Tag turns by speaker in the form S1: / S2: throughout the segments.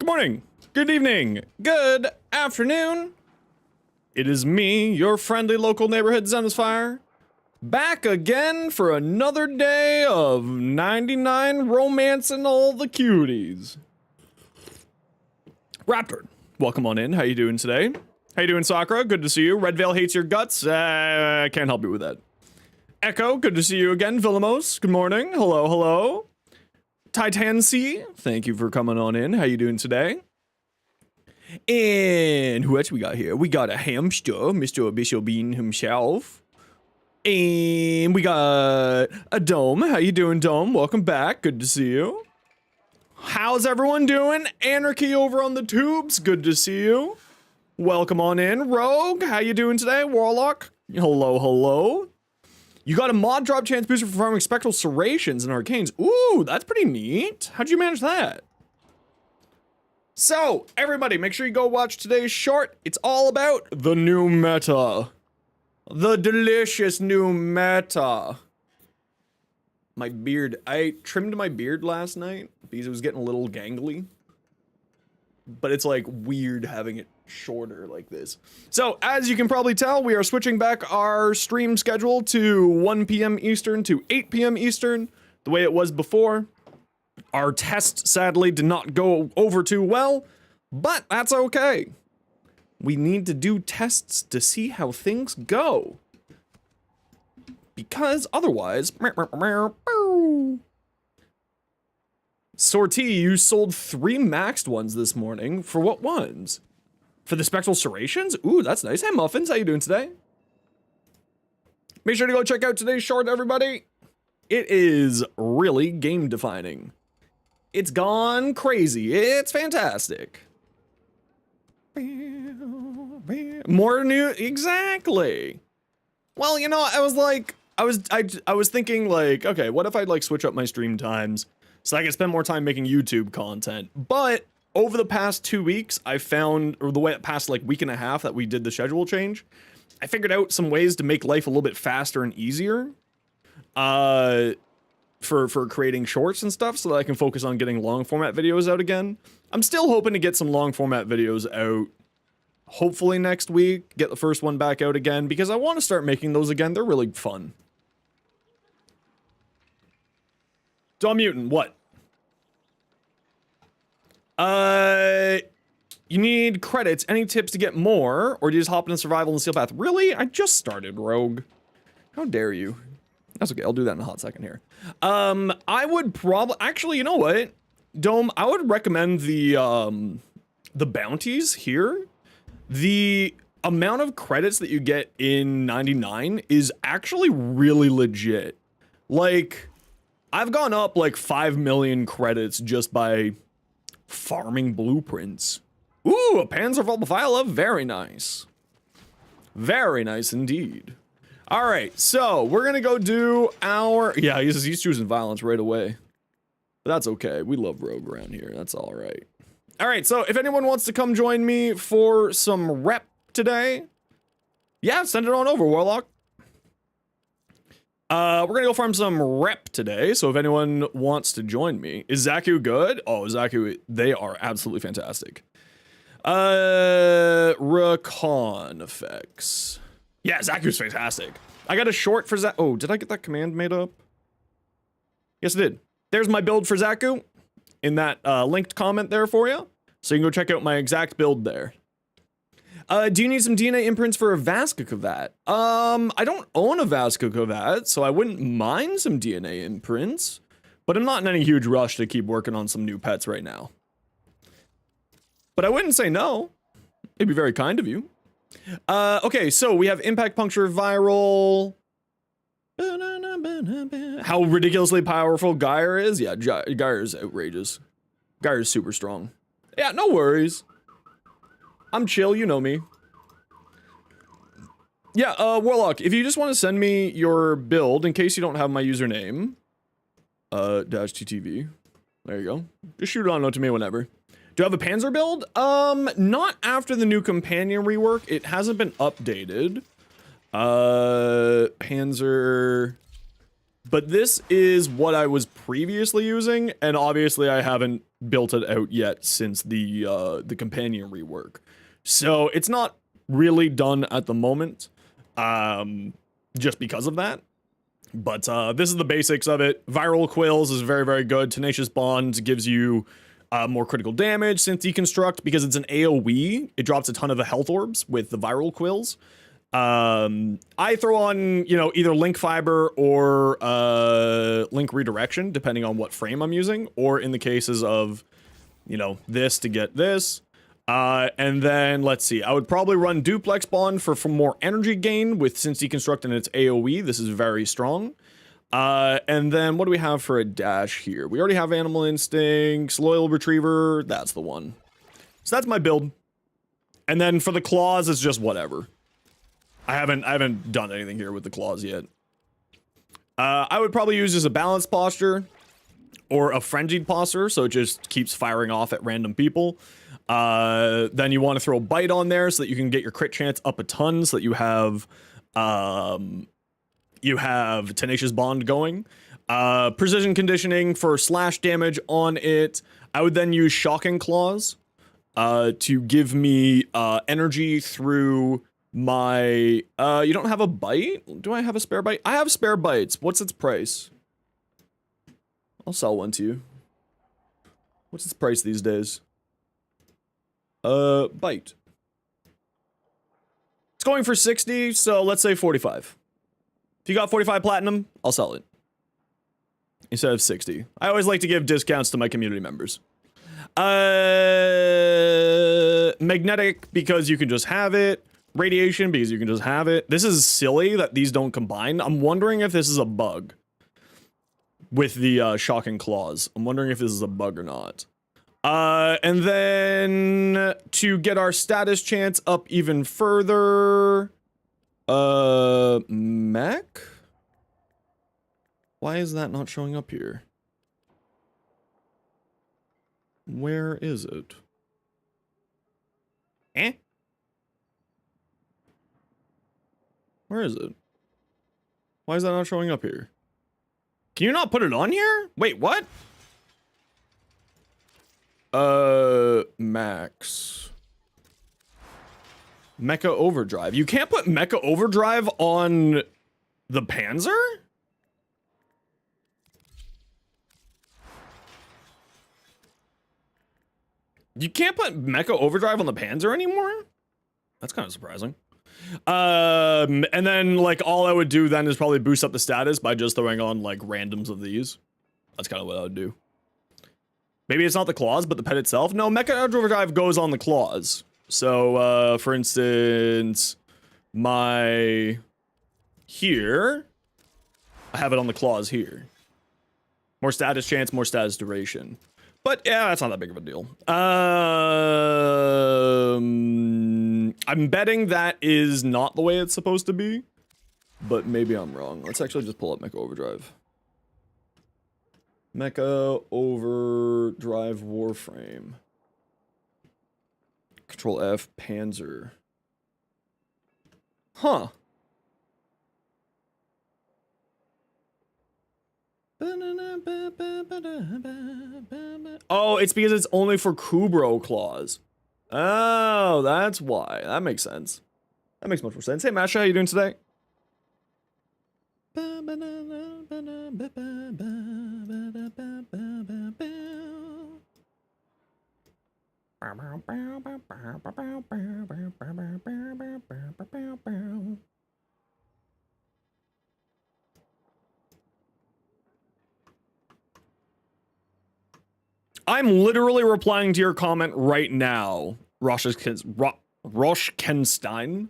S1: Good morning, good evening, good afternoon. It is me, your friendly local neighborhood Zenithfire, back again for another day of 99 romancing all the cuties. Raptor, welcome on in. How you doing today? How you doing, Sakura? Good to see you. Red Veil hates your guts. I can't help you with that. Echo, good to see you again. Vilamos, good morning. Hello, hello. Titan C, thank you for coming on in. How you doing today? And who else we got here? We got a hamster, Mr. Bishop Bean himself. And we got a Dome. How you doing, Dome? Welcome back. Good to see you. How's everyone doing? Anarchy over on the tubes. Good to see you. Welcome on in. Rogue, how you doing today? Warlock, hello, hello. You got a mod drop chance booster for farming spectral serrations and arcanes. Ooh, that's pretty neat. How'd you manage that? So, everybody, make sure you go watch today's short. It's all about the new meta. The delicious new meta. My beard. I trimmed my beard last night because it was getting a little gangly. But it's like weird having it shorter like this. So, as you can probably tell, we are switching back our stream schedule to 1 p.m. Eastern to 8 p.m. Eastern, the way it was before. Our test, sadly, did not go over too well, but that's okay. We need to do tests to see how things go. Because otherwise... Sortie, you sold 3 maxed ones this morning. For what ones? For the spectral serrations? Ooh, that's nice. Hey, Muffins, how you doing today? Make sure to go check out today's short, everybody. It is really game-defining. It's gone crazy. It's fantastic. More new... Exactly. Well, you know, I was thinking, like, okay, what if I'd, like, switch up my stream times so I can spend more time making YouTube content? But over the past 2 weeks, I found, or the past like week and a half that we did the schedule change, I figured out some ways to make life a little bit faster and easier for creating shorts and stuff so that I can focus on getting long format videos out again. I'm still hoping to get some long format videos out hopefully next week, get the first one back out again, because I want to start making those again. They're really fun. Dawn Mutant, what? You need credits. Any tips to get more? Or do you just hop into survival and steel path? Really? I just started, Rogue. How dare you? That's okay, I'll do that in a hot second here. I would probably... Actually, you know what? Dome, I would recommend the bounties here. The amount of credits that you get in 99 is actually really legit. Like... I've gone up like 5 million credits just by farming blueprints. Ooh, a Panzerfaust Viola, very nice. Very nice indeed. All right, so we're gonna go do our, yeah, he's choosing violence right away. But that's okay, we love Rogue around here, that's all right. All right, so if anyone wants to come join me for some rep today, yeah, send it on over, Warlock. We're gonna go farm some rep today, so if anyone wants to join me. Is Zaku good? Oh, Zaku, they are absolutely fantastic. Recon effects. Yeah, Zaku's fantastic. I got a short for Zaku. Oh, did I get that command made up? Yes, I did. There's my build for Zaku in that linked comment there for you. So you can go check out my exact build there. Do you need some DNA imprints for a Vascocavat? I don't own a Vascocavat, so I wouldn't mind some DNA imprints, but I'm not in any huge rush to keep working on some new pets right now. But I wouldn't say no. It'd be very kind of you. Okay, so we have Impact Puncture Viral. How ridiculously powerful Gyre is? Yeah, Gyre is outrageous. Gyre is super strong. Yeah, no worries. I'm chill, you know me. Yeah, Warlock, if you just want to send me your build, in case you don't have my username, -ttv, there you go. Just shoot it on note to me whenever. Do you have a Panzer build? Not after the new companion rework. It hasn't been updated. Panzer... But this is what I was previously using, and obviously I haven't built it out yet since the companion rework. So it's not really done at the moment, just because of that. But this is the basics of it. Viral Quills is very, very good. Tenacious Bond gives you more critical damage since Deconstruct, because it's an AoE. It drops a ton of the health orbs with the Viral Quills. I throw on, you know, either link fiber or link redirection, depending on what frame I'm using, or in the cases of, you know, this to get this. And then let's see, I would probably run Duplex Bond for more energy gain with since Deconstruct and its AoE. This is very strong. And then what do we have for a dash here? We already have Animal Instincts, Loyal Retriever. That's the one. So that's my build. And then for the claws, it's just whatever. I haven't done anything here with the claws yet. I would probably use as a balanced posture or a frenzied posture, so it just keeps firing off at random people. Then you want to throw bite on there so that you can get your crit chance up a ton, so that you have Tenacious Bond going. Precision conditioning for slash damage on it. I would then use Shocking Claws to give me energy through my you don't have a bite? Do I have a spare bite? I have spare bites. What's its price? I'll sell one to you. What's its price these days? Bite. It's going for 60, so let's say 45. If you got 45 platinum, I'll sell it. Instead of 60. I always like to give discounts to my community members. Magnetic, because you can just have it. Radiation, because you can just have it. This is silly that these don't combine. I'm wondering if this is a bug with the Shocking Claws. I'm wondering if this is a bug or not. And then to get our status chance up even further, mech? Why is that not showing up here? Where is it? Eh? Where is it? Why is that not showing up here? Can you not put it on here? Wait, what? Max. Mecha Overdrive. You can't put Mecha Overdrive on the Panzer? You can't put Mecha Overdrive on the Panzer anymore? That's kind of surprising. And then, like, all I would do then is probably boost up the status by just throwing on, like, randoms of these. That's kind of what I would do. Maybe it's not the claws, but the pet itself? No, Mecha Overdrive goes on the claws. So, for instance, my... here, I have it on the claws here. More status chance, more status duration. But, yeah, that's not that big of a deal. I'm betting that is not the way it's supposed to be. But maybe I'm wrong. Let's actually just pull up Mecha Overdrive. Mecha Overdrive Warframe. Control F, Panzer. Huh. Oh, it's because it's only for Kubro claws. Oh, that's why. That makes sense. That makes much more sense. Hey, Masha, how you doing today? I'm literally replying to your comment right now, Roshkenstein.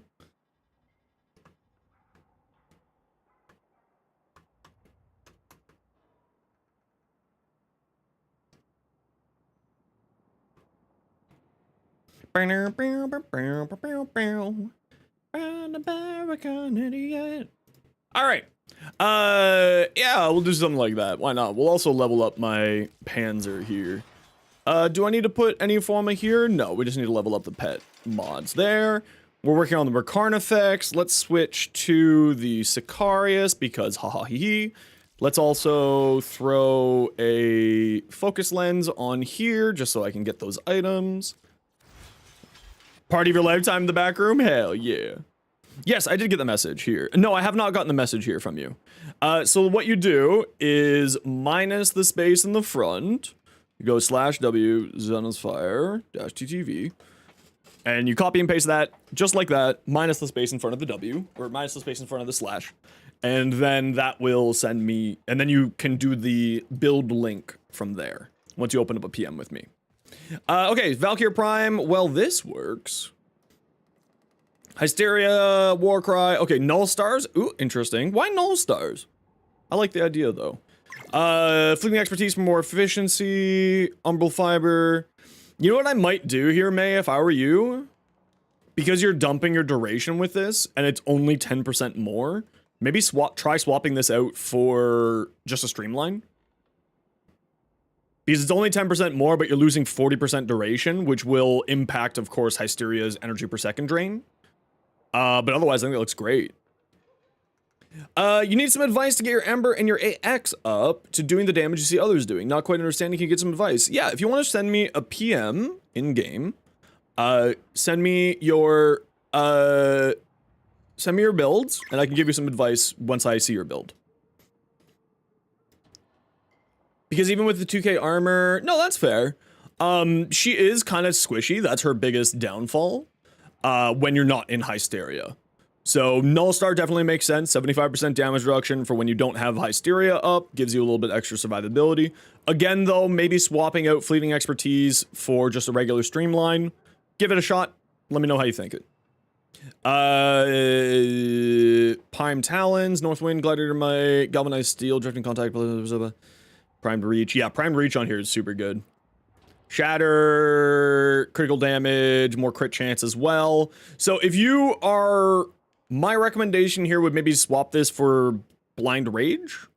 S1: All right. Yeah, we'll do something like that. Why not? We'll also level up my Panzer here. Do I need to put any forma here? No, we just need to level up the pet mods there. We're working on the Rakarn effects. Let's switch to the Sicarius because haha hee. Let's also throw a focus lens on here just so I can get those items. Party of your lifetime in the back room? Hell yeah. Yes, I did get the message here. No, I have not gotten the message here from you. So what you do is minus the space in the front. You go /W Zenosfire -TTV. And you copy and paste that just like that, minus the space in front of the W, or minus the space in front of the slash. And then that will send me, and then you can do the build link from there once you open up a PM with me. Okay, Valkyrie Prime. Well, this works. Hysteria, Warcry. Okay, Null Stars. Ooh, interesting. Why Null Stars? I like the idea, though. Fleeting Expertise for more efficiency. Umbral Fiber. You know what I might do here, May, if I were you? Because you're dumping your duration with this, and it's only 10% more, maybe try swapping this out for just a Streamline. Because it's only 10% more, but you're losing 40% duration, which will impact, of course, Hysteria's energy per second drain. But otherwise, I think it looks great. You need some advice to get your Ember and your AX up to doing the damage you see others doing. Not quite understanding, can you get some advice? Yeah, if you want to send me a PM in-game, send me your builds, and I can give you some advice once I see your build. Because even with the 2K armor, no, that's fair. She is kind of squishy. That's her biggest downfall when you're not in Hysteria. So Null Star definitely makes sense. 75% damage reduction for when you don't have Hysteria up. Gives you a little bit extra survivability. Again, though, maybe swapping out Fleeting Expertise for just a regular Streamline. Give it a shot. Let me know how you think it. Prime Talons, Northwind, Gladiator Might, Galvanized Steel, Drifting Contact, blah, blah, blah. Primed Reach. Yeah, Primed Reach on here is super good. Shatter, critical damage, more crit chance as well. So if you are... My recommendation here would maybe swap this for Blind Rage.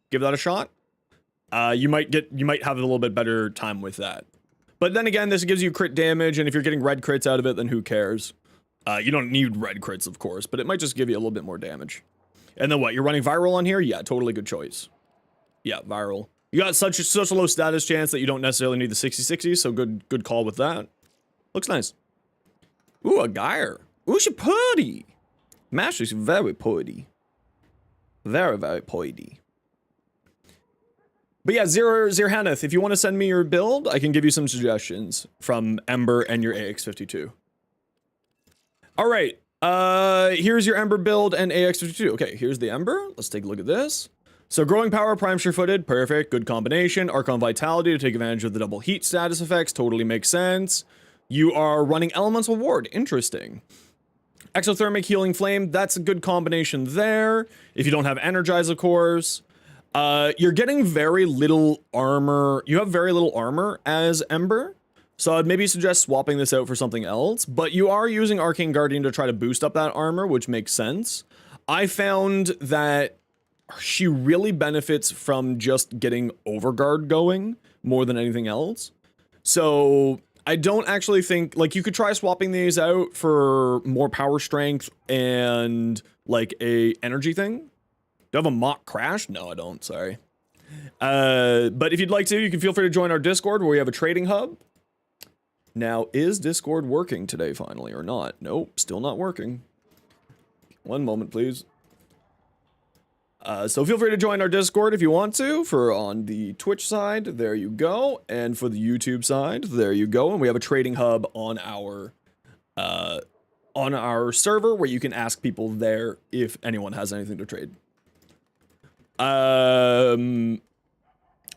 S1: Give that a shot. You might have a little bit better time with that. But then again, this gives you crit damage, and if you're getting red crits out of it, then who cares? You don't need red crits, of course, but it might just give you a little bit more damage. And then what? You're running Viral on here? Yeah, totally good choice. Yeah, Viral. You got such a low status chance that you don't necessarily need the 60/60, so good call with that. Looks nice. Ooh, a Geyer. Ooh, she pretty. Master's very pretty. Very, very pretty. But yeah, Zirhaneth, if you want to send me your build, I can give you some suggestions from Ember and your AX52. All right, here's your Ember build and AX52. Okay, here's the Ember. Let's take a look at this. So Growing Power, Prime Sure-Footed, perfect, good combination. Archon Vitality to take advantage of the double heat status effects, totally makes sense. You are running Elemental Ward, interesting. Exothermic Healing Flame, that's a good combination there. If you don't have Energize, of course. You're getting very little armor. You have very little armor as Ember. So I'd maybe suggest swapping this out for something else. But you are using Arcane Guardian to try to boost up that armor, which makes sense. I found that she really benefits from just getting Overguard going more than anything else. So I don't actually think, like, you could try swapping these out for more power strength and like a energy thing. Do I have a mock crash? No, I don't, sorry. But if you'd like to, you can feel free to join our Discord where we have a trading hub. Now, is Discord working today finally or not? Nope, still not working. One moment, please. So feel free to join our Discord if you want to, for on the Twitch side, there you go, and for the YouTube side, there you go, and we have a trading hub on our server where you can ask people there if anyone has anything to trade.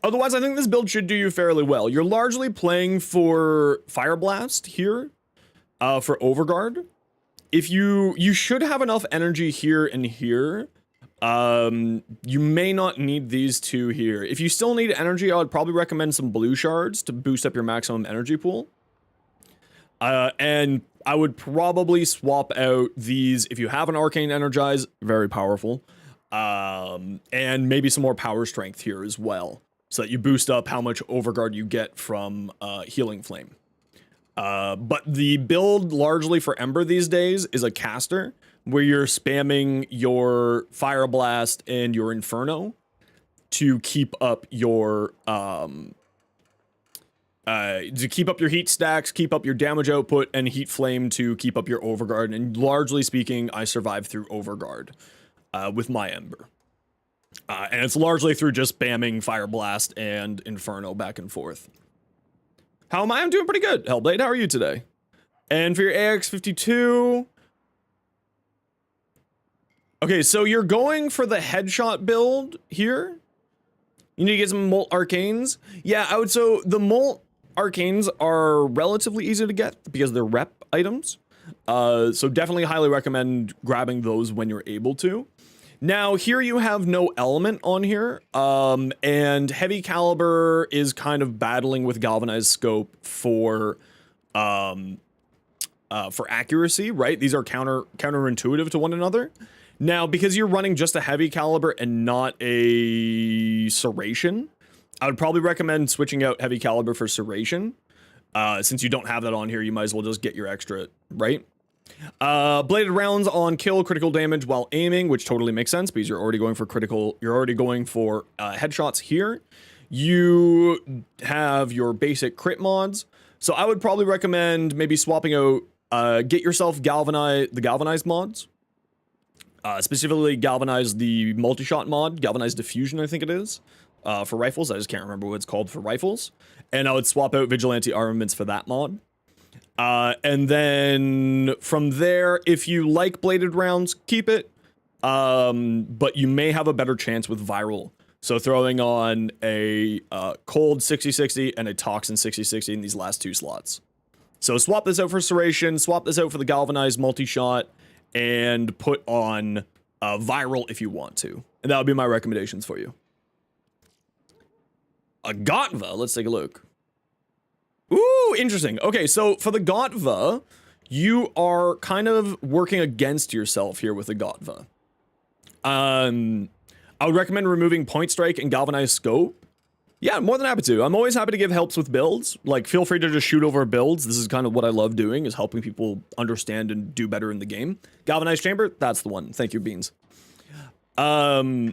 S1: Otherwise, I think this build should do you fairly well. You're largely playing for Fire Blast here, for Overguard. If you should have enough energy here and here. You may not need these two here. If you still need energy, I would probably recommend some blue shards to boost up your maximum energy pool. And I would probably swap out these if you have an Arcane Energize, very powerful. And maybe some more power strength here as well, so that you boost up how much Overguard you get from Healing Flame. But the build largely for Ember these days is a caster, where you're spamming your Fire Blast and your Inferno. to keep up your heat stacks, keep up your damage output, and heat flame to keep up your overguard. And largely speaking, I survive through overguard with my ember. And it's largely through just spamming Fire Blast and Inferno back and forth. How am I? I'm doing pretty good. Hellblade, how are you today? And for your AX52... Okay, so you're going for the headshot build here? You need to get some Molt Arcanes? Yeah, so the Molt Arcanes are relatively easy to get because they're rep items. So definitely highly recommend grabbing those when you're able to. Now, here you have no element on here, and Heavy Caliber is kind of battling with Galvanized Scope for accuracy, right? These are counterintuitive to one another. Now, because you're running just a Heavy Caliber and not a Serration, I would probably recommend switching out Heavy Caliber for Serration. Since you don't have that on here, you might as well just get your extra, right? Bladed rounds on kill, critical damage while aiming, which totally makes sense because you're already going for headshots here. You have your basic crit mods. So I would probably recommend maybe swapping out, get yourself the galvanized mods. Specifically galvanize the multi-shot mod, galvanized diffusion, I think it is, for rifles. I just can't remember what it's called for rifles. And I would swap out vigilante armaments for that mod. And then from there, if you like bladed rounds, keep it. But you may have a better chance with viral. So throwing on a cold 60-60 and a toxin 60-60 in these last two slots. So swap this out for Serration, swap this out for the galvanized multi-shot, and put on viral if you want to. And that would be my recommendations for you. A Gotva, let's take a look. Ooh, interesting. Okay, so for the Gotva, you are kind of working against yourself here with the Gotva. I would recommend removing Point Strike and Galvanized Scope. Yeah, more than happy to. I'm always happy to give helps with builds. Like, feel free to just shoot over builds. This is kind of what I love doing, is helping people understand and do better in the game. Galvanized Chamber, that's the one. Thank you, Beans. So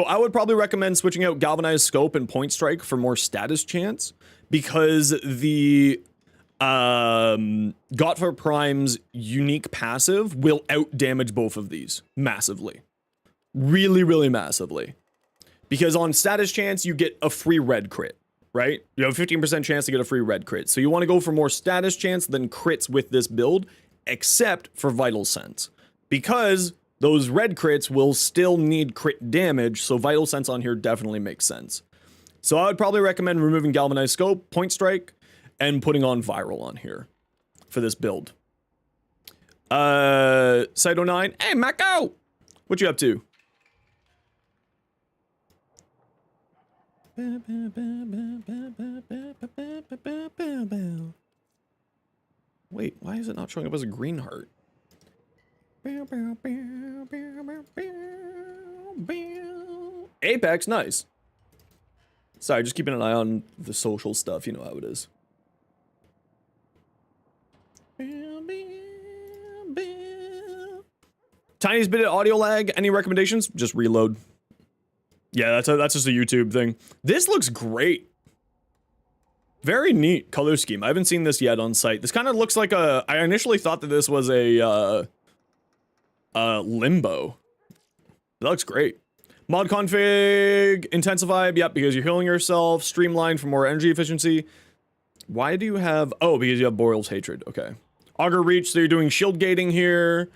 S1: I would probably recommend switching out Galvanized Scope and Point Strike for more status chance, because the Gotva Prime's unique passive will out-damage both of these massively. Really, really massively. Because on status chance, you get a free red crit, right? You have a 15% chance to get a free red crit. So you want to go for more status chance than crits with this build, except for Vital Sense. Because those red crits will still need crit damage, so Vital Sense on here definitely makes sense. So I would probably recommend removing Galvanized Scope, Point Strike, and putting on Viral on here for this build. Cyto9, hey Mako! What you up to? Wait, why is it not showing up as a green heart? Apex, nice. Sorry, just keeping an eye on the social stuff, you know how it is. Tiniest bit of audio lag, any recommendations? Just reload. Yeah, that's just a YouTube thing. This looks great. Very neat color scheme. I haven't seen this yet on site. This kind of looks like a... I initially thought that this was a Limbo. That looks great. Mod config, intensify, yep, because you're healing yourself. Streamline for more energy efficiency. Why do you have... Oh, because you have Boreal's Hatred. Okay. Augur Reach, so you're doing shield gating here.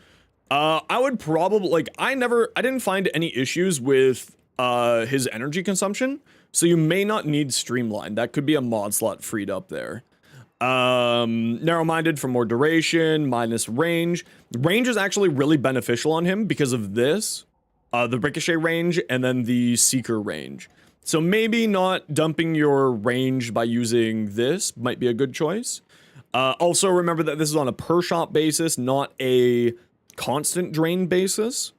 S1: I would probably... Like, I didn't find any issues with... his energy consumption, so you may not need Streamline. That could be a mod slot freed up there. Narrow-minded for more duration, minus range. Range is actually really beneficial on him because of this, the Ricochet range, and then the Seeker range. So maybe not dumping your range by using this might be a good choice. Also remember that this is on a per-shot basis, not a constant drain basis.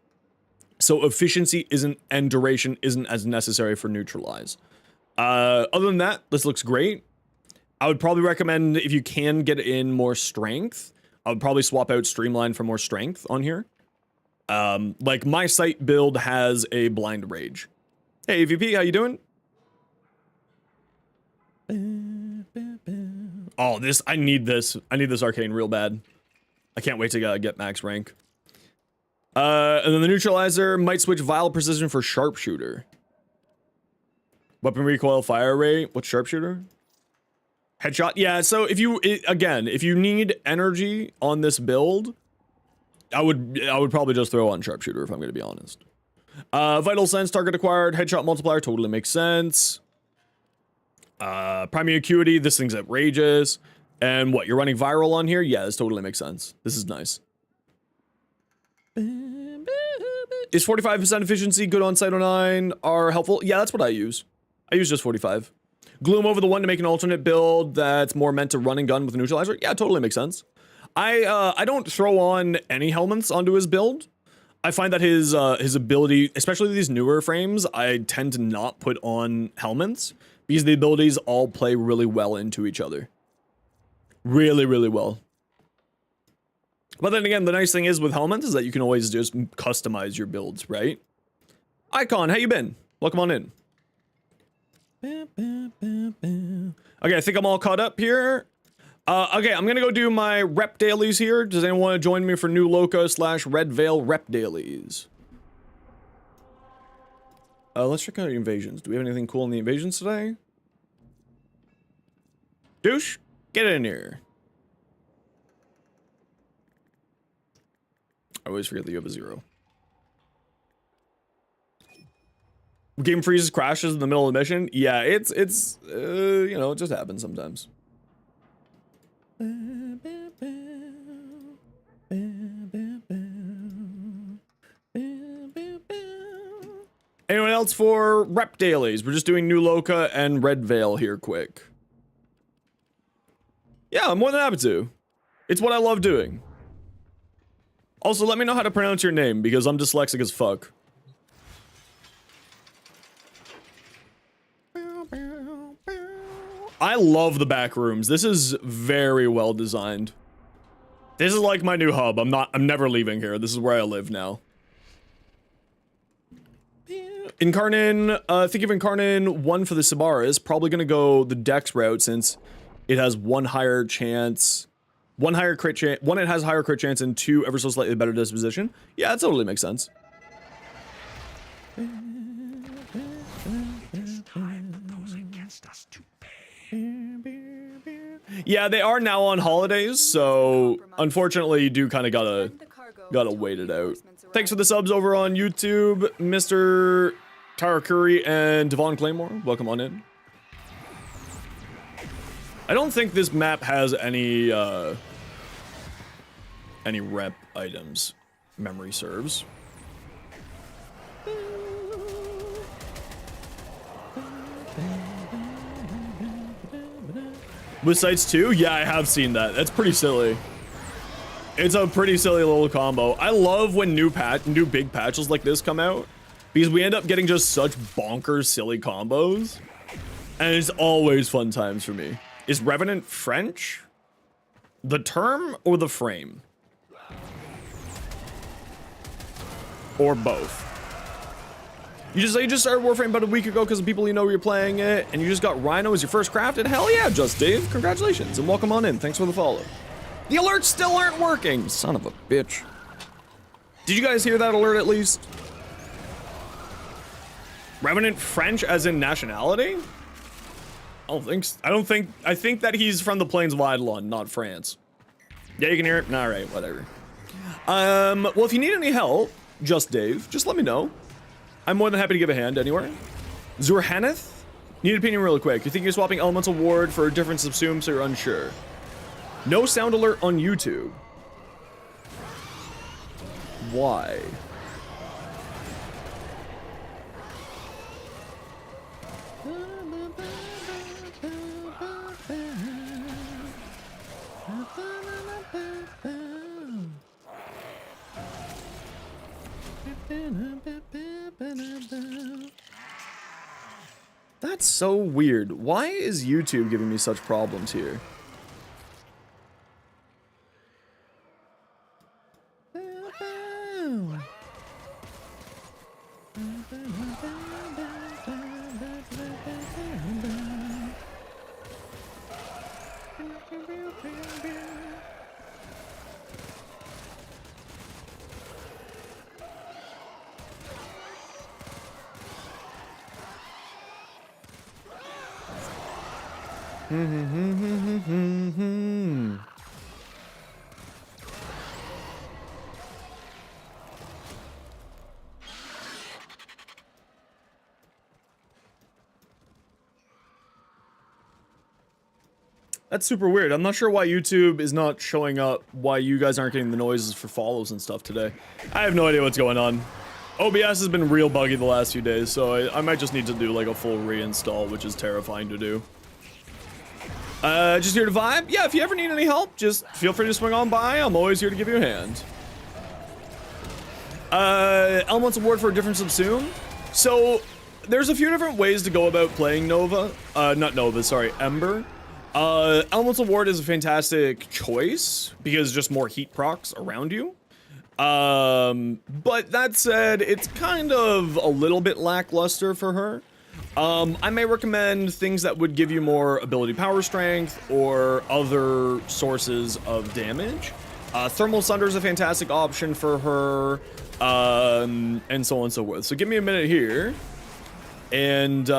S1: So efficiency isn't, and duration isn't as necessary for neutralize. Other than that, this looks great. I would probably recommend, if you can get in more strength, I would probably swap out Streamline for more strength on here. Like my site build has a blind rage. Hey, AVP, how you doing? Oh, I need this. I need this arcane real bad. I can't wait to get max rank. And then the neutralizer might switch vial precision for sharpshooter. Weapon recoil, fire rate. What's sharpshooter? Headshot. Yeah. So if you if you need energy on this build, I would probably just throw on sharpshooter if I'm going to be honest. Vital sense, target acquired, headshot multiplier totally makes sense. Primary acuity, this thing's outrageous. And what, you're running viral on here? Yeah, this totally makes sense. This is nice. Is 45% efficiency good on Cyto 9 are helpful? Yeah, that's what I use. I use just 45. Gloom over the one to make an alternate build that's more meant to run and gun with a neutralizer? Yeah, totally makes sense. I don't throw on any helmets onto his build. I find that his ability, especially these newer frames, I tend to not put on helmets because the abilities all play really well into each other. Really, really well. But then again, the nice thing is with helmets is that you can always just customize your builds, right? Icon, how you been? Welcome on in. Okay, I think I'm all caught up here. Okay, I'm gonna go do my rep dailies here. Does anyone want to join me for New Loca / Red Veil rep dailies? Let's check out invasions. Do we have anything cool in the invasions today? Douche, get in here. I always forget that you have a 0. Game freezes, crashes in the middle of the mission. Yeah, it's you know, it just happens sometimes. Anyone else for rep dailies? We're just doing New Loca and Red Veil here quick. Yeah, I'm more than happy to. It's what I love doing. Also, let me know how to pronounce your name because I'm dyslexic as fuck. I love the back rooms. This is very well designed. This is like my new hub. I'm never leaving here. This is where I live now. Incarnin, think of Incarnin 1 for the Sabaras. Probably gonna go the Dex route since it has one higher chance. One higher crit chance. One, it has higher crit chance, and 2, ever so slightly better disposition. Yeah, that totally makes sense. Yeah, they are now on holidays, so unfortunately, you do kind of gotta wait it out. Thanks for the subs over on YouTube, Mr. Tarakuri and Devon Claymore. Welcome on in. I don't think this map has any rep items, memory serves. With sites too? Yeah, I have seen that. That's pretty silly. It's a pretty silly little combo. I love when new big patches like this come out because we end up getting just such bonkers silly combos. And it's always fun times for me. Is Revenant French? The term or the frame? Or both? You just started Warframe about a week ago because of people you know you're playing it, and you just got Rhino as your first crafted? Hell yeah, Just Dave. Congratulations, and welcome on in. Thanks for the follow. The alerts still aren't working! Son of a bitch. Did you guys hear that alert at least? Revenant French as in nationality? I think that he's from the Plains of Eidolon, not France. Yeah, you can hear it? Alright, whatever. Well, if you need any help, Just Dave, just let me know. I'm more than happy to give a hand anywhere. Zurhaneth? Need an opinion really quick. You think you're swapping Elemental Ward for a different subsume, so you're unsure. No sound alert on YouTube. Why? That's so weird. Why is YouTube giving me such problems here? That's super weird. I'm not sure why YouTube is not showing up, why you guys aren't getting the noises for follows and stuff today. I have no idea what's going on. OBS has been real buggy the last few days, so I might just need to do like a full reinstall, which is terrifying to do. Just here to vibe? Yeah, if you ever need any help, just feel free to swing on by. I'm always here to give you a hand. Elements award for a different subsume. So, there's a few different ways to go about playing Nova. Not Nova, sorry, Ember. Elemental Ward is a fantastic choice because just more heat procs around you. But that said, it's kind of a little bit lackluster for her. I may recommend things that would give you more ability power strength or other sources of damage. Thermal Sunder is a fantastic option for her, and so on and so forth. So give me a minute here, and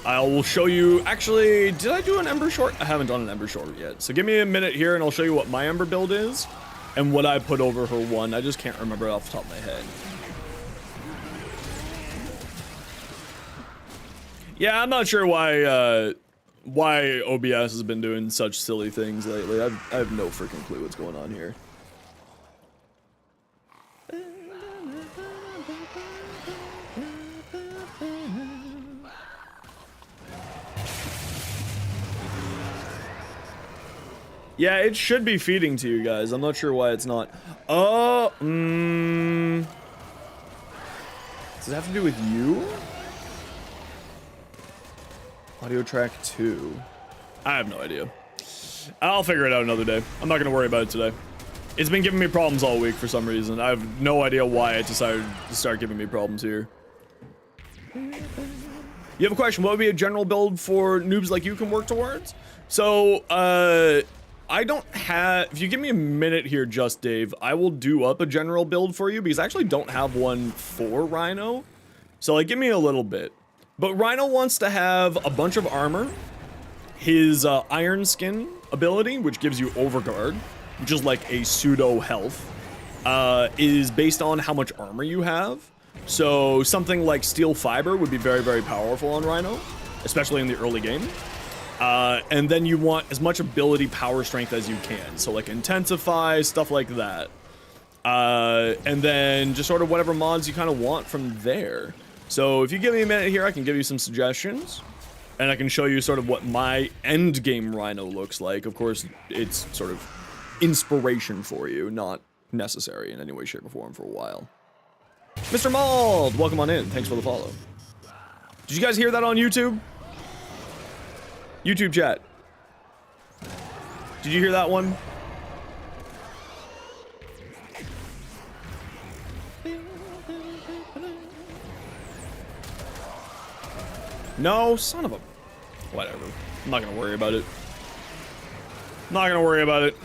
S1: I will show you. Actually, did I do an Ember Short? I haven't done an Ember Short yet. So give me a minute here and I'll show you what my Ember build is and what I put over her one. I just can't remember it off the top of my head. Yeah, I'm not sure why OBS has been doing such silly things lately. I have no freaking clue what's going on here. Yeah, it should be feeding to you guys. I'm not sure why it's not. Oh, does it have to do with you? Audio track 2. I have no idea. I'll figure it out another day. I'm not gonna worry about it today. It's been giving me problems all week for some reason. I have no idea why it decided to start giving me problems here. You have a question. What would be a general build for noobs like you can work towards? So, I don't have... If you give me a minute here, Just Dave, I will do up a general build for you because I actually don't have one for Rhino. So, like, give me a little bit. But Rhino wants to have a bunch of armor. His Iron Skin ability, which gives you Overguard, which is like a pseudo health, is based on how much armor you have. So something like Steel Fiber would be very, very powerful on Rhino, especially in the early game. And then you want as much ability power strength as you can. So like Intensify, stuff like that. And then just sort of whatever mods you kind of want from there. So if you give me a minute here, I can give you some suggestions. And I can show you sort of what my end game Rhino looks like. Of course, it's sort of inspiration for you, not necessary in any way, shape, or form for a while. Mr. Mauld, welcome on in. Thanks for the follow. Did you guys hear that on YouTube? YouTube chat. Did you hear that one? No, son of a... Whatever. I'm not gonna worry about it. Not gonna worry about it.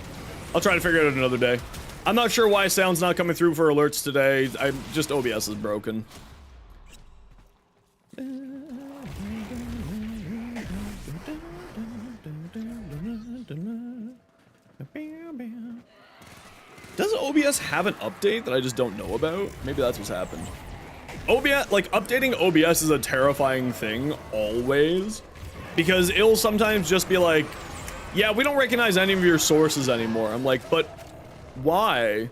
S1: I'll try to figure it out another day. I'm not sure why sound's not coming through for alerts today. Just OBS is broken. Does OBS have an update that I just don't know about? Maybe that's what's happened. OBS, like, updating OBS is a terrifying thing, always. Because it'll sometimes just be like, yeah, we don't recognize any of your sources anymore. I'm like, but why?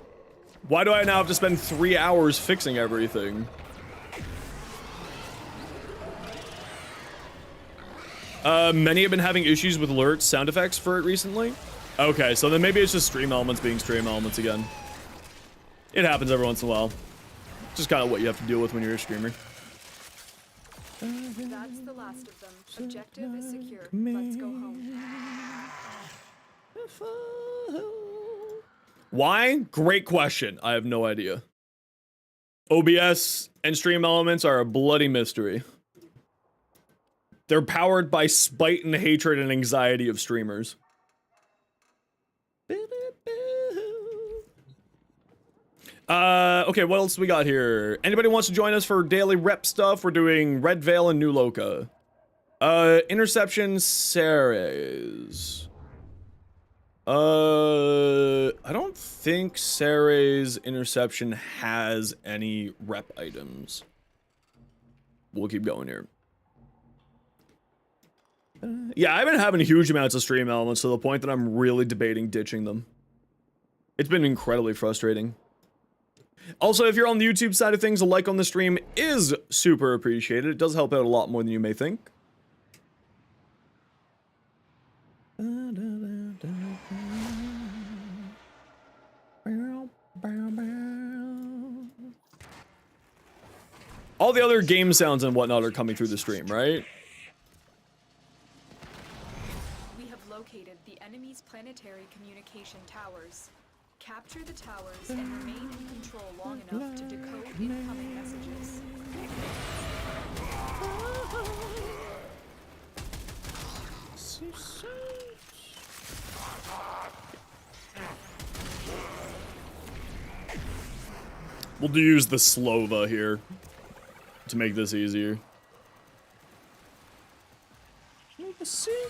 S1: Why do I now have to spend 3 hours fixing everything? Many have been having issues with alerts, sound effects for it recently. Okay, so then maybe it's just stream elements being stream elements again. It happens every once in a while. Just kind of what you have to deal with when you're a streamer.
S2: That's the last of them. Objective is secure. Let's go home.
S1: Why? Great question. I have no idea. OBS and stream elements are a bloody mystery. They're powered by spite and hatred and anxiety of streamers. Okay, what else we got here? Anybody wants to join us for daily rep stuff? We're doing Red Veil and New Loka. Interception Ceres. I don't think Ceres interception has any rep items. We'll keep going here. Yeah, I've been having huge amounts of stream elements to the point that I'm really debating ditching them. It's been incredibly frustrating. Also, if you're on the YouTube side of things, a like on the stream is super appreciated. It does help out a lot more than you may think. All the other game sounds and whatnot are coming through the stream, right?
S2: We have located the enemy's planetary communication towers. Capture the towers and remain in control long enough to decode incoming messages.
S1: We'll use the Slova here to make this easier. The secrets.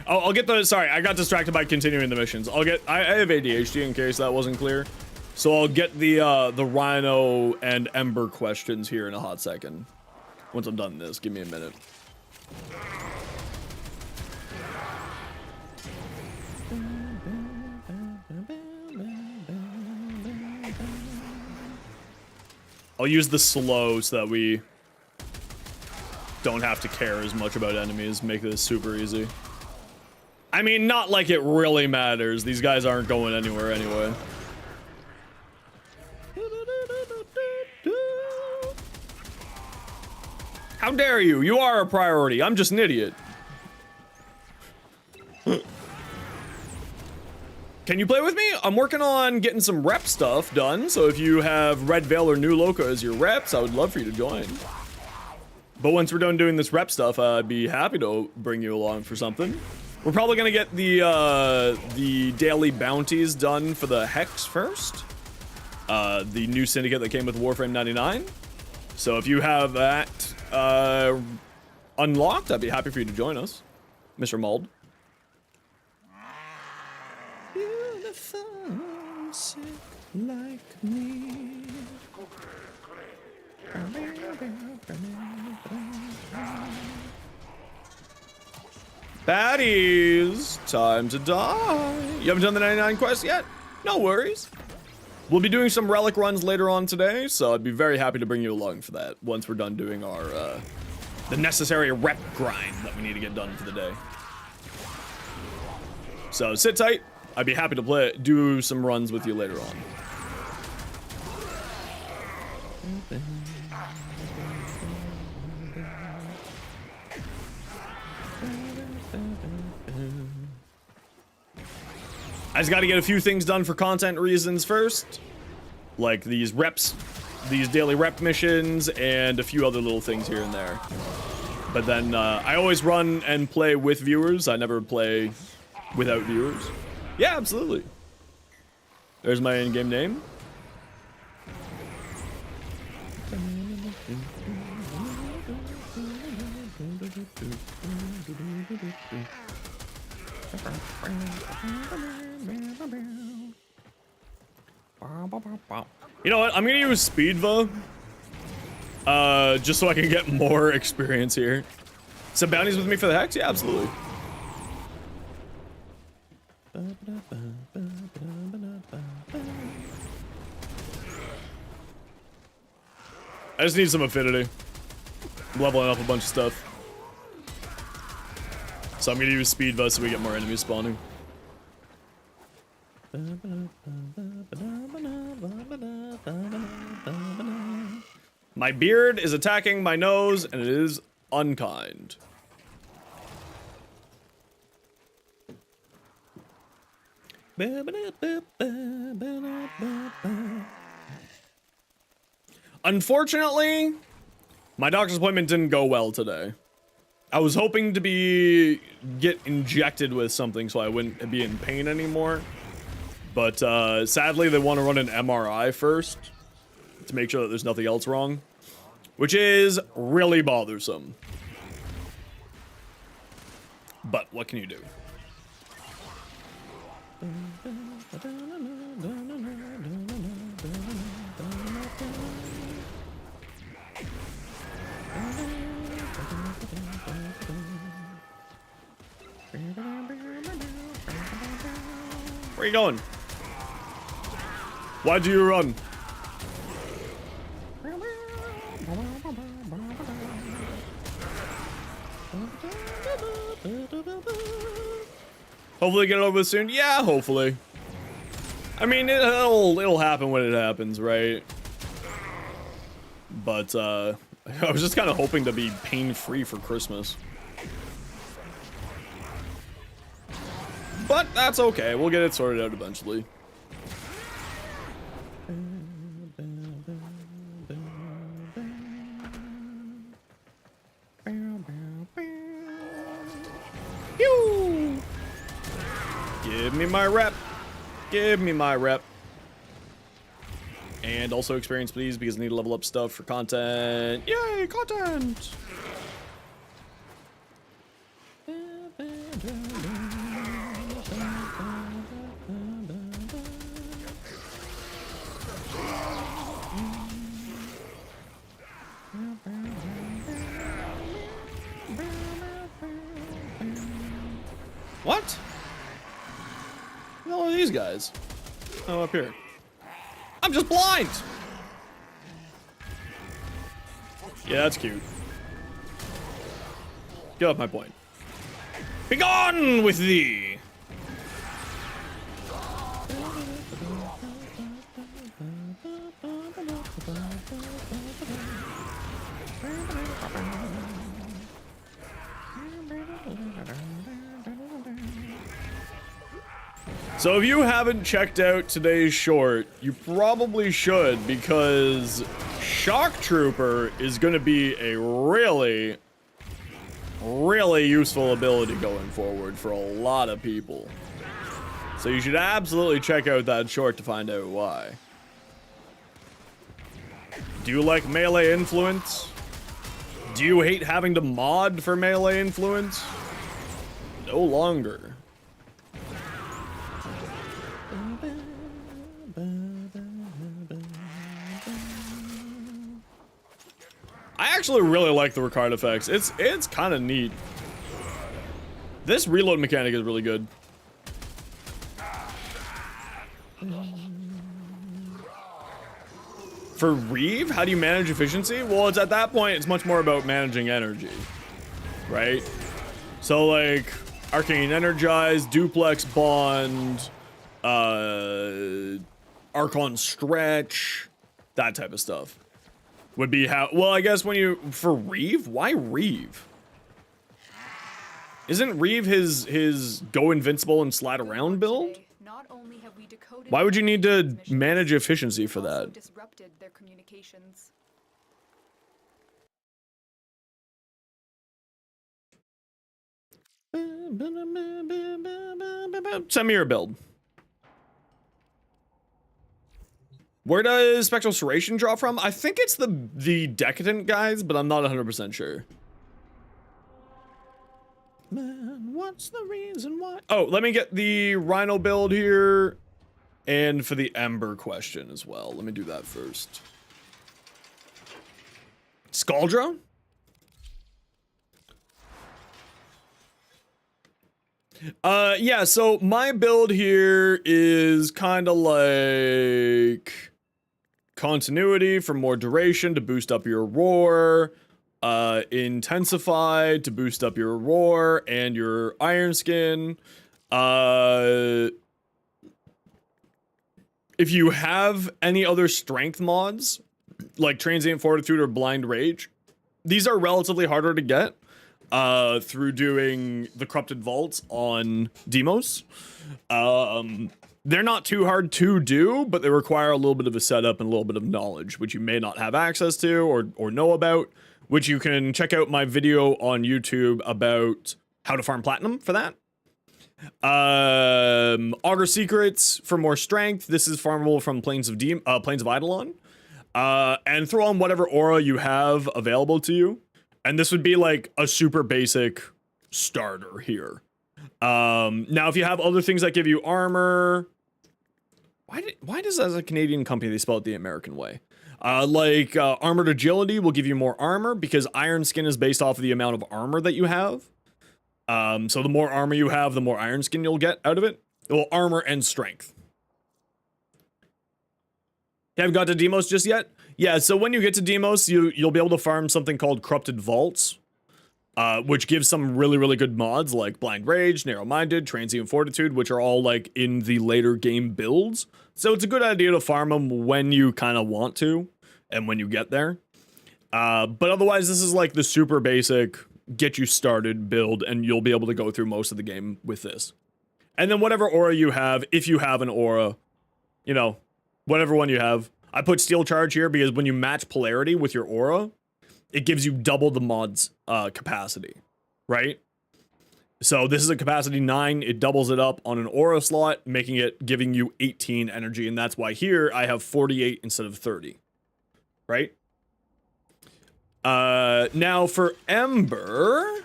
S1: Oh, I'll get the. Sorry, I got distracted by continuing the missions. I have ADHD in case that wasn't clear. So I'll get the Rhino and Ember questions here in a hot second. Once I'm done this, give me a minute. I'll use the slow so that we don't have to care as much about enemies. Make this super easy. I mean, not like it really matters. These guys aren't going anywhere anyway. How dare you? You are a priority. I'm just an idiot. Can you play with me? I'm working on getting some rep stuff done, so if you have Red Veil or New Loco as your reps, I would love for you to join. But once we're done doing this rep stuff, I'd be happy to bring you along for something. We're probably gonna get the daily bounties done for the Hex first. The new syndicate that came with Warframe 99. So if you have that unlocked, I'd be happy for you to join us, Mr. Mold. Beautiful, sick like me. Baddies, time to die. You haven't done the 99 quest yet? No worries. We'll be doing some relic runs later on today, so I'd be very happy to bring you along for that once we're done doing our, the necessary rep grind that we need to get done for the day. So sit tight. I'd be happy to do some runs with you later on. I just got to get a few things done for content reasons first, like these reps, these daily rep missions, and a few other little things here and there. But then I always run and play with viewers. I never play without viewers. Yeah, absolutely. There's my in-game name. You know what? I'm gonna use Speedva. Just so I can get more experience here. Some bounties with me for the Hex? Yeah, absolutely. I just need some affinity. I'm leveling up a bunch of stuff. So I'm gonna use Speedva so we get more enemies spawning. My beard is attacking my nose, and it is unkind. Unfortunately, my doctor's appointment didn't go well today. I was hoping to get injected with something so I wouldn't be in pain anymore. But sadly, they want to run an MRI first to make sure that there's nothing else wrong, which is really bothersome. But what can you do? Where are you going? Why do you run? Hopefully get it over soon. Yeah, hopefully. I mean, it'll happen when it happens, right? But I was just kind of hoping to be pain-free for Christmas. But that's okay. We'll get it sorted out eventually. Pew! Give me my rep. Give me my rep. And also experience, please, because I need to level up stuff for content. Yay, content! What? What are these guys? Oh, up here. I'm just blind! Yeah, that's cute. Get off my point. Be gone with thee! So if you haven't checked out today's short, you probably should, because Shock Trooper is going to be a really, really useful ability going forward for a lot of people. So you should absolutely check out that short to find out why. Do you like melee influence? Do you hate having to mod for melee influence? No longer. I actually really like the Ricard effects. It's kind of neat. This reload mechanic is really good. For Reeve, how do you manage efficiency? Well, it's at that point, it's much more about managing energy, right? So like Arcane Energize, Duplex Bond, Archon Stretch, that type of stuff. Would be how, well, I guess when you, for Reeve? Why Reeve? Isn't Reeve his go invincible and slide around build? Why would you need to manage efficiency for that?
S2: Disrupted their communications.
S1: Send me your build. Where does Spectral Serration draw from? I think it's the Decadent guys, but I'm not 100% sure. Man, what's the reason why? Oh, let me get the Rhino build here. And for the Ember question as well. Let me do that first. Scaldra? Yeah, so my build here is kind of like continuity for more duration to boost up your roar, intensify to boost up your roar and your iron skin. If you have any other strength mods, like Transient Fortitude or Blind Rage, these are relatively harder to get through doing the Corrupted Vaults on Demos. They're not too hard to do, but they require a little bit of a setup and a little bit of knowledge, which you may not have access to or know about, which you can check out my video on YouTube about how to farm platinum for that. Augur Secrets for more strength. This is farmable from Plains of Eidolon. And throw on whatever aura you have available to you. And this would be like a super basic starter here. Now, if you have other things that give you armor, why does as a Canadian company they spell it the American way? Armored agility will give you more armor because iron skin is based off of the amount of armor that you have. So the more armor you have, the more iron skin you'll get out of it. Well, armor and strength. You haven't got to Demos just yet? Yeah, so when you get to Demos, you'll be able to farm something called Corrupted Vaults, which gives some really, really good mods like Blind Rage, Narrow-Minded, Transient Fortitude, which are all like in the later game builds. So it's a good idea to farm them when you kind of want to and when you get there. But otherwise, this is like the super basic get you started build, and you'll be able to go through most of the game with this. And then whatever aura you have, if you have an aura, you know, whatever one you have. I put Steel Charge here because when you match polarity with your aura, it gives you double the mod's capacity, right? So this is a capacity 9, it doubles it up on an aura slot, giving you 18 energy, and that's why here I have 48 instead of 30, right? Now for Ember,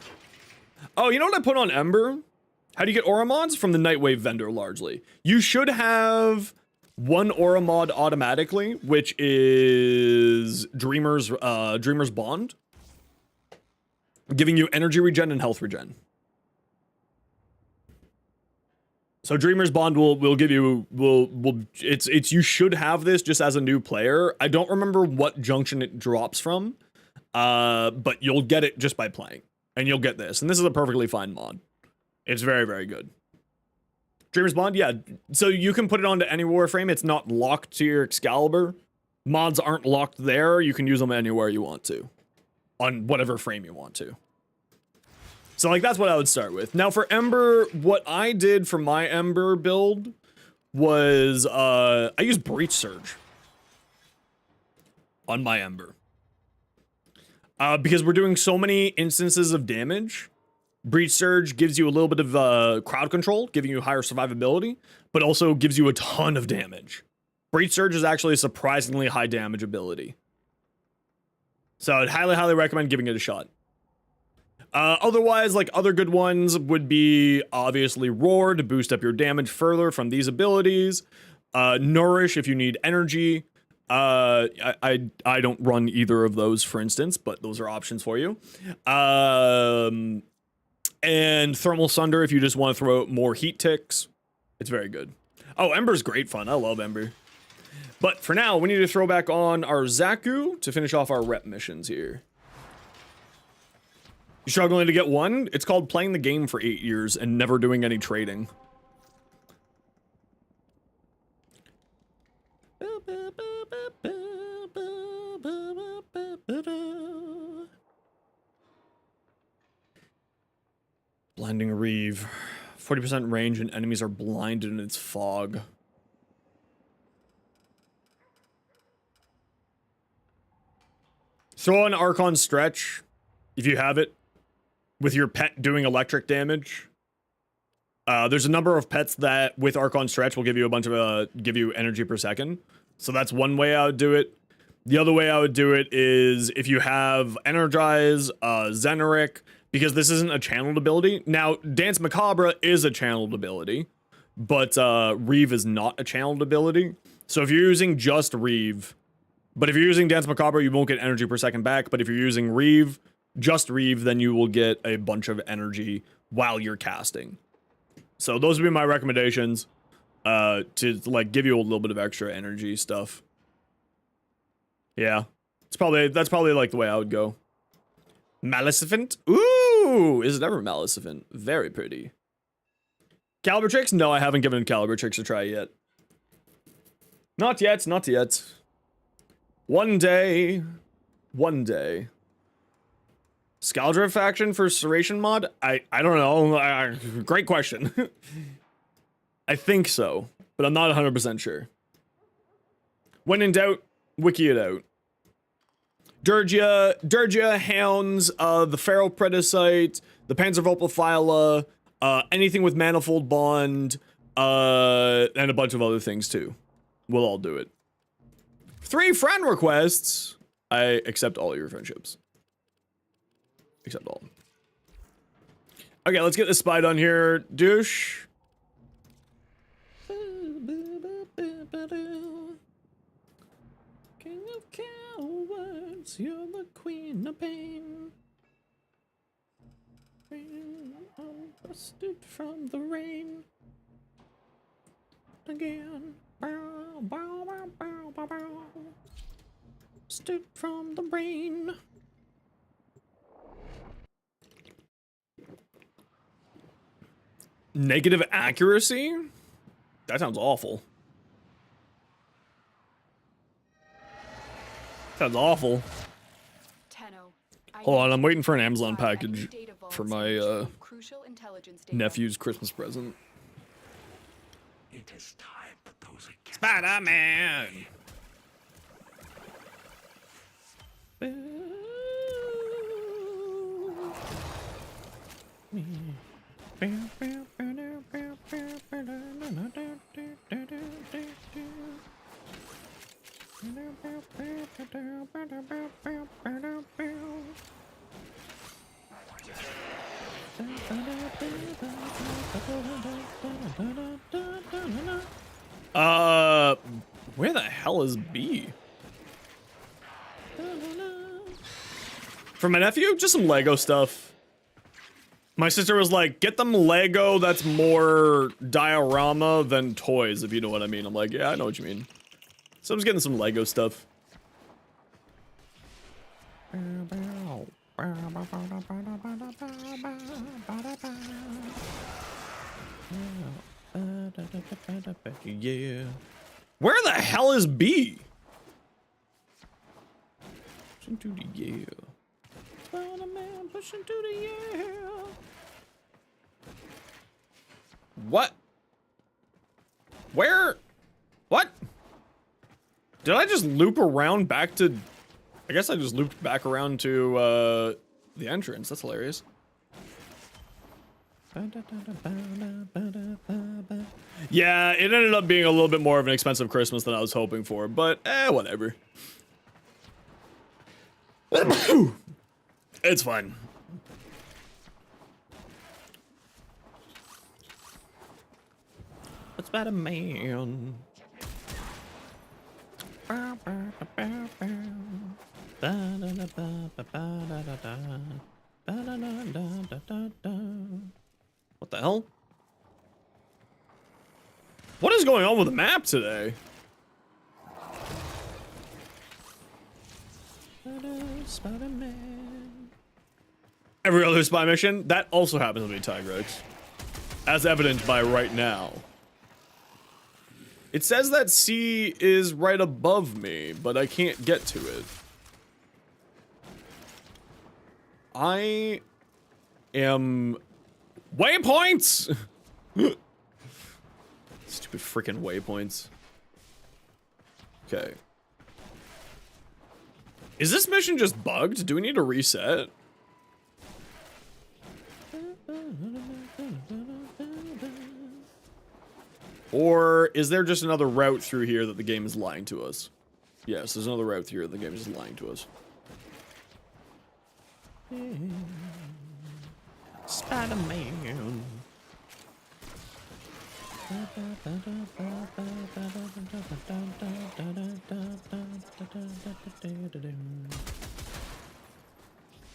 S1: oh, you know what I put on Ember? How do you get aura mods? From the Nightwave vendor, largely. You should have one aura mod automatically, which is Dreamer's Bond, giving you energy regen and health regen. So Dreamer's Bond will give you, it's you should have this just as a new player. I don't remember what junction it drops from, but you'll get it just by playing, and you'll get this. And this is a perfectly fine mod. It's very, very good. Dreamer's Bond, yeah. So you can put it onto any Warframe. It's not locked to your Excalibur. Mods aren't locked there. You can use them anywhere you want to, on whatever frame you want to. So like that's what I would start with. Now for Ember, what I did for my Ember build was I used Breach Surge on my Ember. Because we're doing so many instances of damage, Breach Surge gives you a little bit of crowd control, giving you higher survivability, but also gives you a ton of damage. Breach Surge is actually a surprisingly high damage ability. So I'd highly, highly recommend giving it a shot. Otherwise, like other good ones would be obviously Roar to boost up your damage further from these abilities. Nourish if you need energy. I don't run either of those, for instance, but those are options for you. And Thermal Sunder if you just want to throw out more heat ticks. It's very good. Oh, Ember's great fun. I love Ember. But for now, we need to throw back on our Zaku to finish off our rep missions here. You struggling to get one? It's called playing the game for 8 years and never doing any trading. Blinding Reeve. 40% range and enemies are blinded in its fog. Throw an Archon Stretch, if you have it, with your pet doing electric damage. There's a number of pets that, with Archon Stretch, will give you a bunch of, give you energy per second. So that's one way I would do it. The other way I would do it is if you have Energize, Zeneric, because this isn't a channeled ability. Now, Dance Macabre is a channeled ability, but Reeve is not a channeled ability. So if you're using just Reeve, but if you're using Dance Macabre, you won't get energy per second back. But if you're using Reeve, just Reeve, then you will get a bunch of energy while you're casting. So those would be my recommendations to like give you a little bit of extra energy stuff. Yeah, that's probably like the way I would go. Maleficent? Ooh, is it ever Maleficent? Very pretty. Caliber Tricks? No, I haven't given Caliber Tricks a try yet. Not yet, not yet. One day. One day. Scaldra faction for Serration mod? I don't know. Great question. I think so, but I'm not 100% sure. When in doubt, wiki it out. Durgia, Hounds, the Feral Predacite, the Panzervolpophyla, anything with Manifold Bond, and a bunch of other things too. We'll all do it. 3 friend requests. I accept all your friendships. Accept all. Okay, let's get this spy done here, douche. King of cowards, you're the queen of pain. I'm busted from the rain. Again. Bow, bow, bow, bow, bow, bow. Busted from the brain. Negative accuracy? That sounds awful. Sounds awful. Hold on, I'm waiting for an Amazon package for my nephew's Christmas present.
S3: It is time for those against
S1: Spider-Man! Where the hell is B? For my nephew, just some Lego stuff. My sister was like, get them Lego that's more diorama than toys, if you know what I mean. I'm like, yeah, I know what you mean. So I'm just getting some Lego stuff. Yeah. Where the hell is B? Pushing to the yeah. Spider-Man pushing to the yeah. What? Where? What? Did I just loop around back to... I guess I just looped back around to, the entrance. That's hilarious. Yeah, it ended up being a little bit more of an expensive Christmas than I was hoping for, but, whatever. It's fine. What's Spider-Man? What the hell? What is going on with the map today? Spider-Man. Every other spy mission, that also happens to be Tigrex. As evident by right now. It says that C is right above me, but I can't get to it. I am... Waypoints! Stupid freaking waypoints. Okay. Is this mission just bugged? Do we need to reset? Or is there just another route through here that the game is lying to us? Yes, there's another route through here that the game is lying to us. Spider-Man.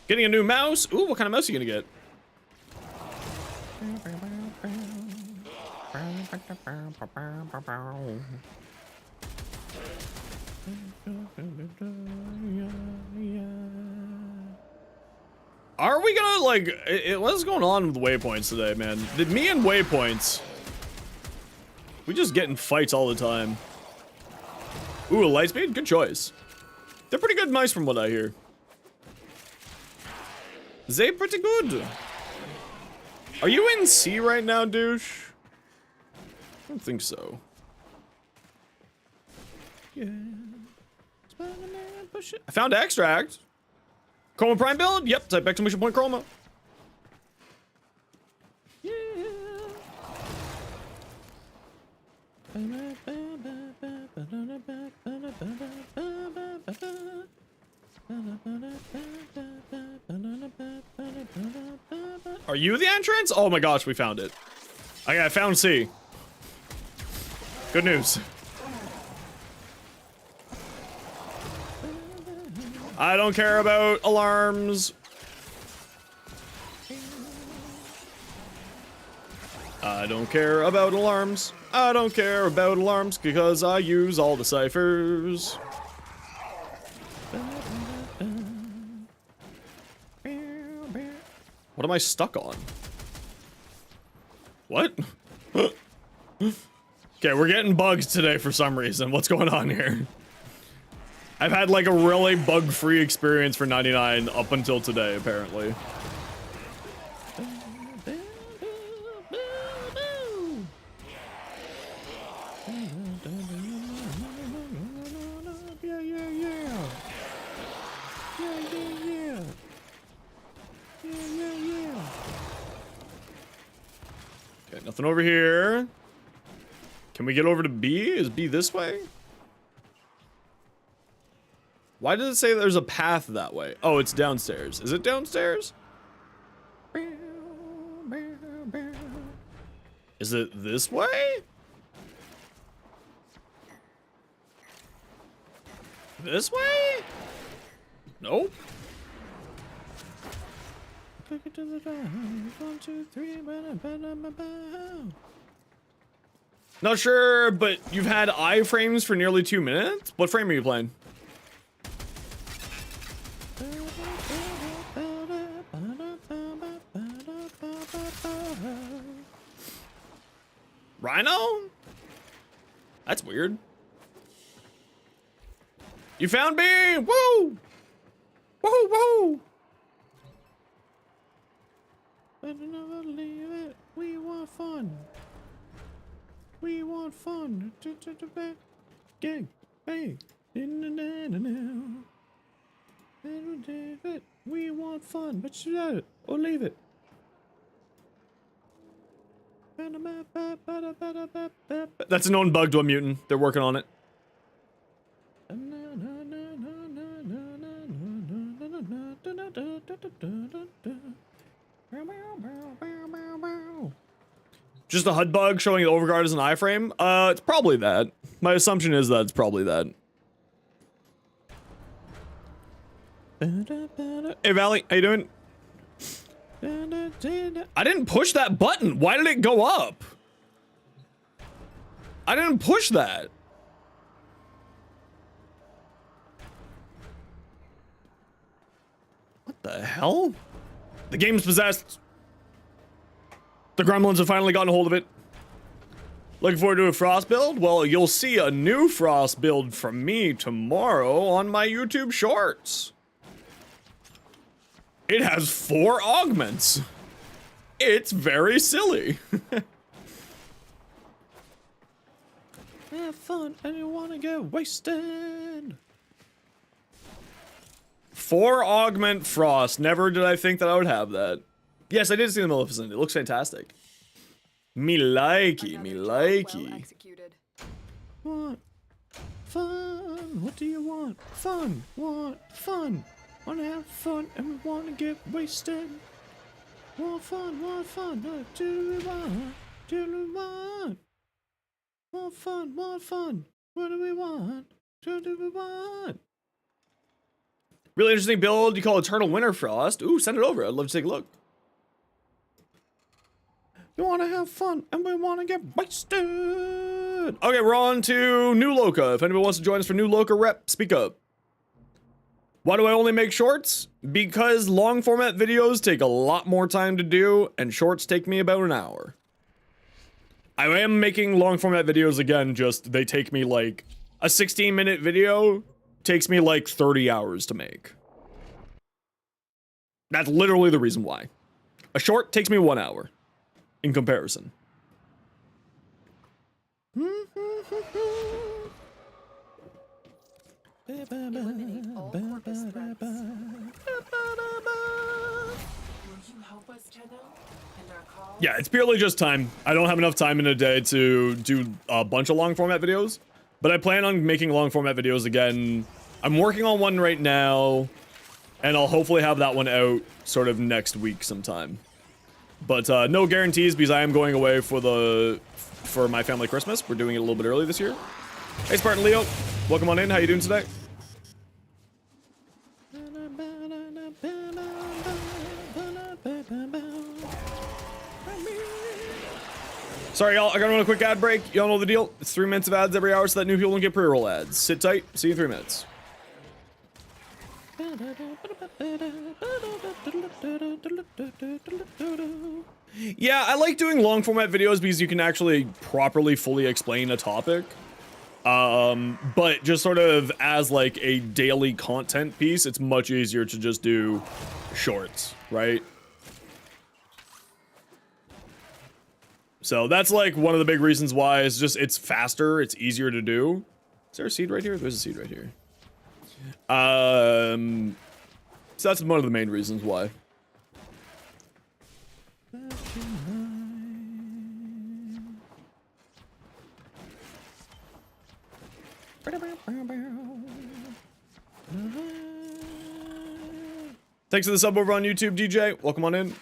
S1: Getting a new mouse? Ooh, what kind of mouse are you gonna get? Are we gonna, like, what's going on with waypoints today, man? Me and waypoints, we just get in fights all the time. Ooh, a Lightspeed? Good choice. They're pretty good mice from what I hear. They pretty good. Are you in C right now, douche? I don't think so. Yeah. I found extract. Chroma Prime build? Yep, type exclamation point Chroma. Yeah. Are you the entrance? Oh my gosh, we found it. I found C. Good news. I don't care about alarms. I don't care about alarms. I don't care about alarms because I use all the ciphers. What am I stuck on? What? Okay, we're getting bugs today for some reason. What's going on here? I've had like a really bug-free experience for 99 up until today, apparently. Okay, nothing over here. Can we get over to B? Is B this way? Why does it say there's a path that way? Oh, it's downstairs. Is it downstairs? Is it this way? This way? Nope. Click it to the drive. 1, 2, 3. Not sure, but you've had iframes for nearly 2 minutes? What frame are you playing? Rhino? That's weird. You found me! Woo! Woo, woo! But never leave it. We want fun. We want fun. Gang, bang. We want fun, but shoot at it or leave it. That's a known bug to a mutant. They're working on it. Just a HUD bug showing the overguard as an iframe? It's probably that. My assumption is that it's probably that. Hey Valley, how you doing? I didn't push that button. Why did it go up? I didn't push that. What the hell? The game's possessed. The gremlins have finally gotten a hold of it. Looking forward to a Frost build? Well, you'll see a new Frost build from me tomorrow on my YouTube Shorts. It has 4 augments. It's very silly. Have fun and you wanna get wasted. 4 augment Frost. Never did I think that I would have that. Yes, I did see the Maleficent. It looks fantastic. Me likey, me likey.
S2: Well executed.
S1: Want fun? What do you want? Fun. Want fun. Wanna have fun and we wanna get wasted. Want fun, want fun. What do we want? Do we want? Want fun, want fun. What do we want? What do we want? Really interesting build you call Eternal Winter Frost. Ooh, send it over. I'd love to take a look. We want to have fun and we want to get wasted. Okay, we're on to New Loca. If anyone wants to join us for New Loca rep, speak up. Why do I only make shorts? Because long format videos take a lot more time to do and shorts take me about an hour. I am making long format videos again, just they take me like a 16-minute video takes me like 30 hours to make. That's literally the reason why. A short takes me 1 hour. In comparison.
S2: Eliminate all corpus threats.
S4: Will you help us, Tenno? And our cause?
S1: Yeah, it's purely just time. I don't have enough time in a day to do a bunch of long format videos, but I plan on making long format videos again. I'm working on one right now, and I'll hopefully have that one out sort of next week sometime. But no guarantees because I am going away for my family Christmas. We're doing it a little bit early this year. Hey, Spartan Leo, welcome on in. How you doing today? Sorry, y'all. I gotta run a quick ad break. Y'all know the deal. It's 3 minutes of ads every hour so that new people don't get pre-roll ads. Sit tight. See you in 3 minutes. Yeah, I like doing long format videos because you can actually properly fully explain a topic. But just sort of as like a daily content piece, it's much easier to just do shorts, right? So that's like one of the big reasons why it's faster, it's easier to do. Is there a seed right here? There's a seed right here. So that's one of the main reasons why. Thanks for the sub over on YouTube, DJ. Welcome on in.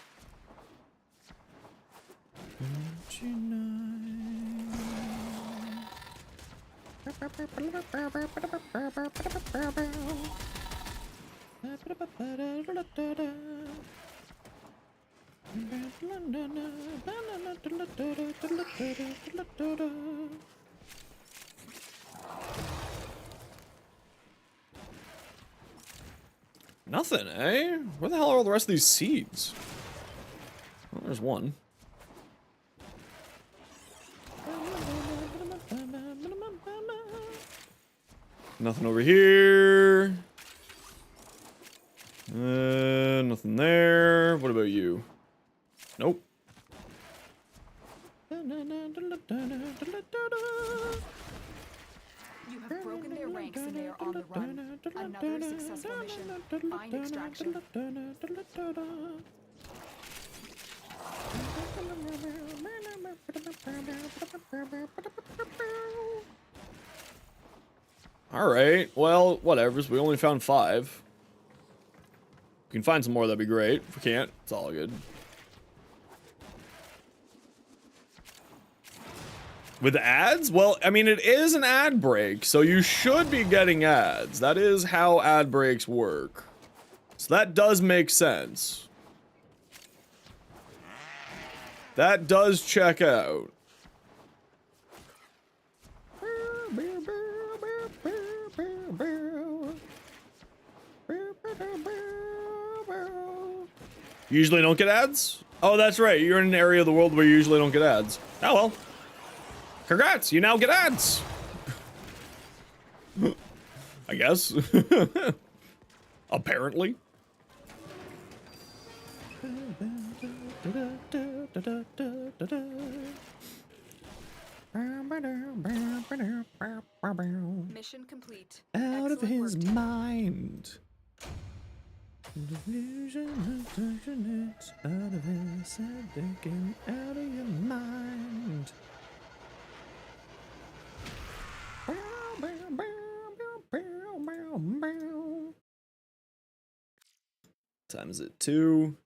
S1: Nothing, eh? Where the hell are all the rest of these seeds? Well, there's one. Nothing over here. Nothing there. What about you? Nope.
S2: You have broken their ranks and they are on the run. Another successful mission. Find extraction.
S1: Alright, well, whatever. We only found 5. If we can find some more, that'd be great. If we can't, it's all good. With ads? Well, I mean, it is an ad break, so you should be getting ads. That is how ad breaks work. So that does make sense. That does check out. You usually don't get ads? Oh, that's right. You're in an area of the world where you usually don't get ads. Oh, well. Congrats, you now get ads. I guess. Apparently.
S2: Mission complete.
S1: Out of
S2: Excellent
S1: his
S2: work, team.
S1: mind. Delusion, it's out of his head, thinking out of your mind. Time is it 2?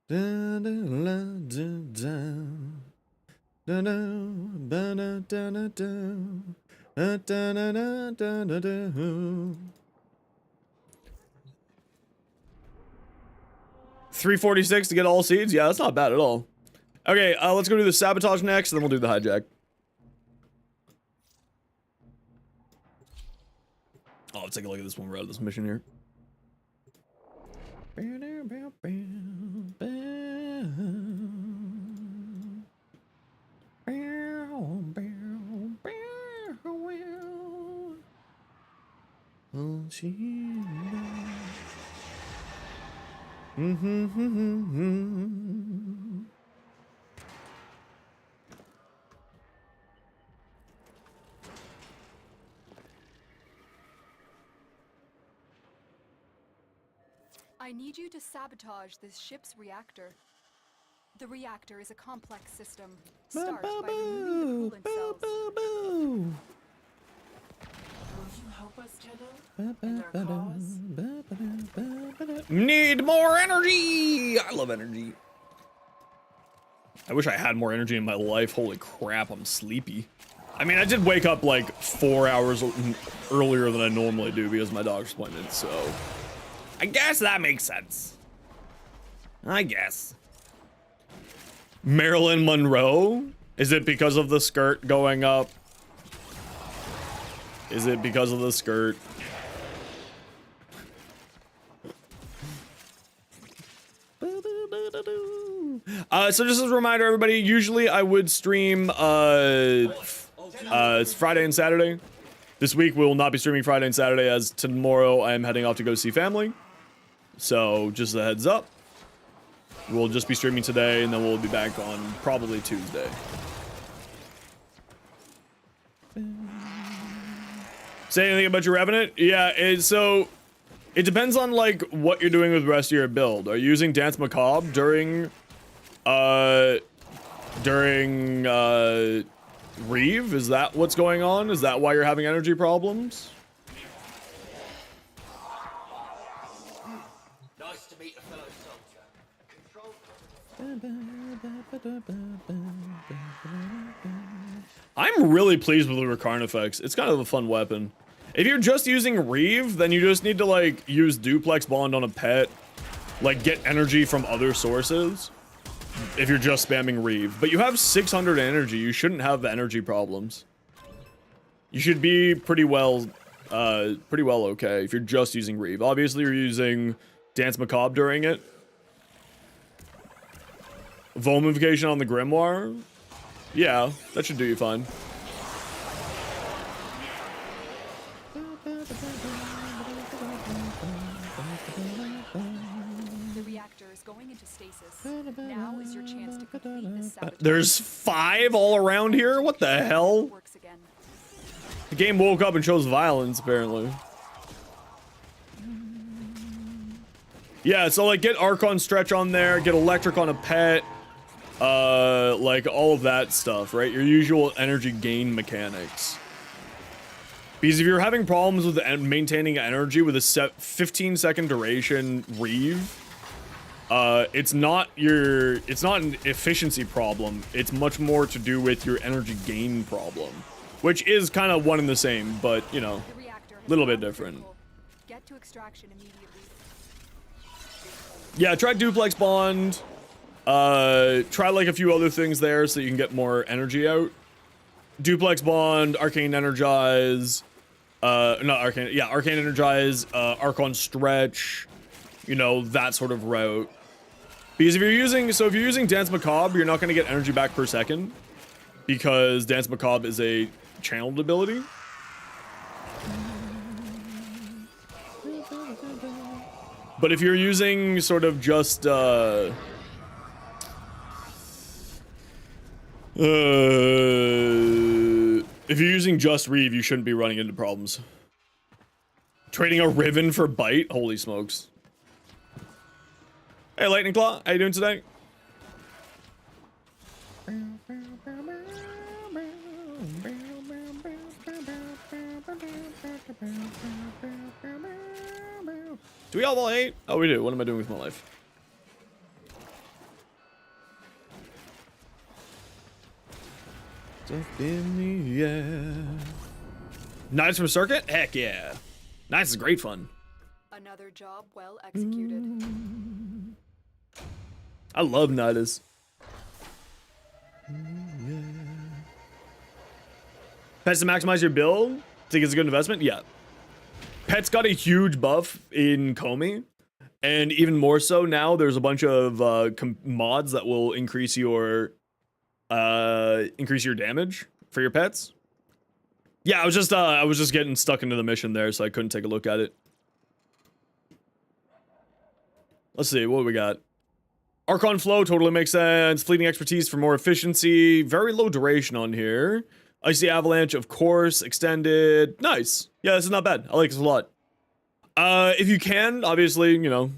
S1: $346 to get all seeds? Yeah, that's not bad at all. Okay, let's go do the sabotage next, and then we'll do the hijack. Oh, let's take a look at this one. We're out of this mission here.
S2: I need you to sabotage this ship's reactor. The reactor is a complex system. Start by removing the coolant cells.
S4: Will you help us, Tenno? And our cause?
S1: Need more energy! I love energy. I wish I had more energy in my life. Holy crap, I'm sleepy. I mean, I did wake up like 4 hours earlier than I normally do because of my doctor's appointment, so I guess that makes sense. I guess. Marilyn Monroe? Is it because of the skirt going up? Is it because of the skirt? So just as a reminder, everybody, usually I would stream it's Friday and Saturday. This week we will not be streaming Friday and Saturday, as tomorrow I am heading off to go see family. So just a heads up. We'll just be streaming today, and then we'll be back on probably Tuesday. Say anything about your Revenant? Yeah, so it depends on like what you're doing with the rest of your build. Are you using Dance Macabre during Reeve? Is that what's going on? Is that why you're having energy problems?
S3: Nice to meet a fellow soldier.
S1: I'm really pleased with the Recarnifex. It's kind of a fun weapon. If you're just using Reeve, then you just need to like use Duplex Bond on a pet, like get energy from other sources. If you're just spamming Reeve, but you have 600 energy, you shouldn't have energy problems. You should be pretty well okay if you're just using Reeve. Obviously, you're using Dance Macabre during it. Vulmification on the Grimoire. Yeah, that should do you fine.
S2: The reactor is going into stasis. Now is your chance to complete this sabotage.
S1: There's 5 all around here? What the hell?
S2: Works again.
S1: The game woke up and chose violence, apparently. Yeah, so like get Archon Stretch on there, get Electric on a pet. Like all of that stuff, right? Your usual energy gain mechanics. Because if you're having problems with maintaining energy with a 15-second duration Reeve, it's not an efficiency problem. It's much more to do with your energy gain problem, which is kind of one and the same, but you know, a little bit different.
S2: Get to extraction immediately.
S1: Yeah, try Duplex Bond. Try like a few other things there so you can get more energy out. Duplex Bond, Arcane Energize, Arcane Energize, Archon Stretch, you know, that sort of route. Because if you're using Dance Macabre, you're not going to get energy back per second, because Dance Macabre is a channeled ability. But if you're using sort of just, if you're using just Reeve, you shouldn't be running into problems. Trading a Riven for Bite? Holy smokes. Hey, Lightning Claw, how you doing today? Do we all vol 8? Oh, we do. What am I doing with my life? Stuff in the air. Knights from Circuit? Heck yeah. Knights is great fun.
S2: Another job well executed.
S1: I love Nidus. Pets to maximize your build? Think it's a good investment? Yeah. Pets got a huge buff in Comey. And even more so now, there's a bunch of mods that will increase your damage for your pets. Yeah, I was just getting stuck into the mission there, so I couldn't take a look at it. Let's see, what we got? Archon Flow totally makes sense. Fleeting Expertise for more efficiency. Very low duration on here. Icy Avalanche, of course. Extended. Nice. Yeah, this is not bad. I like this a lot. If you can, obviously, you know,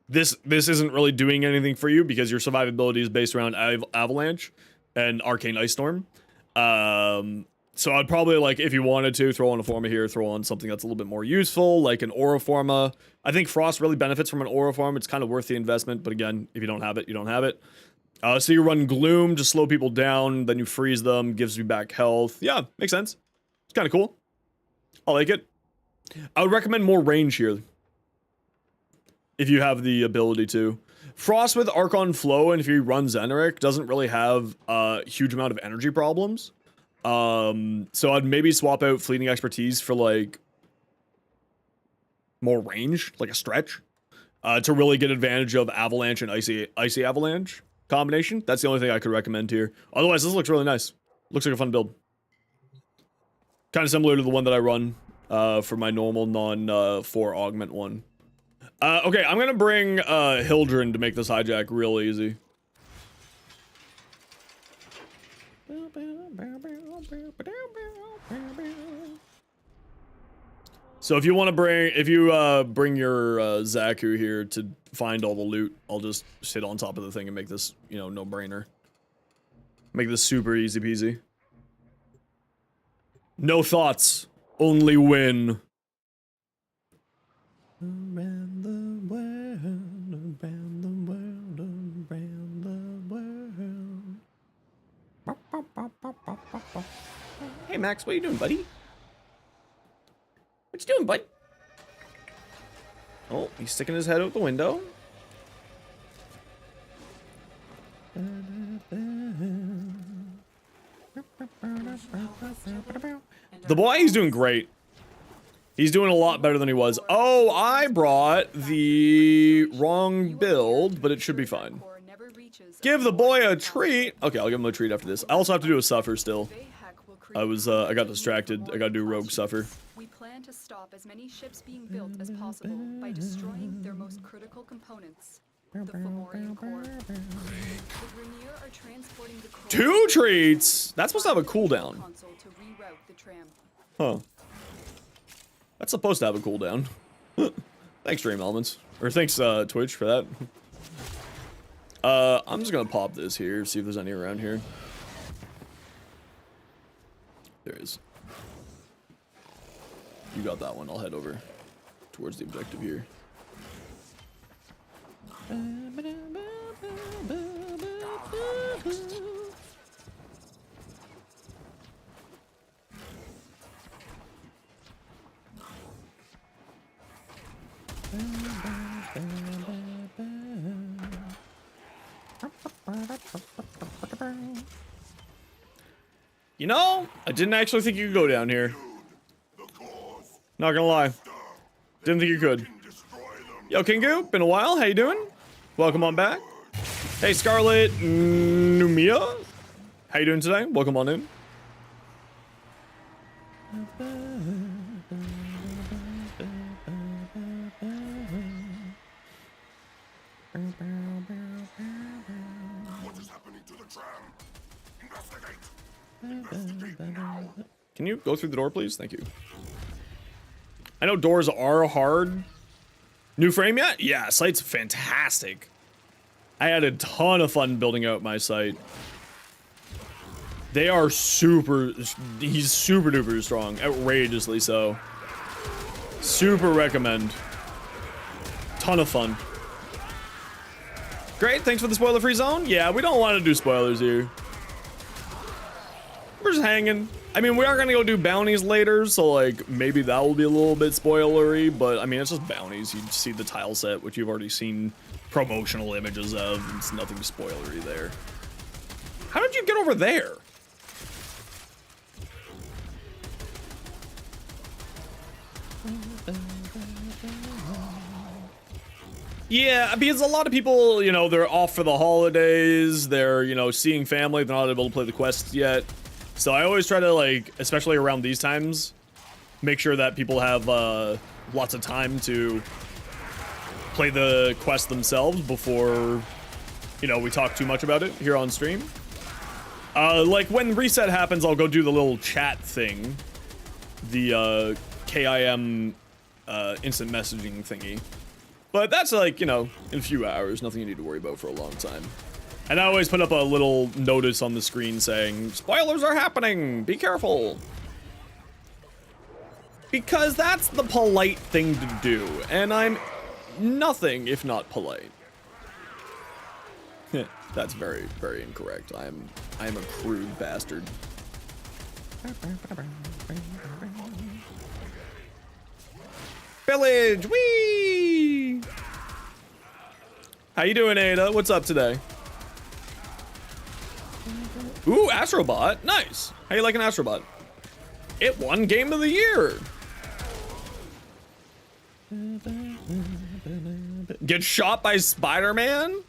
S1: this isn't really doing anything for you because your survivability is based around avalanche and arcane ice storm. So I'd probably, like, if you wanted to, throw on a Forma here, throw on something that's a little bit more useful, like an Aura Forma. I think Frost really benefits from an Aura Forma. It's kind of worth the investment, but again, if you don't have it, you don't have it. So you run Gloom to slow people down, then you freeze them, gives you back health. Yeah, makes sense. It's kind of cool. I like it. I would recommend more range here, if you have the ability to. Frost with Archon Flow, and if you run Zeneric, doesn't really have a huge amount of energy problems. So I'd maybe swap out Fleeting Expertise for, like, more range, like a stretch, to really get advantage of Avalanche and Icy Avalanche combination. That's the only thing I could recommend here. Otherwise, this looks really nice. Looks like a fun build. Kind of similar to the one that I run for my normal non-4 augment one. Okay, I'm gonna bring Hildren to make this hijack real easy. So if you want to bring your Zaku here to find all the loot, I'll just sit on top of the thing and make this, you know, no-brainer. Make this super easy peasy. No thoughts, only win. Around the world, around the world, around the world. Hey Max, what are you doing, buddy? What you doing, bud? Oh, he's sticking his head out the window. The boy, he's doing great. He's doing a lot better than he was. Oh, I brought the wrong build, but it should be fine. Give the boy a treat. Okay, I'll give him a treat after this. I also have to do a suffer still. I got distracted. I gotta do rogue suffer.
S2: We plan to stop as many ships being built as possible by destroying their most critical components. The Fomorian core. The Grineer are transporting the core
S1: 2 treats! That's supposed to have a cooldown.
S2: console to reroute the tram.
S1: Huh. That's supposed to have a cooldown. Thanks, Dream Elements. Or thanks, Twitch, for that. I'm just gonna pop this here, see if there's any around here. There is. You got that one. I'll head over towards the objective here. You know, I didn't actually think you could go down here. Not gonna lie. Didn't think you could. Yo, Kingu, been a while. How you doing? Welcome on back. Hey, Scarlet Numia. How you doing today? Welcome on in.
S3: What is happening to the tram? Investigate. Investigate now.
S1: Can you go through the door, please? Thank you. I know doors are hard. New frame yet? Yeah, site's fantastic. I had a ton of fun building out my site. They are super, he's super duper strong, outrageously so. Super recommend. Ton of fun. Great, thanks for the spoiler-free zone. Yeah, we don't want to do spoilers here. We're just hanging. I mean, we are gonna go do bounties later, so like maybe that will be a little bit spoilery, but I mean it's just bounties. You see the tile set, which you've already seen promotional images of. It's nothing spoilery there. How did you get over there? Yeah, because a lot of people, you know, they're off for the holidays, they're, you know, seeing family, they're not able to play the quests yet. So I always try to, like, especially around these times, make sure that people have lots of time to play the quest themselves before, you know, we talk too much about it here on stream. Like, when reset happens, I'll go do the little chat thing. The KIM instant messaging thingy. But that's like, you know, in a few hours, nothing you need to worry about for a long time. And I always put up a little notice on the screen saying, spoilers are happening, be careful. Because that's the polite thing to do, and I'm nothing if not polite. That's very, very incorrect. I am a crude bastard. Village, whee! How you doing, Ada? What's up today? Ooh, Astrobot, nice. How you liking Astrobot? It won Game of the Year. Get shot by Spider-Man?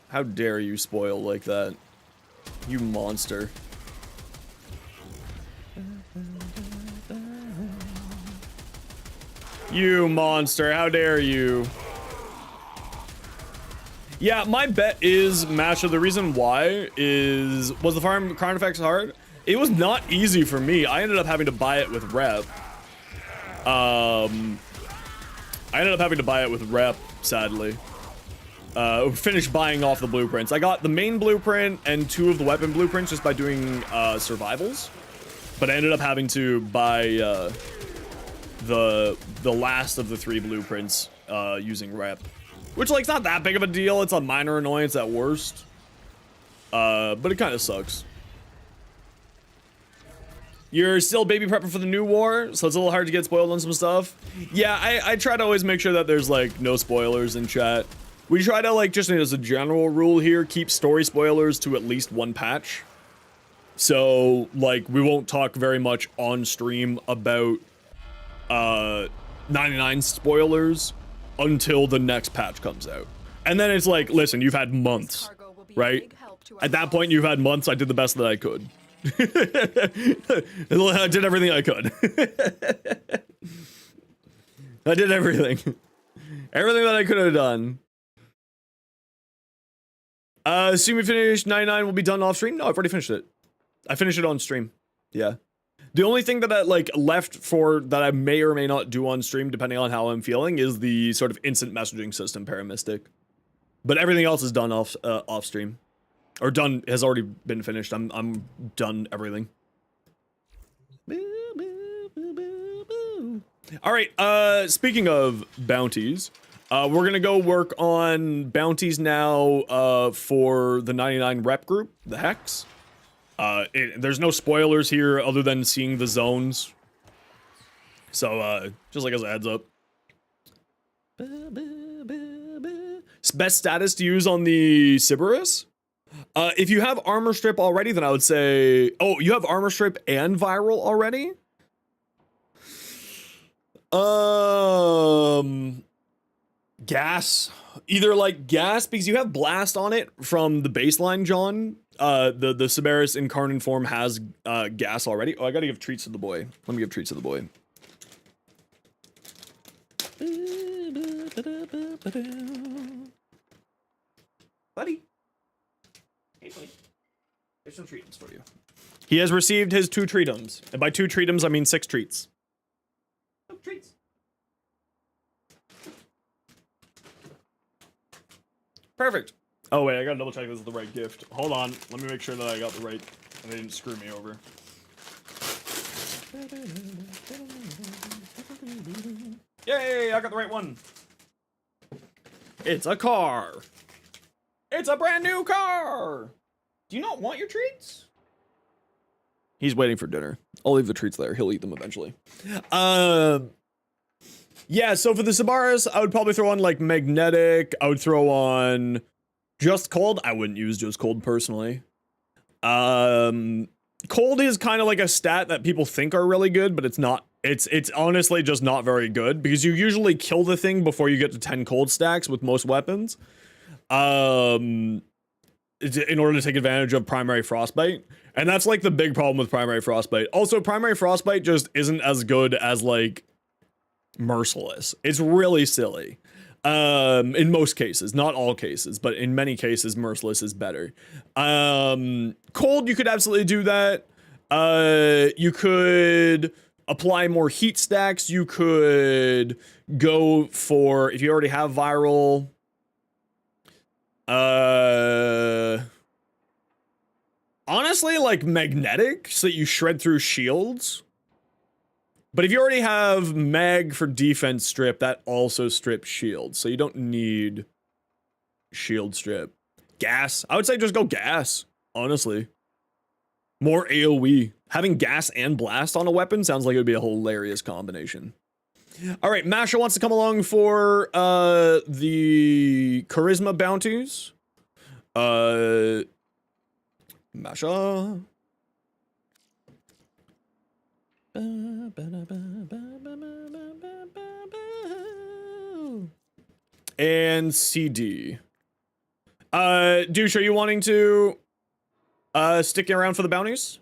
S1: How dare you spoil like that? You monster. You monster, how dare you? Yeah, my bet is Masha. The reason why was the farm Crown Effects hard? It was not easy for me. I ended up having to buy it with rep. Sadly. Finished buying off the blueprints. I got the main blueprint and 2 of the weapon blueprints just by doing survivals. But I ended up having to buy the last of the 3 blueprints using rep. Which, like, it's not that big of a deal. It's a minor annoyance at worst. But it kind of sucks. You're still baby prepping for the new war, so it's a little hard to get spoiled on some stuff. Yeah, I try to always make sure that there's, like, no spoilers in chat. We try to, like, just as a general rule here, keep story spoilers to at least 1 patch. So, like, we won't talk very much on stream about 99 spoilers until the next patch comes out. And then it's like, listen, you've had months, right? At that point, you've had months. I did the best that I could. I did everything I could. I did everything. Everything that I could have done. Assume we finish 99 will be done off stream? No, I've already finished it. I finished it on stream. Yeah. The only thing that I like left for that I may or may not do on stream, depending on how I'm feeling, is the sort of instant messaging system Paramystic. But everything else is done off stream, or done has already been finished. I'm done everything. All right. Speaking of bounties, we're gonna go work on bounties now for the 99 rep group, the Hex. There's no spoilers here other than seeing the zones. So, just like as a heads up. Best status to use on the Sybaris? If you have armor strip already, then I would say... Oh, you have armor strip and viral already? Gas. Either like gas, because you have blast on it from the baseline, John. The Sybaris incarnate form has gas already. Oh, I gotta give treats to the boy. Let me give treats to the boy. Buddy. Hey, buddy. There's some treats for you. He has received his 2 treatums. And by 2 treatums, I mean 6 treats. Oh, treats. Perfect. Oh, wait, I gotta double check this is the right gift. Hold on. Let me make sure that I got the right... and they didn't screw me over. Yay, I got the right one. It's a car. It's a brand new car. Do you not want your treats? He's waiting for dinner. I'll leave the treats there. He'll eat them eventually. Yeah, so for the Sybaris, I would probably throw on, like, magnetic. I would throw on just cold. I wouldn't use just cold personally. Cold is kind of like a stat that people think are really good, but it's not. It's honestly just not very good because you usually kill the thing before you get to 10 cold stacks with most weapons. In order to take advantage of primary frostbite. And that's like the big problem with primary frostbite. Also, primary frostbite just isn't as good as like merciless. It's really silly. In most cases, not all cases, but in many cases, merciless is better. Cold, you could absolutely do that. You could apply more heat stacks. You could go for, if you already have viral, honestly, like magnetic, so that you shred through shields. But if you already have mag for defense strip, that also strips shields, so you don't need shield strip. Gas, I would say just go gas, honestly. More AoE. Having gas and blast on a weapon sounds like it would be a hilarious combination. All right, Masha wants to come along for the charisma bounties. Masha. And CD. Douche, are you wanting to stick around for the bounties?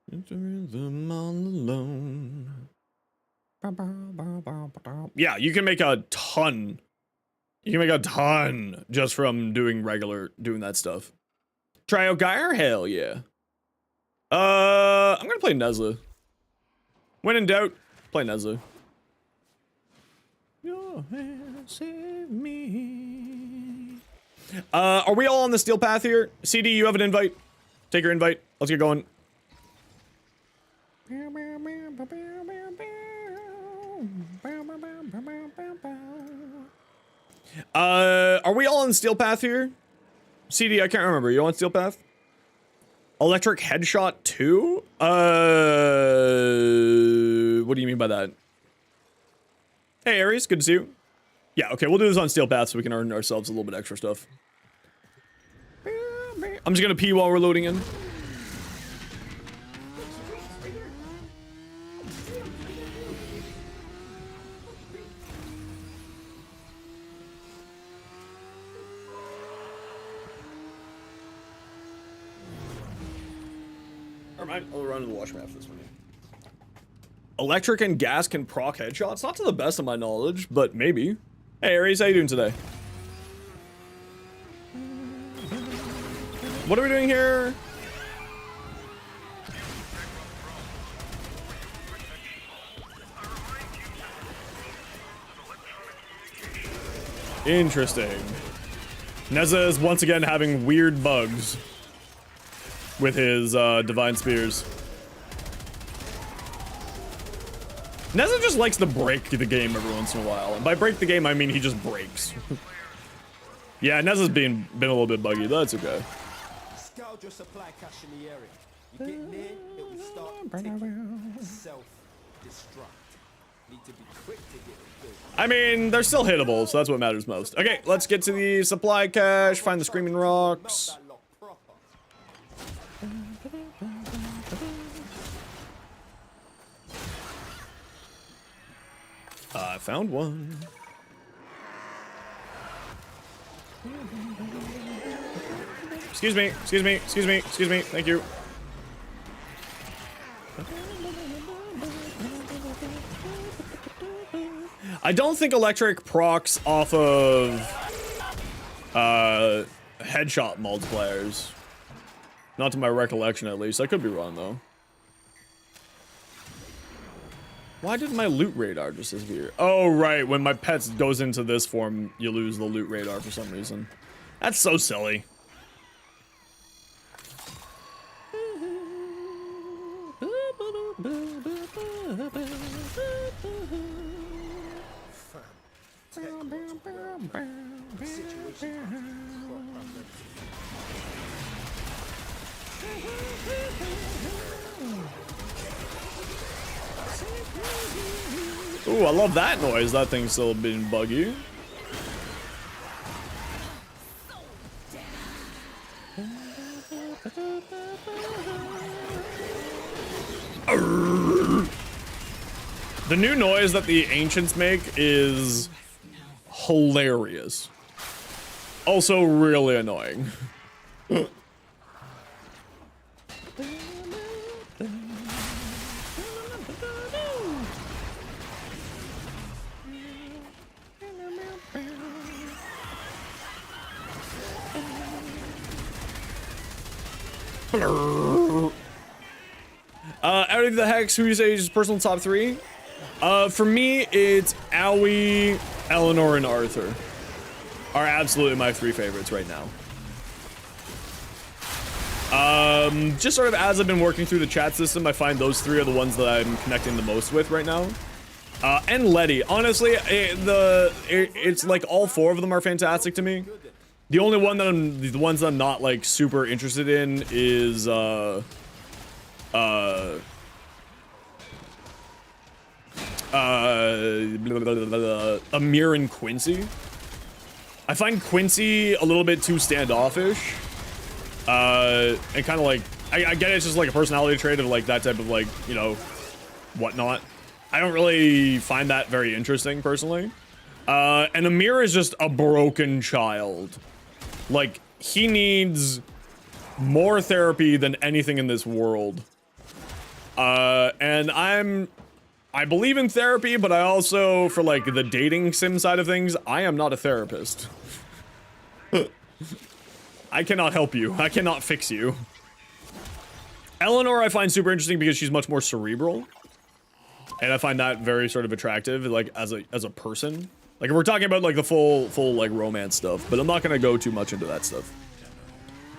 S1: Them all alone. Yeah, you can make a ton. You can make a ton just from doing that stuff. Try out Geyer? Hell yeah. I'm gonna play Nezla. When in doubt, play Nezla. Your hand save me. Are we all on the steel path here? CD, you have an invite. Take your invite. Let's get going. Are we all on steel path here? CD, I can't remember. You on steel path? Electric headshot 2? What do you mean by that? Hey Aries, good to see you. Yeah, okay, we'll do this on steel path so we can earn ourselves a little bit extra stuff. I'm just gonna pee while we're loading in. Never mind, I'll run to the washroom after this one. Electric and gas can proc headshots? Not to the best of my knowledge, but maybe. Hey Aries, how you doing today? What are we doing here? Interesting. Neza is once again having weird bugs with his divine spears. Neza just likes to break the game every once in a while. And by break the game, I mean he just breaks. Yeah, Neza's been a little bit buggy, but that's okay.
S5: Scourge your supply cache in the area. You get near, it will start ticking. Self-destruct. Need to be quick to get it built.
S1: I mean, they're still hittable, so that's what matters most. Okay, let's get to the supply cache, find the Screaming Rocks. I found one. Excuse me, excuse me, excuse me, excuse me, thank you. I don't think electric procs off of headshot multipliers. Not to my recollection at least. I could be wrong though. Why did my loot radar just disappear? Oh, right. When my pets goes into this form, you lose the loot radar for some reason. That's so silly. Ooh, I love that noise. That thing's still being buggy. The new noise that the ancients make is hilarious. Also really annoying. Out of the Hex, who you say is personal top 3? For me, it's Owie, Eleanor, and Arthur. Are absolutely my 3 favorites right now. Just sort of as I've been working through the chat system, I find those 3 are the ones that I'm connecting the most with right now. And Letty. Honestly, it's like all 4 of them are fantastic to me. The only one that the ones that I'm not like super interested in is Amir and Quincy. I find Quincy a little bit too standoffish. And kind of like, I get it's just like a personality trait of like that type of like, you know, whatnot. I don't really find that very interesting personally. And Amir is just a broken child. Like, he needs more therapy than anything in this world. And I believe in therapy, but I also, for like the dating sim side of things, I am not a therapist. I cannot help you. I cannot fix you. Eleanor I find super interesting because she's much more cerebral. And I find that very sort of attractive, like as a person. Like if we're talking about like the full like romance stuff, but I'm not gonna go too much into that stuff.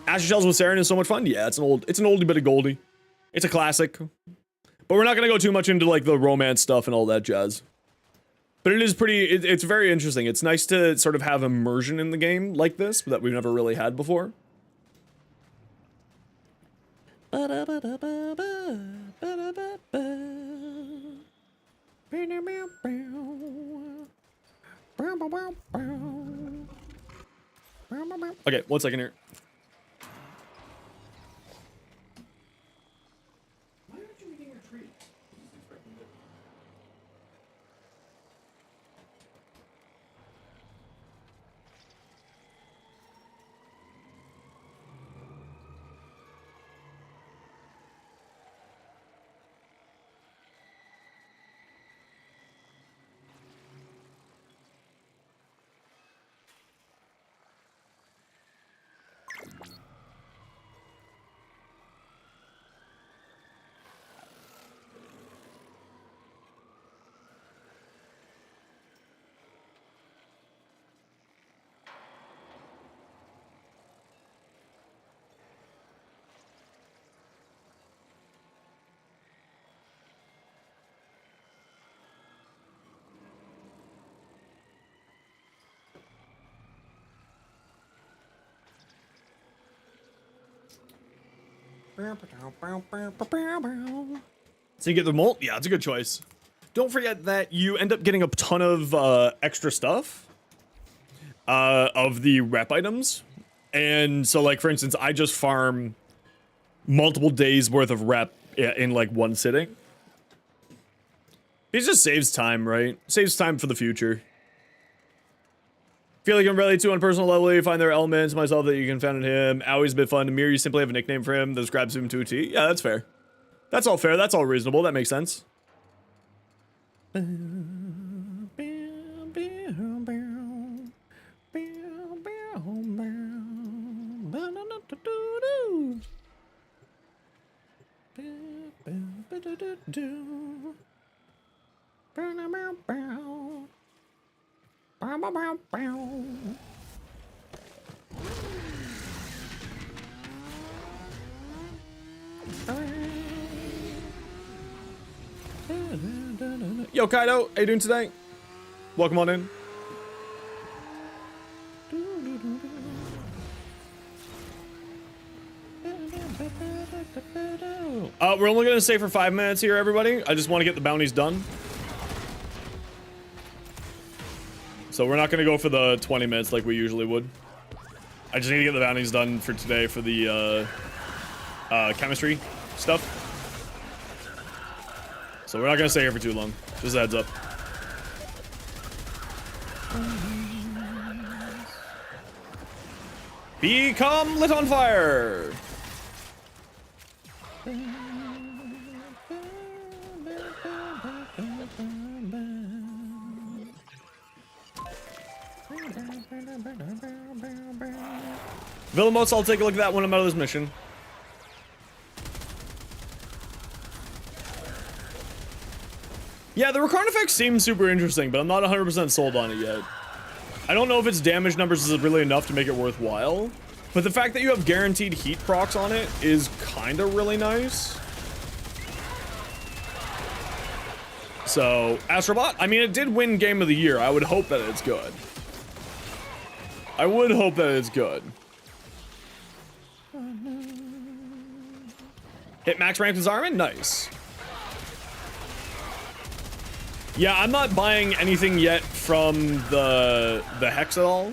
S1: Asher Shells with Saren is so much fun. Yeah, it's an oldie bit of goldie. It's a classic. But we're not gonna go too much into like the romance stuff and all that jazz. But it is pretty, it's very interesting. It's nice to sort of have immersion in the game like this that we've never really had before. Okay, 1 second here.
S6: Why aren't you eating your treat? So you get the molt? Yeah, it's a good choice. Don't forget that you end up getting a ton of extra stuff of the rep items. And so like, for instance, I just farm multiple days worth of rep in like one sitting. It just saves time, right? Saves time for the future. Feel like I'm relate to on personal level. You find there are elements myself that you can find in him. Awie's a bit fun. Amir, you simply have a nickname for him that describes him to a T. Yeah, that's fair. That's all fair. That's all reasonable. That makes sense. Yo, Kaido, how you doing today? Welcome on in. We're only gonna stay for 5 minutes here, everybody. I just want to get the bounties done. So we're not gonna go for the 20 minutes like we usually would. I just need to get the bounties done for today for the chemistry stuff. So we're not gonna stay here for too long. Just a heads up. Become lit on fire! Villamose, I'll take a look at that when I'm out of this mission. Yeah, the Recurrent effect seems super interesting, but I'm not 100% sold on it yet. I don't know if its damage numbers is really enough to make it worthwhile, but the fact that you have guaranteed heat procs on it is kind of really nice. So, Astrobot, I mean, it did win Game of the Year. I would hope that it's good. I would hope that it's good. Hit max rank with Zarman? Nice. Yeah, I'm not buying anything yet from the Hex at all.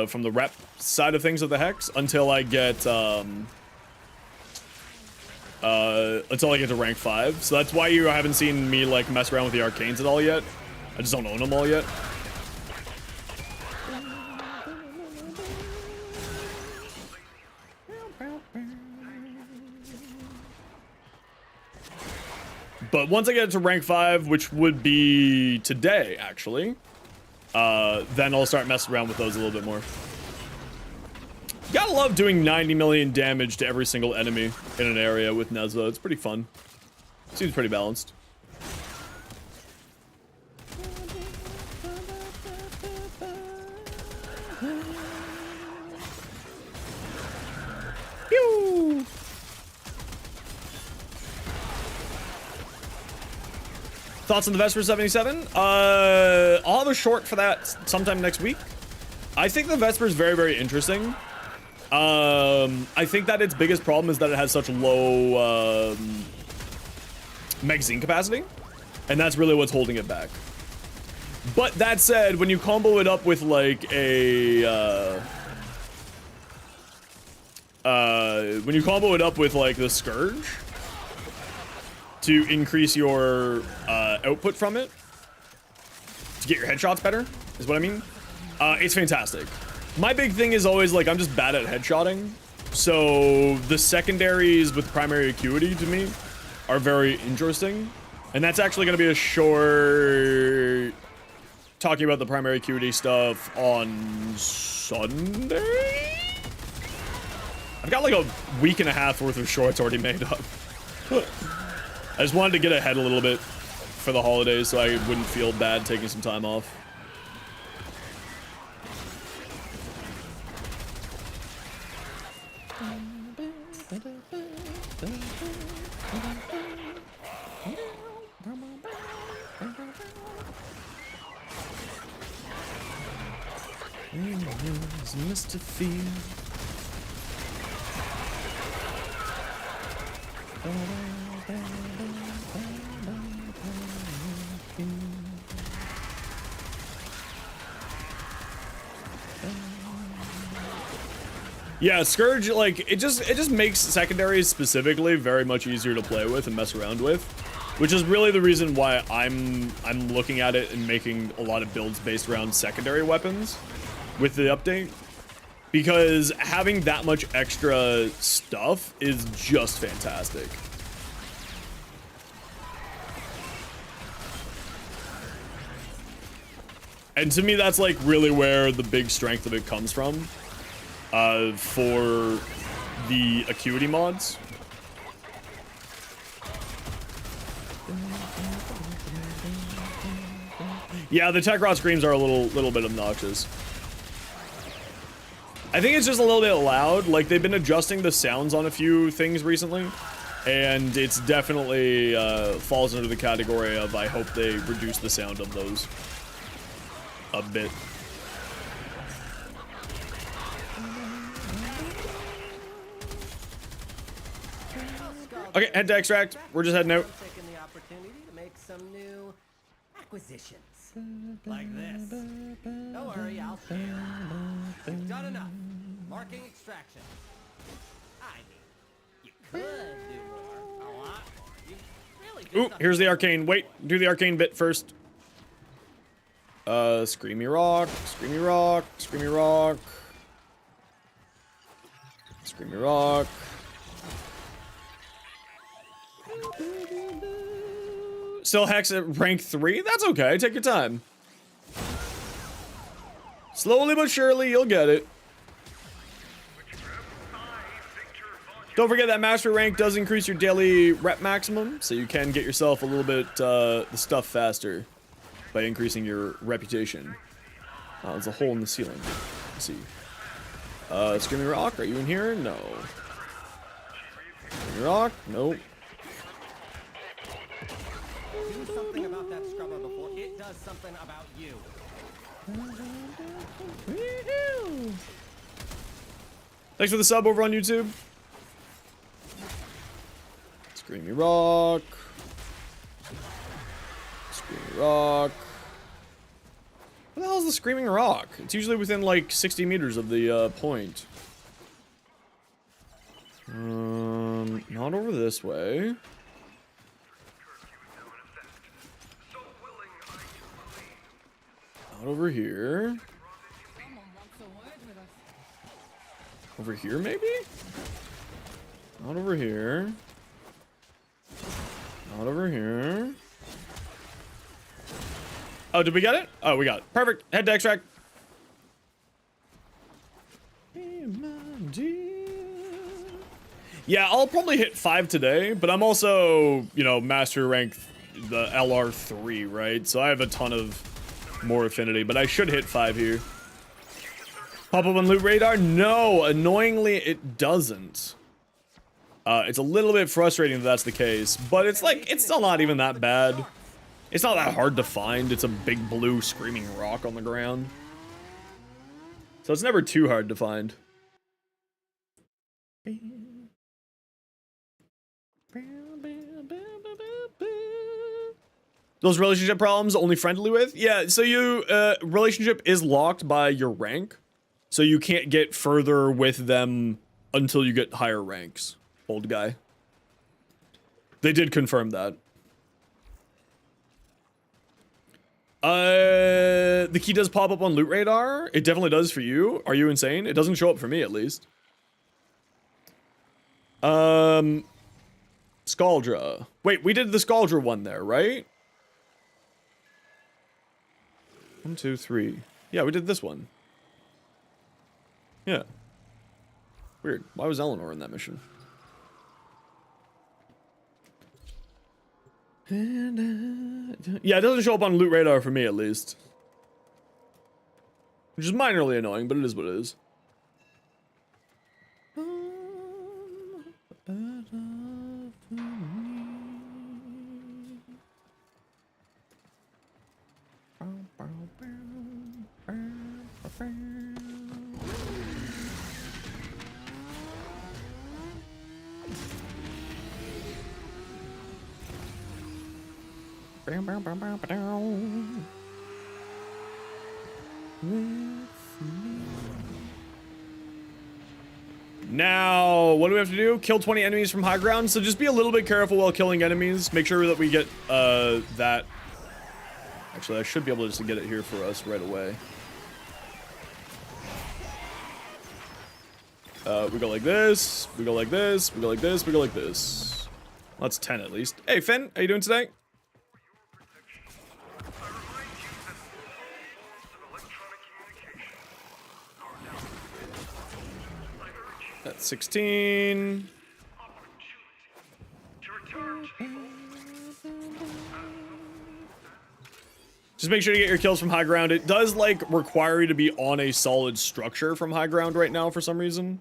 S6: From the rep side of things of the Hex until I get to rank 5. So that's why you haven't seen me like mess around with the arcanes at all yet. I just don't own them all yet. But once I get to rank 5, which would be today, actually, then I'll start messing around with those a little bit more. Gotta love doing 90 million damage to every single enemy in an area with Nezza. It's pretty fun. Seems pretty balanced. Pew! Thoughts on the Vesper 77? I'll have a short for that sometime next week. I think the Vesper is very, very interesting. I think that its biggest problem is that it has such low magazine capacity, and that's really what's holding it back. But that said, when you combo it up with like a the Scourge to increase your output from it, to get your headshots better, is what I mean. It's fantastic. My big thing is always like, I'm just bad at headshotting. So the secondaries with primary acuity to me are very interesting. And that's actually gonna be a short talking about the primary acuity stuff on Sunday? I've got like a week and a half worth of shorts already made up. I just wanted to get ahead a little bit for the holidays so I wouldn't feel bad taking some time off. Mr. Field. Yeah, Scourge, like, it just makes secondaries specifically very much easier to play with and mess around with, which is really the reason why I'm looking at it and making a lot of builds based around secondary weapons with the update, because having that much extra stuff is just fantastic. And to me, that's like really where the big strength of it comes from. For the acuity mods. Yeah, the Tech Rod screams are a little bit obnoxious. I think it's just a little bit loud. Like, they've been adjusting the sounds on a few things recently, and it's definitely falls under the category of I hope they reduce the sound of those a bit. Okay, head to extract. We're just heading out.
S7: Taking the opportunity to make some new acquisitions. Like this. Don't worry, I'll share. You've done enough. Marking extraction. I mean, you could do more. A lot more. You really do
S6: Ooh,
S7: something.
S6: here's the arcane. Wait, do the arcane bit first. Screamy rock, screamy rock, screamy rock. Screamy rock. Still Hex at rank 3? That's okay, take your time. Slowly but surely, you'll get it. Don't forget that master rank does increase your daily rep maximum, so you can get yourself a little bit the stuff faster by increasing your reputation. Oh, there's a hole in the ceiling. Let's see. Screaming Rock, are you in here? No. Screaming Rock? Nope.
S7: Do something about that scrubber before it does something about you.
S6: Thanks for the sub over on YouTube. Screamy Rock. Screamy Rock. What the hell is the Screaming Rock? It's usually within like 60 meters of the point. Not over this way. Not over here. Over here, maybe? Not over here. Not over here. Oh, did we get it? Oh, we got it. Perfect. Head to extract. Yeah, I'll probably hit 5 today, but I'm also, you know, master rank the LR3, right? So I have a ton of more affinity, but I should hit 5 here. Pop up on loot radar? No, annoyingly it doesn't. It's a little bit frustrating that that's the case, but it's like, it's still not even that bad. It's not that hard to find. It's a big blue screaming rock on the ground. So it's never too hard to find. Those relationship problems only friendly with? Yeah, so you, relationship is locked by your rank. So you can't get further with them until you get higher ranks, old guy. They did confirm that. The key does pop up on loot radar. It definitely does for you. Are you insane? It doesn't show up for me, at least. Scaldra. Wait, we did the Scaldra one there, right? 1, 2, 3. Yeah, we did this one. Yeah. Weird. Why was Eleanor in that mission? Yeah, it doesn't show up on loot radar for me, at least. Which is minorly annoying, but it is what it is. Now, what do we have to do? Kill 20 enemies from high ground. So just be a little bit careful while killing enemies. Make sure that we get that. Actually, I should be able to just get it here for us right away. We go like this. We go like this. We go like this. We go like this. Well, that's 10 at least. Hey, Finn, how you doing today? That's 16. Just make sure to get your kills from high ground. It does, like, require you to be on a solid structure from high ground right now for some reason.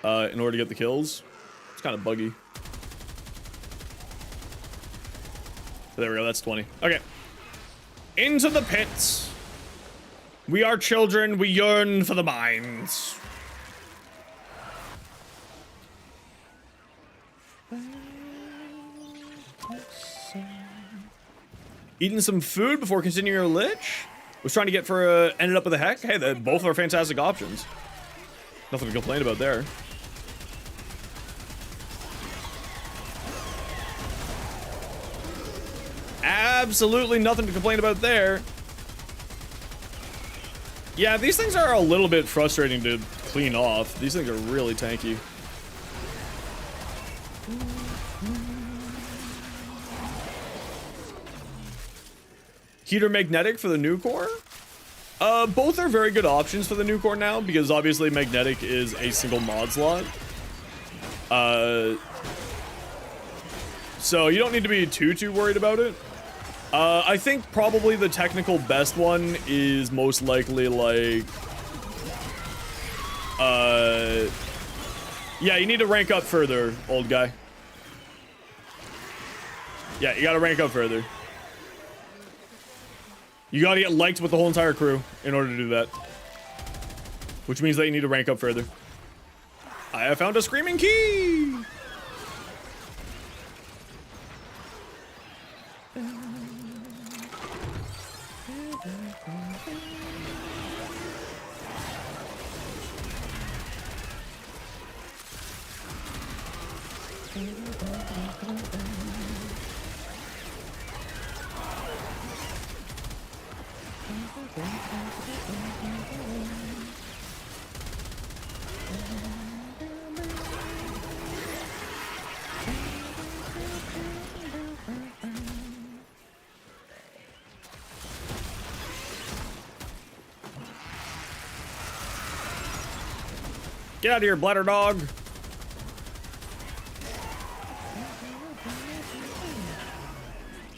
S6: In order to get the kills. It's kind of buggy. There we go, that's 20. Okay. Into the pits. We are children, we yearn for the mines. Eating some food before continuing your lich? Was trying to get for ended up with a heck? Hey, both are fantastic options. Nothing to complain about there. Absolutely nothing to complain about there. Yeah, these things are a little bit frustrating to clean off. These things are really tanky. Heater magnetic for the new core? Both are very good options for the new core now, because obviously magnetic is a single mod slot. So you don't need to be too worried about it. I think probably the technical best one is most likely like, yeah, you need to rank up further, old guy. Yeah, you gotta rank up further. You gotta get liked with the whole entire crew in order to do that. Which means that you need to rank up further. I have found a screaming key! Get out of here, bladder dog.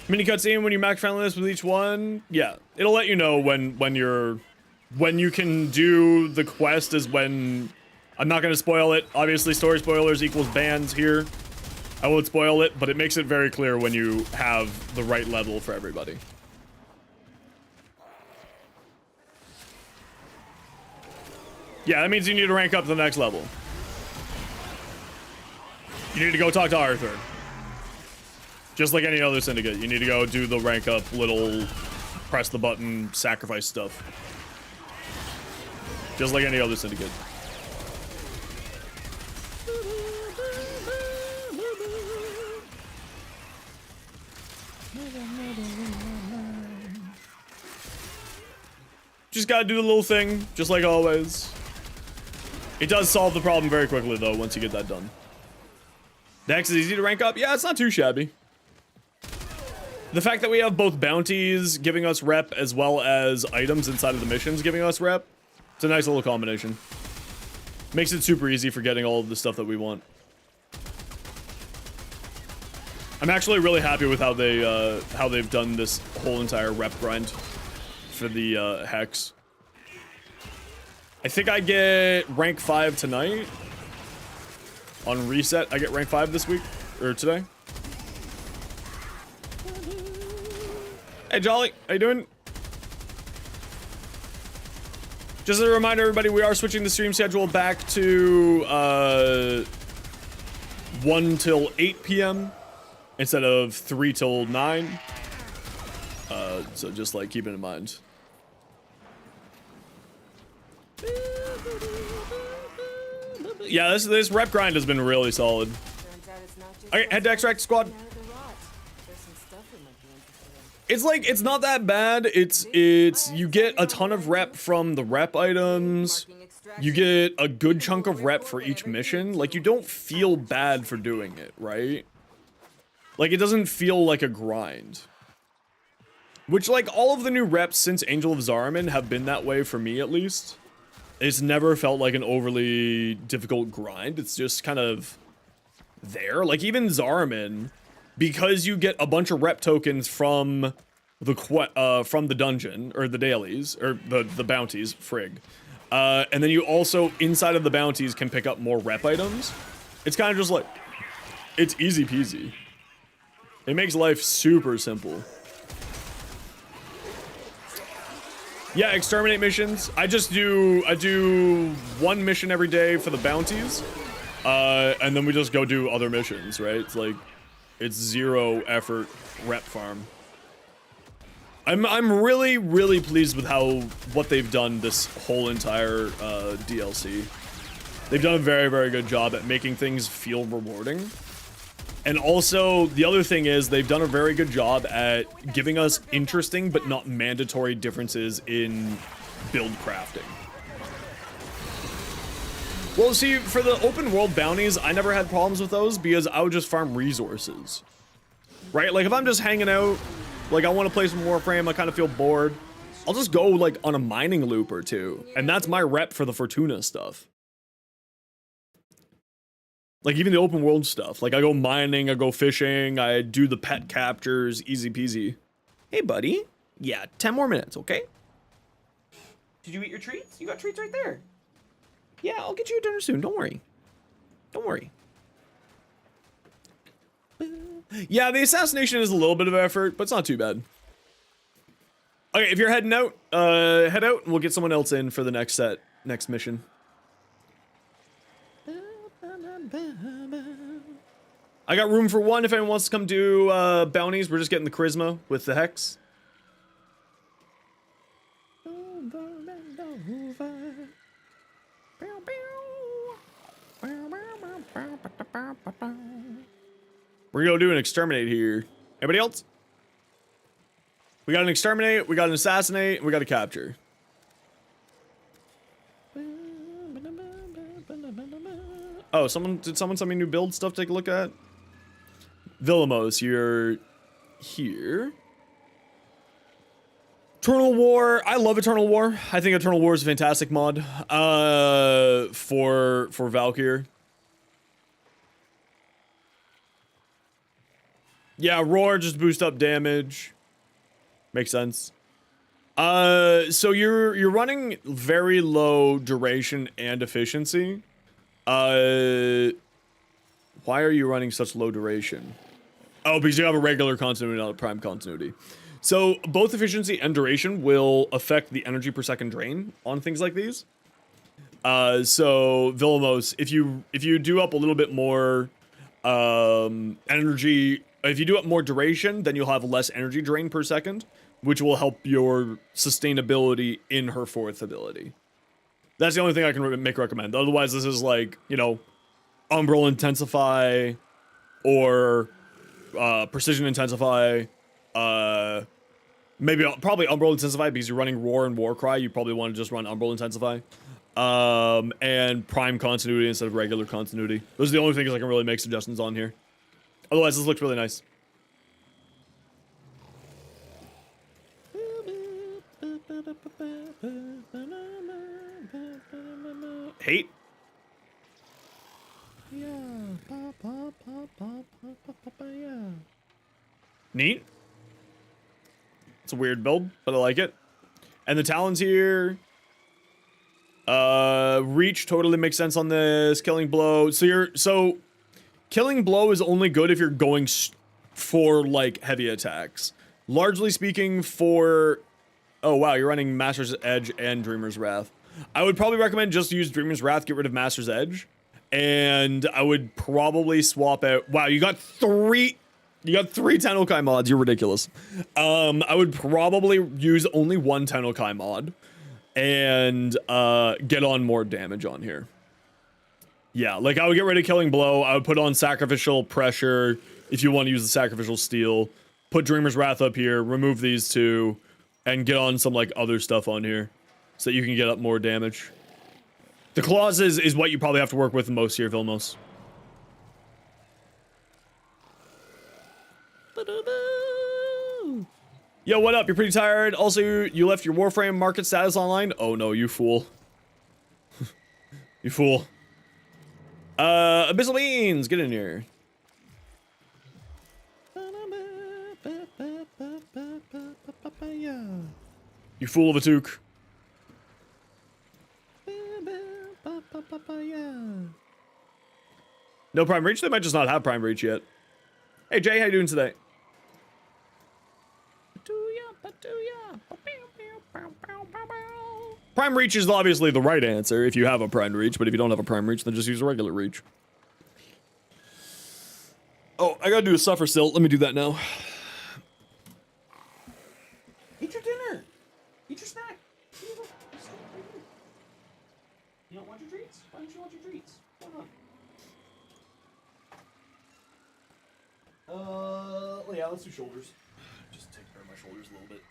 S6: Mini cutscene when you max friendliness with each one. Yeah, it'll let you know when you can do the quest is when. I'm not gonna spoil it. Obviously, story spoilers equals bans here. I won't spoil it, but it makes it very clear when you have the right level for everybody. Yeah, that means you need to rank up to the next level. You need to go talk to Arthur. Just like any other syndicate, you need to go do the rank up little press the button sacrifice stuff. Just like any other syndicate. Just gotta do the little thing, just like always. It does solve the problem very quickly, though, once you get that done. Next is easy to rank up. Yeah, it's not too shabby. The fact that we have both bounties giving us rep as well as items inside of the missions giving us rep, it's a nice little combination. Makes it super easy for getting all of the stuff that we want. I'm actually really happy with how they've done this whole entire rep grind for the hex. I think I get rank 5 tonight. On reset, I get rank 5 this week, or today. Hey, Jolly, how you doing? Just a reminder, everybody, we are switching the stream schedule back to 1 till 8 p.m. instead of 3 till 9. So just like keep it in mind. Yeah, this rep grind has been really solid. Okay, head to extract squad. It's like, it's not that bad. It's you get a ton of rep from the rep items. You get a good chunk of rep for each mission. Like, you don't feel bad for doing it, right? Like, it doesn't feel like a grind. Which, like, all of the new reps since Angel of Zariman have been that way for me, at least. It's never felt like an overly difficult grind. It's just kind of there. Like, even Zariman, because you get a bunch of rep tokens from the dungeon, or the dailies, or the bounties, frig. And then you also, inside of the bounties, can pick up more rep items. It's kind of just like, it's easy peasy. It makes life super simple. Yeah, exterminate missions. I do one mission every day for the bounties. And then we just go do other missions, right? It's like, it's 0 effort rep farm. I'm really, really pleased with what they've done this whole entire DLC. They've done a very, very good job at making things feel rewarding. And also, the other thing is, they've done a very good job at giving us interesting but not mandatory differences in build crafting. Well, see, for the open world bounties, I never had problems with those because I would just farm resources. Right? Like, if I'm just hanging out, like, I want to play some Warframe, I kind of feel bored, I'll just go, like, on a mining loop or two. And that's my rep for the Fortuna stuff. Like even the open world stuff. Like I go mining, I go fishing, I do the pet captures, easy peasy. Hey buddy. Yeah, 10 more minutes, okay? Did you eat your treats? You got treats right there. Yeah, I'll get you a dinner soon. Don't worry. Don't worry. Yeah, the assassination is a little bit of effort, but it's not too bad. Okay, if you're heading out, head out and we'll get someone else in for the next mission. I got room for one if anyone wants to come do bounties. We're just getting the charisma with the hex. We're gonna do an exterminate here. Anybody else? We got an exterminate, we got an assassinate, we got a capture. Oh, did someone send me new build stuff to take a look at? Vilamos, you're here. Eternal War, I love Eternal War. I think Eternal War is a fantastic mod for Valkyr. Yeah, Roar just boost up damage. Makes sense. So you're running very low duration and efficiency. Why are you running such low duration? Oh, because you have a regular continuity, not a prime continuity. So both efficiency and duration will affect the energy per second drain on things like these. So Vilamos, if you do up a little bit more energy, if you do up more duration, then you'll have less energy drain per second, which will help your sustainability in her fourth ability. That's the only thing I can recommend. Otherwise, this is like, you know, Umbral Intensify or Precision Intensify. Probably Umbral Intensify because you're running Roar and Warcry. You probably want to just run Umbral Intensify. And Prime Continuity instead of regular Continuity. Those are the only things I can really make suggestions on here. Otherwise, this looks really nice. Hate. Neat. It's a weird build, but I like it. And the talons here. Reach totally makes sense on this. Killing blow. So killing blow is only good if you're going for like heavy attacks. Largely speaking for... Oh wow, you're running Master's Edge and Dreamer's Wrath. I would probably recommend just use Dreamer's Wrath, get rid of Master's Edge. And I would probably swap out... Wow, you got three Tennokai mods. You're ridiculous. I would probably use only one Tennokai mod. And get on more damage on here. Yeah, like I would get rid of Killing Blow. I would put on Sacrificial Pressure if you want to use the Sacrificial Steel. Put Dreamer's Wrath up here. Remove these two. And get on some like other stuff on here. So that you can get up more damage. The claws is what you probably have to work with the most here, Vilmos. Yo, what up? You're pretty tired. Also, you left your Warframe market status online? Oh no, you fool. You fool. Abyssal Beans, get in here. You fool of a toque. No Prime Reach? They might just not have Prime Reach yet. Hey Jay, how you doing today? Prime Reach is obviously the right answer if you have a Prime Reach, but if you don't have a Prime Reach, then just use a regular Reach. Oh, I gotta do a Suffer Silt. Let me do that now. Eat your dinner. Eat your snack. You don't want your treats? Why don't you want your treats? Why not? Yeah, let's do shoulders. Just take care of my shoulders a little bit.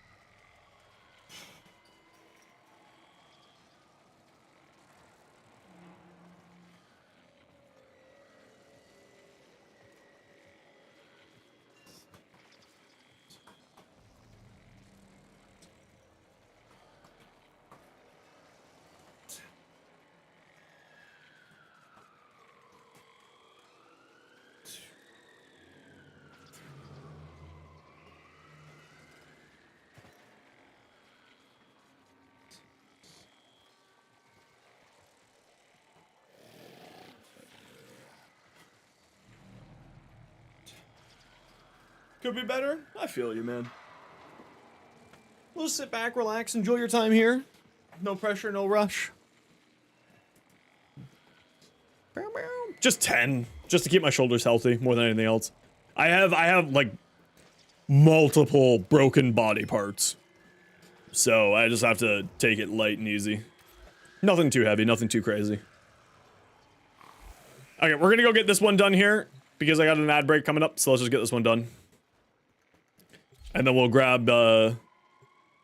S1: Could be better. I feel you, man. We'll just sit back, relax, enjoy your time here. No pressure, no rush. Just 10, just to keep my shoulders healthy more than anything else. I have like multiple broken body parts, so I just have to take it light and easy. Nothing too heavy, nothing too crazy. Okay, we're gonna go get this one done here because I got an ad break coming up, so let's just get this one done. And then we'll grab,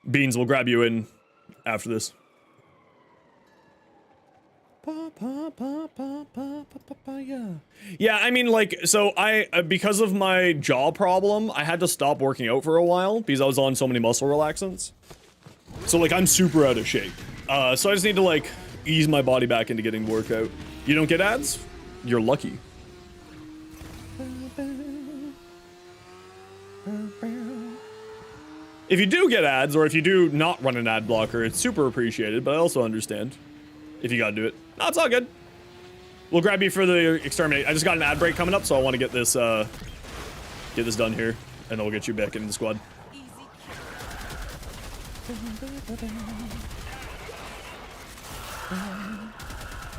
S1: Beans, we'll grab you in after this. Yeah, I mean, like, so because of my jaw problem, I had to stop working out for a while because I was on so many muscle relaxants. So, like, I'm super out of shape. So I just need to, like, ease my body back into getting workout. You don't get ads? You're lucky. If you do get ads, or if you do not run an ad blocker, it's super appreciated, but I also understand if you gotta do it. No, it's all good. We'll grab you for the exterminate. I just got an ad break coming up, so I want to get this done here, and then we'll get you back into the squad.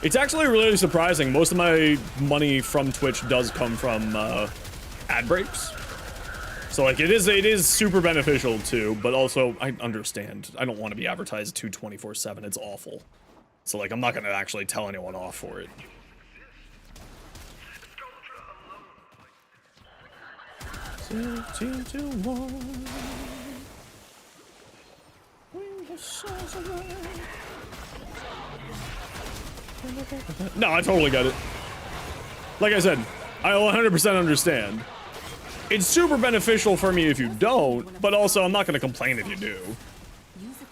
S1: It's actually really surprising. Most of my money from Twitch does come from ad breaks. So like it is super beneficial too, but also I understand. I don't want to be advertised to 24/7. It's awful. So like I'm not gonna actually tell anyone off for it. No, I totally get it. Like I said, I 100% understand. It's super beneficial for me if you don't, but also I'm not going to complain if you do.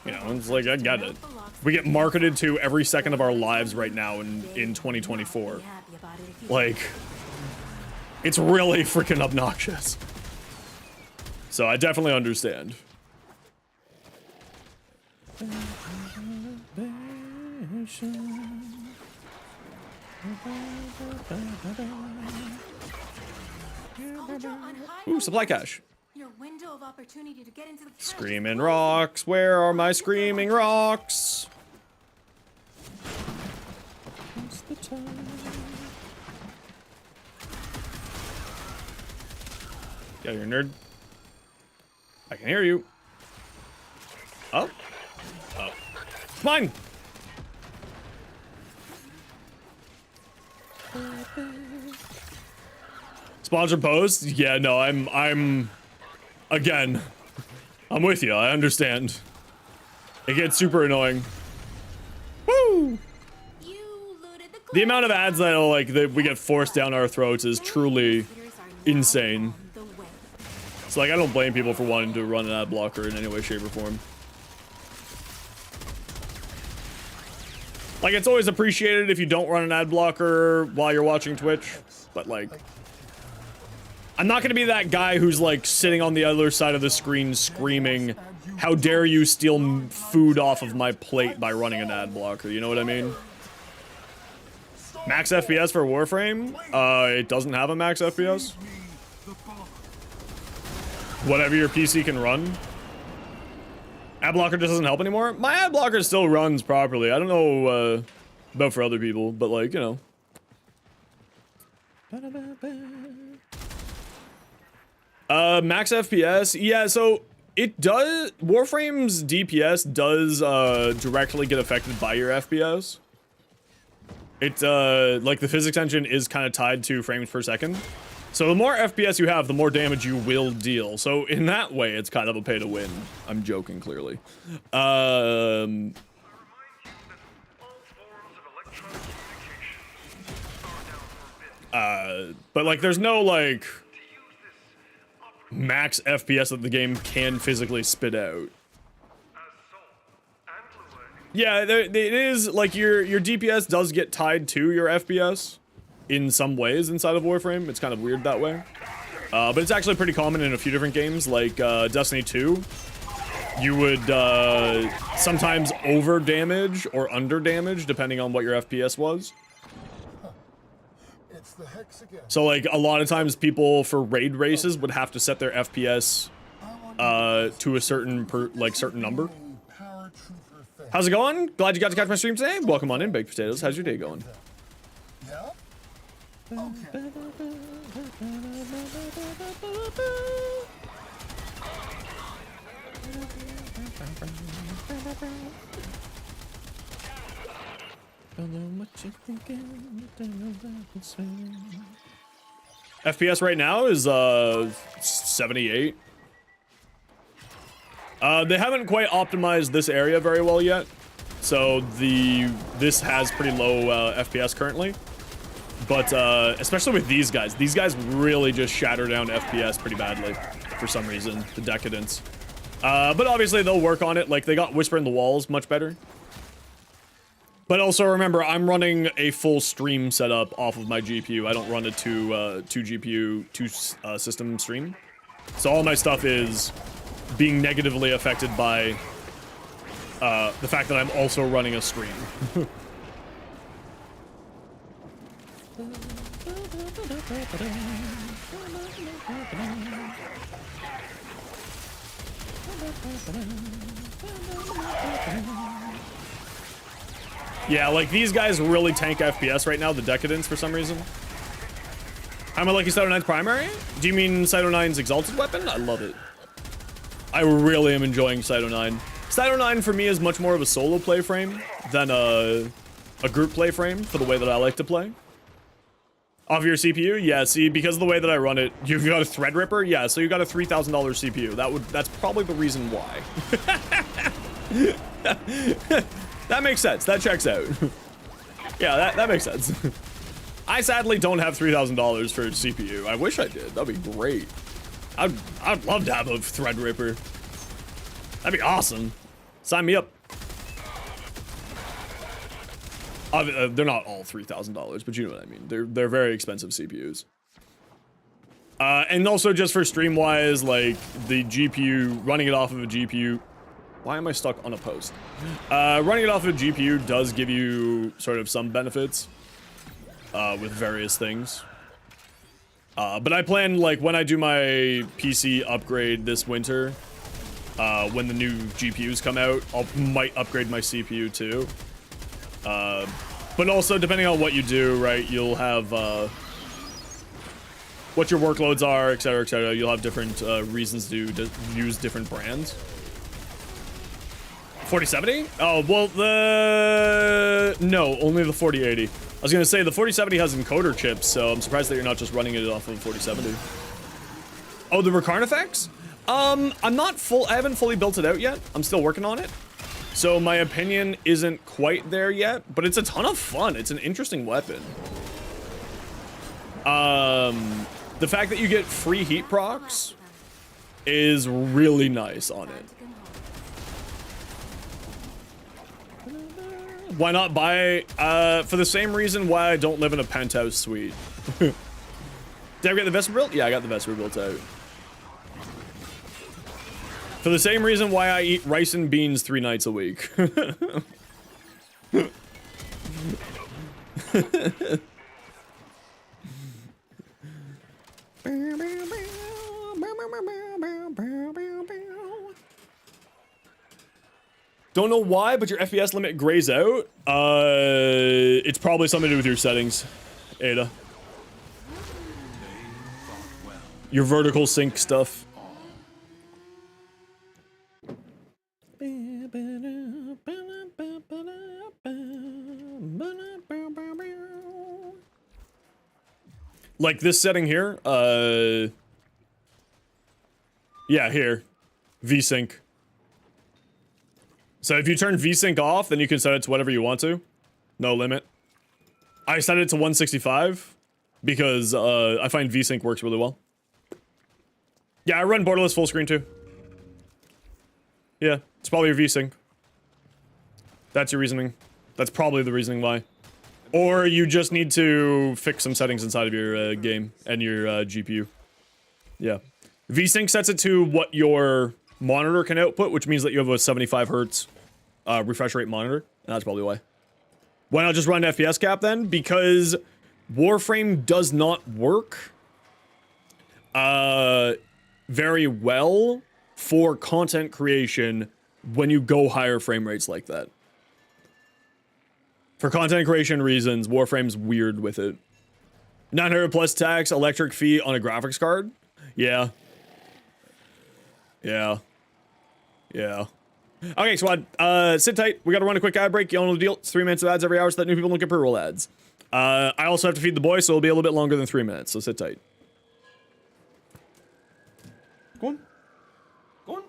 S1: You know, it's like, I get it. We get marketed to every second of our lives right now in 2024. Like, it's really freaking obnoxious. So I definitely understand. Ooh, supply cache.
S8: Your window of opportunity to get into the
S1: Screaming rocks. Where are my screaming rocks? What's the time? Yeah, you're a nerd. I can hear you. Oh. Oh. It's mine. Sponsored post? Yeah, no, I'm again, I'm with you. I understand. It gets super annoying. Woo! The amount of ads that we get forced down our throats is truly insane. So like I don't blame people for wanting to run an ad blocker in any way, shape, or form. Like it's always appreciated if you don't run an ad blocker while you're watching Twitch, but like I'm not gonna be that guy who's like sitting on the other side of the screen screaming, "How dare you steal food off of my plate by running an ad blocker?" You know what I mean? Max FPS for Warframe? It doesn't have a max FPS. Whatever your PC can run. Ad blocker just doesn't help anymore? My ad blocker still runs properly. I don't know about for other people, but like, you know. Max FPS? Yeah, so it does, Warframe's DPS does directly get affected by your FPS. It like the physics engine is kind of tied to frames per second. So the more FPS you have, the more damage you will deal. So in that way, it's kind of a pay to win. I'm joking, clearly. But like there's no like max FPS that the game can physically spit out. Yeah, it is like your DPS does get tied to your FPS in some ways inside of Warframe. It's kind of weird that way. But it's actually pretty common in a few different games, like Destiny 2. You would sometimes over damage or under damage depending on what your FPS was.
S3: It's the hex again.
S6: So like a lot of times people for raid races would have to set their FPS to a certain certain number. How's it going? Glad you got to catch my stream today. Welcome on in, baked potatoes. How's your day going?
S3: Yeah? Okay.
S6: FPS right now is 78. They haven't quite optimized this area very well yet, so this has pretty low FPS currently. But especially with these guys really just shatter down FPS pretty badly for some reason. The Decadence. But obviously they'll work on it. Like they got Whisper in the Walls much better. But also remember, I'm running a full stream setup off of my GPU. I don't run a two GPU, system stream. So all my stuff is being negatively affected by the fact that I'm also running a stream. Yeah, like these guys really tank FPS right now, the Decadence for some reason. I'm a Lucky Cyto 9's primary? Do you mean Cyto 9's Exalted Weapon? I love it. I really am enjoying Cyto 9. Cyto 9 for me is much more of a solo play frame than a group play frame for the way that I like to play. Off your CPU? Yeah, see, because of the way that I run it, you've got a Threadripper? Yeah, so you got a $3,000 CPU. That's probably the reason why. That makes sense. That checks out. Yeah, that makes sense. I sadly don't have $3,000 for a CPU. I wish I did. That'd be great. I'd love to have a Threadripper. That'd be awesome. Sign me up. They're not all $3,000, but you know what I mean. They're very expensive CPUs. And also just for stream-wise, like the GPU, running it off of a GPU. Why am I stuck on a post? Running it off of a GPU does give you sort of some benefits with various things. But I plan, like, when I do my PC upgrade this winter, when the new GPUs come out, might upgrade my CPU too. But also, depending on what you do, right, you'll have what your workloads are, etc., etc. You'll have different reasons to use different brands. 4070? Oh, well, no, only the 4080. I was gonna say, the 4070 has encoder chips, so I'm surprised that you're not just running it off of 4070. Oh, the Rakarn effects? I haven't fully built it out yet. I'm still working on it. So my opinion isn't quite there yet, but it's a ton of fun. It's an interesting weapon. The fact that you get free heat procs is really nice on it. Why not buy, for the same reason why I don't live in a penthouse suite. Did I get the Vesper built? Yeah, I got the Vesper built out. For the same reason why I eat rice and beans 3 nights a week. Don't know why, but your FPS limit grays out. It's probably something to do with your settings, Ada. Your vertical sync stuff. Like this setting here, yeah, here, VSync. So if you turn VSync off, then you can set it to whatever you want to. No limit. I set it to 165 because I find VSync works really well. Yeah, I run borderless full screen too. Yeah, it's probably your VSync. That's your reasoning. That's probably the reasoning why. Or you just need to fix some settings inside of your game and your GPU. Yeah. VSync sets it to what your monitor can output, which means that you have a 75 hertz refresh rate monitor. And that's probably why. Why not just run FPS cap then? Because
S1: Warframe does not work very well for content creation when you go higher frame rates like that. For content creation reasons, Warframe's weird with it. 900 plus tax, electric fee on a graphics card? Yeah. Yeah. Yeah. Okay, squad. Sit tight. We gotta run a quick ad break. You all know the deal. It's 3 minutes of ads every hour so that new people don't get pre-roll ads. I also have to feed the boy, so it'll be a little bit longer than 3 minutes, so sit tight. Go on. Go on.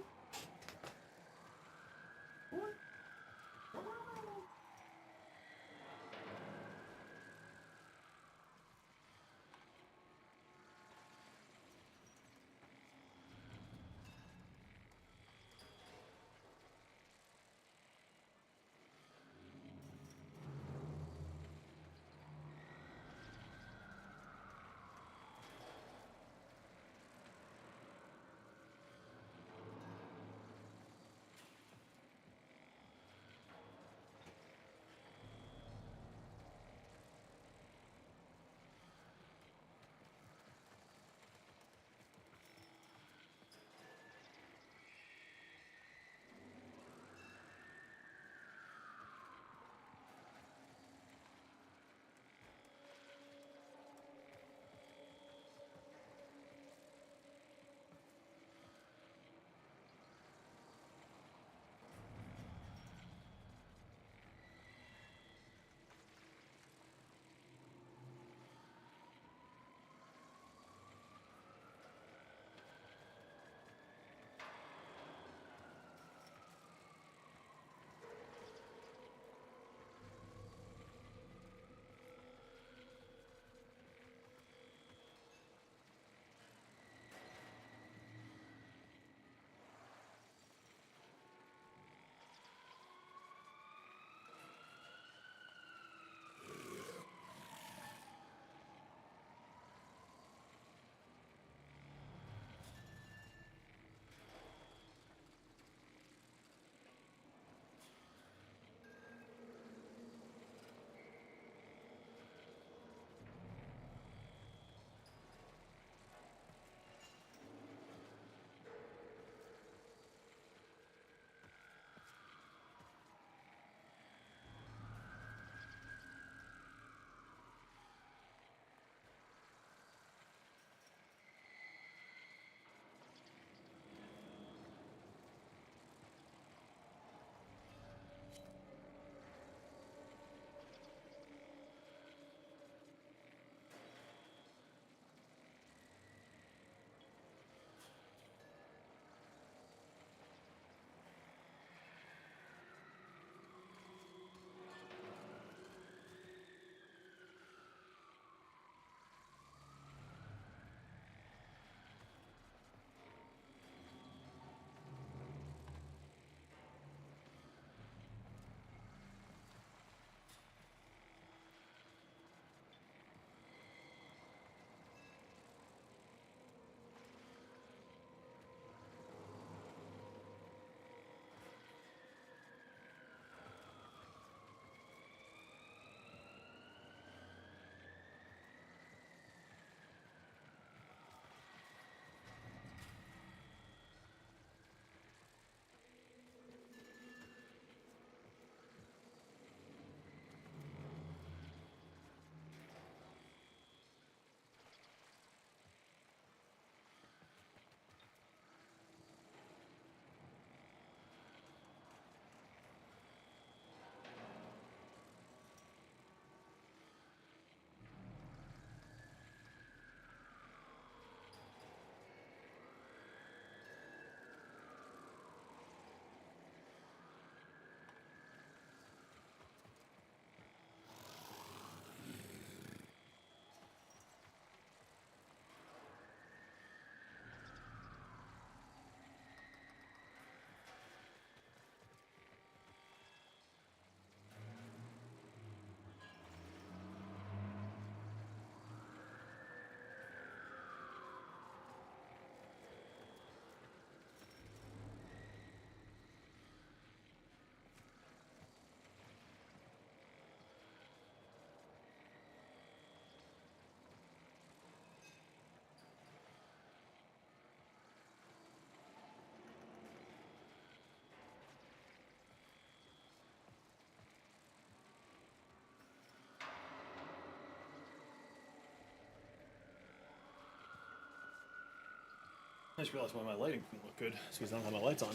S6: I just realized why my lighting didn't look good. It's because I don't have my lights on.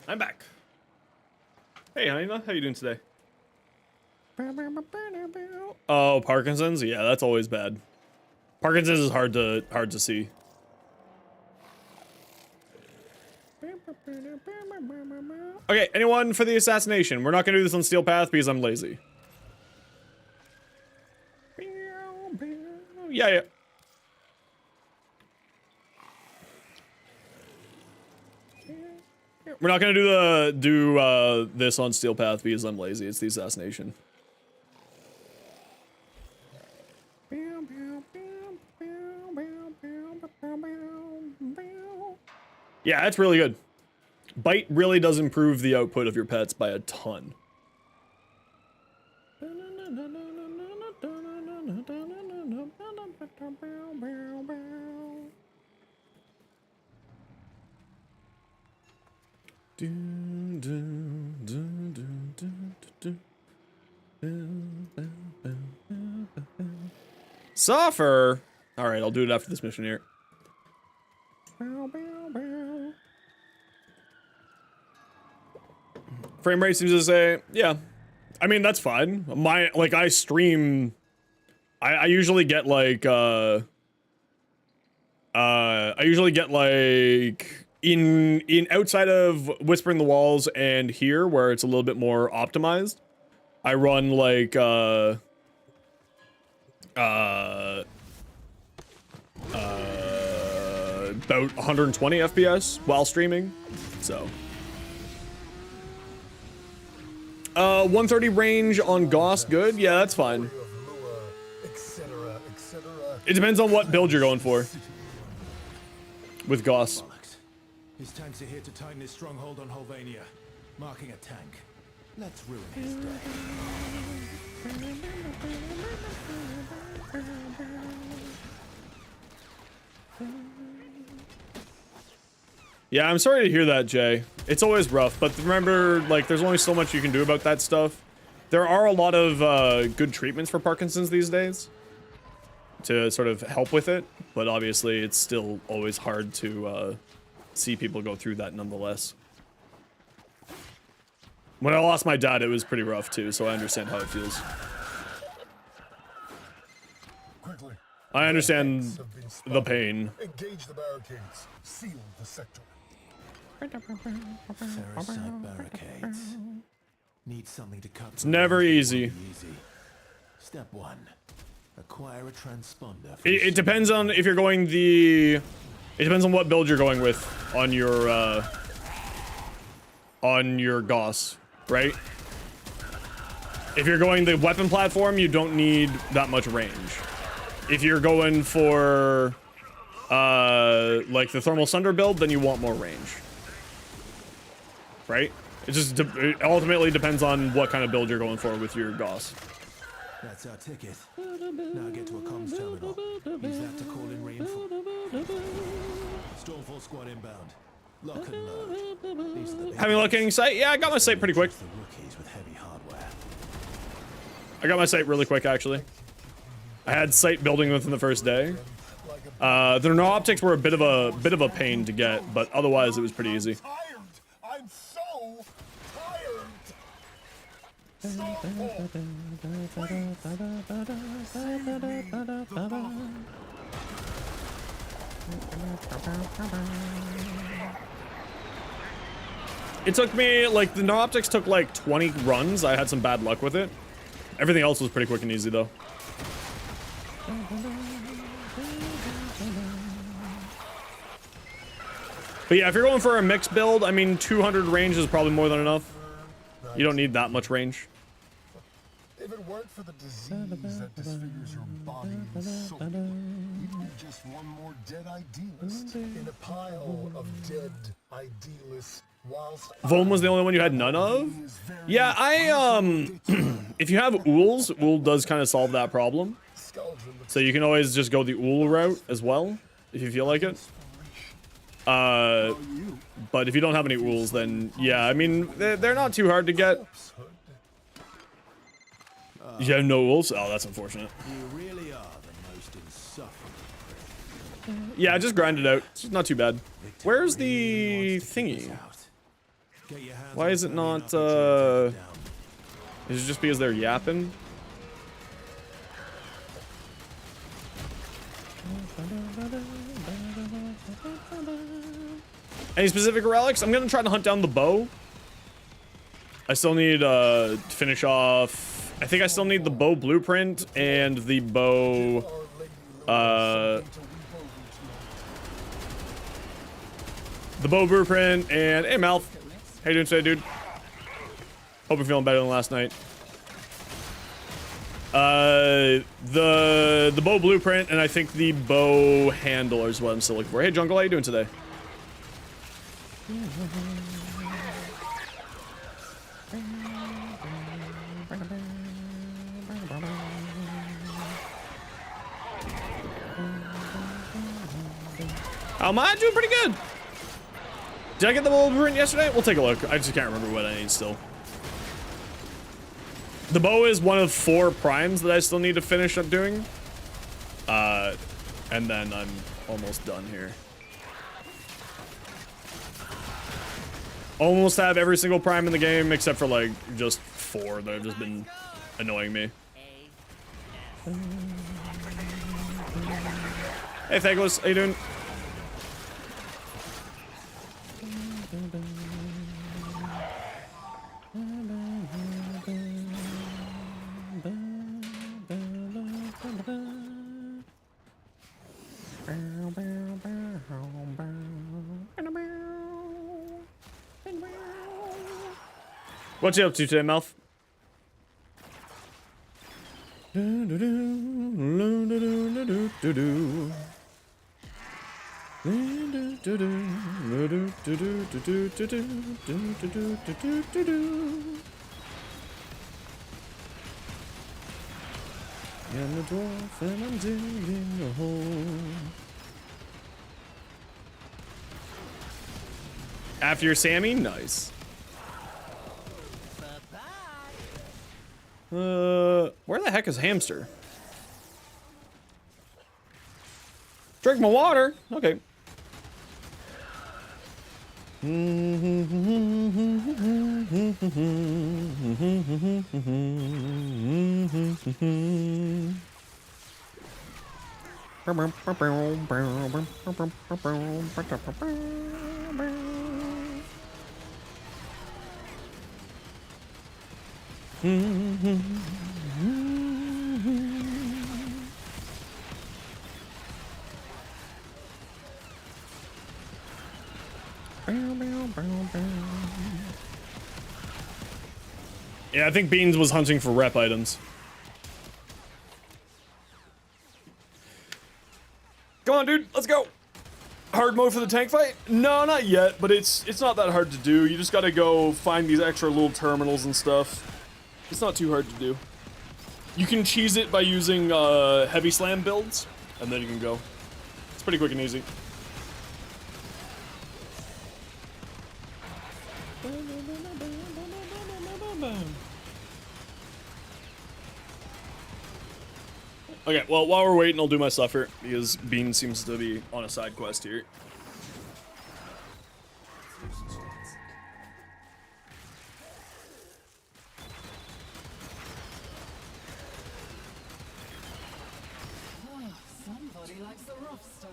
S6: I'm back. Hey, Hanina, how you doing today? Oh, Parkinson's? Yeah, that's always bad. Parkinson's is hard to see. Okay, anyone for the assassination? We're not gonna do this on Steel Path because I'm lazy. Yeah. We're not gonna do this on Steel Path because I'm lazy. It's the assassination. Yeah, it's really good. Bite really does improve the output of your pets by a ton. Suffer. All right, I'll do it after this mission here. Frame rate seems to say, yeah. I mean, that's fine. I stream. I usually get like, in outside of Whispering the Walls and here, where it's a little bit more optimized, I run like, about 120 FPS while streaming, so. 130 range on Gauss, good? Yeah, that's fine. It depends on what build you're going for. With Gauss.
S5: His tanks are here to tighten his stronghold on Holvania, marking a tank. Let's ruin his day.
S6: Yeah, I'm sorry to hear that, Jay. It's always rough, but remember, like, there's only so much you can do about that stuff. There are a lot of good treatments for Parkinson's these days to sort of help with it, but obviously it's still always hard to see people go through that nonetheless. When I lost my dad, it was pretty rough too, so I understand how it feels.
S3: Quickly.
S6: I understand the pain.
S3: Engage the barricades. Seal the sector.
S5: Ferrocite barricades. Need something to cut.
S6: It's never easy.
S5: Step 1. Acquire a transponder.
S6: It depends on if you're going the... It depends on what build you're going with on your Gauss, right? If you're going the weapon platform, you don't need that much range. If you're going for like the thermal sunder build, then you want more range, right? It ultimately depends on what kind of build you're going for with your Gauss.
S5: That's our ticket. Now get to a comms terminal. Use that to call in reinforcements. Stormfall squad inbound. Lock and load. These are the
S6: Having looking sight? Yeah, I got my sight pretty quick.
S5: the rookies with heavy hardware.
S6: I got my sight really quick, actually. I had sight building within the first day. The no optics were a bit of a pain to get, but otherwise it was pretty easy.
S3: Tired. I'm so tired. Stormfall.
S6: It took me, like, the no optics took like 20 runs. I had some bad luck with it. Everything else was pretty quick and easy, though. But yeah, if you're going for a mixed build, I mean, 200 range is probably more than enough. You don't need that much range.
S3: If it weren't for the disease that disfigures your body and soul, you'd be just one more dead idealist in a pile of dead idealists. Whilst
S6: Volm was the only one you had none of? Yeah, if you have Ools, Ool does kind of solve that problem. So you can always just go the Ool route as well, if you feel like it. But if you don't have any Ools, then yeah, I mean, they're not too hard to get. You have no Ools? Oh, that's unfortunate.
S5: You really are the most insufferable.
S1: Yeah, I just grind it out. It's not too bad. Where's the thingy? Why is it not, is it just because they're yapping? Any specific relics? I'm gonna try to hunt down the bow. I still need to finish off. I think I still need the bow blueprint and the bow. The bow blueprint and hey, Malf. How you doing today, dude? Hope you're feeling better than last night. The bow blueprint and I think the bow handle is what I'm still looking for. Hey, Jungle, how you doing today? How am I doing? Pretty good. Did I get the bow blueprint yesterday? We'll take a look. I just can't remember what I need still. The bow is one of 4 primes that I still need to finish up doing. And then I'm almost done here. Almost have every single prime in the game except for like just 4 that have just been annoying me. Hey Thaglos, how you doing? What you up to today, Mouth? And the dwarf and I'm digging a hole. After your Sammy? Nice. Where the heck is Hamster? Drink my water. Okay. Yeah, I think Beans was hunting for rep items. Come on, dude, let's go. Hard mode for the tank fight? No, not yet, but it's not that hard to do. You just gotta go find these extra little terminals and stuff. It's not too hard to do. You can cheese it by using heavy slam builds, and then you can go. It's pretty quick and easy. Okay, well, while we're waiting, I'll do my stuff here, because Bean seems to be on a side quest here.
S4: Somebody likes the rough stuff.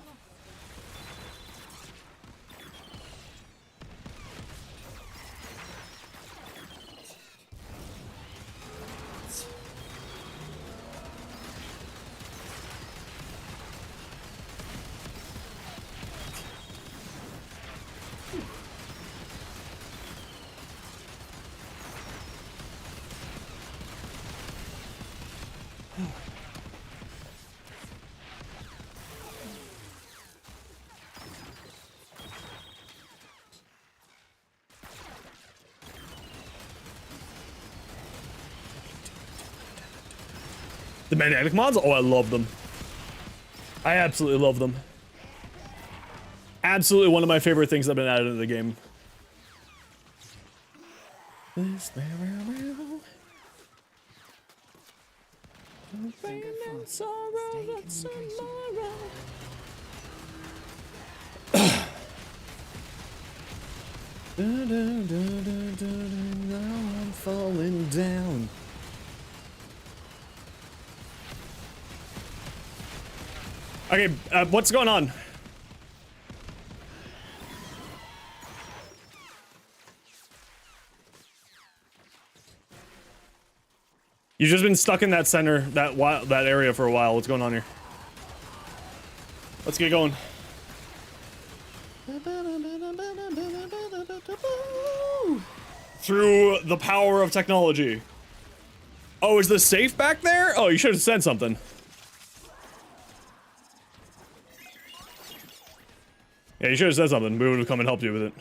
S1: The magnetic mods? Oh, I love them. I absolutely love them. Absolutely one of my favorite things that have been added into the game. Now I'm falling down. Okay, what's going on? You've just been stuck in that center, that area for a while. What's going on here? Let's get going. Through the power of technology. Oh, is the safe back there? Oh, you should have said something. Yeah, you should have said something. We would have come and helped you with it.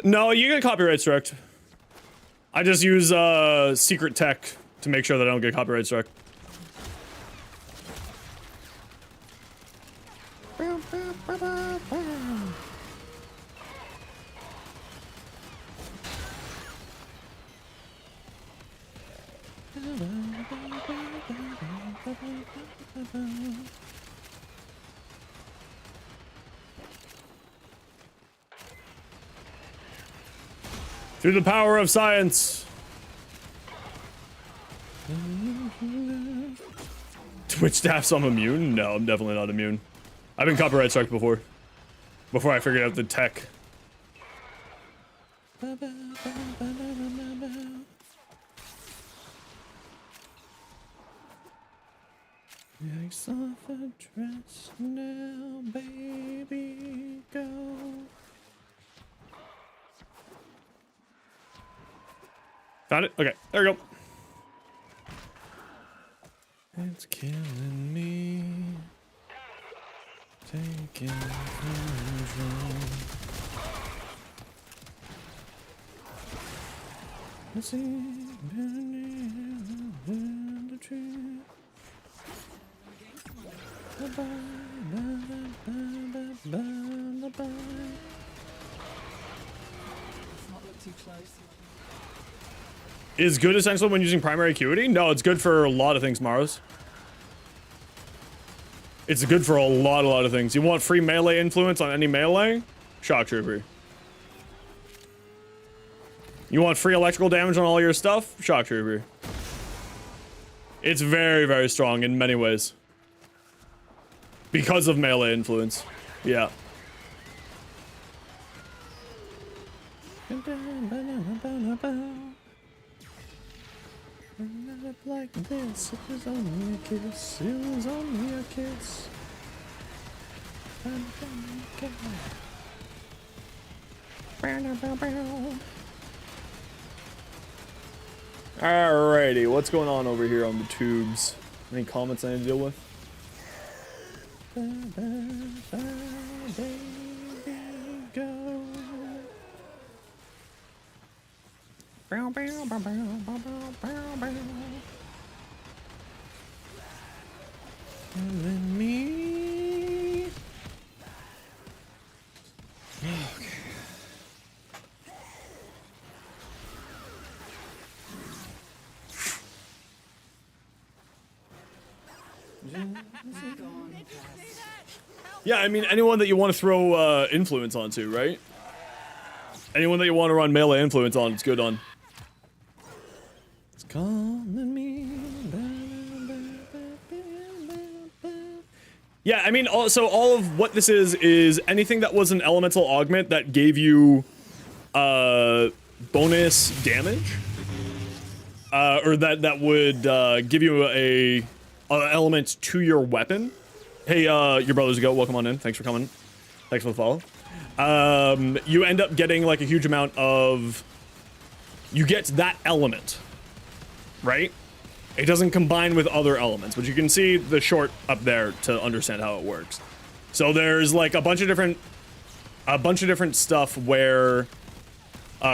S1: No, you get copyright struck. I just use secret tech to make sure that I don't get copyright struck. Through the power of science. Twitch staff, so I'm immune? No, I'm definitely not immune. I've been copyright struck before. Before I figured out the tech. Yikes off a dress now, baby, go. Found it? Okay, there we go. It's killing me. Taking control. I see the tree. Is good essential when using primary acuity? No, it's good for a lot of things, Maros. It's good for a lot of things. You want free melee influence on any melee? Shock Trooper. You want free electrical damage on all your stuff? Shock Trooper. It's very, very strong in many ways. Because of melee influence. Yeah. Like this, it was only a kiss, it was only a kiss. Alrighty, what's going on over here on the tubes? Any comments I need to deal with? Baby, go. Let me. Okay. Yeah, I mean anyone that you want to throw influence onto, right? Anyone that you want to run melee influence on, it's good on. It's calling me. Yeah, I mean, so all of what this is anything that was an elemental augment that gave you bonus damage, or that would give you a element to your weapon. Hey, your brother's a goat. Welcome on in. Thanks for coming. Thanks for the follow. You end up getting like a huge amount of. You get that element, right? It doesn't combine with other elements, but you can see the short up there to understand how it works. So there's like a bunch of different stuff where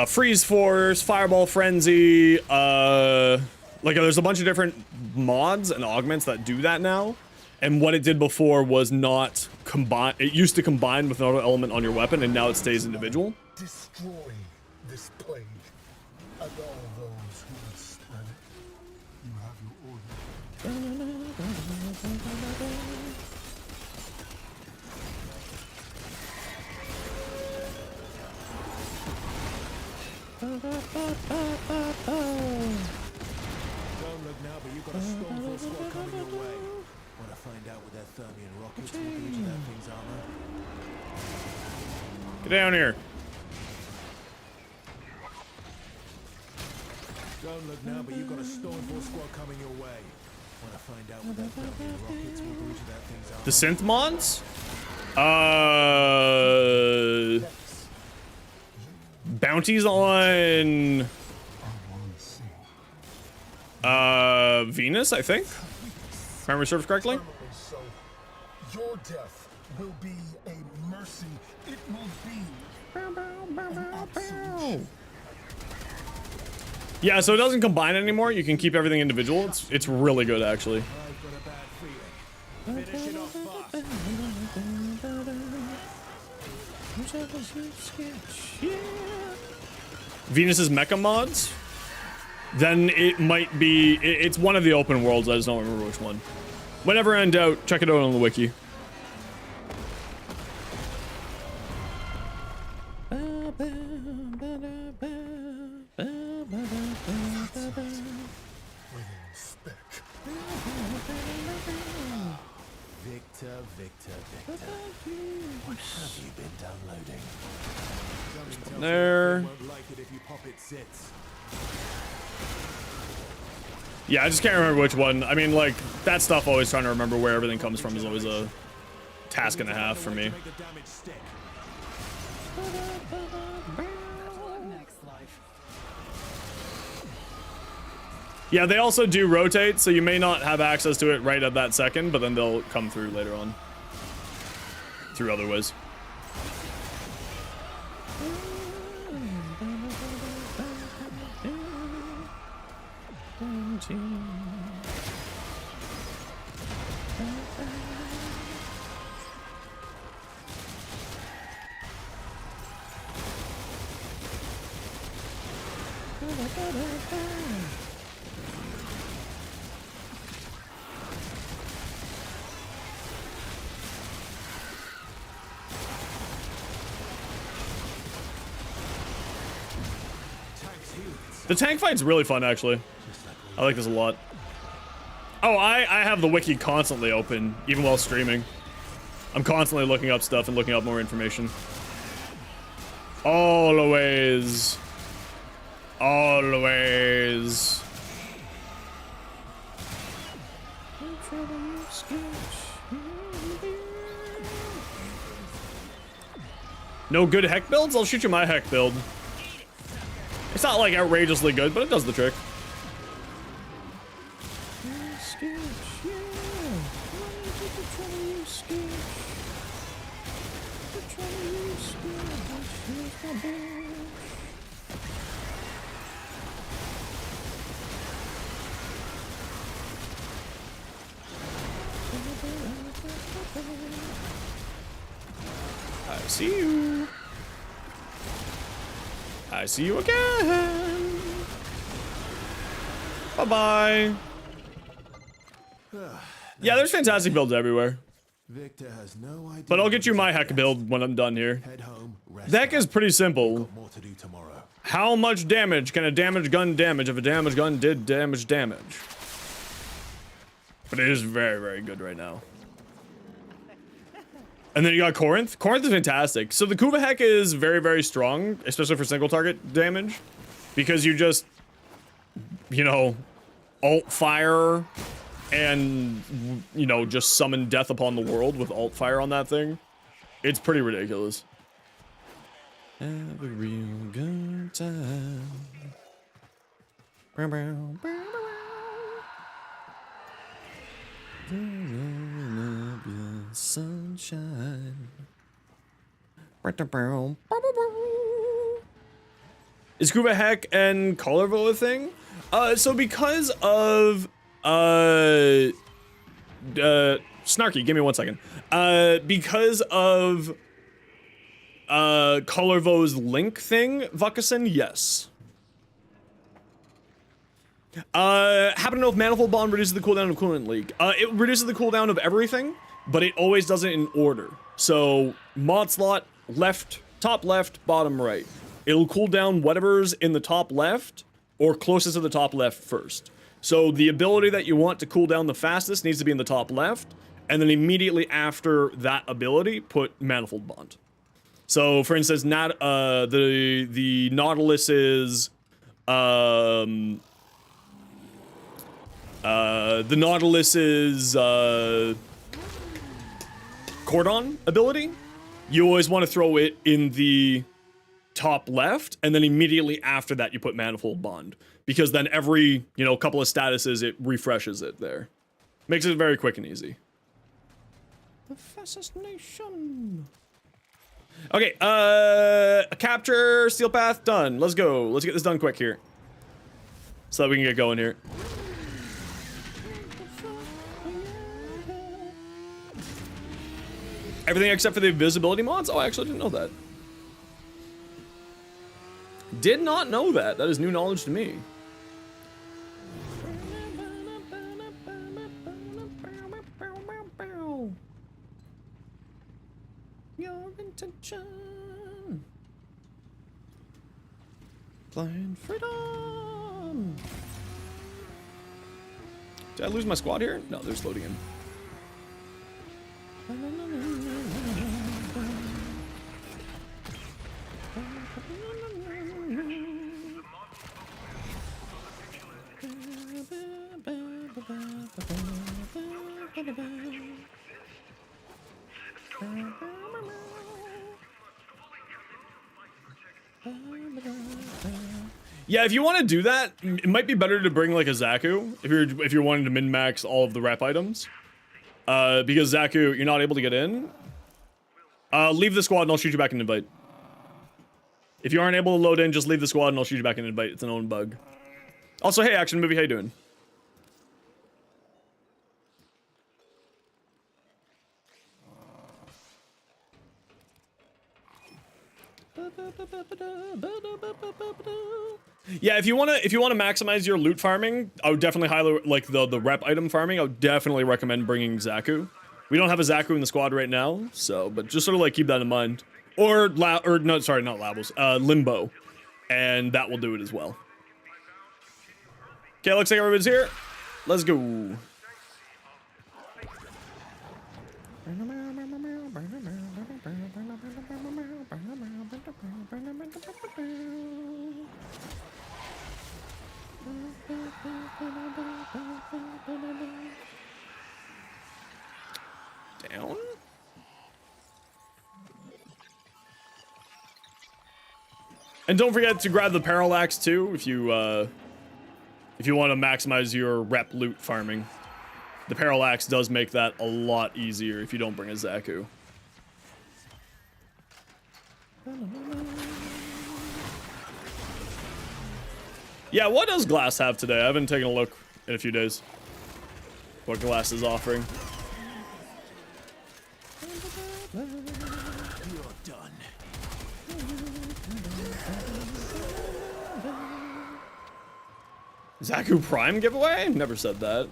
S1: freeze force, fireball frenzy, like there's a bunch of different mods and augments that do that now. And what it did before was not combine. It used to combine with another element on your weapon, and now it stays individual.
S3: Destroy this plague and all those who would spread it. You have your order.
S5: Don't look now, but you've got a Stormfall squad coming your way. Want to find out what their Thermian rockets will do to that thing's armor?
S1: Get down here.
S5: Don't look now, but you've got a Stormfall squad coming your way. Want to find out what their Thermian rockets will do to that thing's armor?
S1: The synth mods? Bounties on Venus, I think. If memory serves correctly.
S3: So, your death will be a mercy. It will be an absolute.
S1: Yeah, so it doesn't combine anymore. You can keep everything individual. It's really good actually.
S5: I've got a bad feeling. Finish it off fast.
S1: Venus's mecha mods. Then it might be. It's one of the open worlds. I just don't remember which one. Whenever in doubt, check it out on the wiki.
S5: Victor, Victor, Victor. What have you been downloading? Something tells me
S1: There.
S5: they won't like it if you pop its zits.
S1: Yeah, I just can't remember which one. I mean, like, that stuff, always trying to remember where everything comes from is always a task and a half for me.
S5: Make the damage stick.
S1: Yeah, they also do rotate, so you may not have access to it right at that second, but then they'll come through later on. Through other ways. The tank fight's really fun, actually. I like this a lot. Oh, I have the wiki constantly open, even while streaming. I'm constantly looking up stuff and looking up more information. Always. Always. No good heck builds? I'll shoot you my heck build. It's not like outrageously good, but it does the trick. I see you. I see you again. Bye-bye. Yeah, there's fantastic builds everywhere.
S5: Victor has no idea.
S1: But I'll get you my heck build when I'm done here.
S5: Head home, rest
S1: The heck is pretty simple.
S5: Got more to do tomorrow.
S1: How much damage can a damaged gun damage if a damaged gun did damage? But it is very, very good right now. And then you got Corinth. Corinth is fantastic. So the Kuva heck is very, very strong, especially for single target damage. Because you just, you know, alt fire and, you know, just summon death upon the world with alt fire on that thing. It's pretty ridiculous. Have a real good time. Sunshine. Is Kuva Heck and Colorville a thing? So because of Snarky, give me 1 second. Because of Colorvo's link thing, Vuckason, yes. Happen to know if Manifold Bond reduces the cooldown of Coolant Leak? It reduces the cooldown of everything, but it always does it in order. So, mod slot, left, top left, bottom right. It'll cool down whatever's in the top left, or closest to the top left first. So, the ability that you want to cool down the fastest needs to be in the top left, and then immediately after that ability, put Manifold Bond. So, for instance, the Nautilus is, the Nautilus's, Cordon ability, you always want to throw it in the top left, and then immediately after that you put Manifold Bond. Because then every, you know, couple of statuses, it refreshes it there. Makes it very quick and easy. The fastest nation. Okay, capture, steel path, done. Let's go. Let's get this done quick here. So that we can get going here. Everything except for the invisibility mods? Oh, I actually didn't know that. Did not know that. That is new knowledge to me. Your intention. Blind freedom. Did I lose my squad here? No, they're loading in. Yeah, if you want to do that, it might be better to bring like a Zaku if you're wanting to min-max all of the rep items. Because Zaku, you're not able to get in. Leave the squad and I'll shoot you back an invite. If you aren't able to load in, just leave the squad and I'll shoot you back an invite. It's an own bug. Also, hey, Action Movie, how you doing? Yeah, if you wanna maximize your loot farming, I would definitely highly like the rep item farming. I would definitely recommend bringing Zaku. We don't have a Zaku in the squad right now, so but just sort of like keep that in mind. Or no, sorry, not Labels, Limbo, and that will do it as well. Okay, looks like everybody's here. Let's go. Down. And don't forget to grab the parallax too if you want to maximize your rep loot farming. The parallax does make that a lot easier if you don't bring a Zaku. Yeah, what does Glass have today? I haven't taken a look in a few days. What Glass is offering.
S5: You're done.
S1: Zaku Prime giveaway? Never said that.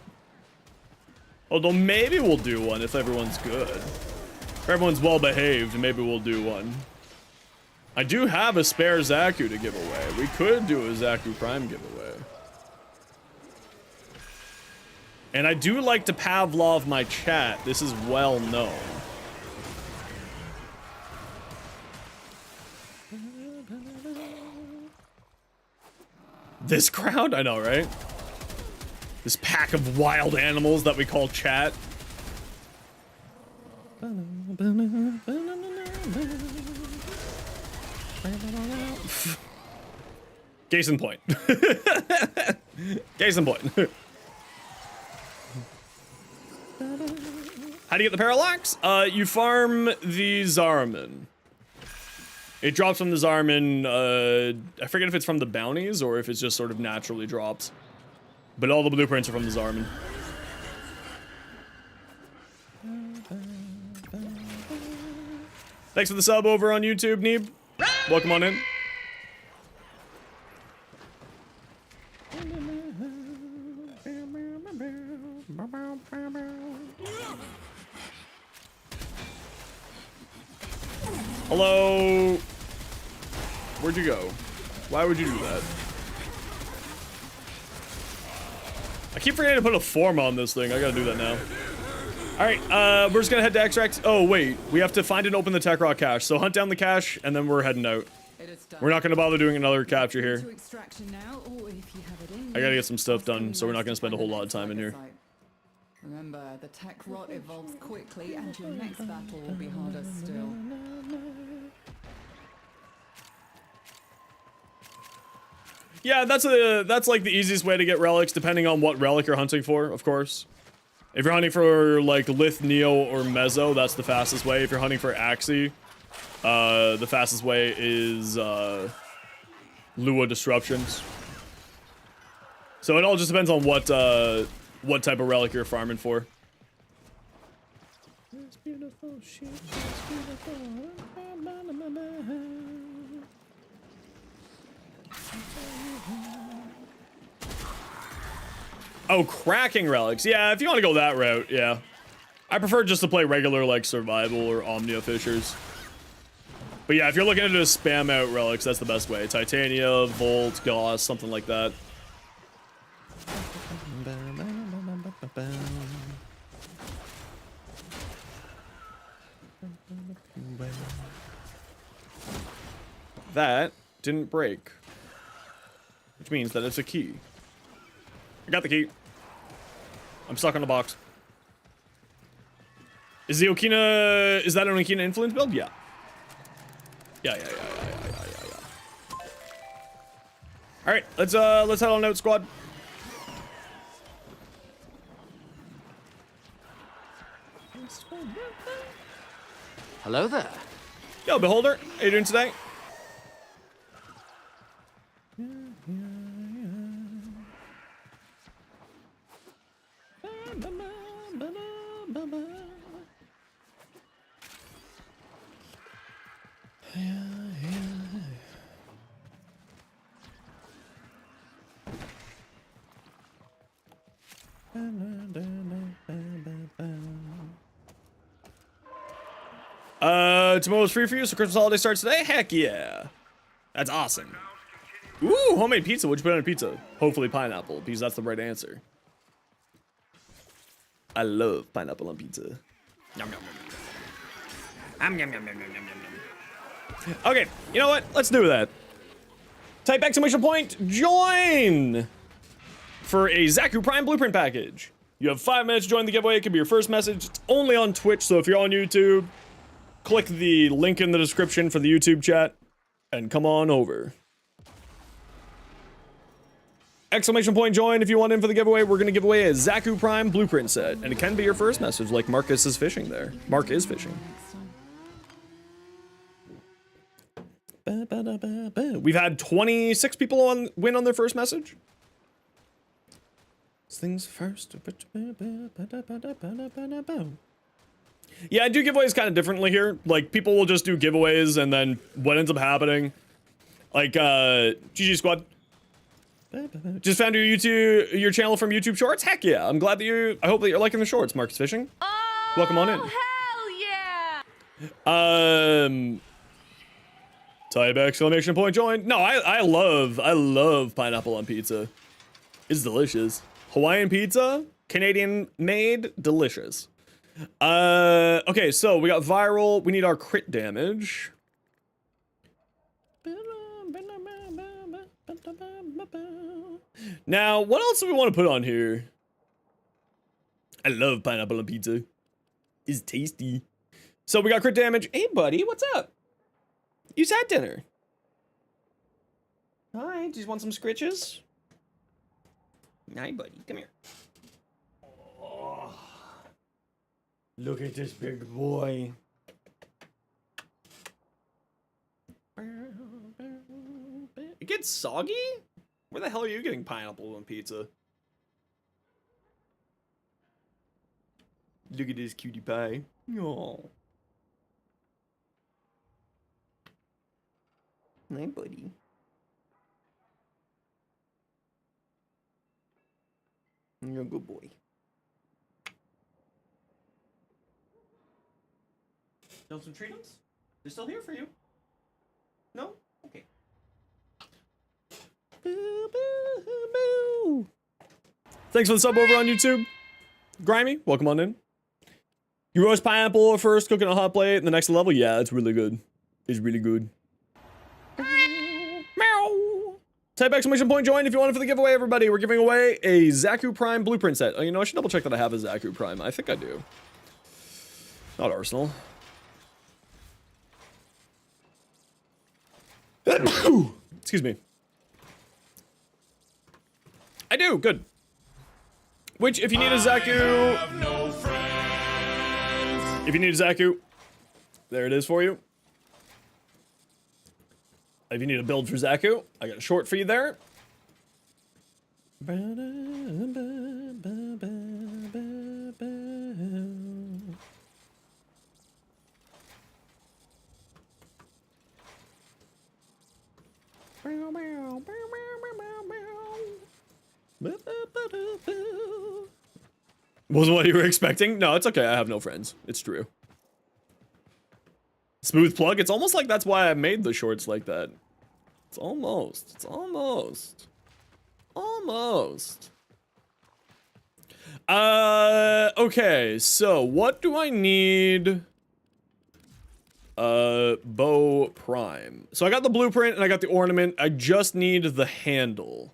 S1: Although maybe we'll do one if everyone's good. If everyone's well behaved, maybe we'll do one. I do have a spare Zaku to give away. We could do a Zaku Prime giveaway. And I do like to Pavlov my chat. This is well known. This crowd? I know, right? This pack of wild animals that we call chat. Case in point. Case in point. How do you get the parallax? You farm the Zarman. It drops from the Zarman, I forget if it's from the bounties or if it's just sort of naturally drops. But all the blueprints are from the Zarman.
S6: Thanks for the sub over on YouTube, Neeb. Welcome on in. Hello. Where'd you go? Why would you do that? I keep forgetting to put a form on this thing. I gotta do that now. Alright, we're just gonna head to extract. Oh, wait. We have to find and open the tech rock cache. So hunt down the cache, and then we're heading out. We're not gonna bother doing another capture here. I gotta get some stuff done, so we're not gonna spend a whole lot of time in here.
S9: Remember, the tech rot evolves quickly, and your next battle will be harder still.
S6: Yeah, that's like the easiest way to get relics, depending on what relic you're hunting for, of course. If you're hunting for like Lith, Neo, or Mezzo, that's the fastest way. If you're hunting for Axie, the fastest way is Lua Disruptions. So it all just depends on what type of relic you're farming for. It's beautiful, shit, it's beautiful. Oh, cracking relics. Yeah, if you want to go that route, yeah. I prefer just to play regular, like, survival or Omnia Fishers. But yeah, if you're looking to just spam out relics, that's the best way. Titania, Volt, Gauss, something like that. That didn't break. Which means that it's a key. I got the key. I'm stuck on the box. Is the Okina... Is that an Okina influence build? Yeah. Yeah. Alright, let's head on out, squad.
S10: Hello there.
S6: Yo, Beholder. How you doing today? Tomorrow's free for you, so Christmas holiday starts today? Heck yeah. That's awesome. Ooh, homemade pizza. What'd you put on a pizza? Hopefully pineapple, because that's the right answer. I love pineapple on pizza. Yum, yum, yum, yum. Okay, you know what? Let's do that. Type exclamation point, join! For a Zaku Prime Blueprint package. You have 5 minutes to join the giveaway. It could be your first message. It's only on Twitch, so if you're on YouTube, click the link in the description for the YouTube chat and come on over. Exclamation point join if you want in for the giveaway. We're going to give away a Zaku Prime Blueprint set, and it can be your first message like Marcus is fishing there. Mark is fishing. We've had 26 people win on their first message. Things first. Yeah, I do giveaways kind of differently here. Like, people will just do giveaways, and then what ends up happening, like, GG Squad. Just found your channel from YouTube Shorts? Heck yeah, I'm glad that I hope that you're liking the shorts, Marcus Fishing.
S8: Oh,
S6: welcome on in.
S8: Hell yeah!
S6: Type exclamation point join. No, I love pineapple on pizza. It's delicious. Hawaiian pizza, Canadian made, delicious. Okay, so we got viral. We need our crit damage. Now, what else do we want to put on here? I love pineapple on pizza. It's tasty. So we got crit damage. Hey, buddy, what's up? You had dinner. Hi, do you want some scritches? Hi, buddy, come here. Oh, look at this big boy. It gets soggy? Where the hell are you getting pineapple on pizza?
S1: Look at this cutie pie. Oh. Hi, buddy. You're a good boy. Want some treatments? They're still here for you. No? Okay. Boo, boo, boo. Thanks for the sub over on YouTube. Grimy, welcome on in. You roast pineapple first, cooking a hot plate, and the next level? Yeah, it's really good. It's really good. Meow. Type exclamation point join if you want it for the giveaway, everybody. We're giving away a Zaku Prime blueprint set. Oh, you know, I should double check that I have a Zaku Prime. I think I do. Not Arsenal. Excuse me. I do, good. Which, if you need a Zaku... If you need a Zaku, there it is for you. If you need a build for Zaku, I got a short for you there. Wasn't what you were expecting? No, it's okay. I have no friends. It's true. Smooth plug. It's almost like that's why I made the shorts like that. It's almost. It's almost. Almost. Okay. So what do I need? Bow prime. So I got the blueprint and I got the ornament. I just need the handle.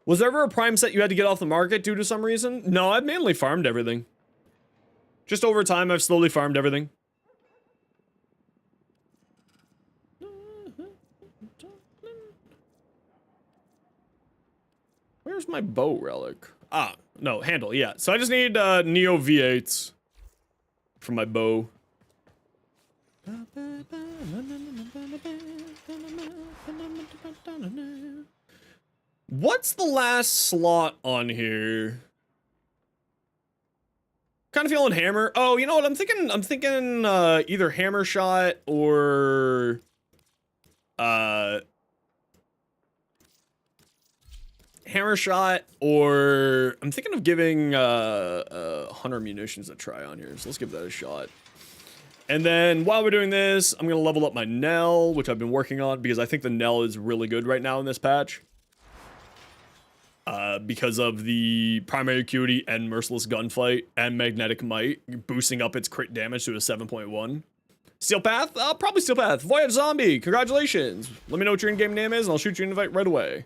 S1: Was there ever a prime set you had to get off the market due to some reason? No, I've mainly farmed everything. Just over time, I've slowly farmed everything. Where's my bow relic? Ah, no, handle, yeah. So I just need Neo V8s for my bow. What's the last slot on here? Kind of feeling hammer. Oh, you know what? I'm thinking either hammer shot or hammer shot, or I'm thinking of giving hunter munitions a try on here. So let's give that a shot. And then while we're doing this, I'm gonna level up my Nell, which I've been working on because I think the Nell is really good right now in this patch. Because of the primary acuity and merciless gunfight and magnetic might, boosting up its crit damage to a 7.1. Steel Path? Probably Steel Path. Voyage Zombie, congratulations. Let me know what your in-game name is and I'll shoot you an invite right away.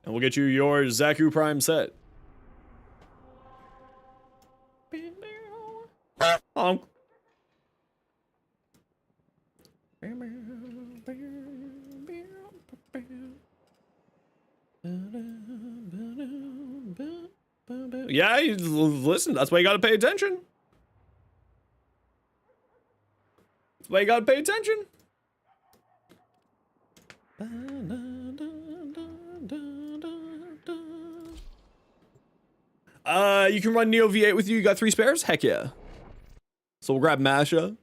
S1: And we'll get you your Zaku Prime set. Honk. Yeah, listen, that's why you gotta pay attention. That's why you gotta pay attention. You can run Neo V8 with you. You got 3 spares? Heck yeah. So we'll grab Masha.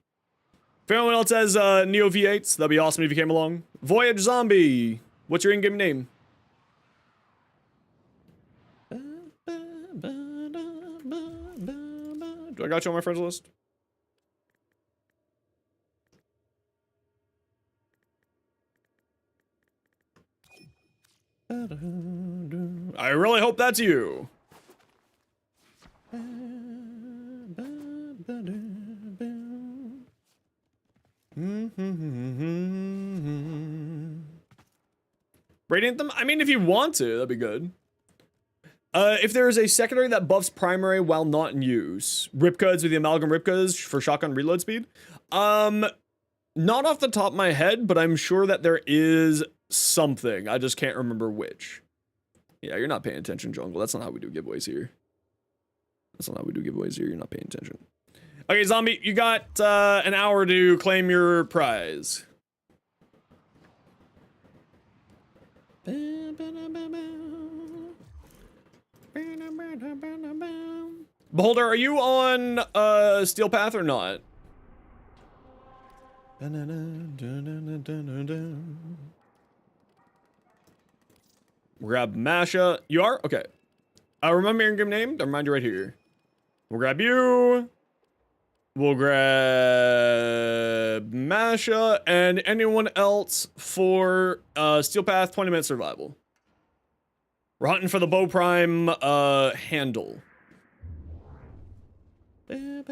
S1: If anyone else has Neo V8s, that'd be awesome if you came along. Voyage Zombie. What's your in-game name? Do I got you on my friends list? I really hope that's you. Radiant them? I mean, if you want to, that'd be good. If there is a secondary that buffs primary while not in use, Ripcuds with the Amalgam Ripcuds for shotgun reload speed. Not off the top of my head, but I'm sure that there is something. I just can't remember which. Yeah, you're not paying attention, Jungle. That's not how we do giveaways here. That's not how we do giveaways here. You're not paying attention. Okay, Zombie, you got an hour to claim your prize. Beholder, are you on Steel Path or not? Grab Masha. You are? Okay. Remember your game name? I'll remind you right here. We'll grab you. We'll grab Masha and anyone else for Steel Path 20-minute survival. We're hunting for the Bow Prime handle.
S8: The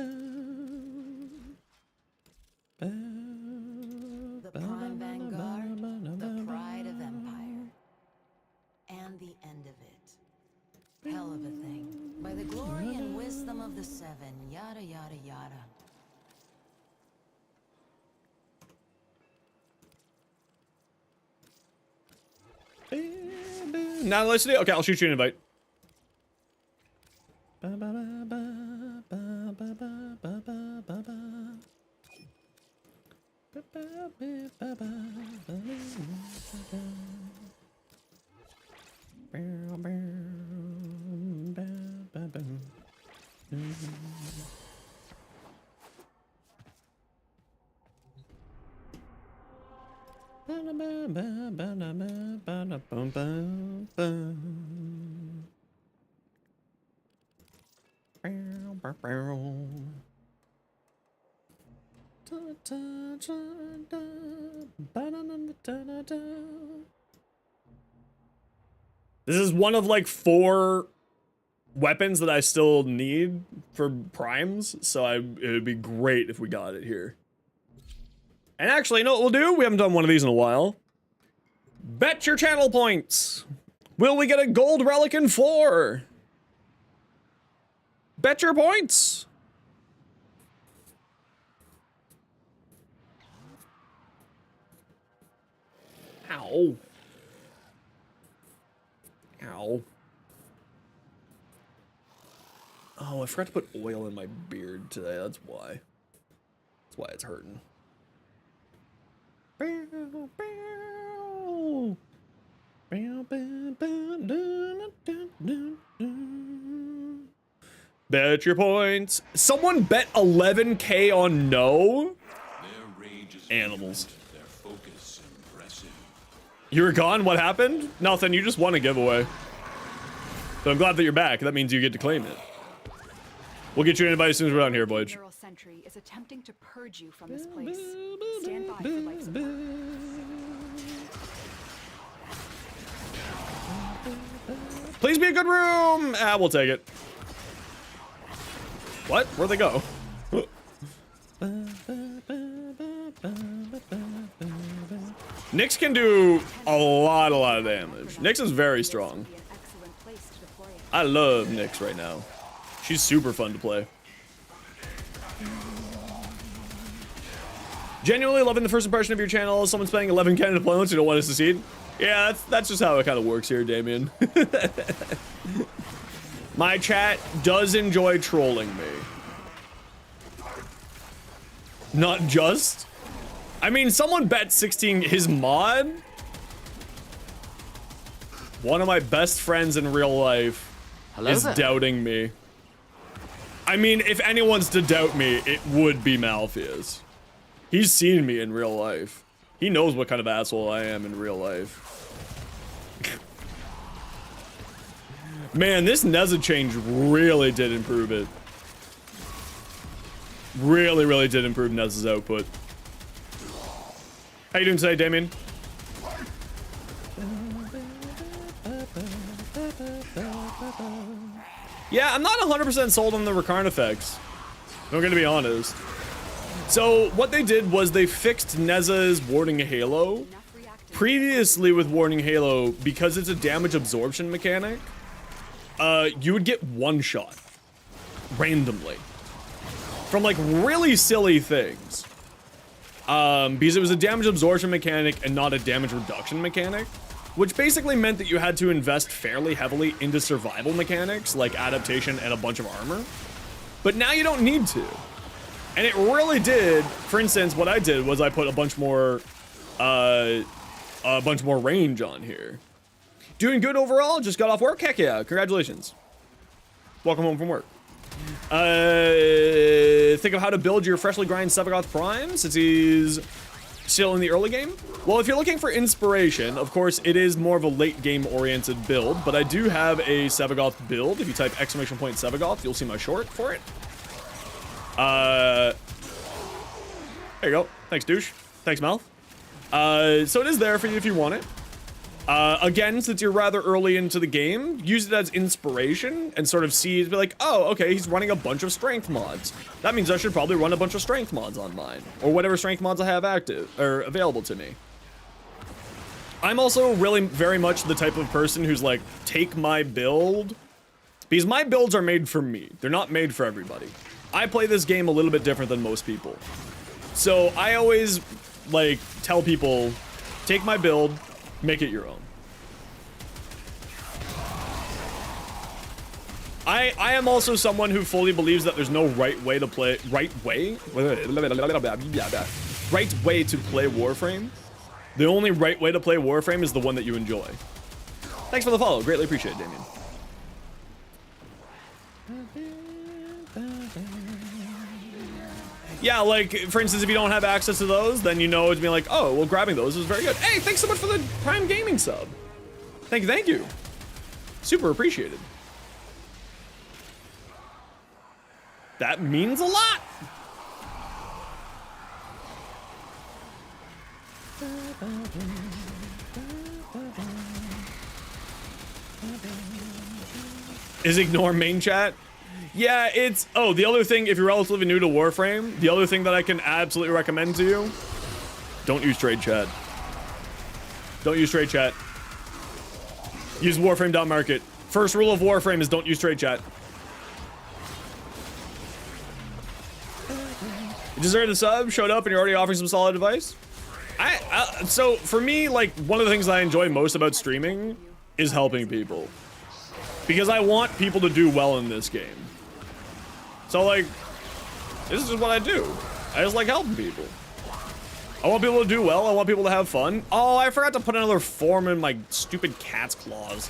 S8: Prime Vanguard, the pride of Empire. And the end of it. Hell of a thing. By the glory and wisdom of the Seven, yada yada yada.
S1: Not listening? Okay, I'll shoot you an invite. This is one of like 4 weapons that I still need for primes, so it would be great if we got it here. And actually, you know what we'll do? We haven't done one of these in a while. Bet your channel points. Will we get a gold relic in 4? Bet your points. Ow. Ow. Oh, I forgot to put oil in my beard today. That's why. That's why it's hurting. Bet your points. Someone bet 11K on no. Animals.
S11: Their focus impressive.
S1: You were gone? What happened? Nothing. You just won a giveaway. But I'm glad that you're back. That means you get to claim it. We'll get you an invite as soon as we're done here, Voyage.
S2: Neural Sentry is attempting to purge you from this place. Stand by for life support.
S1: Please be a good room. Ah, we'll take it. What? Where'd they go? Nyx can do a lot of damage. Nyx is very strong. I love Nyx right now. She's super fun to play. Genuinely loving the first impression of your channel. Someone's playing 11 Canada opponents who don't want to succeed. Yeah, that's just how it kind of works here, Damien. My chat does enjoy trolling me. Not just. I mean, someone bet 16, his mod? One of my best friends in real life is doubting me. I mean, if anyone's to doubt me, it would be Malpheus. He's seen me in real life. He knows what kind of asshole I am in real life. Man, this Neza change really did improve it. Really did improve Neza's output. How you doing today, Damien? Yeah, I'm not 100% sold on the Rakarn effects. I'm gonna be honest. So what they did was they fixed Neza's Warding Halo. Previously with Warding Halo, because it's a damage absorption mechanic, you would get one shot randomly from like really silly things. Because it was a damage absorption mechanic and not a damage reduction mechanic, which basically meant that you had to invest fairly heavily into survival mechanics like adaptation and a bunch of armor. But now you don't need to. And it really did. For instance, what I did was I put a bunch more range on here. Doing good overall, just got off work? Heck yeah, congratulations. Welcome home from work. Think of how to build your freshly grinded Sevagoth Prime since he's still in the early game. Well, if you're looking for inspiration, of course, it is more of a late game oriented build, but I do have a Sevagoth build. If you type !Sevagoth, you'll see my short for it. There you go. Thanks, douche. Thanks, mouth. So it is there for you if you want it. Again, since you're rather early into the game, use it as inspiration and sort of see, be like, oh, okay, he's running a bunch of strength mods. That means I should probably run a bunch of strength mods on mine, or whatever strength mods I have active or available to me. I'm also really very much the type of person who's like, take my build, because my builds are made for me. They're not made for everybody. I play this game a little bit different than most people. So I always like tell people, take my build, make it your own. I am also someone who fully believes that there's no right way to play Warframe. The only right way to play Warframe is the one that you enjoy. Thanks for the follow, greatly appreciate it, Damien. Yeah, like, for instance, if you don't have access to those, then you know it's being like, oh, well, grabbing those is very good. Hey, thanks so much for the Prime Gaming sub. Thank you. Super appreciated. That means a lot. Is ignore main chat? Yeah, it's... Oh, the other thing, if you're relatively new to Warframe, the other thing that I can absolutely recommend to you, don't use trade chat. Don't use trade chat. Use Warframe.market. First rule of Warframe is don't use trade chat. You deserve the sub, showed up, and you're already offering some solid advice? So, for me, like, one of the things that I enjoy most about streaming is helping people. Because I want people to do well in this game. So, like, this is just what I do. I just like helping people. I want people to do well. I want people to have fun. Oh, I forgot to put another form in my stupid cat's claws.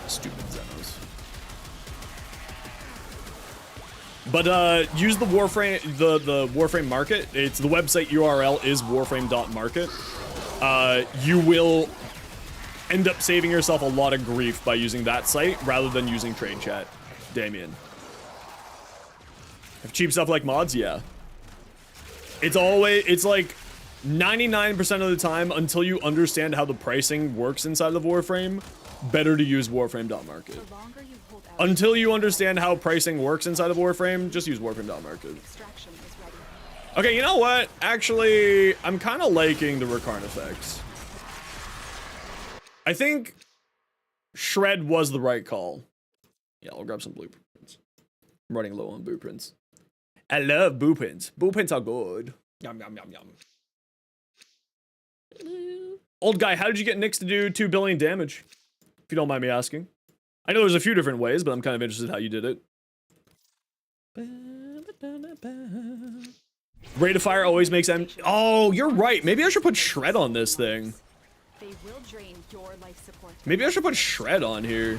S1: Stupid Zenos. But, use the Warframe, the Warframe market. It's the website URL is warframe.market. You will end up saving yourself a lot of grief by using that site rather than using trade chat. Damien. If cheap stuff like mods, yeah. It's like 99% of the time until you understand how the pricing works inside of Warframe, better to use Warframe.market. Until you understand how pricing works inside of Warframe, just use Warframe.market. Okay, you know what? Actually, I'm kind of liking the Recarn effects. I think Shred was the right call. Yeah, I'll grab some blueprints. I'm running low on blueprints. I love blueprints. Blueprints are good. Yum, yum, yum, yum. Old guy, how did you get Nyx to do 2 billion damage? If you don't mind me asking. I know there's a few different ways, but I'm kind of interested how you did it. Rate of fire always makes them. Oh, you're right. Maybe I should put Shred on this thing.
S2: They will drain your life support.
S1: Maybe I should put Shred on here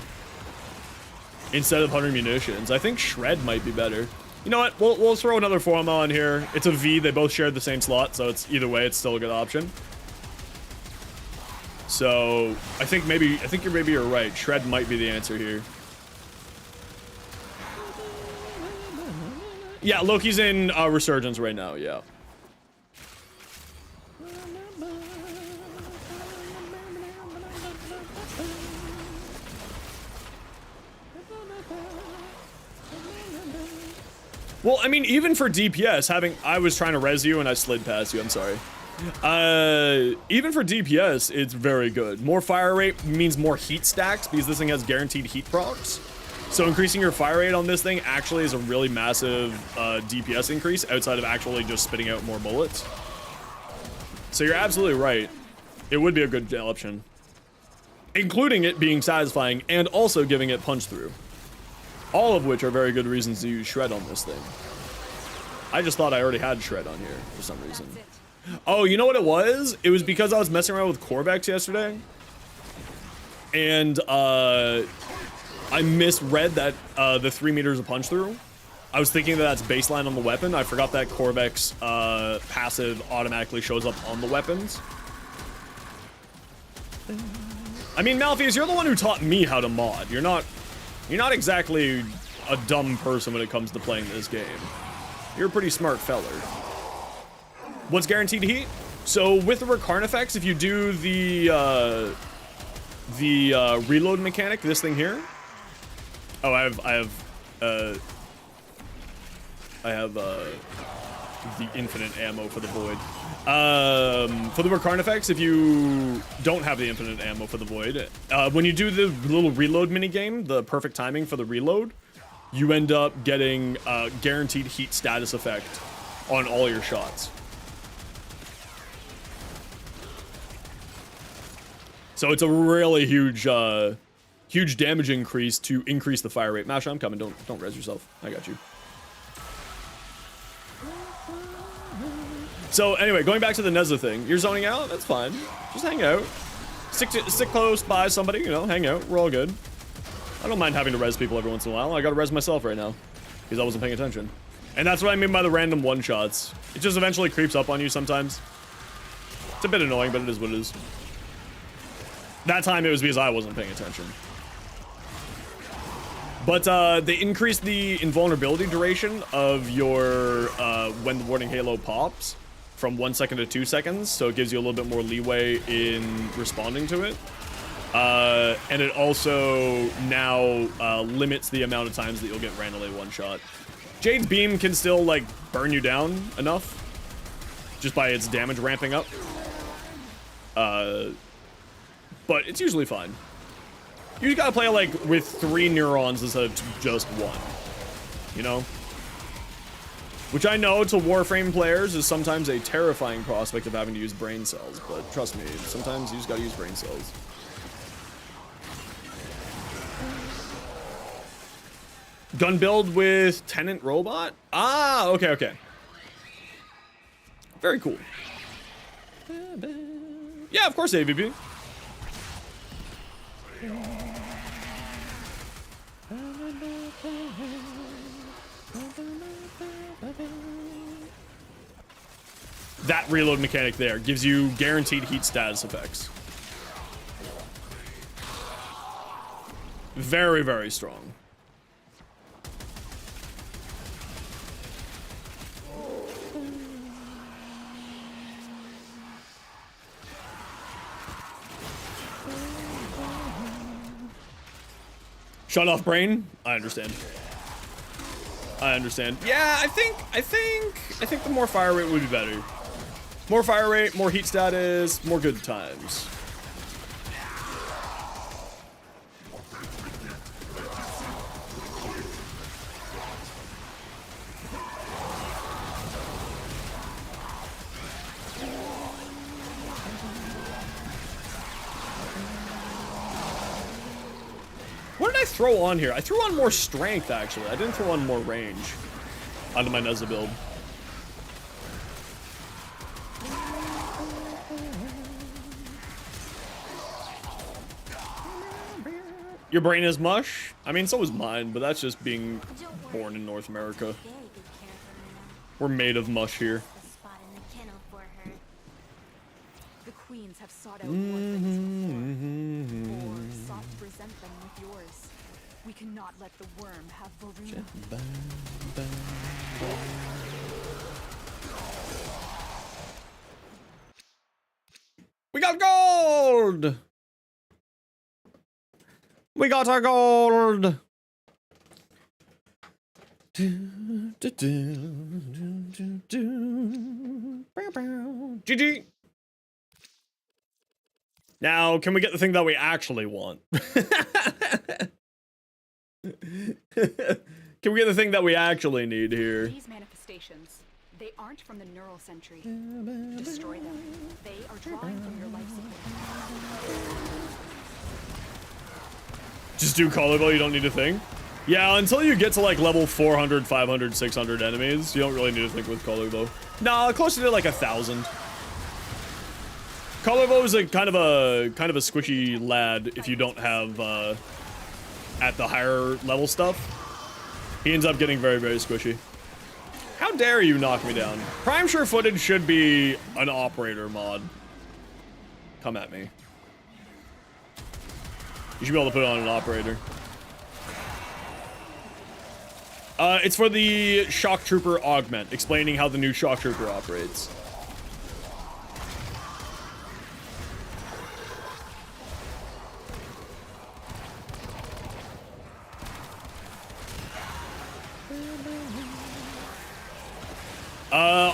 S1: instead of 100 munitions. I think Shred might be better. You know what? We'll throw another form on here. It's a V. They both share the same slot, so it's either way, it's still a good option. So I think you're right. Shred might be the answer here. Yeah, Loki's in Resurgence right now. Yeah. Well, I mean, even for DPS, I was trying to res you and I slid past you, I'm sorry. Even for DPS, it's very good. More fire rate means more heat stacks because this thing has guaranteed heat procs. So increasing your fire rate on this thing actually is a really massive DPS increase outside of actually just spitting out more bullets. So you're absolutely right. It would be a good option. Including it being satisfying and also giving it punch through. All of which are very good reasons to use Shred on this thing. I just thought I already had Shred on here for some reason. Oh, you know what it was? It was because I was messing around with Corvex yesterday. And I misread that the 3 meters of punch through. I was thinking that that's baseline on the weapon. I forgot that Korvek's passive automatically shows up on the weapons. I mean, Malpheus, you're the one who taught me how to mod. You're not exactly a dumb person when it comes to playing this game. You're a pretty smart feller. What's guaranteed heat? So with the Recarn effects, if you do the reload mechanic, this thing here. Oh, I have the infinite ammo for the void. For the Recarn effects, if you don't have the infinite ammo for the void, when you do the little reload minigame, the perfect timing for the reload, you end up getting guaranteed heat status effect on all your shots. So it's a really huge, huge damage increase to increase the fire rate. Masha, I'm coming. Don't res yourself. I got you. So anyway, going back to the Nezza thing, you're zoning out. That's fine. Just hang out. Stick close by somebody. You know, hang out. We're all good. I don't mind having to res people every once in a while. I got to res myself right now because I wasn't paying attention. And that's what I mean by the random one shots. It just eventually creeps up on you sometimes. It's a bit annoying, but it is what it is. That time it was because I wasn't paying attention. But they increased the invulnerability duration of your when the warding halo pops from 1 second to 2 seconds, so it gives you a little bit more leeway in responding to it. And it also now limits the amount of times that you'll get randomly one shot. Jade's beam can still like burn you down enough just by its damage ramping up. But it's usually fine. You gotta play like with 3 neurons instead of just 1, you know? Which I know to Warframe players is sometimes a terrifying prospect of having to use brain cells, but trust me, sometimes you just gotta use brain cells. Gun build with Tenant Robot? Ah, okay. Very cool. Yeah, of course, AVP. That reload mechanic there gives you guaranteed heat status effects. Very, very strong. Shut off brain? I understand. Yeah, I think the more fire rate would be better. More fire rate, more heat status, more good times. What did I throw on here? I threw on more strength, actually. I didn't throw on more range onto my Nezza build. Your brain is mush? I mean, so is mine, but that's just being born in North America. We're made of mush here.
S2: The queens have sought out more things before, or sought to present them with yours. We cannot let the worm have Varuna.
S1: We got gold! We got our gold! GG! Now, can we get the thing that we actually want? Can we get the thing that we actually need here?
S2: These manifestations, they aren't from the neural sentry. Destroy them. They are drawing from your life support.
S1: Just do Collarbell, you don't need to think? Yeah, until you get to like level 400, 500, 600 enemies, you don't really need to think with Collarbell. Nah, closer to like 1,000. Collarbell is a kind of a squishy lad if you don't have
S6: at the higher level stuff, he ends up getting very, very squishy. How dare you knock me down? Prime Sure Footage should be an operator mod. Come at me. You should be able to put it on an operator. It's for the Shock Trooper augment, explaining how the new Shock Trooper operates.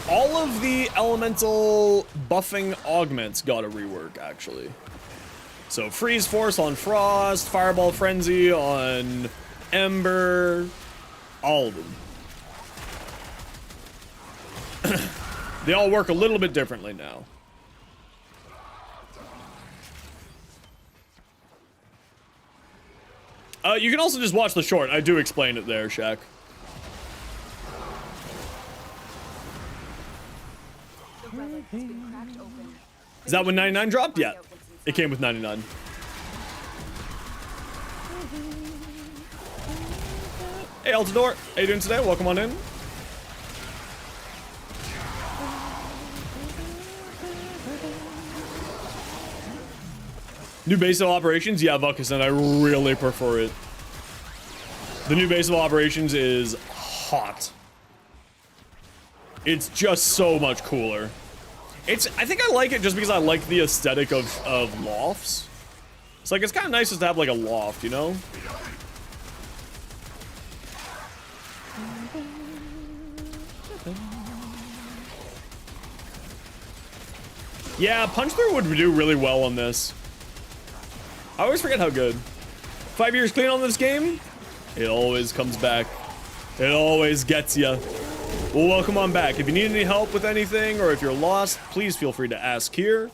S6: All of the elemental buffing augments got a rework, actually. So Freeze Force on Frost, Fireball Frenzy on Ember, all of them. They all work a little bit differently now. You can also just watch the short. I do explain it there, Shaq. Is that when 99 dropped? Yeah. It came with 99. Hey, Altador. How you doing today? Welcome on in. New base of operations? Yeah, Vuckus, and I really prefer it. The new base of operations is hot. It's just so much cooler. I think I like it just because I like the aesthetic of lofts. It's like, it's kind of nice just to have like a loft, you know? Yeah, Punch Through would do really well on this. I always forget how good. 5 years clean on this game? It always comes back. It always gets ya. Well, welcome on back. If you need any help with anything, or if you're lost, please feel free to ask here.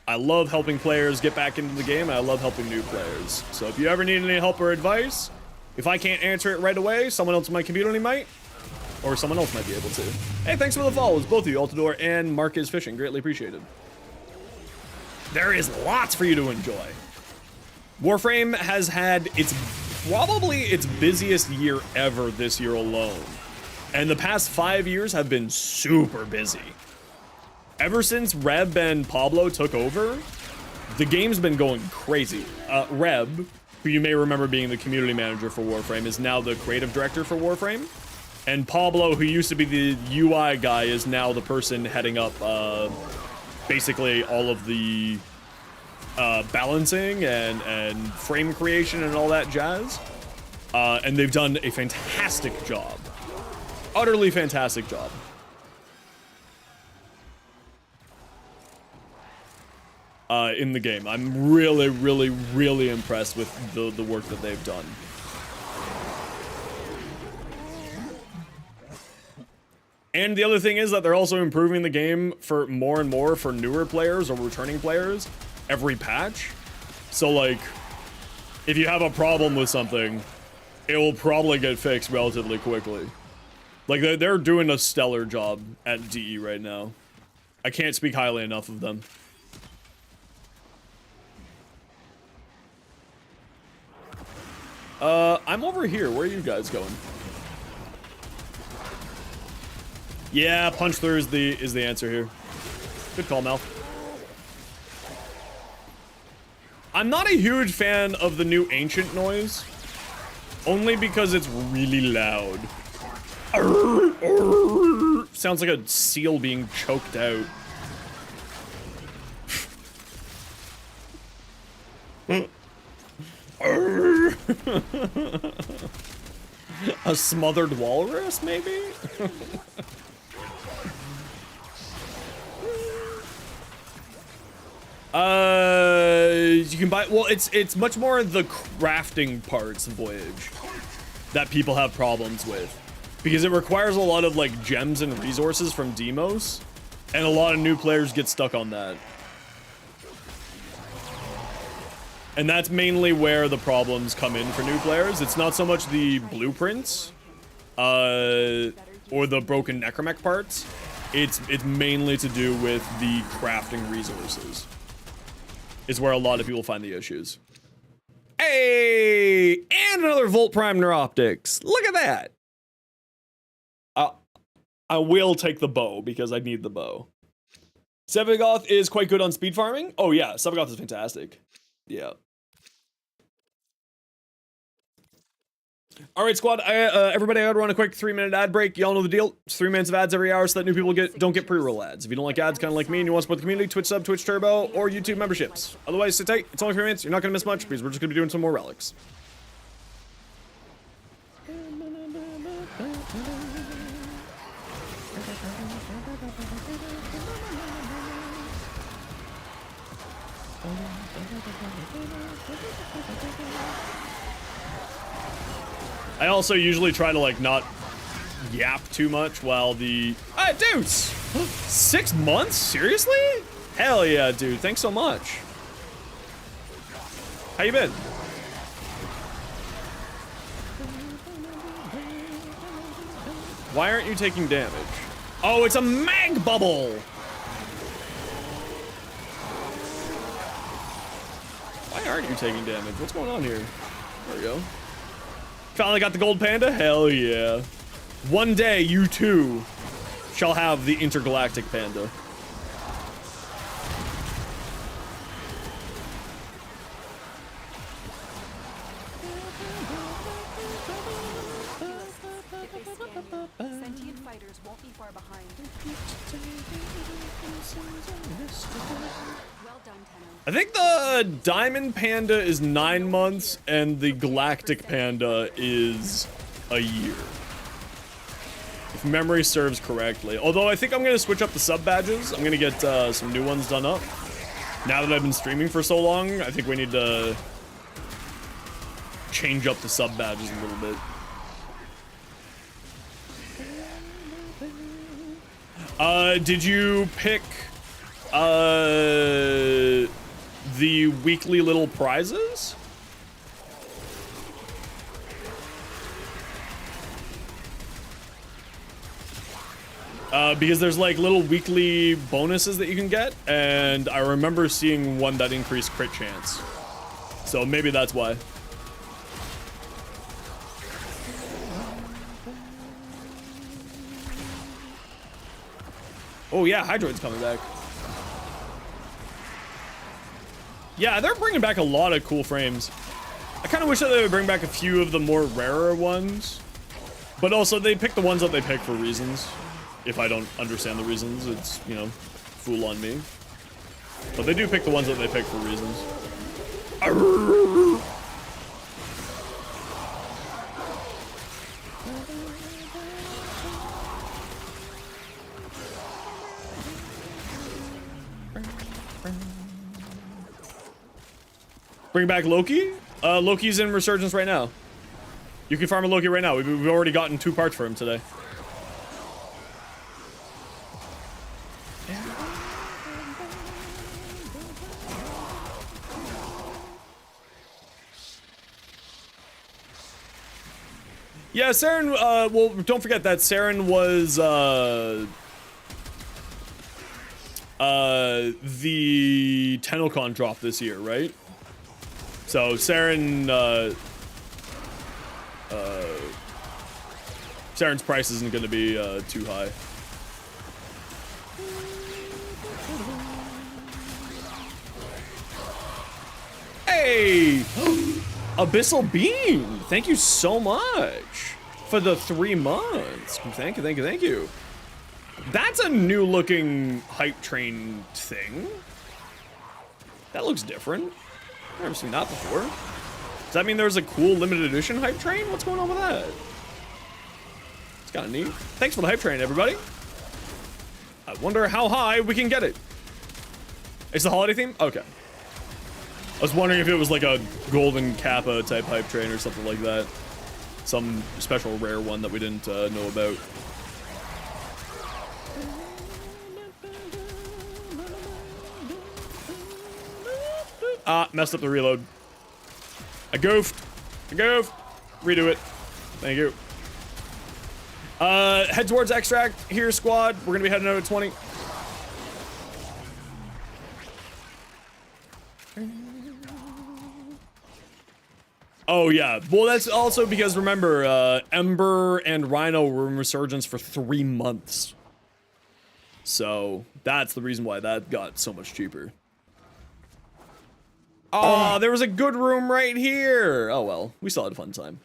S6: I love helping players get back into the game, and I love helping new players. So if you ever need any help or advice, if I can't answer it right away, someone else in my community might, or someone else might be able to. Hey, thanks for the follows, both of you, Altador and Marcus Fishing. Greatly appreciated. There is lots for you to enjoy. Warframe has had probably its busiest year ever this year alone. And the past 5 years have been super busy. Ever since Reb and Pablo took over, the game's been going crazy. Reb, who you may remember being the community manager for Warframe, is now the creative director for Warframe. And Pablo, who used to be the UI guy, is now the person heading up basically all of the balancing and frame creation and all that jazz. And they've done a fantastic job. Utterly fantastic job. In the game. I'm really, really, really impressed with the work that they've done. And the other thing is that they're also improving the game for more and more for newer players or returning players every patch. So like, if you have a problem with something, it will probably get fixed relatively quickly. Like, they're doing a stellar job at DE right now. I can't speak highly enough of them. I'm over here. Where are you guys going? Yeah, Punch Through is the answer here. Good call, Mel. I'm not a huge fan of the new Ancient noise. Only because it's really loud. Sounds like a seal being choked out. A smothered walrus, maybe? You can buy, well, it's much more the crafting parts of Voyage that people have problems with. Because it requires a lot of, like, gems and resources from Demos, and a lot of new players get stuck on that. And that's mainly where the problems come in for new players. It's not so much the blueprints, or the broken necromech parts. It's mainly to do with the crafting resources. Is where a lot of people find the issues.
S1: Hey, and another Volt Prime Neuroptics. Look at that. I will take the bow because I need the bow. Sevagoth is quite good on speed farming. Oh yeah, Sevagoth is fantastic. Yeah. All right, squad. Everybody, I run a quick 3-minute ad break. Y'all know the deal. It's 3 minutes of ads every hour so that new people don't get pre-roll ads. If you don't like ads, kind of like me, and you want to support the community, Twitch sub, Twitch Turbo, or YouTube memberships. Otherwise, sit tight. It's only 3 minutes. You're not gonna miss much because we're just gonna be doing some more relics. I also usually try to like not yap too much while the dudes 6 months, seriously? Hell yeah, dude, thanks so much. How you been? Why aren't you taking damage? Oh, it's a mag bubble. Why aren't you taking damage? What's going on here? There we go. Finally got the gold panda? Hell yeah. One day, you too shall have the intergalactic panda.
S2: Sentient fighters won't be far behind. Well done, Tenno.
S1: I think the diamond panda is 9 months and the galactic panda is a year. If memory serves correctly. Although I think I'm going to switch up the sub badges. I'm going to get some new ones done up. Now that I've been streaming for so long, I think we need to change up the sub badges a little bit. Did you pick the weekly little prizes? Because there's like little weekly bonuses that you can get, and I remember seeing one that increased crit chance. So maybe that's why. Oh yeah, Hydroid's coming back. Yeah, they're bringing back a lot of cool frames. I kind of wish that they would bring back a few of the more rarer ones. But also, they pick the ones that they pick for reasons. If I don't understand the reasons, it's, you know, fool on me. But they do pick the ones that they pick for reasons. Arrgh. Bring back Loki? Loki's in Resurgence right now. You can farm a Loki right now. We've already gotten 2 parts for him today. Yeah, Saren, well, don't forget that Saren was, the Tenocon drop this year, right? So Saren, Saren's price isn't going to be too high. Hey! Abyssal Beam! Thank you so much for the 3 months. Thank you, thank you, thank you. That's a new looking hype train thing. That looks different. I've never seen that before. Does that mean there's a cool limited edition hype train? What's going on with that? It's kind of neat. Thanks for the hype train, everybody. I wonder how high we can get it. It's the holiday theme? Okay. I was wondering if it was like a golden kappa type hype train or something like that. Some special rare one that we didn't know about. Ah, messed up the reload. I goofed. Redo it. Thank you. Head towards extract here, squad. We're gonna be heading out at 20. Oh yeah, well that's also because remember, Ember and Rhino were in Resurgence for 3 months. So that's the reason why that got so much cheaper. Oh, there was a good room right here. Oh well, we still had a fun time.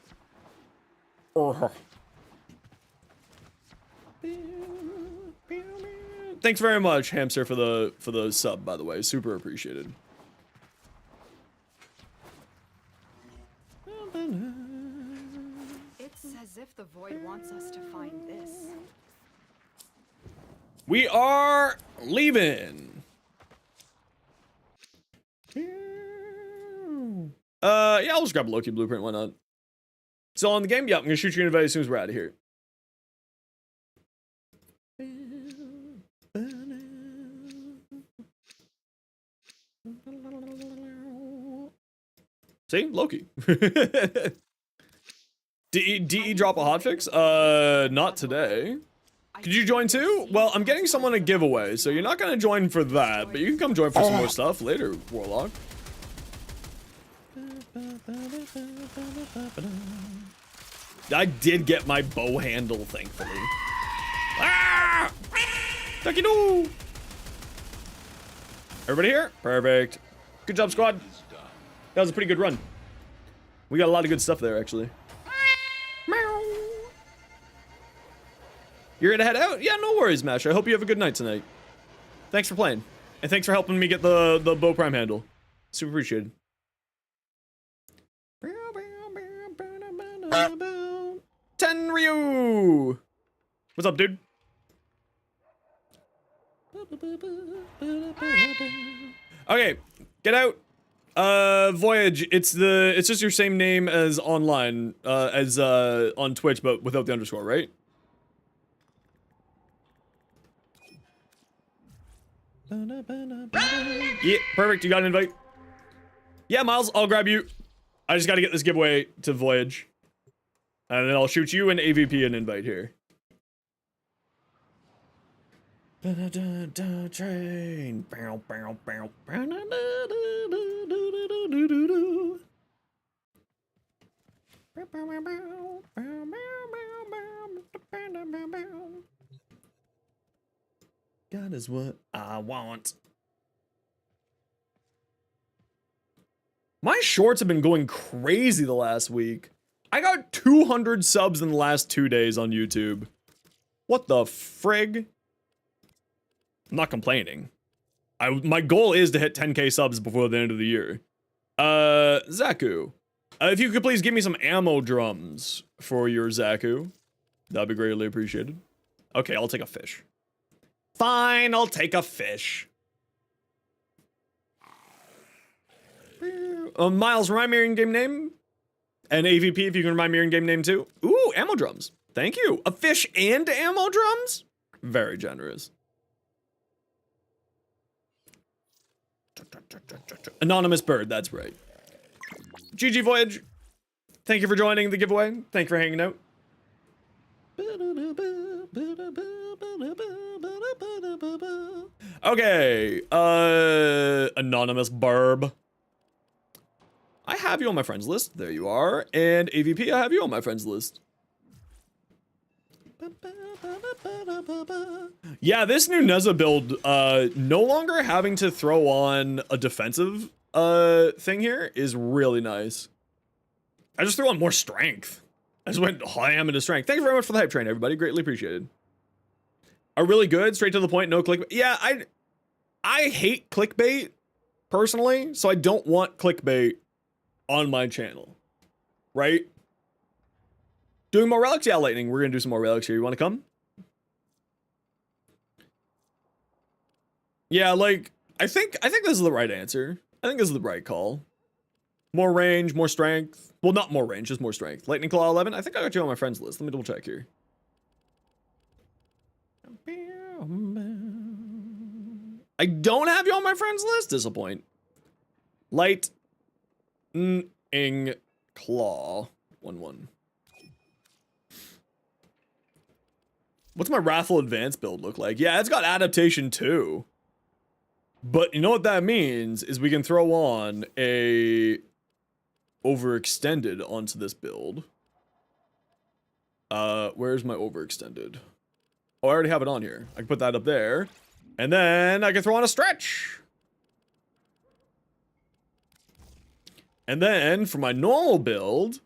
S1: Thanks very much, Hamster, for the sub, by the way. Super appreciated.
S2: It's as if the void wants us to find this.
S1: We are leaving. Yeah, I'll just grab a Loki blueprint, why not? Still on the game? Yeah, I'm gonna shoot you an invite as soon as we're out of here. See? Loki. DE drop a hotfix? Not today. Could you join too? Well, I'm getting someone a giveaway, so you're not gonna join for that, but you can come join for some more stuff later, Warlock. I did get my bow handle, thankfully. Ah! Ducky doo! Everybody here? Perfect. Good job, squad. That was a pretty good run. We got a lot of good stuff there, actually. You're gonna head out? Yeah, no worries, Mash. I hope you have a good night tonight. Thanks for playing. And thanks for helping me get the bow prime handle. Super appreciated. Tenryu! What's up, dude? Okay, get out. Voyage. It's just your same name as online, as on Twitch, but without the underscore, right? Yeah, perfect. You got an invite. Yeah, Miles, I'll grab you. I just got to get this giveaway to Voyage. And then I'll shoot you an AVP an invite here. Train. God is what I want. My shorts have been going crazy the last week. I got 200 subs in the last 2 days on YouTube. What the frig? I'm not complaining. My goal is to hit 10k subs before the end of the year. Zaku. If you could please give me some ammo drums for your Zaku. That'd be greatly appreciated. Okay, I'll take a fish. Fine, I'll take a fish. Miles, remind me your in-game name. And AVP, if you can remind me your in-game name too. Ooh, ammo drums. Thank you. A fish and ammo drums? Very generous. Anonymous bird, that's right. GG Voyage. Thank you for joining the giveaway. Thank you for hanging out. Okay, anonymous burb. I have you on my friends list. There you are. And AVP, I have you on my friends list. Yeah, this new Neza build, no longer having to throw on a defensive thing here is really nice. I just threw on more strength. I just went ham into strength. Thank you very much for the hype train, everybody. Greatly appreciated. Are really good, straight to the point, no clickbait. Yeah, I hate clickbait, personally, so I don't want clickbait on my channel. Right? Doing more relics? Yeah, Lightning. We're gonna do some more relics here. You wanna come? Yeah, like, I think this is the right answer. I think this is the right call. More range, more strength. Well, not more range, just more strength. Lightning Claw 11. I think I got you on my friends list. Let me double check here. I don't have you on my friends list. Disappoint. Lightning Claw 11. What's my Wrathful Advance build look like? Yeah, it's got adaptation too. But you know what that means is we can throw on a overextended onto this build. Where's my overextended? Oh, I already have it on here. I can put that up there. And then I can throw on a stretch. And then for my normal build,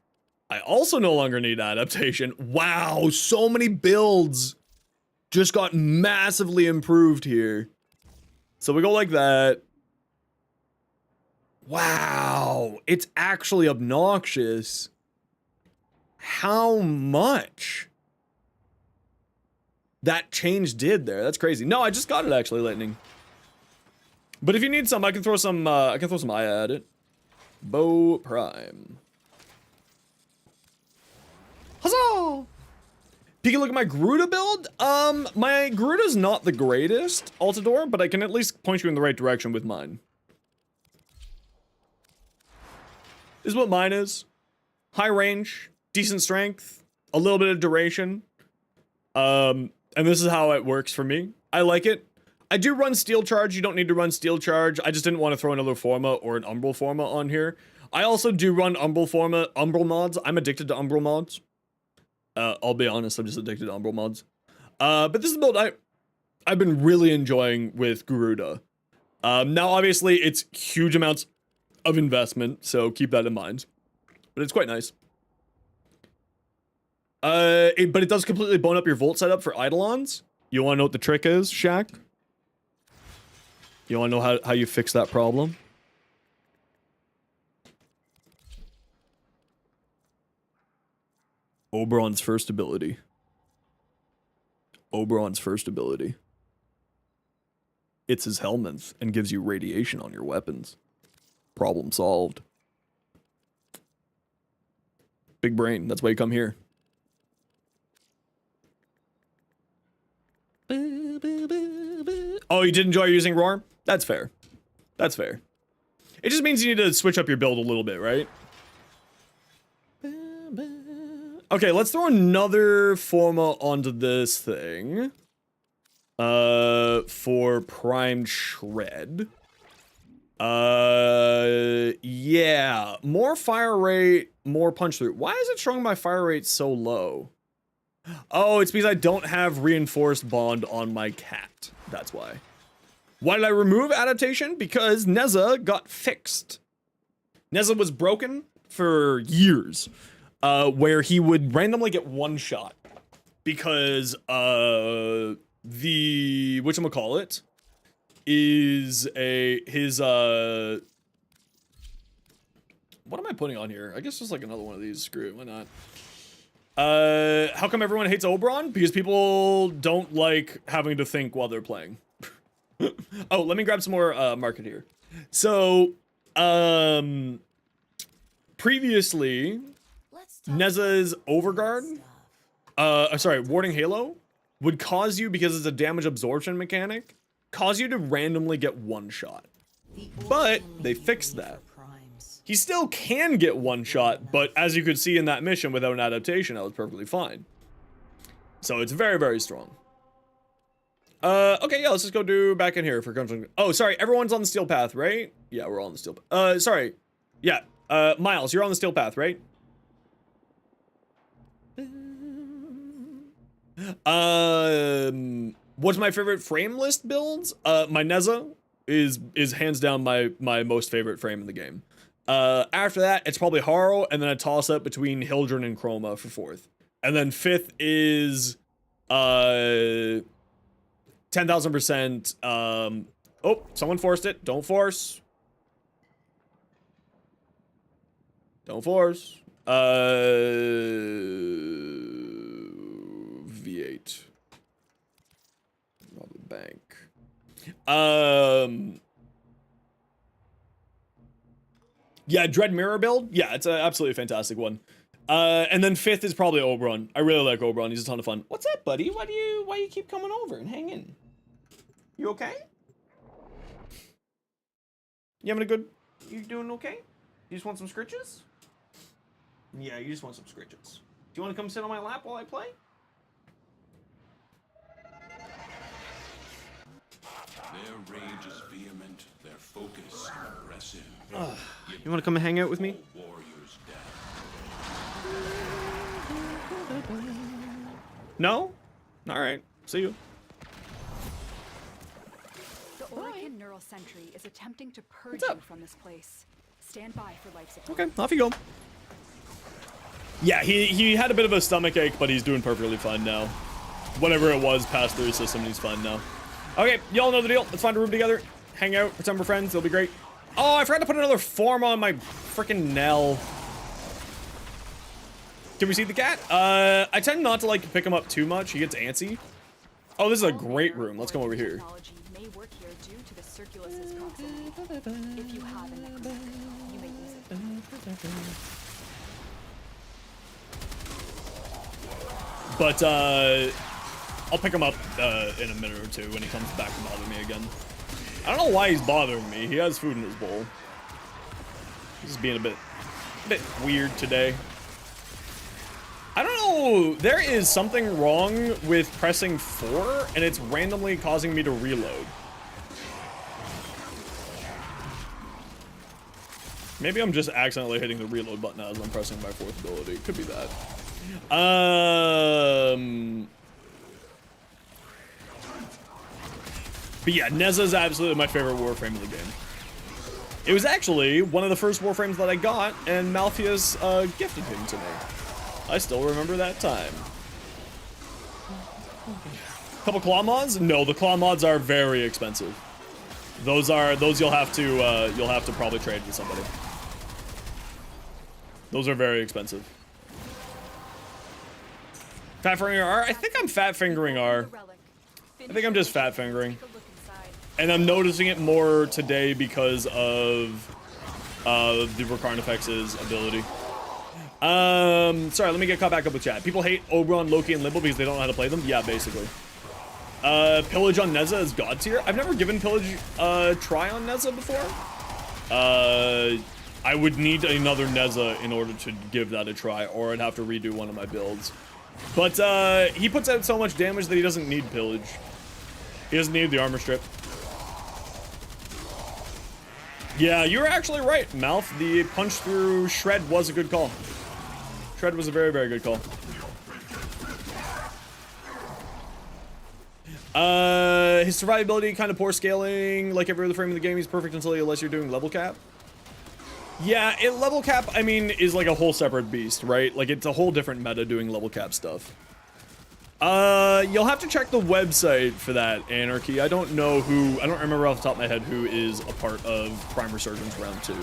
S1: I also no longer need adaptation. Wow, so many builds just got massively improved here. So we go like that. Wow, it's actually obnoxious how much that change did there. That's crazy. No, I just got it actually, Lightning. But if you need some, I can throw some Aya at it. Bow Prime. Huzzah! Peek a look at my Gruda build. My Gruda's not the greatest, Altador, but I can at least point you in the right direction with mine. This is what mine is. High range, decent strength, a little bit of duration. And this is how it works for me. I like it. I do run Steel Charge. You don't need to run Steel Charge. I just didn't want to throw another Forma or an Umbral Forma on here. I also do run Umbral mods. I'm addicted to Umbral mods. I'll be honest, I'm just addicted to Umbral mods. But this is a build I've been really enjoying with Garuda. Now, obviously, it's huge amounts of investment, so keep that in mind. But it's quite nice. But it does completely bone up your Volt setup for Eidolons. You want to know what the trick is, Shaq? You want to know how you fix that problem? Oberon's first ability. Oberon's first ability. It's his helminth and gives you radiation on your weapons. Problem solved. Big brain, that's why you come here. Oh, you did enjoy using Roar? That's fair. That's fair. It just means you need to switch up your build a little bit, right? Okay, let's throw another Forma onto this thing. For Prime Shred. Yeah. More fire rate, more punch through. Why is it showing my fire rate so low? Oh, it's because I don't have reinforced bond on my cat. That's why. Why did I remove adaptation? Because Neza got fixed. Neza was broken for years, where he would randomly get one shot because the whatchamacallit is his what am I putting on here? I guess just like another one of these. Screw it, why not? How come everyone hates Oberon? Because people don't like having to think while they're playing. Oh, let me grab some more market here. So, previously, Neza's Overguard, sorry, Warding Halo, would cause you, because it's a damage absorption mechanic, cause you to randomly get one shot. But they fixed that. He still can get one shot, but as you could see in that mission without an adaptation, that was perfectly fine. So it's very, very strong. Okay, yeah, let's just go do back in here for Gungeon. Oh, sorry, everyone's on the steel path, right? Yeah, we're all on the steel path. Sorry. Yeah, Miles, you're on the steel path, right? What's my favorite frame list builds? My Neza is hands down my most favorite frame in the game. After that, it's probably Haro, and then a toss-up between Hildren and Chroma for fourth. And then fifth is, 10,000%, oh, someone forced it. Don't force. Don't force. V8. Rob the bank. Yeah, Dread Mirror build. Yeah, it's an absolutely fantastic one. And then fifth is probably Oberon. I really like Oberon. He's a ton of fun. What's up, buddy? Why you keep coming over and hanging? You okay? You doing okay? You just want some scritches? Yeah, you just want some scritches. Do you want to come sit on my lap while I play?
S11: Their rage is vehement, their focus impressive.
S1: You want to come and hang out with me?
S11: Warriors
S1: No? Alright. See you.
S2: The Orican Neural Sentry is attempting to purge
S1: What's up?
S2: you from this place. Stand by for life support.
S1: Okay, off you go. Yeah, he had a bit of a stomach ache, but he's doing perfectly fine now. Whatever it was passed through his system, he's fine now. Okay, y'all know the deal. Let's find a room together. Hang out, pretend we're friends. It'll be great. Oh, I forgot to put another form on my freaking Nell. Can we see the cat? I tend not to like to pick him up too much. He gets antsy. Oh, this is a great room. Let's come over here.
S2: Technology may work here due to the Circulus's proximity. If you have a necromancer, you may use it.
S1: But I'll pick him up in a minute or two when he comes back to bother me again. I don't know why he's bothering me. He has food in his bowl. He's just being a bit weird today. I don't know. There is something wrong with pressing 4, and it's randomly causing me to reload. Maybe I'm just accidentally hitting the reload button as I'm pressing my 4th ability. Could be that. But yeah, Neza is absolutely my favorite Warframe in the game. It was actually one of the first Warframes that I got, and Malpheus gifted him to me. I still remember that time. Couple claw mods? No, the claw mods are very expensive. Those you'll have to probably trade with somebody. Those are very expensive. Fat fingering R? I think I'm fat fingering R. I think I'm just fat fingering. And I'm noticing it more today because of the Recarnifex's ability. Sorry, let me get caught back up with chat. People hate Oberon, Loki, and Limbo because they don't know how to play them? Yeah, basically. Pillage on Neza is god tier. I've never given Pillage a try on Neza before. I would need another Neza in order to give that a try, or I'd have to redo one of my builds. But he puts out so much damage that he doesn't need Pillage. He doesn't need the armor strip. Yeah, you're actually right, Malf. The punch through Shred was a good call. Shred was a very, very good call. His survivability, kind of poor scaling. Like every other frame in the game, he's perfect unless you're doing level cap. Yeah, level cap, I mean, is like a whole separate beast, right? Like, it's a whole different meta doing level cap stuff. You'll have to check the website for that, Anarchy. I don't know who, I don't remember off the top of my head who is a part of Prime Resurgence Round 2.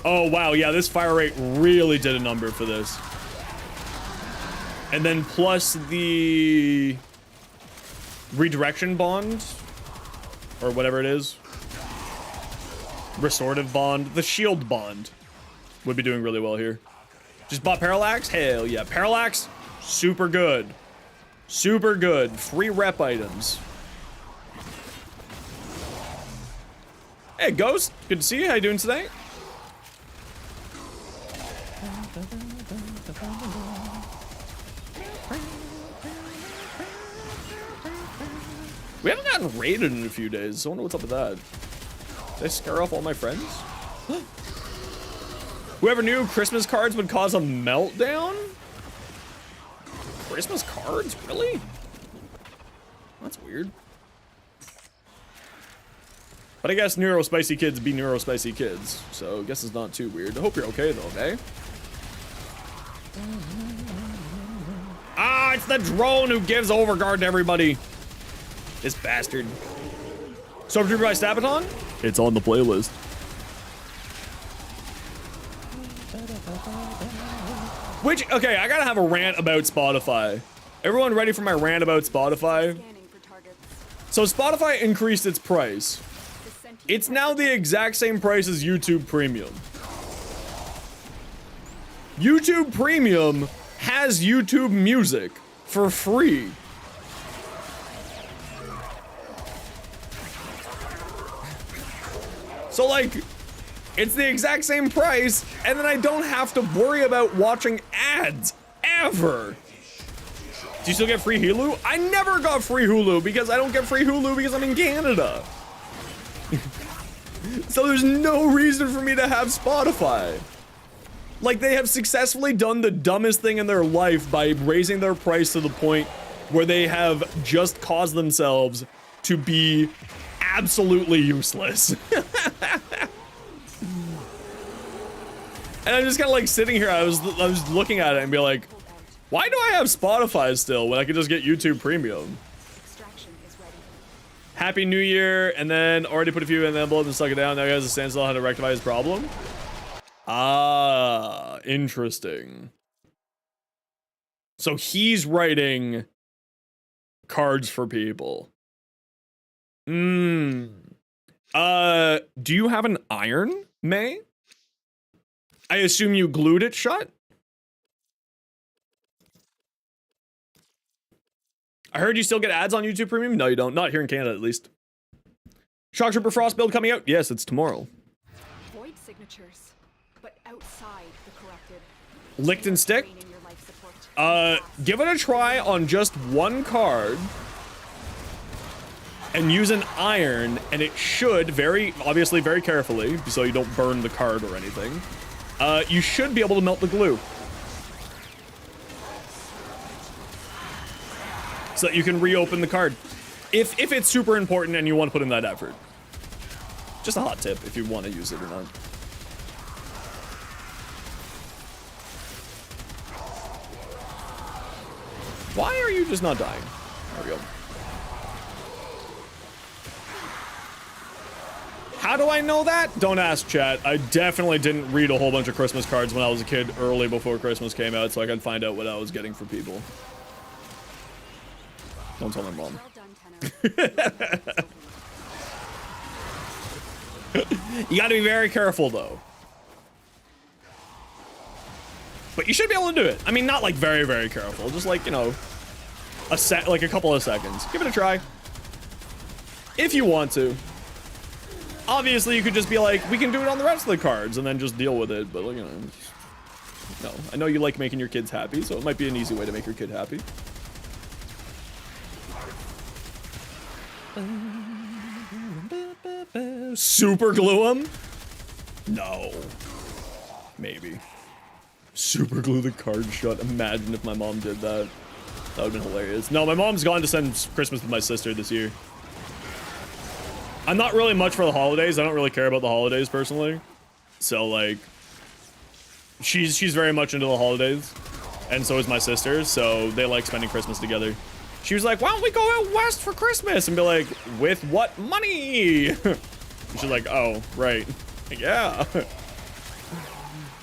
S1: Oh, wow, yeah, this fire rate really did a number for this. And then plus the redirection bond, or whatever it is. Restorative bond, the shield bond would be doing really well here. Just bought Parallax? Hell yeah. Parallax, super good. Super good. Free rep items. Hey, Ghost. Good to see you. How you doing today? We haven't gotten raided in a few days, so I wonder what's up with that. Did I scare off all my friends? Whoever knew Christmas cards would cause a meltdown? Christmas cards? Really? That's weird. But I guess neurospicy kids be neurospicy kids, so I guess it's not too weird. I hope you're okay though, okay? Ah, it's the drone who gives overguard to everybody. This bastard. Stormtrooper by Stabaton? It's on the playlist. Which, okay, I gotta have a rant about Spotify. Everyone ready for my rant about Spotify? So Spotify increased its price. It's now the exact same price as YouTube Premium. YouTube Premium has YouTube Music for free. So like, it's the exact same price, and then I don't have to worry about watching ads, ever. Do you still get free Hulu? I never got free Hulu because I don't get free Hulu because I'm in Canada. So there's no reason for me to have Spotify. Like, they have successfully done the dumbest thing in their life by raising their price to the point where they have just caused themselves to be absolutely useless. And I'm just kind of like sitting here, I was looking at it and be like, why do I have Spotify still when I could just get YouTube Premium? Happy New Year, and then already put a few in the envelope and stuck it down. Now he has a standstill on how to rectify his problem. Ah, interesting. So he's writing cards for people. Do you have an iron, May? I assume you glued it shut? I heard you still get ads on YouTube Premium? No, you don't. Not here in Canada, at least. Shock Trooper Frost build coming out? Yes, it's tomorrow.
S2: Void signatures, but outside the corrupted.
S1: Licked and stick? Give it a try on just one card. And use an iron, and it should, obviously very carefully, so you don't burn the card or anything. You should be able to melt the glue. So that you can reopen the card. If it's super important and you want to put in that effort. Just a hot tip if you want to use it or not. Why are you just not dying? There we go. How do I know that? Don't ask chat. I definitely didn't read a whole bunch of Christmas cards when I was a kid early before Christmas came out so I could find out what I was getting for people. Don't tell my mom. You gotta be very careful though. But you should be able to do it. I mean, not like very, very careful. Just like, you know, like a couple of seconds. Give it a try. If you want to. Obviously, you could just be like, we can do it on the rest of the cards and then just deal with it. But, you know, no. I know you like making your kids happy, so it might be an easy way to make your kid happy. Super glue them? No. Maybe. Super glue the card shut. Imagine if my mom did that. That would have been hilarious. No, my mom's gone to spend Christmas with my sister this year. I'm not really much for the holidays. I don't really care about the holidays personally. So like, she's very much into the holidays. And so is my sister. So they like spending Christmas together. She was like, why don't we go out west for Christmas? And be like, with what money? And she's like, oh, right. Yeah.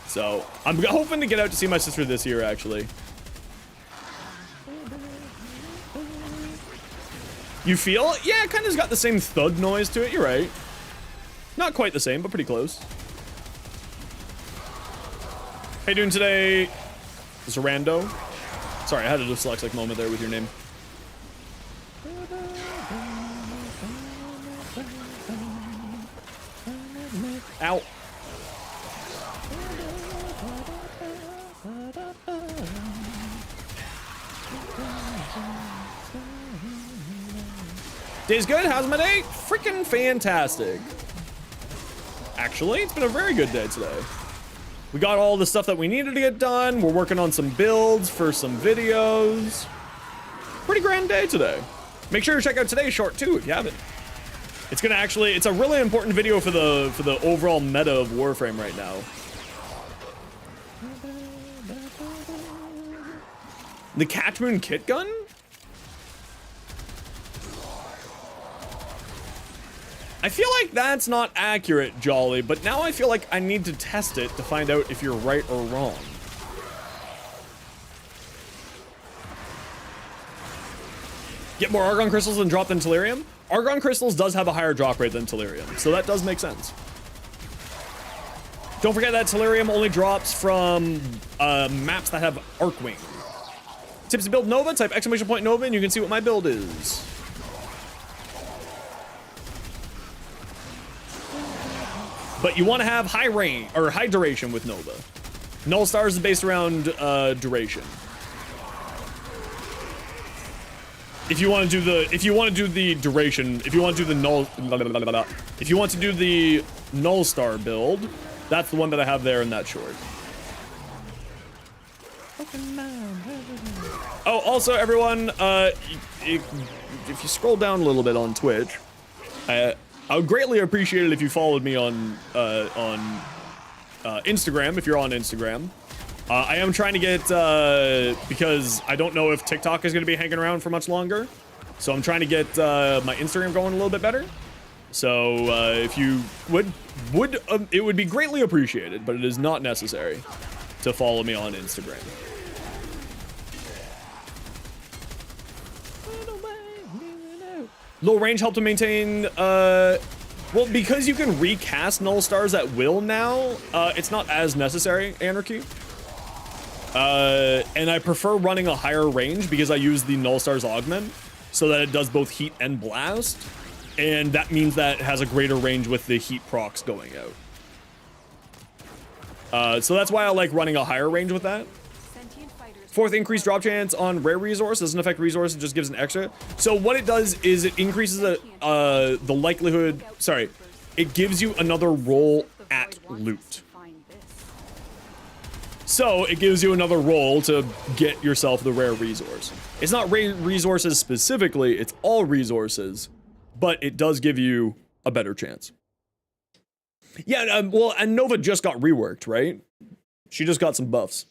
S1: So I'm hoping to get out to see my sister this year, actually. You feel? Yeah, it kind of's got the same thud noise to it. You're right. Not quite the same, but pretty close. How you doing today, Zorando? Sorry, I had a dyslexic moment there with your name. Ow. Day's good. How's my day? Freaking fantastic. Actually, it's been a very good day today. We got all the stuff that we needed to get done. We're working on some builds for some videos. Pretty grand day today. Make sure to check out today's short too if you haven't. It's a really important video for the overall meta of Warframe right now. The Catchmoon kit gun? I feel like that's not accurate, Jolly, but now I feel like I need to test it to find out if you're right or wrong. Get more Argon Crystals than drop than Tellurium? Argon Crystals does have a higher drop rate than Tellurium, so that does make sense. Don't forget that Tellurium only drops from maps that have Arcwing. Tips to build Nova, type ! Nova and you can see what my build is. But you want to have high range or high duration with Nova. Null Stars is based around duration.
S6: if you want to do the duration, if you want to do the null, if you want to do the null star build, that's the one that I have there in that short. Oh, also everyone, if you scroll down a little bit on Twitch, I would greatly appreciate it if you followed me on Instagram, if you're on Instagram. I am trying to get, because I don't know if TikTok is going to be hanging around for much longer. So I'm trying to get my Instagram going a little bit better. So if you would it would be greatly appreciated, but it is not necessary to follow me on Instagram. Low range help to maintain, well, because you can recast null stars at will now, it's not as necessary, Anarchy. And I prefer running a higher range because I use the null stars augment so that it does both heat and blast. And that means that it has a greater range with the heat procs going out. So that's why I like running a higher range with that. Fourth, increased drop chance on rare resource. Doesn't affect resource, it just gives an extra. So what it does is it increases the likelihood, sorry, it gives you another roll at loot. So it gives you another roll to get yourself the rare resource. It's not rare resources specifically, it's all resources, but it does give you a better chance. Yeah, well, and Nova just got reworked, right? She just got some buffs.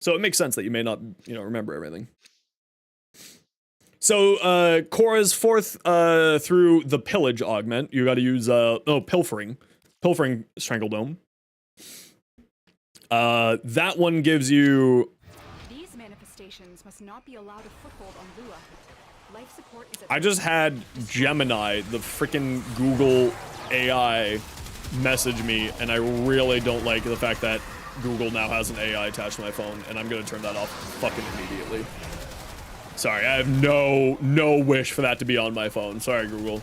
S6: So it makes sense that you may not, you know, remember everything. So, Korra's fourth, through the pillage augment, you gotta use, pilfering Strangledome. That one gives you...
S2: These manifestations must not be allowed a foothold on Lua. Life support is
S6: I just had Gemini, the freaking Google AI, message me, and I really don't like the fact that Google now has an AI attached to my phone, and I'm gonna turn that off fucking immediately. Sorry, I have no wish for that to be on my phone. Sorry, Google.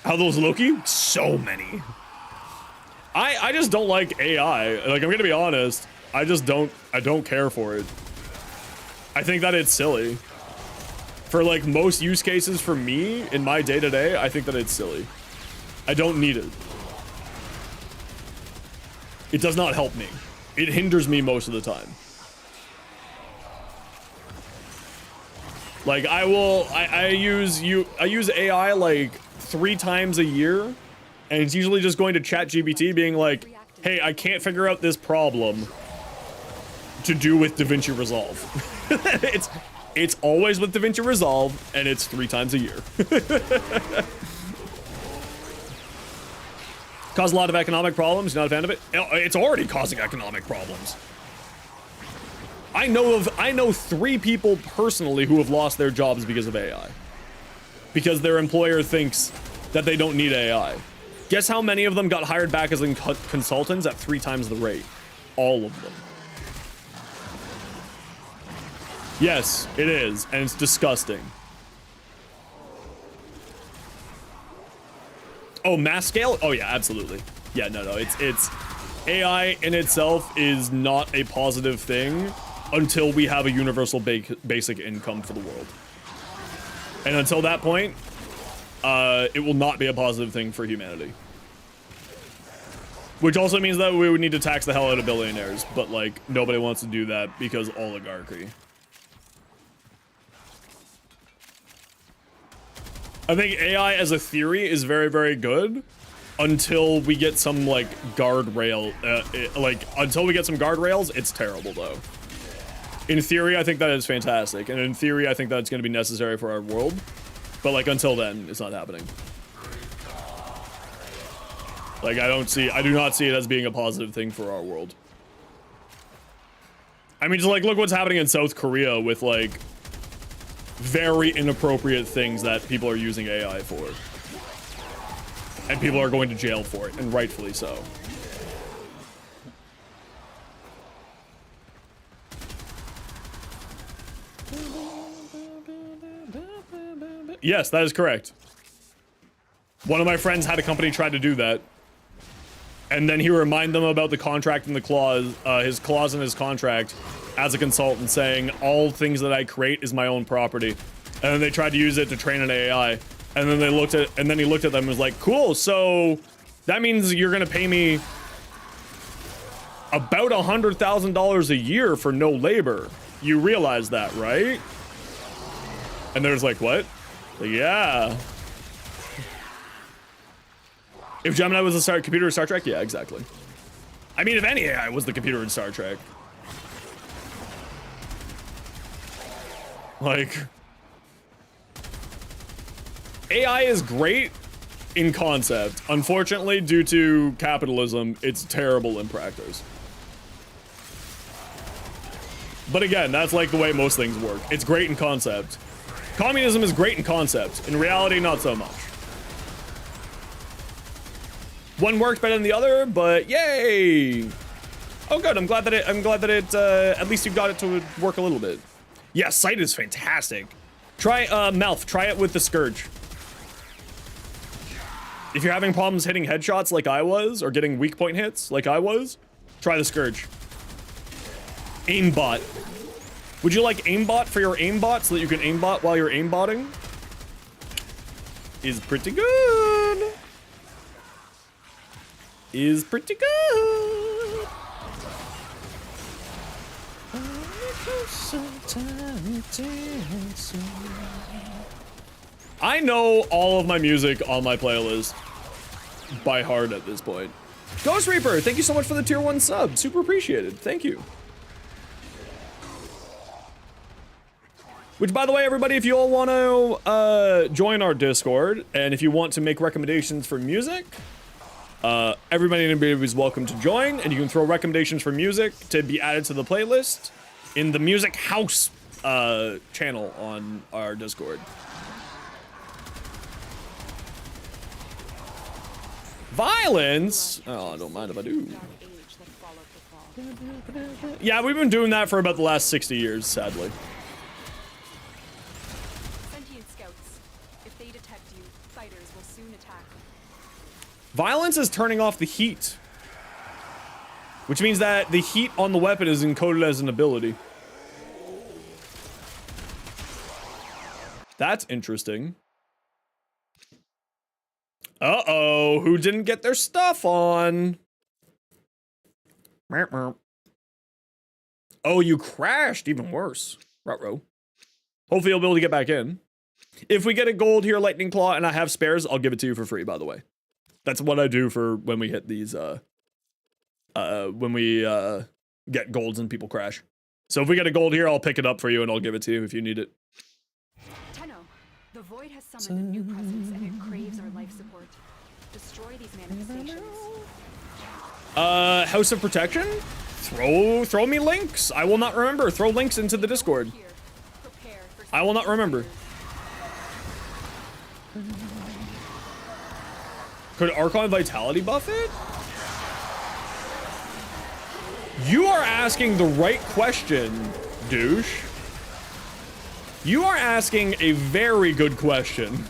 S6: How those Loki? So many. I just don't like AI. Like, I'm gonna be honest. I don't care for it. I think that it's silly. For like most use cases for me in my day-to-day, I think that it's silly. I don't need it. It does not help me. It hinders me most of the time. Like I use AI like 3 times a year, and it's usually just going to ChatGPT being like, hey, I can't figure out this problem to do with DaVinci Resolve. it's always with DaVinci Resolve, and it's 3 times a year. Cause a lot of economic problems. You're not a fan of it? It's already causing economic problems. I know 3 people personally who have lost their jobs because of AI. Because their employer thinks that they don't need AI. Guess how many of them got hired back as consultants at 3 times the rate? All of them. Yes, it is, and it's disgusting. Oh, mass scale? Oh yeah, absolutely. Yeah, no, it's AI in itself is not a positive thing until we have a universal basic income for the world. And until that point, it will not be a positive thing for humanity. Which also means that we would need to tax the hell out of billionaires, but like nobody wants to do that because oligarchy. I think AI as a theory is very, very good until we get some like guardrail. Until we get some guardrails, it's terrible though. In theory, I think that is fantastic, and in theory, I think that it's going to be necessary for our world. But like until then, it's not happening. Like I do not see it as being a positive thing for our world. I mean, just like look what's happening in South Korea with like very inappropriate things that people are using AI for. And people are going to jail for it, and rightfully so. Yes, that is correct. One of my friends had a company try to do that. And then he reminded them about the contract and the clause, his clause in his contract as a consultant saying all things that I create is my own property. And then they tried to use it to train an AI. And then he looked at them and was like, cool, so that means you're gonna pay me about $100,000 a year for no labor. You realize that, right? And they're just like, what? Like, yeah. If Gemini was the computer in Star Trek, yeah, exactly. I mean, if any AI was the computer in Star Trek. Like, AI is great in concept. Unfortunately, due to capitalism, it's terrible in practice. But again, that's like the way most things work. It's great in concept. Communism is great in concept. In reality, not so much. One worked better than the other, but yay! Oh, good. I'm glad that it. At least you got it to work a little bit. Yeah, sight is fantastic. Try Melf. Try it with the Scourge. If you're having problems hitting headshots like I was, or getting weak point hits like I was, try the Scourge. Aimbot. Would you like aimbot for your aimbot so that you can aimbot while you're aimbotting? Is pretty good. Is pretty good. I know all of my music on my playlist by heart at this point. Ghost Reaper, thank you so much for the tier 1 sub. Super appreciated. Thank you. Which, by the way, everybody, if you all want to join our Discord, and if you want to make recommendations for music, everybody is welcome to join, and you can throw recommendations for music to be added to the playlist in the Music House channel on our Discord. Violence? Oh, I don't mind if I do. Yeah, we've been doing that for about the last 60 years, sadly. Violence is turning off the heat, which means that the heat on the weapon is encoded as an ability. That's interesting. Uh-oh, who didn't get their stuff on? Oh, you crashed, even worse. Ruh-roh. Hopefully you'll be able to get back in. If we get a gold here, Lightning Claw, and I have spares, I'll give it to you for free, by the way. That's what I do for when we hit these, when we, get golds and people crash. So if we get a gold here, I'll pick it up for you and I'll give it to you if you need it.
S2: Tenno, the Void has summoned a new presence and it craves our life support. Destroy these manifestations.
S6: House of Protection? Throw me links. I will not remember. Throw links into the Discord. I will not remember. Could Archon Vitality buff it? You are asking the right question, douche. You are asking a very good question.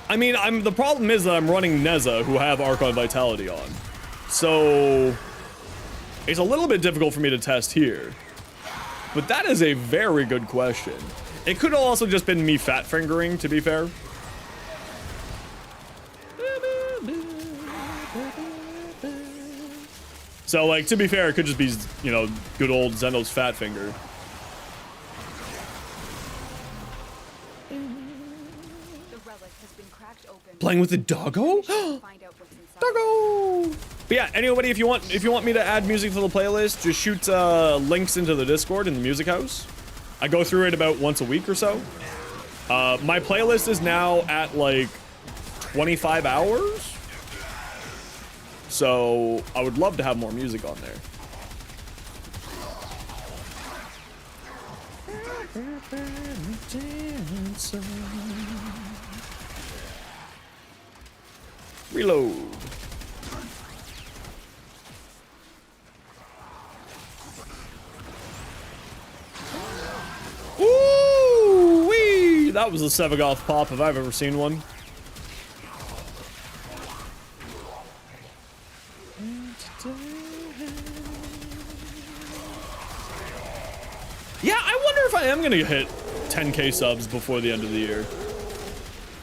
S6: I mean, the problem is that I'm running Neza, who have Archon Vitality on. So it's a little bit difficult for me to test here. But that is a very good question. It could have also just been me fat fingering, to be fair. So, like, to be fair, it could just be, you know, good old Zeno's fat finger.
S2: The relic has been cracked open.
S6: Playing with the doggo? Doggo! But yeah, anybody, if you want me to add music to the playlist, just shoot links into the Discord in the Music House. I go through it about once a week or so. My playlist is now at like 25 hours. So I would love to have more music on there. Reload. Ooh wee! That was a Sevagoth pop if I've ever seen one.
S1: Yeah, I wonder if I am gonna hit 10k subs before the end of the year.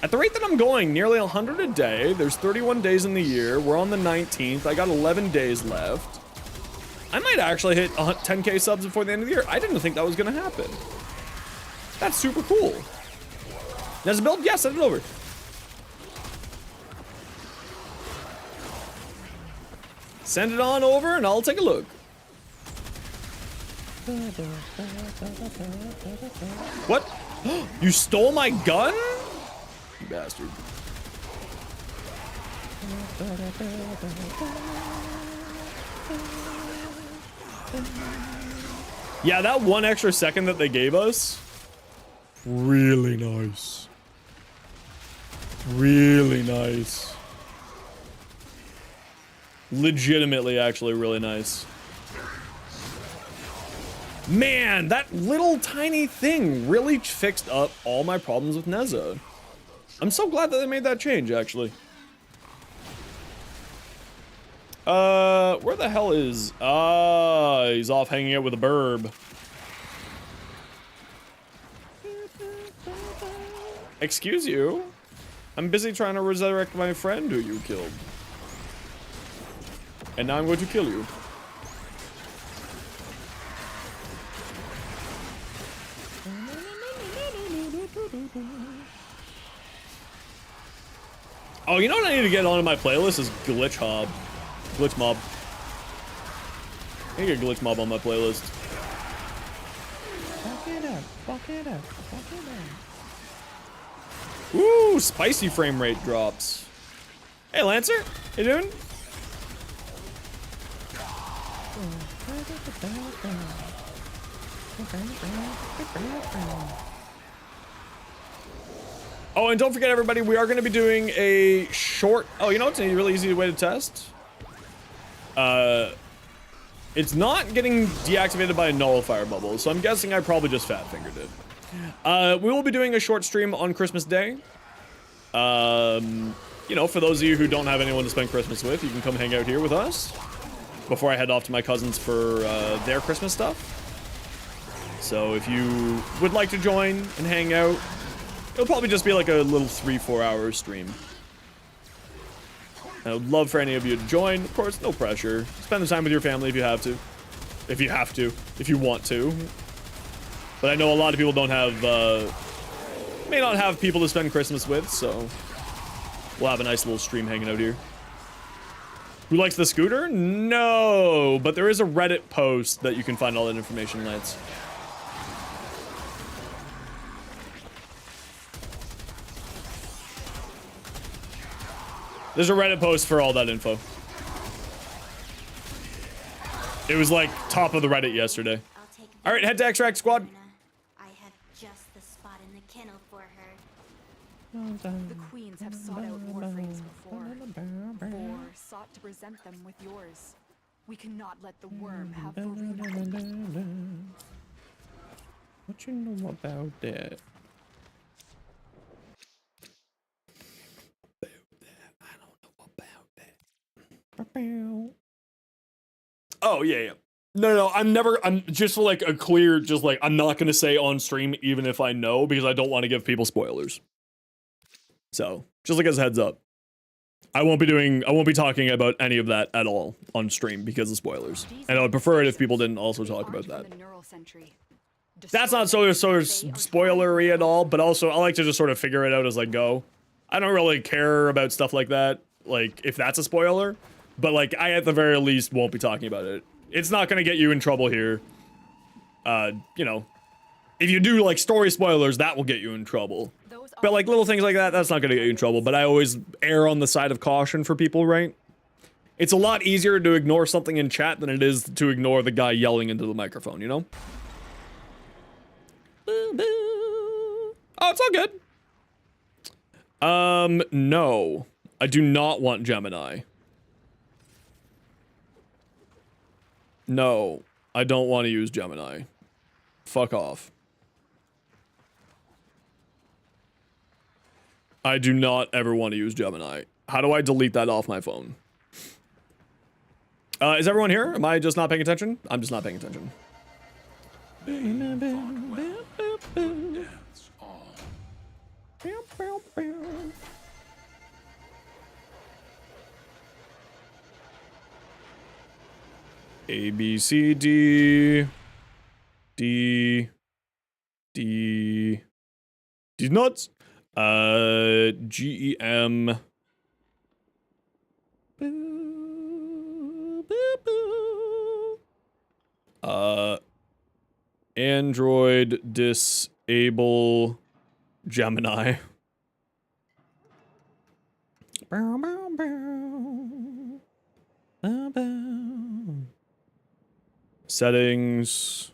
S1: At the rate that I'm going, nearly 100 a day. There's 31 days in the year. We're on the 19th. I got 11 days left. I might actually hit 10k subs before the end of the year. I didn't think that was gonna happen. That's super cool. There's a build? Yeah, send it over. Send it on over and I'll take a look. What? You stole my gun? You bastard. Yeah, that 1 extra second that they gave us, really nice. Really nice. Legitimately, actually, really nice. Man, that little tiny thing really fixed up all my problems with Neza. I'm so glad that they made that change, actually. Where the hell is... he's off hanging out with a burb. Excuse you? I'm busy trying to resurrect my friend who you killed. And now I'm going to kill you. Oh, you know what I need to get onto my playlist is Glitch Mob. Glitch Mob. I need to get Glitch Mob on my playlist.
S6: Fuck it up, fuck it up, fuck it up.
S1: Ooh, spicy frame rate drops. Hey, Lancer. How you doing? Oh, and don't forget, everybody, we are going to be doing a short... Oh, you know what's a really easy way to test? It's not getting deactivated by a nullifier bubble, so I'm guessing I probably just fat-fingered it. We will be doing a short stream on Christmas Day. You know, for those of you who don't have anyone to spend Christmas with, you can come hang out here with us before I head off to my cousins for their Christmas stuff. So if you would like to join and hang out, it'll probably just be like a little 3-4 hour stream. I would love for any of you to join. Of course, no pressure. Spend the time with your family if you have to. If you have to. If you want to. But I know a lot of people don't have, may not have people to spend Christmas with, so we'll have a nice little stream hanging out here. Who likes the scooter? No, but there is a Reddit post that you can find all that information, Lance. There's a Reddit post for all that info. It was like top of the Reddit yesterday. All right, head to Extract Squad.
S12: I have just the spot in the kennel for her.
S2: The queens have sought out warframes before, or sought to present them with yours. We cannot let the worm have Verena.
S6: What you know about that?
S1: Oh, yeah. No, I'm just for like a clear, just like, I'm not going to say on stream, even if I know, because I don't want to give people spoilers. So, just like as a heads up, I won't be talking about any of that at all on stream because of spoilers. And I would prefer it if people didn't also talk about that. That's not sort of spoilery at all, but also I like to just sort of figure it out as I go. I don't really care about stuff like that, like if that's a spoiler, but like I at the very least won't be talking about it. It's not gonna get you in trouble here. You know, if you do like story spoilers, that will get you in trouble. But like little things like that, that's not gonna get you in trouble. But I always err on the side of caution for people, right? It's a lot easier to ignore something in chat than it is to ignore the guy yelling into the microphone, you know? Boo, boo. Oh, it's all good. No. I do not want Gemini. No, I don't want to use Gemini. Fuck off. I do not ever want to use Gemini. How do I delete that off my phone? Is everyone here? Am I just not paying attention? I'm just not paying attention.
S11: Pain fought well. Good dance on.
S6: A, B, C, D. D. D. D's nuts. G, E, M. Android disable Gemini. Settings.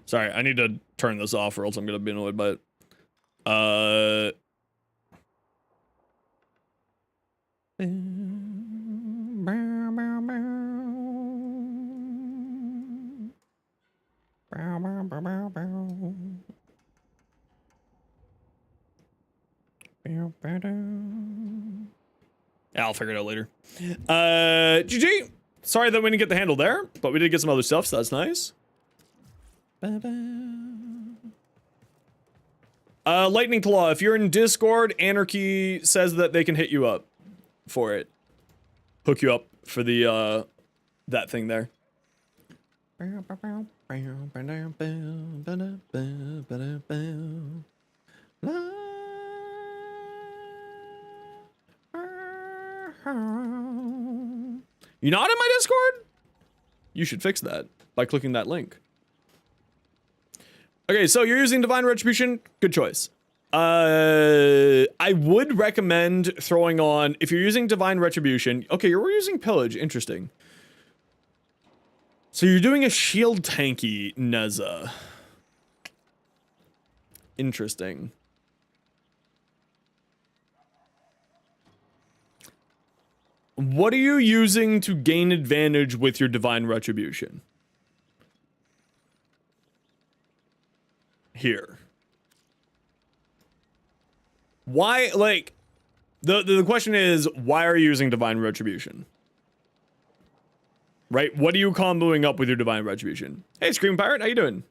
S6: Sorry, I need to turn this off or else I'm gonna be annoyed by it. I'll figure it out later. GG. Sorry that we didn't get the handle there, but we did get some other stuff, so that's nice. Lightning Claw, if you're in Discord, Anarchy says that they can hit you up for it. Hook you up for the, that thing there. You're not in my Discord? You should fix that by clicking that link. Okay, so you're using Divine Retribution. Good choice. I would recommend throwing on, if you're using Divine Retribution, okay, you're using Pillage, interesting. So you're doing a shield tanky Neza. Interesting. What are you using to gain advantage with your Divine Retribution? Here. Why, like, the question is, why are you using Divine Retribution? Right? What are you comboing up with your Divine Retribution? Hey, Scream Pirate, how you doing?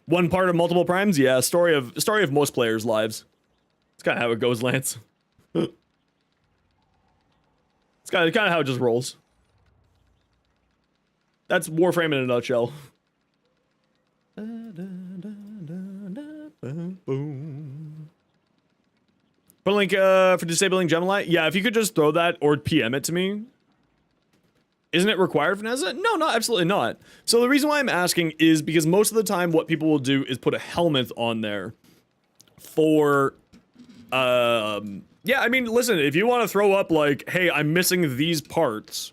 S6: One part of multiple primes? Yeah, story of most players' lives. It's kind of how it goes, Lance. It's kind of how it just rolls. That's Warframe in a nutshell. Put a link for disabling Gemini. Yeah, if you could just throw that or PM it to me. Isn't it required for Neza? No, not absolutely not. So the reason why I'm asking is because most of the time what people will do is put a helmet on there for yeah, I mean, listen, if you want to throw up like, hey, I'm missing these parts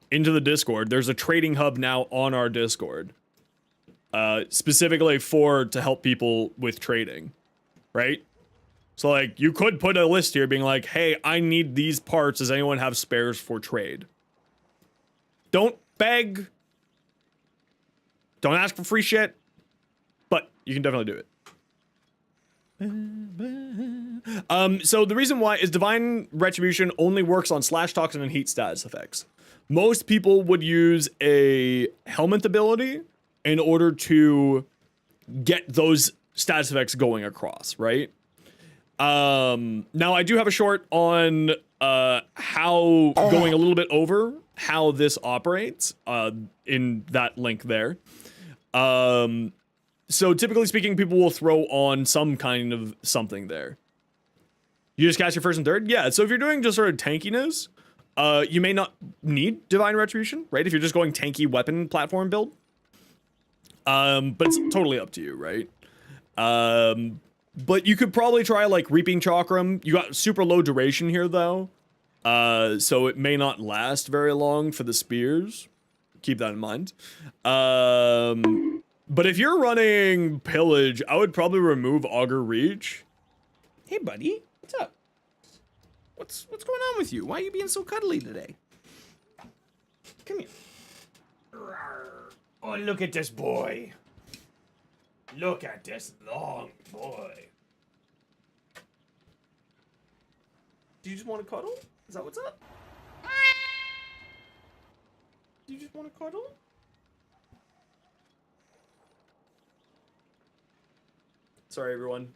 S6: into the Discord, there's a trading hub now on our Discord. Specifically to help people with trading, right? So like, you could put a list here being like, hey, I need these parts. Does anyone have spares for trade? Don't beg. Don't ask for free shit. But you can definitely do it. So the reason why is Divine Retribution only works on Slash, Toxin, and Heat status effects. Most people would use a Helmet ability in order to get those status effects going across, right? Now I do have a short on how going a little bit over how this operates in that link there. So typically speaking, people will throw on some kind of something there. You just cast your first and third? Yeah, so if you're doing just sort of tankiness, you may not need Divine Retribution, right? If you're just going tanky weapon platform build. But it's totally up to you, right? But you could probably try like Reaping Chakram. You got super low duration here though. So it may not last very long for the spears. Keep that in mind. But if you're running Pillage, I would probably remove Augur Reach.
S1: Hey buddy, what's up? What's going on with you? Why are you being so cuddly today? Come here. Oh, look at this boy. Look at this long boy. Do you just want to cuddle? Is that what's up? Do you just want to cuddle? Sorry, everyone.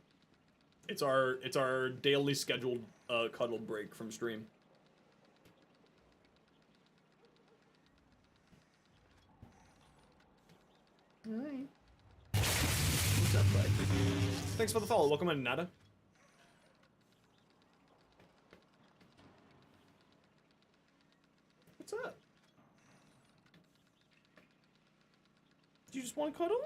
S1: It's our daily scheduled cuddle break from stream.
S9: Alright.
S1: What's up, bud? Thanks for the follow. Welcome in, Nada. What's up? Do you just want to cuddle?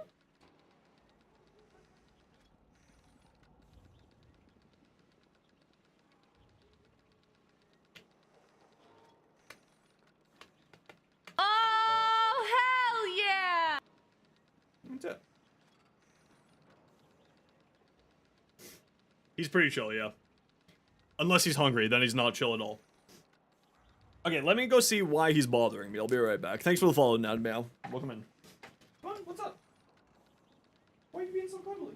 S2: Oh, hell yeah!
S1: What's up? He's pretty chill, yeah. Unless he's hungry, then he's not chill at all. Okay, let me go see why he's bothering me. I'll be right back. Thanks for the follow, Nad Meow. Welcome in. Come on, what's up? Why are you being so cuddly?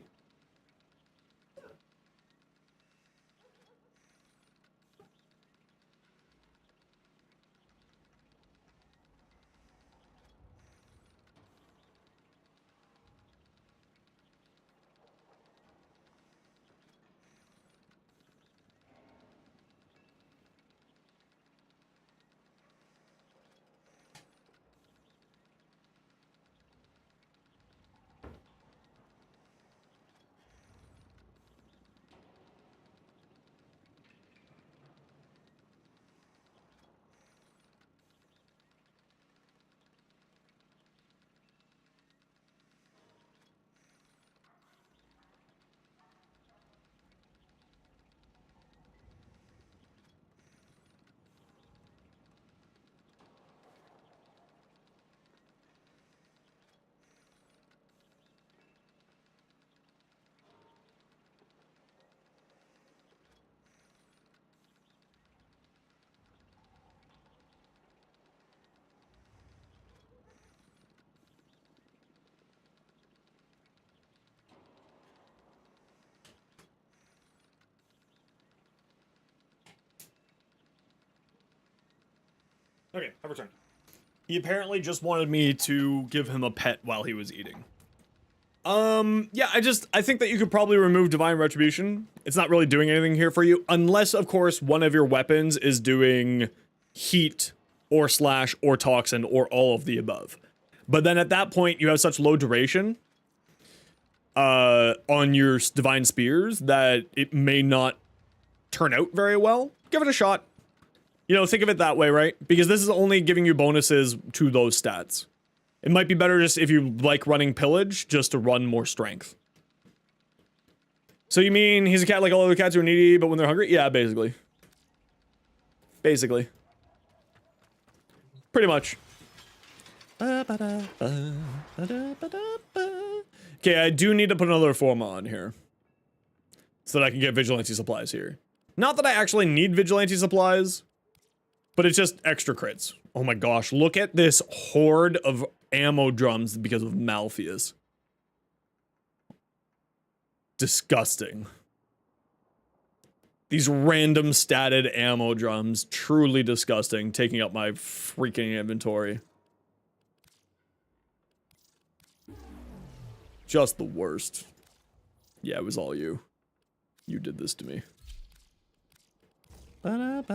S1: Okay, I've returned. He apparently just wanted me to give him a pet while he was eating. Yeah, I think that you could probably remove Divine Retribution. It's not really doing anything here for you, unless, of course, one of your weapons is doing heat, or slash, or toxin, or all of the above. But then at that point, you have such low duration on your Divine Spears that it may not turn out very well. Give it a shot. You know, think of it that way, right? Because this is only giving you bonuses to those stats. It might be better just if you like running pillage, just to run more strength. So you mean he's a cat like all other cats who are needy, but when they're hungry? Yeah, basically. Basically. Pretty much. Okay, I do need to put another forma on here. So that I can get vigilante supplies here. Not that I actually need vigilante supplies, but it's just extra crits. Oh my gosh, look at this horde of ammo drums because of Malpheus. Disgusting. These random statted ammo drums, truly disgusting, taking up my freaking inventory. Just the worst. Yeah, it was all you. You did this to me. You'd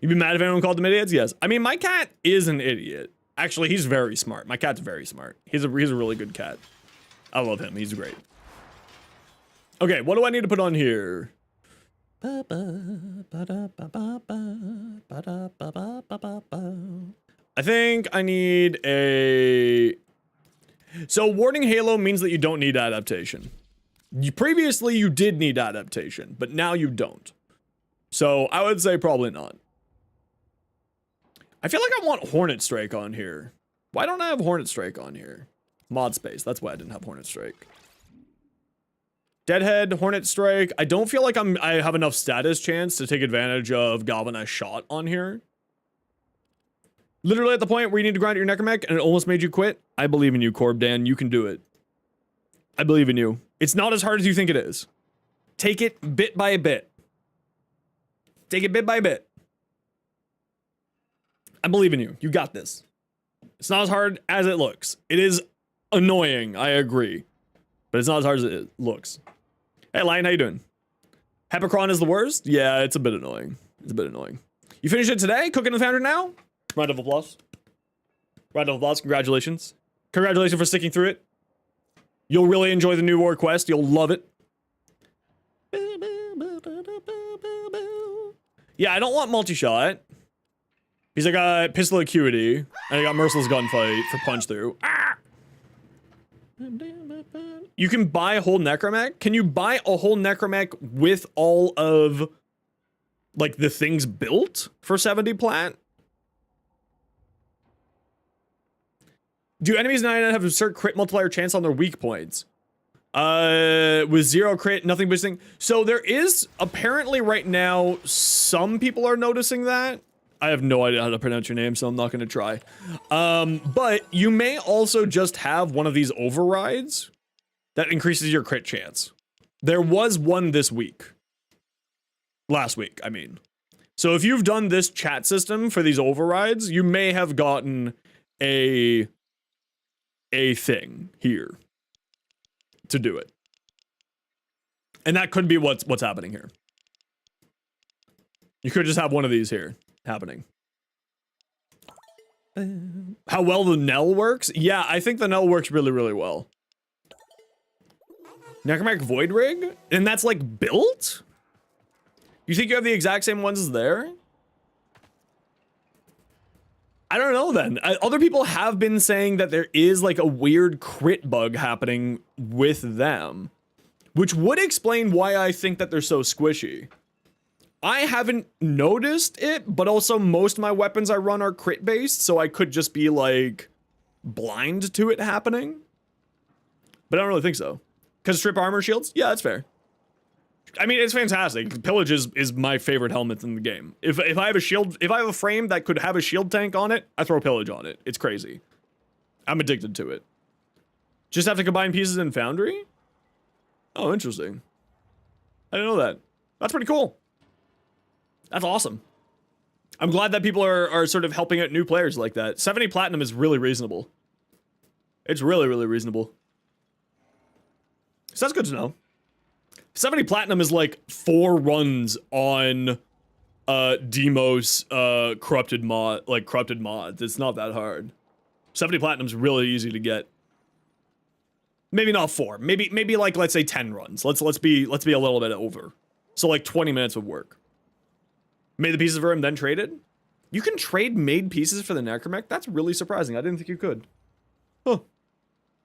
S1: be mad if anyone called them idiots? Yes. I mean, my cat is an idiot. Actually, he's very smart. My cat's very smart. He's a really good cat. I love him. He's great. Okay, what do I need to put on here? I think I need a... So, Warding Halo means that you don't need adaptation. Previously, you did need adaptation, but now you don't. So, I would say probably not. I feel like I want Hornet Strike on here. Why don't I have Hornet Strike on here? Mod space, that's why I didn't have Hornet Strike. Deadhead, Hornet Strike. I don't feel like I have enough status chance to take advantage of Galvanized Shot on here. Literally at the point where you need to grind your Necromech and it almost made you quit. I believe in you, Corb Dan. You can do it. I believe in you. It's not as hard as you think it is. Take it bit by bit. Take it bit by bit. I believe in you. You got this. It's not as hard as it looks. It is annoying, I agree. But it's not as hard as it looks. Hey, Lion, how you doing? Hepicron is the worst? Yeah, it's a bit annoying. It's a bit annoying. You finished it today? Cooking the Founder now? Round of applause. Round of applause. Congratulations. Congratulations for sticking through it. You'll really enjoy the new war quest. You'll love it. Yeah, I don't want multi-shot. Because I got pistol acuity, and I got merciless gunfight for punch through. Ah! You can buy a whole necromech? Can you buy a whole necromech with all of, like, the things built for 70 plat? Do enemies 99 have a certain crit multiplier chance on their weak points? With 0 crit, nothing boosting. So there is, apparently right now, some people are noticing that. I have no idea how to pronounce your name, so I'm not going to try. But you may also just have one of these overrides that increases your crit chance. There was one this week. Last week, I mean. So if you've done this chat system for these overrides, you may have gotten a thing here to do it. And that could be what's happening here. You could just have one of these here happening. How well the Nell works? Yeah, I think the Nell works really, really well. Necromantic Void Rig? And that's like built? You think you have the exact same ones as there? I don't know then. Other people have been saying that there is like a weird crit bug happening with them, which would explain why I think that they're so squishy. I haven't noticed it, but also most of my weapons I run are crit based, so I could just be like blind to it happening. But I don't really think so. Because strip armor shields? Yeah, that's fair. I mean, it's fantastic. Pillage is my favorite helmet in the game. If I have a shield, if I have a frame that could have a shield tank on it, I throw Pillage on it. It's crazy. I'm addicted to it. Just have to combine pieces in Foundry? Oh, interesting. I didn't know that. That's pretty cool. That's awesome. I'm glad that people are sort of helping out new players like that. 70 platinum is really reasonable. It's really, really reasonable. So that's good to know. 70 platinum is like 4 runs on Demos corrupted mods. It's not that hard. 70 platinum's really easy to get. Maybe not 4. Maybe like let's say 10 runs. Let's be a little bit over. So like 20 minutes of work. Made the pieces for him, then traded? You can trade made pieces for the Necromech? That's really surprising. I didn't think you could. Huh.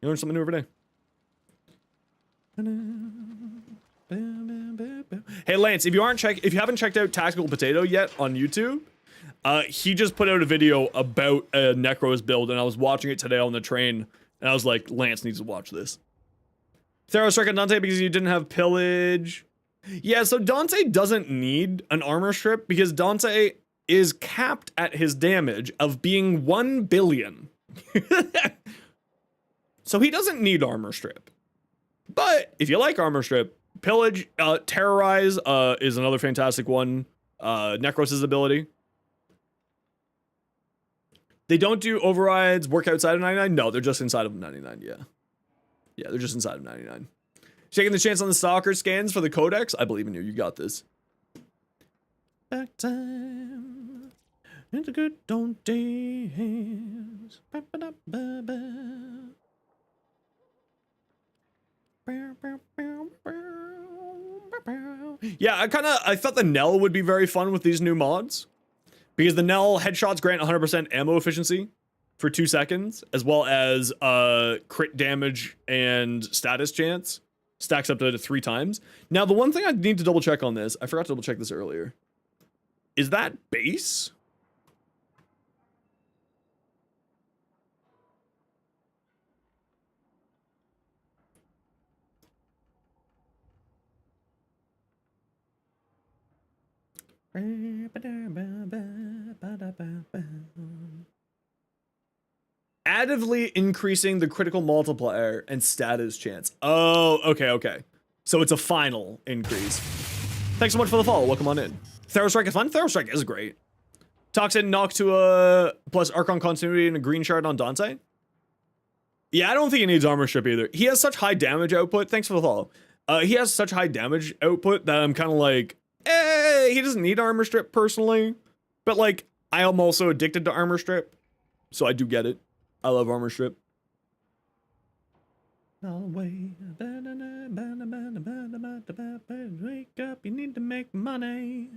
S1: You learn something new every day. Hey Lance, if you haven't checked out Tactical Potato yet on YouTube, he just put out a video about a Necros build, and I was watching it today on the train, and I was like, Lance needs to watch this. Theros struck at Dante because you didn't have pillage. Yeah, so Dante doesn't need an armor strip because Dante is capped at his damage of being 1 billion. So he doesn't need armor strip. But if you like armor strip, pillage, terrorize is another fantastic one. Necros' ability. They don't do overrides, work outside of 99? No, they're just inside of 99, yeah. Yeah, they're just inside of 99. Taking the chance on the stalker scans for the codex? I believe in you. You got this. Back time into good old days. Yeah, I thought the Nell would be very fun with these new mods. Because the Nell headshots grant 100% ammo efficiency for 2 seconds, as well as crit damage and status chance. Stacks up to 3 times. Now, the one thing I need to double check on this, I forgot to double check this earlier. Is that base? Additively increasing the critical multiplier and status chance. Oh, okay. So it's a final increase. Thanks so much for the follow. Welcome on in. Therostrike is fun. Therostrike is great. Toxin knock to a plus Archon continuity and a green shard on Dante. Yeah, I don't think he needs armor strip either. He has such high damage output. Thanks for the follow. He has such high damage output that I'm kind of like, he doesn't need armor strip personally. But like, I am also addicted to armor strip, so I do get it. I love armor strip. Wake up, you need to make money.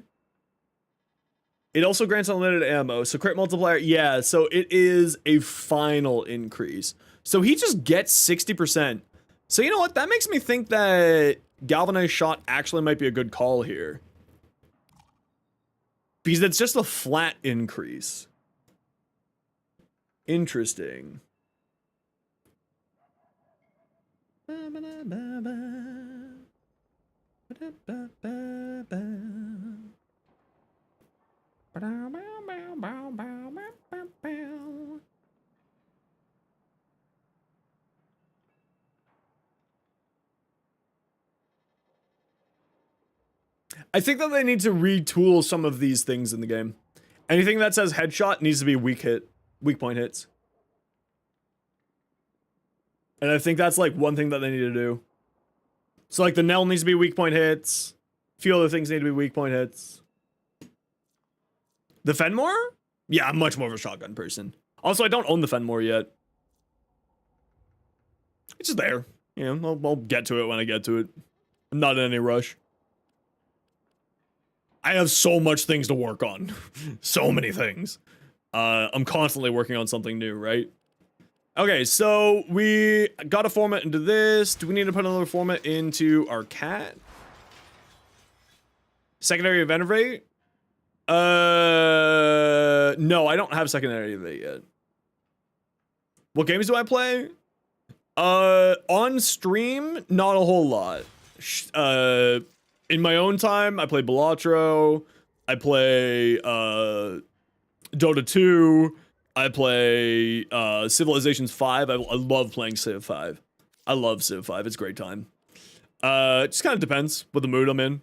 S1: It also grants unlimited ammo, so crit multiplier, yeah, so it is a final increase. So he just gets 60%. So you know what, that makes me think that galvanized shot actually might be a good call here. Because it's just a flat increase. Interesting. I think that they need to retool some of these things in the game. Anything that says headshot needs to be weak point hits. And I think that's like one thing that they need to do. So like the Nell needs to be weak point hits. A few other things need to be weak point hits. The Fenmore? Yeah, I'm much more of a shotgun person. Also, I don't own the Fenmore yet. It's just there. You know, I'll get to it when I get to it. I'm not in any rush. I have so much things to work on. So many things. I'm constantly working on something new, right? Okay, so we got a format into this. Do we need to put another format into our cat? Secondary of Enervate? No, I don't have secondary of it yet. What games do I play? On stream, not a whole lot. In my own time, I play Balatro. I play Dota 2. I play Civilizations 5. I love playing Civ 5. I love Civ 5. It's a great time. It just kind of depends what the mood I'm in.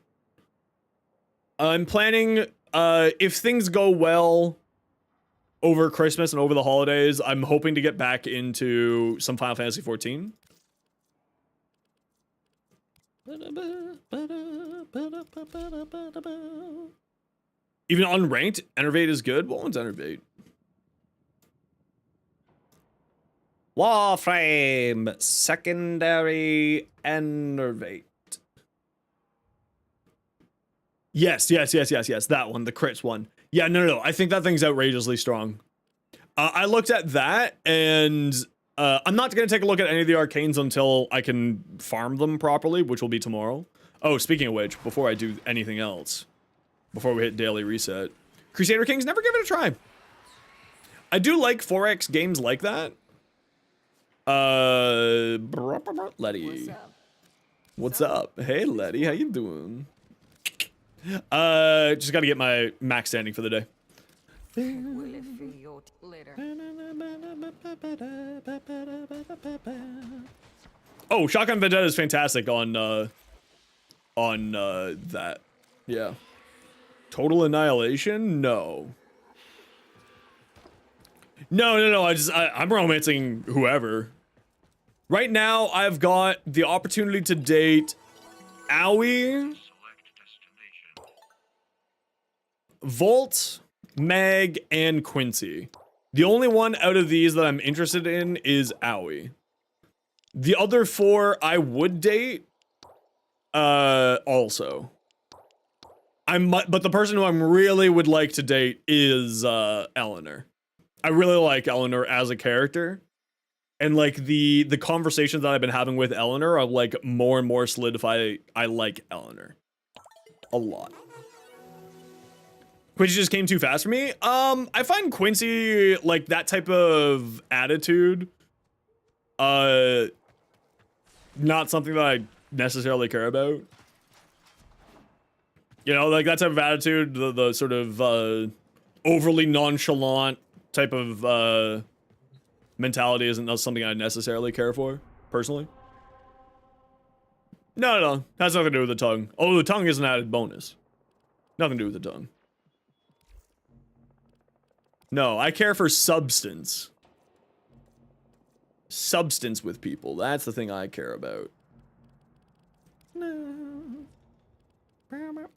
S1: I'm planning, if things go well over Christmas and over the holidays, I'm hoping to get back into some Final Fantasy 14. Even unranked, Enervate is good. What one's Enervate? Warframe, secondary Enervate. Yes, that one, the crits one. Yeah, no, I think that thing's outrageously strong. I looked at that, and I'm not going to take a look at any of the arcanes until I can farm them properly, which will be tomorrow. Oh, speaking of which, before I do anything else, before we hit daily reset, Crusader Kings, never give it a try. I do like 4X games like that. Letty. What's up? Hey, Letty, how you doing? Just gotta get my max standing for the day. Oh, Shotgun Vendetta is fantastic on that. Yeah. Total Annihilation? No. No. I'm romancing whoever. Right now, I've got the opportunity to date Owie, Volt, Meg, and Quincy. The only one out of these that I'm interested in is Owie. The other four I would date, also. But the person who I'm really would like to date is, Eleanor. I really like Eleanor as a character. And like the conversations that I've been having with Eleanor are like more and more solidify I like Eleanor. A lot. Quincy just came too fast for me. I find Quincy, like, that type of attitude, not something that I necessarily care about. You know, like, that type of attitude, the sort of, overly nonchalant type of, mentality isn't something I necessarily care for, personally. No, has nothing to do with the tongue. Oh, the tongue is an added bonus. Nothing to do with the tongue. No, I care for substance. substance with people. That's the thing I care about.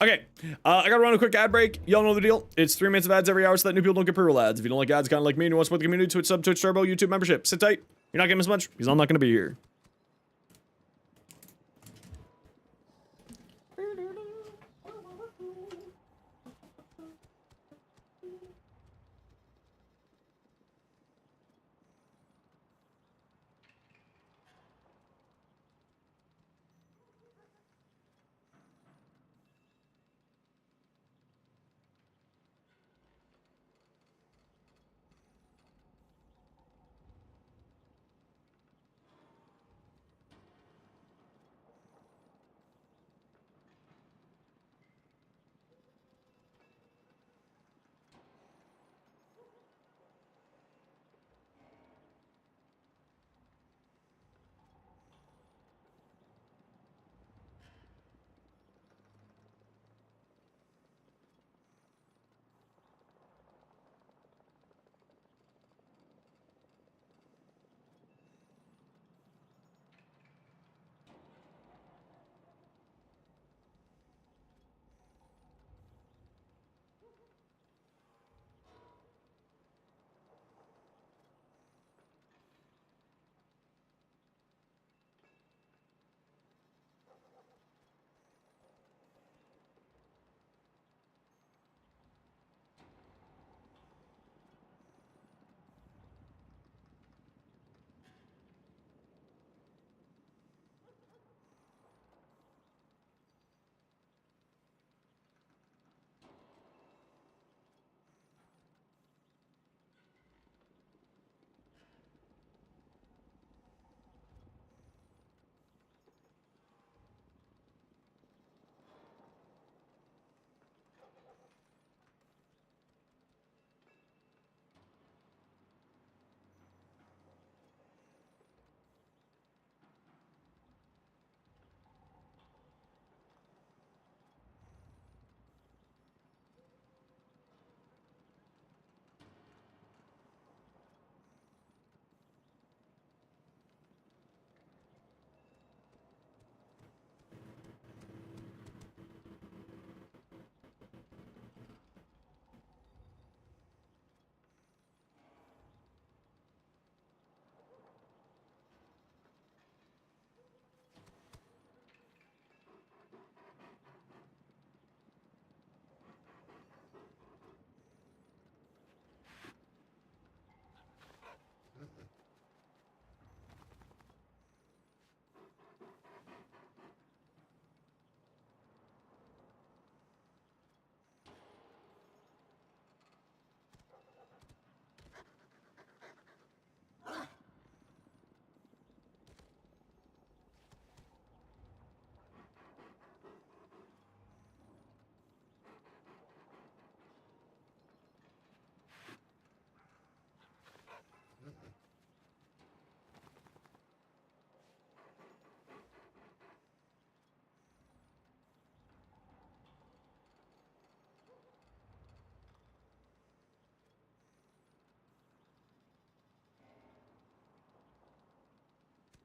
S1: Okay, I gotta run a quick ad break. Y'all know the deal. It's 3 minutes of ads every hour so that new people don't get pre-roll ads. If you don't like ads, kind of like me, and you want to support the community, Twitch sub, Twitch Turbo, YouTube membership. Sit tight. You're not getting as much because I'm not gonna be here.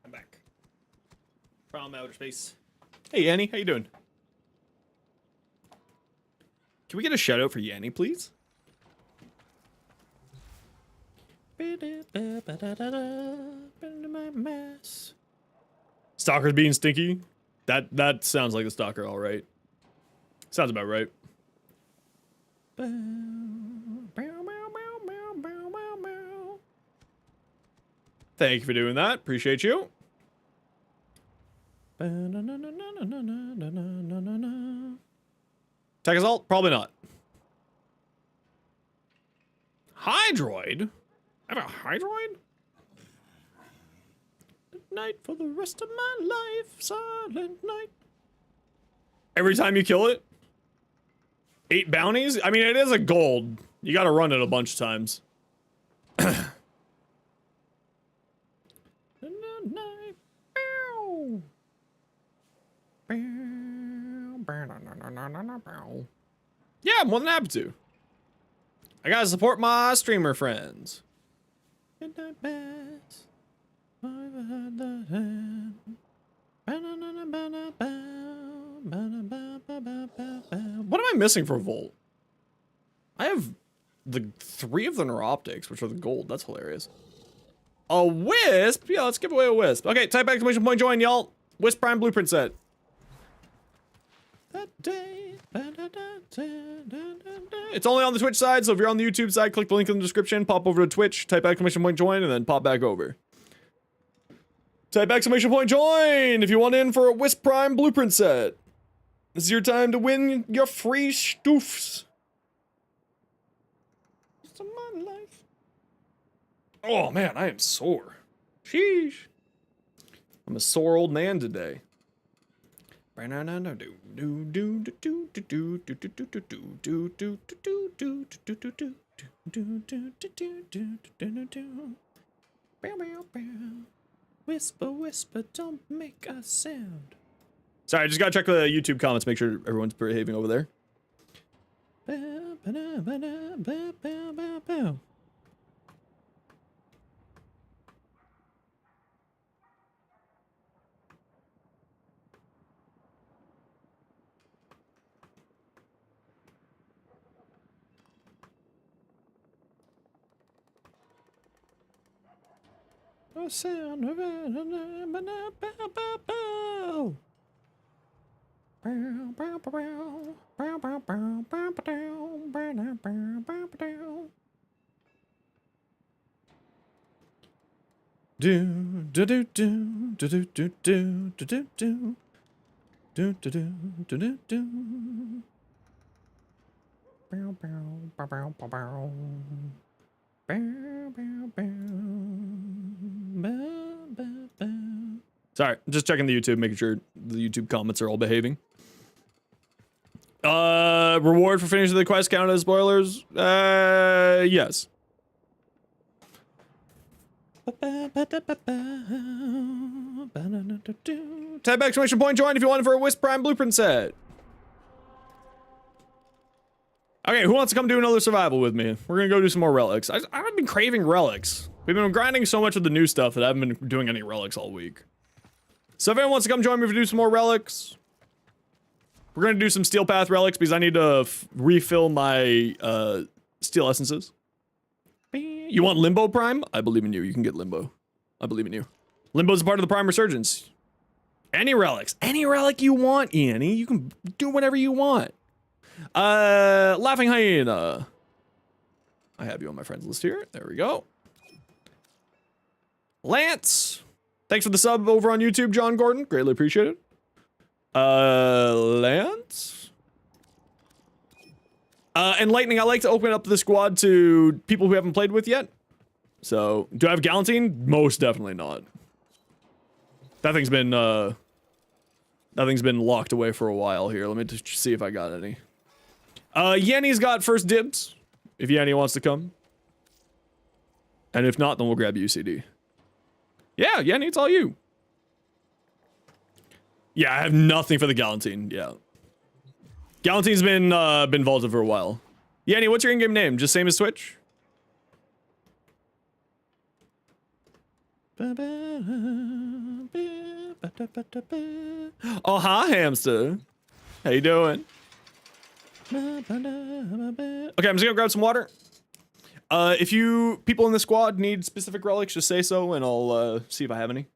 S1: I'm back from outer space. Hey, Yanni, how you doing? Can we get a shout out for Yanni, please? Stalker's being stinky. That sounds like the stalker, all right. Sounds about right. Thank you for doing that. Appreciate you. Tech assault? Probably not. Hydroid? I have a hydroid? Night for the rest of my life. Silent night. Every time you kill it? 8 bounties? I mean, it is a gold. You gotta run it a bunch of times. Yeah, I'm more than happy to. I gotta support my streamer friends. Midnight Mass. What am I missing for Volt? I have the 3 of the neuroptics, which are the gold. That's hilarious. A wisp? Yeah, let's give away a wisp. Okay, type exclamation point join, y'all. Wisp Prime Blueprint set. It's only on the Twitch side, so if you're on the YouTube side, click the link in the description, pop over to Twitch, type exclamation point join, and then pop back over. Type exclamation point join if you want in for a Wisp Prime Blueprint set. This is your time to win your free stoofs. It's my life. Oh man, I am sore. Sheesh. I'm a sore old man today. Whisper, whisper, don't make a sound. Sorry, I just gotta check the YouTube comments, make sure everyone's behaving over there. The sound of it. Do do do do do do do do do do do do do do do do. Bow bow bow bow bow bow. Sorry, just checking the YouTube, making sure the YouTube comments are all behaving. Reward for finishing the quest count as spoilers? Yes. Type exclamation point join if you want it for a Wisp Prime Blueprint set. Okay, who wants to come do another survival with me? We're gonna go do some more relics. I've been craving relics. We've been grinding so much of the new stuff that I haven't been doing any relics all week. So if anyone wants to come join me to do some more relics, we're gonna do some Steel Path relics because I need to refill my steel essences. You want Limbo Prime? I believe in you. You can get Limbo. I believe in you. Limbo's a part of the Prime Resurgence. Any relics. Any relic you want, Annie. You can do whatever you want. Laughing Hyena. I have you on my friends list here. There we go. Lance. Thanks for the sub over on YouTube, John Gordon. Greatly appreciated. Lance. And Lightning, I like to open up the squad to people who haven't played with yet. So, do I have Galantine? Most definitely not. That thing's been locked away for a while here. Let me just see if I got any. Yanni's got first dibs, if Yanni wants to come. And if not, then we'll grab UCD. Yeah, Yanni, it's all you. Yeah, I have nothing for the Galantine, yeah. Galantine's been vaulted for a while. Yanni, what's your in-game name? Just same as Twitch? Oh, hi, hamster. How you doing? Okay, I'm just gonna grab some water. If you people in the squad need specific relics, just say so, and I'll see if I have any.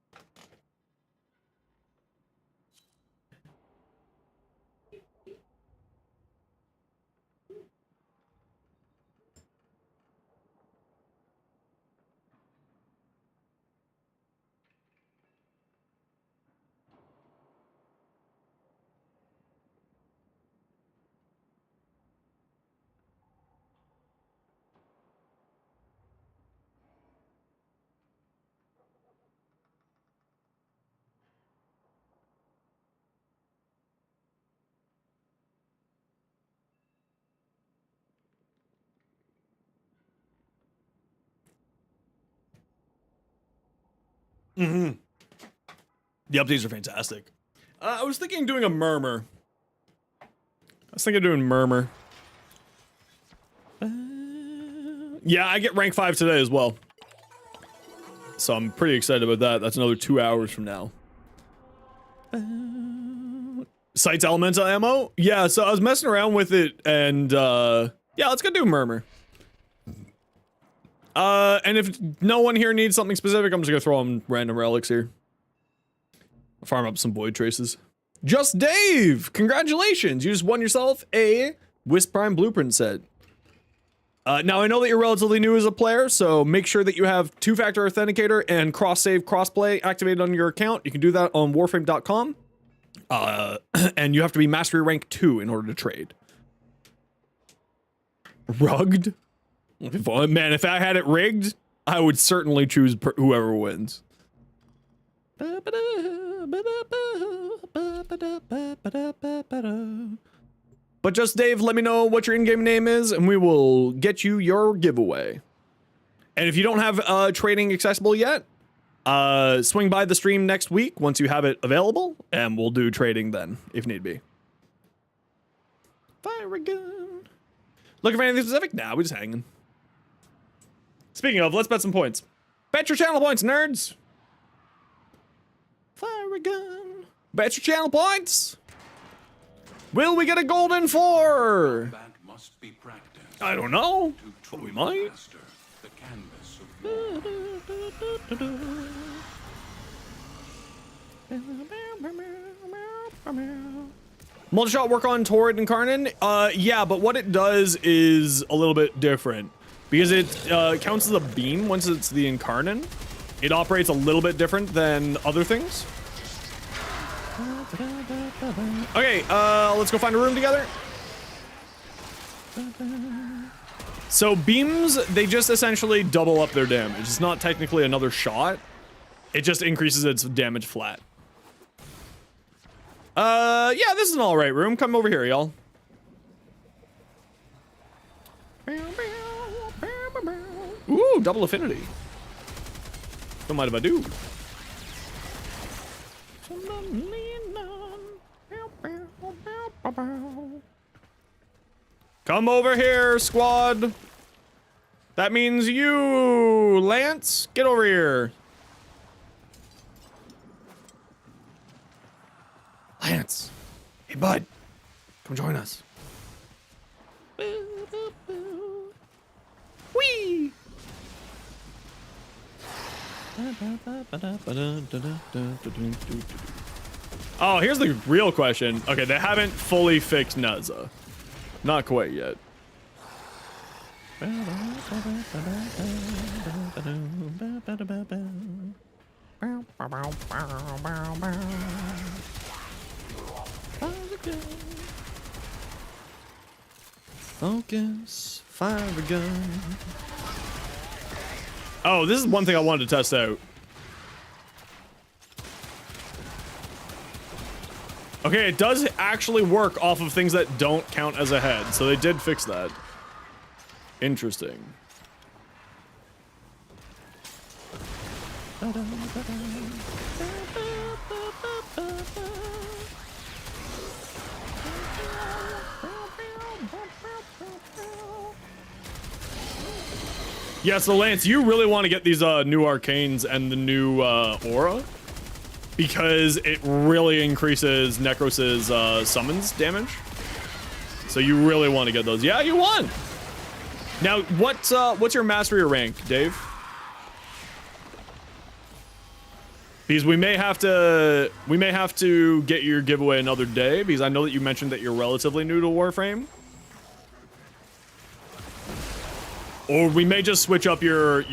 S1: Mm-hmm. The updates are fantastic. I was thinking of doing a murmur. Yeah, I get rank 5 today as well. So I'm pretty excited about that. That's another 2 hours from now. Sights elemental ammo? Yeah, so I was messing around with it and yeah, let's go do Murmur. And if no one here needs something specific, I'm just gonna throw on random relics here. Farm up some void traces. Just Dave! Congratulations! You just won yourself a Wisp Prime Blueprint set. Now I know that you're relatively new as a player, so make sure that you have two-factor authenticator and cross-save, cross-play activated on your account. You can do that on warframe.com. And you have to be Mastery Rank 2 in order to trade. Rugged? Man, if I had it rigged, I would certainly choose whoever wins. But just Dave, let me know what your in-game name is, and we will get you your giveaway. And if you don't have trading accessible yet, swing by the stream next week once you have it available, and we'll do trading then, if need be. Fire a gun. Looking for anything specific? Nah, we're just hanging. Speaking of, let's bet some points. Bet your channel points, nerds. Fire a gun. Bet your channel points. Will we get a golden 4?
S11: That must be practiced.
S1: I don't know,
S11: To
S1: but we
S11: truly
S1: might.
S11: master the canvas of war.
S1: Multi-shot work on Torrid and Karnan? Yeah, but what it does is a little bit different. Because it counts as a beam once it's the Incarnan. It operates a little bit different than other things. Okay, let's go find a room together. So beams, they just essentially double up their damage. It's not technically another shot. It just increases its damage flat. Yeah, this is an alright room. Come over here, y'all. Ooh, double affinity. Don't mind if I do. Come over here, squad. That means you, Lance. Get over here. Lance. Hey, bud. Come join us. Whee! Oh, here's the real question. Okay, they haven't fully fixed Naza. Not quite yet. Focus, fire a gun. Oh, this is one thing I wanted to test out. Okay, it does actually work off of things that don't count as a head, so they did fix that. Interesting. Yeah, so Lance, you really want to get these new arcanes and the new aura, because it really increases Necros's summons damage. So you really want to get those. Yeah, you won. Now, what's your mastery rank, Dave? Because we may have to get your giveaway another day, because I know that you mentioned that you're relatively new to Warframe. Or we may just switch up your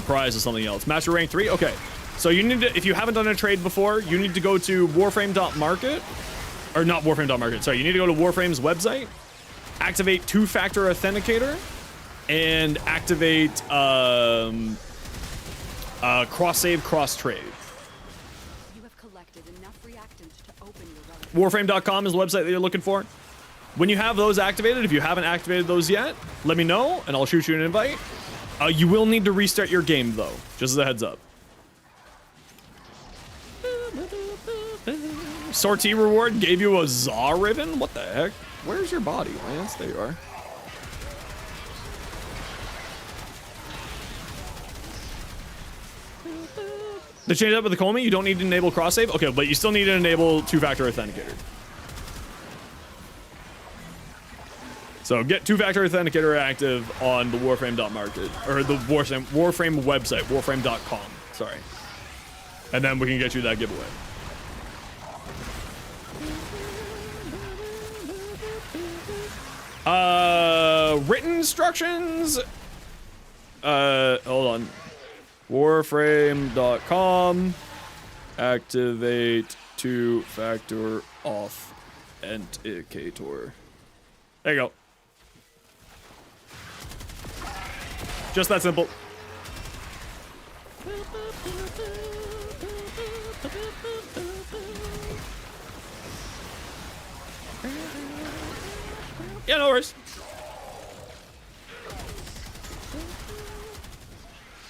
S1: prize to something else. Master rank 3? Okay. So you need to, if you haven't done a trade before, you need to go to warframe.market. Or not warframe.market, sorry. You need to go to Warframe's website, activate two-factor authenticator, and activate cross-save, cross-trade.
S2: You have collected enough reactants to open your relic.
S1: Warframe.com is the website that you're looking for. When you have those activated, if you haven't activated those yet, let me know, and I'll shoot you an invite. You will need to restart your game, though, just as a heads up. Sortie reward gave you a Zaw ribbon? What the heck? Where's your body, Lance? There you are. To change up with the Comey, you don't need to enable cross save. Okay, but you still need to enable two-factor authenticator. So get two-factor authenticator active on the Warframe.market, or the Warframe website, warframe.com. Sorry, and then we can get you that giveaway. Written instructions. Hold on. Warframe.com. Activate two-factor authenticator. There you go. Just that simple. Yeah, no worries.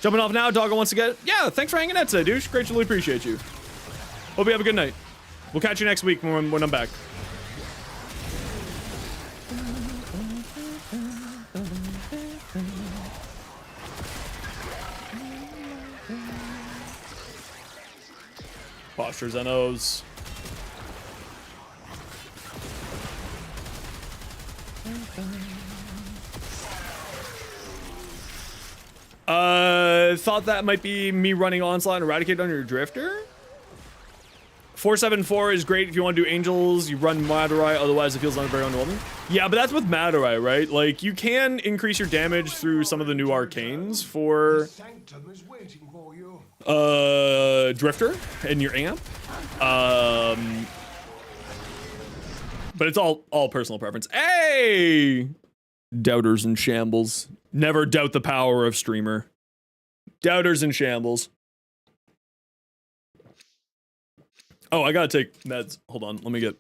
S1: Jumping off now, Doggo wants to get it. Yeah, thanks for hanging out today, douche. Greatly appreciate you. Hope you have a good night. We'll catch you next week when I'm back. Postures NOs. Thought that might be me running Onslaught and Eradicate on your Drifter. 474 is great if you want to do Angels. You run Madurai, otherwise it feels very underwhelming. Yeah, but that's with Madurai, right? Like, you can increase your damage through some of the new arcanes for Drifter and your amp. But it's all personal preference. Hey! Doubters in shambles. Never doubt the power of streamer. Doubters in shambles. Oh, I gotta take meds. Hold on, let me get...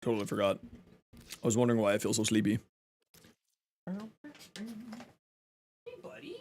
S1: Totally forgot. I was wondering why I feel so sleepy.
S4: Hey, buddy.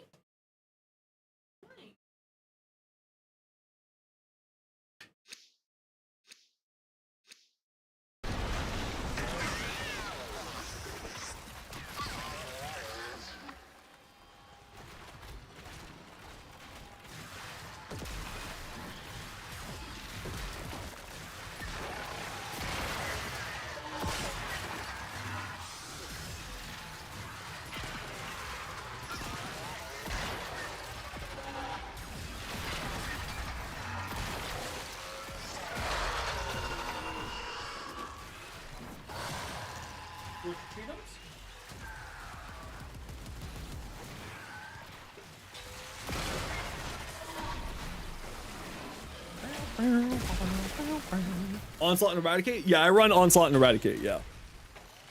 S1: Onslaught and Eradicate? Yeah, I run Onslaught and Eradicate, yeah.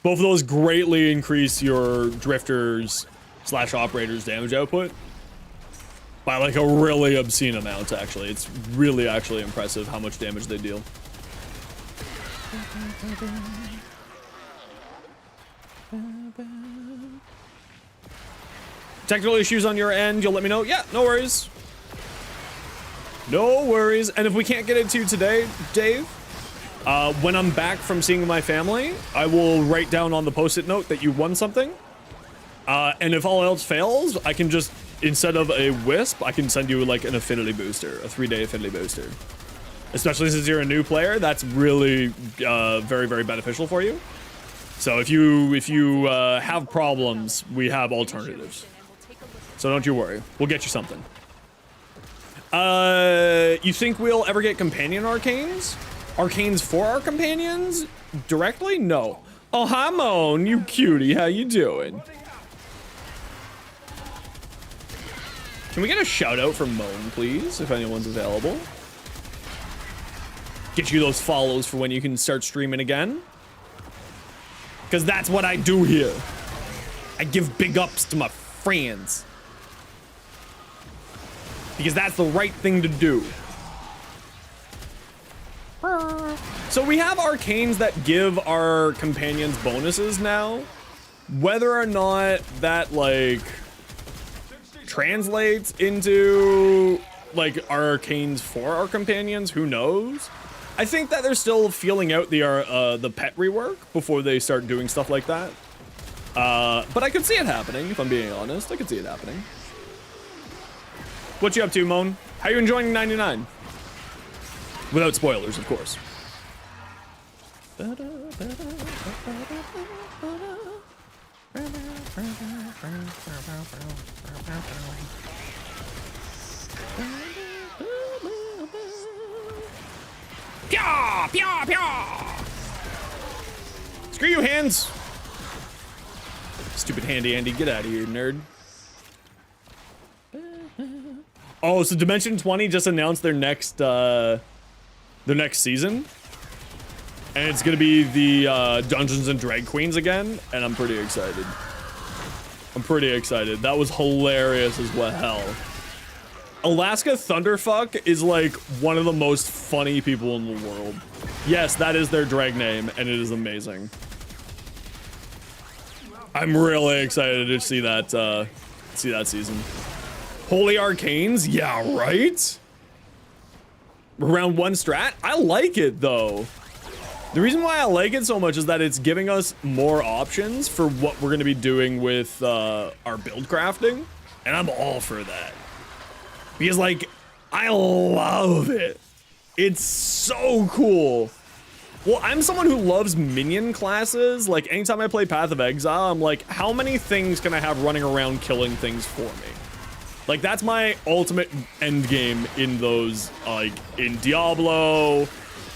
S1: Both of those greatly increase your drifters / operators damage output by like a really obscene amount, actually. It's really actually impressive how much damage they deal. Technical issues on your end, you'll let me know? Yeah, no worries. No worries. And if we can't get it to you today, Dave, when I'm back from seeing my family, I will write down on the post-it note that you won something. And if all else fails, I can just, instead of a wisp, I can send you like an affinity booster, a 3-day affinity booster. Especially since you're a new player, that's really very, very beneficial for you. So if you have problems, we have alternatives. So don't you worry, we'll get you something. You think we'll ever get companion arcanes? Arcanes for our companions? Directly? No. Oh, hi, Moan, you cutie, how you doing? Can we get a shout out from Moan, please, if anyone's available? Get you those follows for when you can start streaming again. Because that's what I do here. I give big ups to my friends. Because that's the right thing to do. So we have arcanes that give our companions bonuses now. Whether or not that, like, translates into, like, arcanes for our companions, who knows? I think that they're still feeling out the pet rework before they start doing stuff like that. But I could see it happening, if I'm being honest. I could see it happening. What you up to, Moan? How are you enjoying 99? Without spoilers, of course. Pya! Pya! Pya! Screw you, hands! Stupid handy Andy, get out of here, nerd. Oh, so Dimension 20 just announced their next season. And it's gonna be the Dungeons and Drag Queens again, and I'm pretty excited. I'm pretty excited. That was hilarious as well. Alaska Thunderfuck is like one of the most funny people in the world. Yes, that is their drag name, and it is amazing. I'm really excited to see that season. Holy Arcanes? Yeah, right? Round 1 strat? I like it, though. The reason why I like it so much is that it's giving us more options for what we're going to be doing with our build crafting, and I'm all for that. Because, like, I love it. It's so cool. Well, I'm someone who loves minion classes. Like, anytime I play Path of Exile, I'm like, how many things can I have running around killing things for me? Like, that's my ultimate end game in those, like, in Diablo,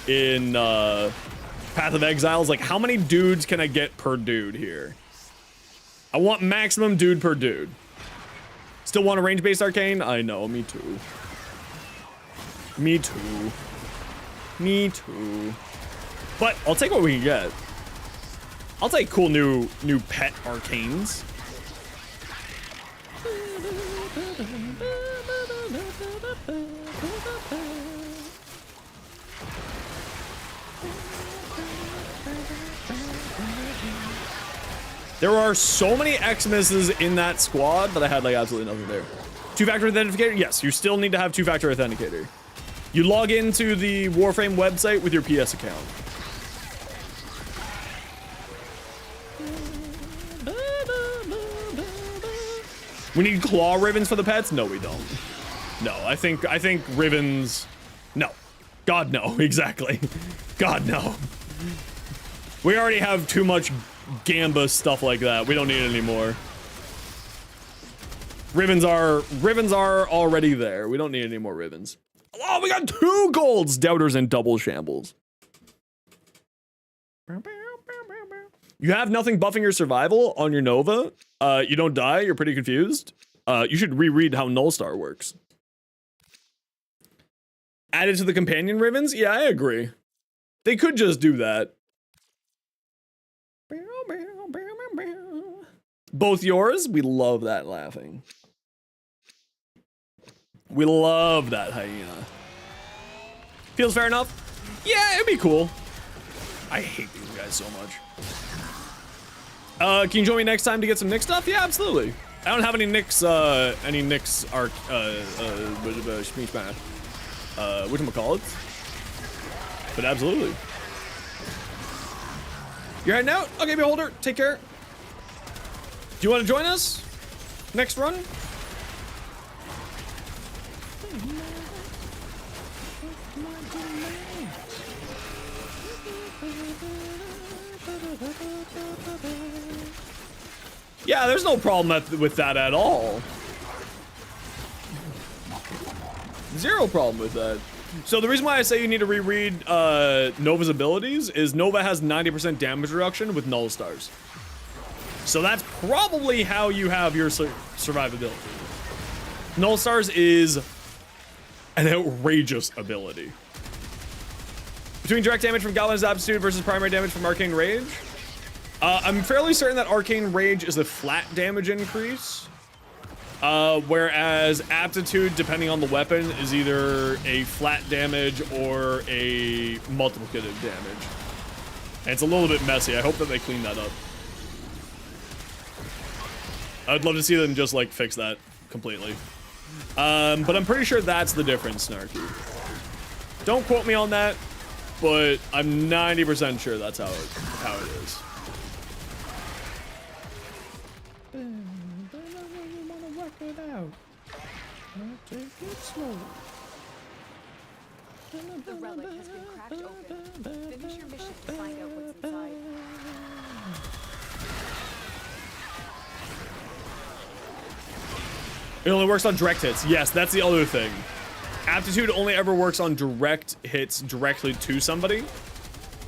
S1: in Path of Exiles. Like, how many dudes can I get per dude here? I want maximum dude per dude. Still want a range-based arcane? I know, me too. Me too. Me too. But I'll take what we can get. I'll take cool new pet arcanes. There are so many Xmas in that squad that I had like absolutely nothing there. Two-factor authenticator? Yes, you still need to have two-factor authenticator. You log into the Warframe website with your PS account. We need claw ribbons for the pets? No, we don't. No, I think ribbons. No. God, no. Exactly. God, no. We already have too much Gamba stuff like that. We don't need it anymore. Ribbons are already there. We don't need any more ribbons. Oh, we got 2 golds, doubters and double shambles. You have nothing buffing your survival on your Nova. You don't die. You're pretty confused. You should reread how Null Star works. Added to the companion ribbons? Yeah, I agree. They could just do that. Both yours? We love that laughing. We love that hyena. Feels fair enough? Yeah, it'd be cool. I hate these guys so much. Can you join me next time to get some Nick stuff? Yeah, absolutely. I don't have any Nicks arc, whatchamacallit? But absolutely. You're heading out? Okay, Beholder, take care. Do you want to join us? Next run? Yeah, there's no problem with that at all. Zero problem with that. So the reason why I say you need to reread Nova's abilities is Nova has 90% damage reduction with Null Stars. So that's probably how you have your survivability. Null Stars is an outrageous ability. Between direct damage from Galvan's Aptitude versus primary damage from Arcane Rage, I'm fairly certain that Arcane Rage is a flat damage increase, whereas Aptitude, depending on the weapon, is either a flat damage or a multiplicative damage. And it's a little bit messy. I hope that they clean that up. I'd love to see them just like fix that completely. But I'm pretty sure that's the difference, Snarky. Don't quote me on that, but I'm 90% sure that's how it is.
S2: The relic has been cracked open. Finish your mission to find out what's inside.
S1: It only works on direct hits. Yes, that's the other thing. Aptitude only ever works on direct hits directly to somebody.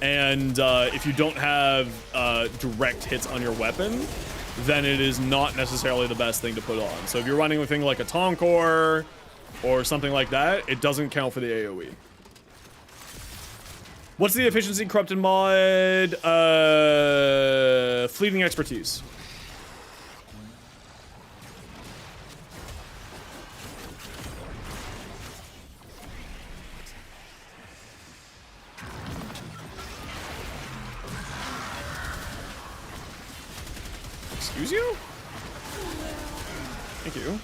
S1: And if you don't have direct hits on your weapon, then it is not necessarily the best thing to put on. So if you're running a thing like a Tonkor or something like that, it doesn't count for the AoE. What's the efficiency corrupted mod? Fleeting expertise. Excuse you? Thank you.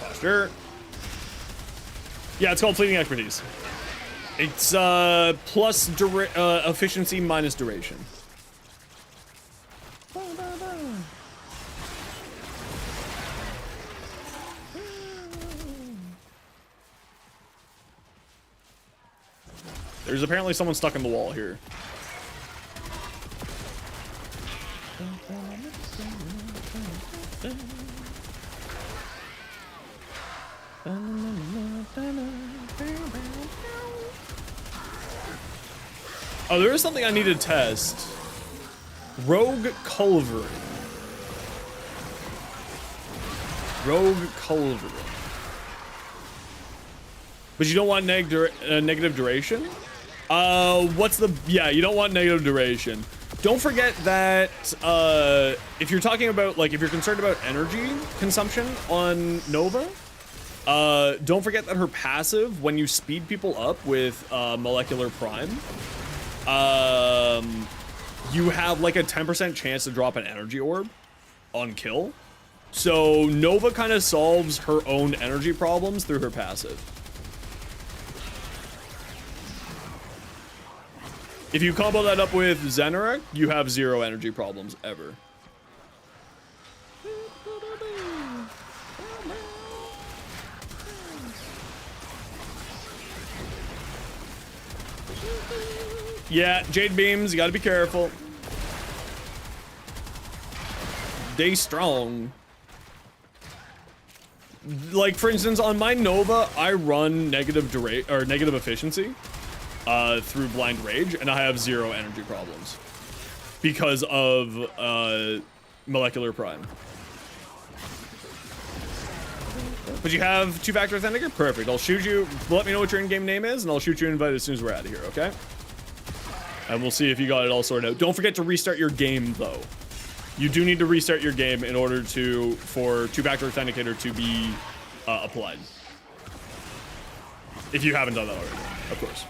S1: Posture. Yeah, it's called fleeting expertise. It's plus efficiency minus duration. There's apparently someone stuck in the wall here. Oh, there is something I need to test. Rogue Culverin. Rogue Culverin. But you don't want negative duration? What's the... Yeah, you don't want negative duration. Don't forget that, if you're talking about, like, if you're concerned about energy consumption on Nova, don't forget that her passive, when you speed people up with, Molecular Prime, you have, like, a 10% chance to drop an energy orb on kill. So, Nova kind of solves her own energy problems through her passive. If you combo that up with Zenarek, you have 0 energy problems ever. Yeah, Jade Beams, you gotta be careful. Stay strong. Like, for instance, on my Nova, I run negative efficiency. Through Blind Rage, and I have 0 energy problems because of Molecular Prime. But you have 2-factor authenticator? Perfect. I'll shoot you. Let me know what your in-game name is, and I'll shoot you an invite as soon as we're out of here, okay? And we'll see if you got it all sorted out. Don't forget to restart your game, though. You do need to restart your game in order for 2-factor authenticator to be applied. If you haven't done that already, of course.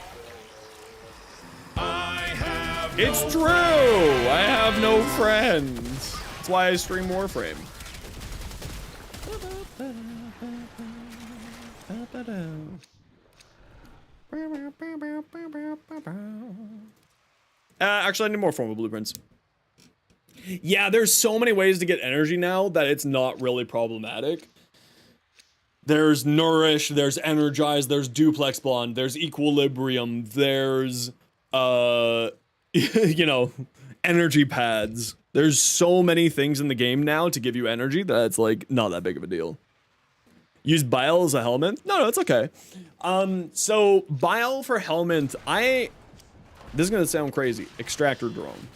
S1: It's true! I have no friends. That's why I stream Warframe. Actually, I need more formal blueprints. Yeah, there's so many ways to get energy now that it's not really problematic. There's Nourish, there's Energize, there's Duplex Bond, there's Equilibrium, there's... you know, energy pads. There's so many things in the game now to give you energy that it's like not that big of a deal. Use Bile as a helmet? No, it's okay. So Bile for helmet, this is gonna sound crazy. Extractor drone.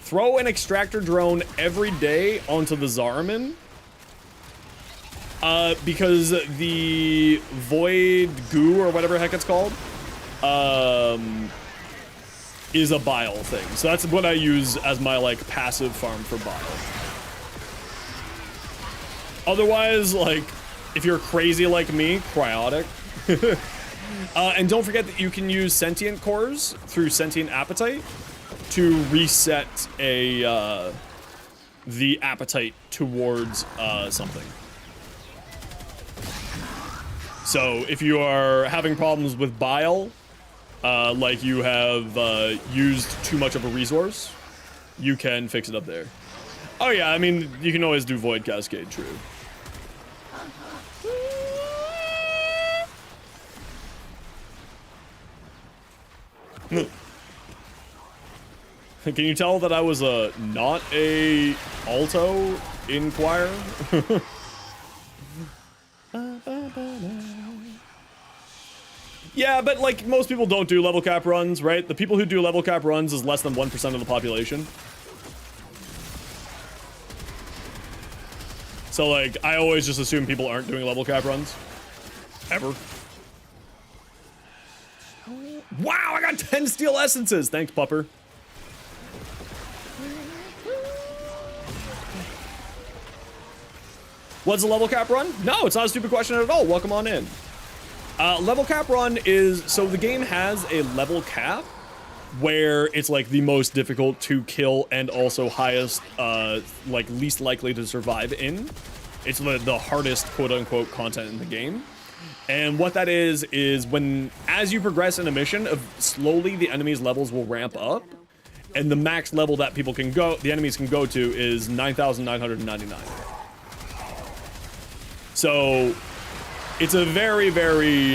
S1: Throw an extractor drone every day onto the Zariman. Because the void goo or whatever the heck it's called, is a bile thing. So that's what I use as my, like, passive farm for bile. Otherwise, like, if you're crazy like me, cryotic. And don't forget that you can use sentient cores through sentient appetite to reset the appetite towards something. So if you are having problems with bile, like you have used too much of a resource, you can fix it up there.
S6: Oh yeah, I mean, you can always do Void Cascade, true. Can you tell that I was not a alto in choir? Yeah, but like most people don't do level cap runs, right? The people who do level cap runs is less than 1% of the population. So like, I always just assume people aren't doing level cap runs. Ever. Wow, I got 10 steel essences! Thanks, Pupper. What's a level cap run? No, it's not a stupid question at all. Welcome on in. Level cap run is, so the game has a level cap where it's like the most difficult to kill and also highest, like least likely to survive in. It's the hardest quote unquote content in the game. And what that is when, as you progress in a mission, slowly the enemy's levels will ramp up. And the max level that people can go, the enemies can go to is 9,999. So it's a very, very,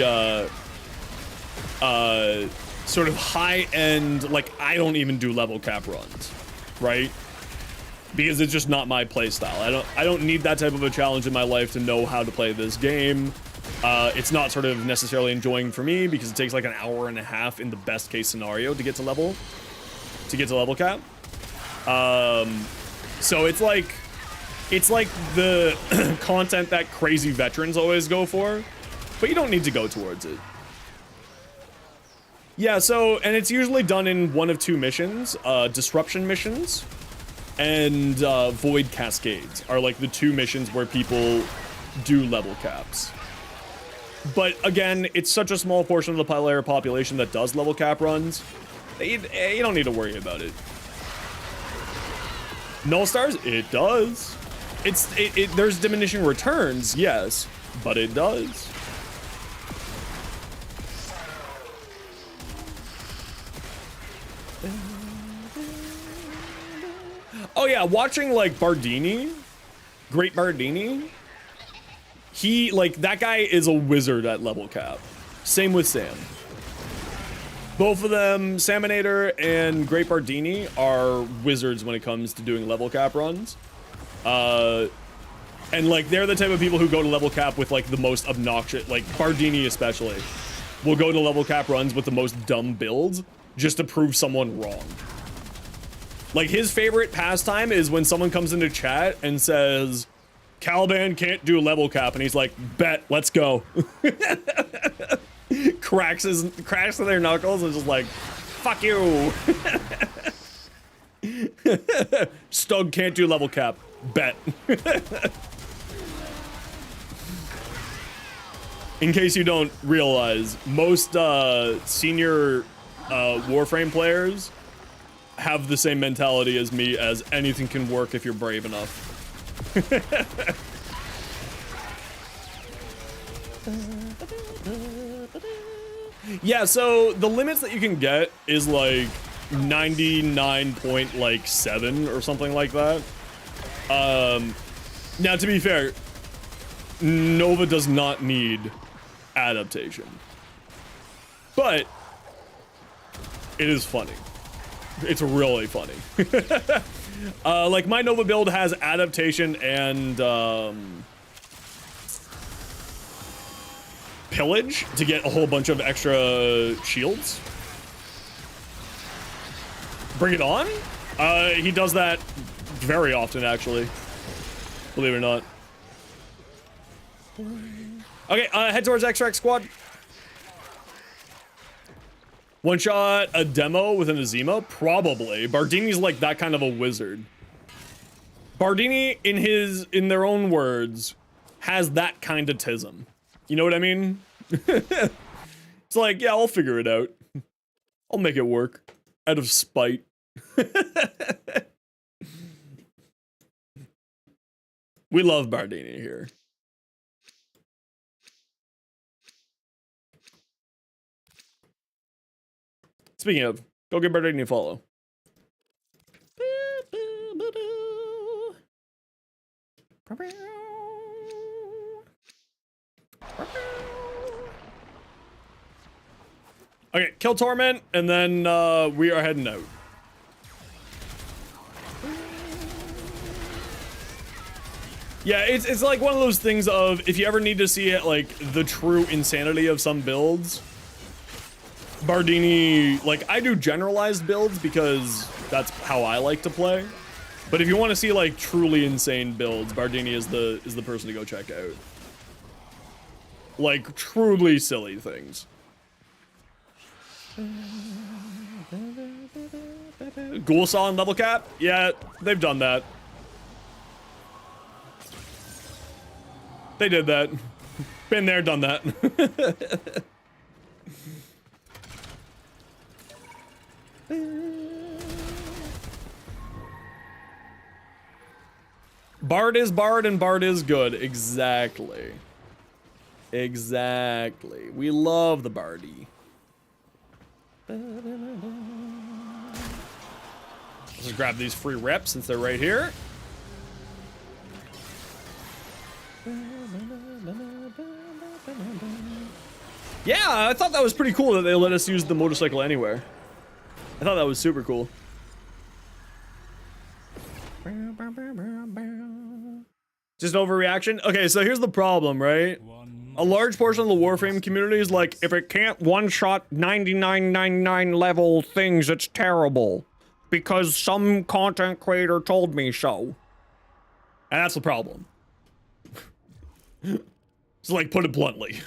S6: sort of high-end, like, I don't even do level cap runs, right? Because it's just not my play style. I don't need that type of a challenge in my life to know how to play this game. It's not sort of necessarily enjoying for me because it takes like an hour and a half in the best case scenario to get to level cap. So it's like the content that crazy veterans always go for, but you don't need to go towards it. Yeah, so, and it's usually done in one of two missions, disruption missions and void cascades are like the two missions where people do level caps. But again, it's such a small portion of the player population that does level cap runs, you don't need to worry about it. Null stars? It does. There's diminishing returns, yes, but it does. Oh yeah, watching like Bardini, Great Bardini, he, like, that guy is a wizard at level cap. Same with Sam. Both of them, Salmonator and Great Bardini, are wizards when it comes to doing level cap runs. And like, they're the type of people who go to level cap with like the most obnoxious, like Bardini especially, will go to level cap runs with the most dumb builds just to prove someone wrong. Like, his favorite pastime is when someone comes into chat and says, Caliban can't do level cap, and he's like, bet, let's go. cracks their knuckles and just like, fuck you. Stug can't do level cap, bet. In case you don't realize, most senior Warframe players have the same mentality as me, as anything can work if you're brave enough. Yeah, so the limits that you can get is like 99.7 or something like that. Now to be fair, Nova does not need adaptation, but it is funny. It's really funny. Like, my Nova build has adaptation and pillage to get a whole bunch of extra shields. Bring it on? He does that very often, actually. Believe it or not. Okay, head towards Extract Squad. One shot a demo with an Azima? Probably. Bardini's like that kind of a wizard. Bardini, in their own words, has that kind of tism. You know what I mean? It's like, yeah, I'll figure it out. I'll make it work. Out of spite. We love Bardini here. Speaking of, go give Bardini a follow. Okay, kill Torment, and then we are heading out. Yeah, it's like one of those things of, if you ever need to see it, like, the true insanity of some builds, Bardini, like, I do generalized builds because that's how I like to play. But if you want to see, like, truly insane builds, Bardini is the person to go check out. Like, truly silly things. Ghoul Saw and level cap? Yeah, they've done that. They did that. Been there, done that. Bard is Bard and Bard is good. Exactly. Exactly. We love the Bardy. Let's just grab these free reps since they're right here. Yeah, I thought that was pretty cool that they let us use the motorcycle anywhere. I thought that was super cool. Just overreaction? Okay, so here's the problem, right? A large portion of the Warframe community is like, if it can't one-shot 9999 level things, it's terrible. Because some content creator told me so. And that's the problem. So, like, put it bluntly.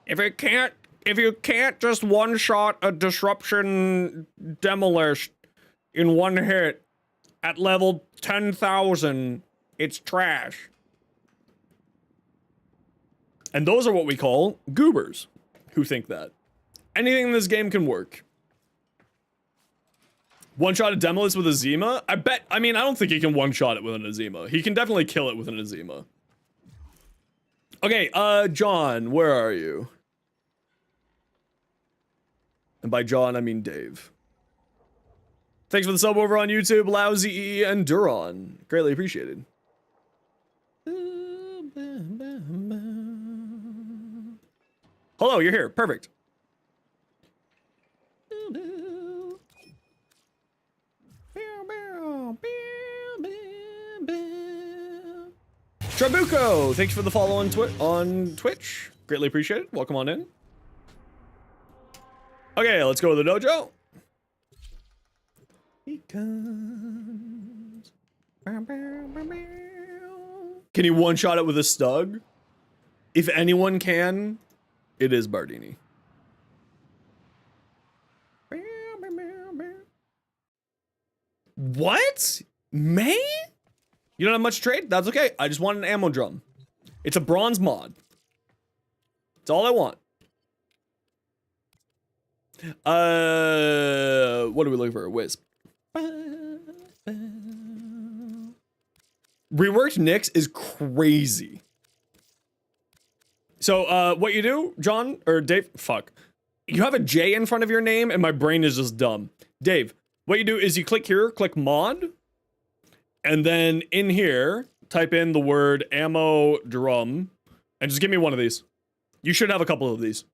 S6: If you can't just one-shot a disruption demolish in one hit at level 10,000, it's trash. And those are what we call goobers, who think that. Anything in this game can work. One-shot a Demolith with a Zima? I don't think he can one-shot it with an Azima. He can definitely kill it with an Azima. Okay, John, where are you? And by John, I mean Dave. Thanks for the sub over on YouTube, Lousy and Duron. Greatly appreciated. Hello, you're here. Perfect. Trabuco, thanks for the follow on Twitch. Greatly appreciated. Welcome on in. Okay, let's go to the dojo. He comes. Can he one-shot it with a Stug? If anyone can, it is Bardini. What? May? You don't have much trade? That's okay. I just want an ammo drum. It's a bronze mod. That's all I want. What are we looking for? A Wisp. Reworked Nyx is crazy. So, what you do, John, or Dave, fuck. You have a J in front of your name and my brain is just dumb. Dave, what you do is you click here, click mod, and then in here, type in the word ammo drum, and just give me one of these. You should have a couple of these.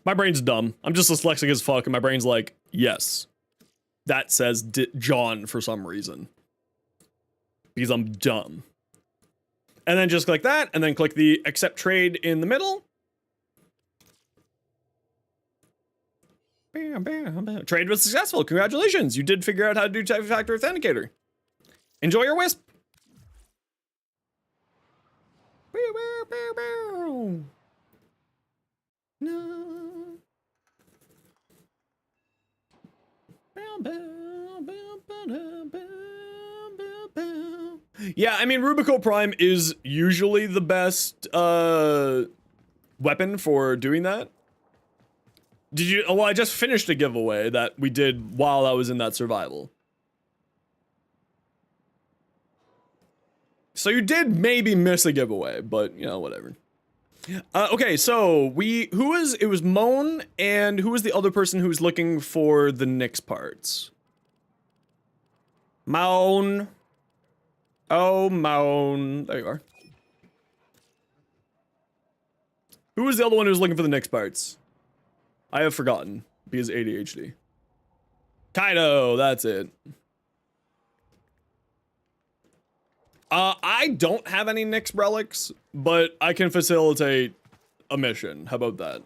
S6: My brain's dumb. I'm just dyslexic as fuck, and my brain's like, yes. That says John for some reason. Because I'm dumb. And then just click that, and then click the accept trade in the middle. Bam, bam, bam. Trade was successful. Congratulations. You did figure out how to do two-factor authenticator. Enjoy your Wisp. No. Yeah, I mean, Rubico Prime is usually the best weapon for doing that. Did you? Oh, well, I just finished a giveaway that we did while I was in that survival. So you did maybe miss a giveaway, but, you know, whatever.
S1: Okay, so it was Moan, and who was the other person who was looking for the Nyx parts? Moan. Oh, Moan. There you are. Who was the other one who was looking for the Nyx parts? I have forgotten because ADHD. Kaido, that's it. I don't have any Nyx relics, but I can facilitate a mission. How about that?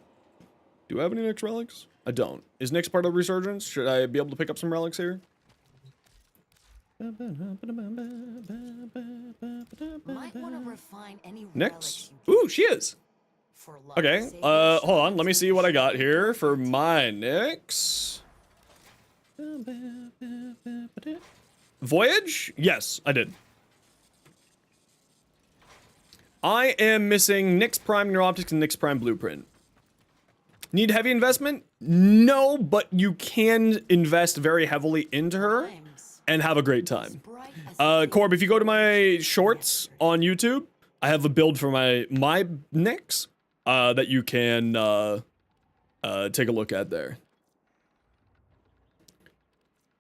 S1: Do I have any Nyx relics? I don't. Is Nyx part of Resurgence? Should I be able to pick up some relics here?
S8: Might want to refine any
S1: Nyx? Ooh, she is. Okay, hold on. Let me see what I got here for my Nyx. Voyage? Yes, I did. I am missing Nyx Prime Neuroptics and Nyx Prime Blueprint. Need heavy investment? No, but you can invest very heavily into her and have a great time. Corb, if you go to my shorts on YouTube, I have a build for my Nyx that you can take a look at there.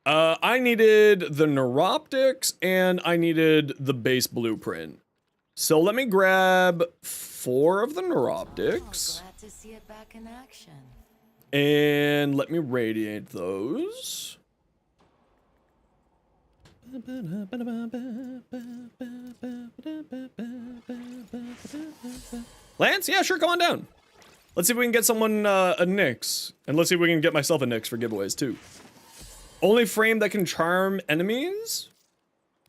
S1: I needed the Neuroptics and I needed the base blueprint. So let me grab 4 of the Neuroptics.
S8: Glad to see it back in action.
S1: And let me radiate those. Lance? Yeah, sure, come on down. Let's see if we can get someone a Nyx. And let's see if we can get myself a Nyx for giveaways, too. Only frame that can charm enemies?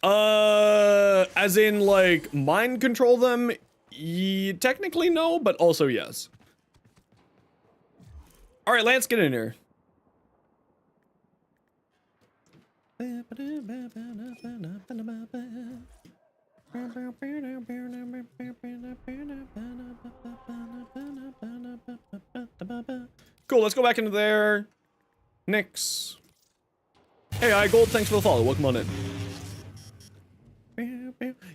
S1: As in, like, mind control them? Technically no, but also yes. Alright, Lance, get in here. Cool, let's go back into there. Nyx. Hey, iGold, thanks for the follow. Welcome on in.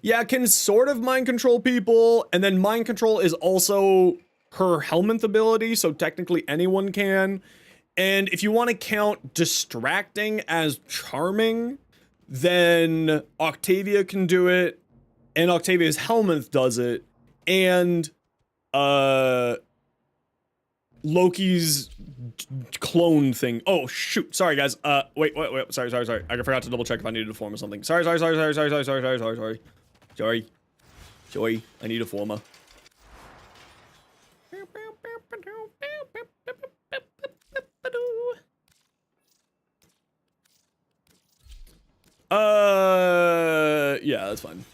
S1: Yeah, can sort of mind control people, and then mind control is also her Helminth ability, so technically anyone can. And if you want to count distracting as charming, then Octavia can do it, and Octavia's Helminth does it, and Loki's clone thing. Oh shoot! Sorry guys. Wait. Sorry. I forgot to double check if I needed a form or something. Sorry. I need a former. Yeah, that's fine.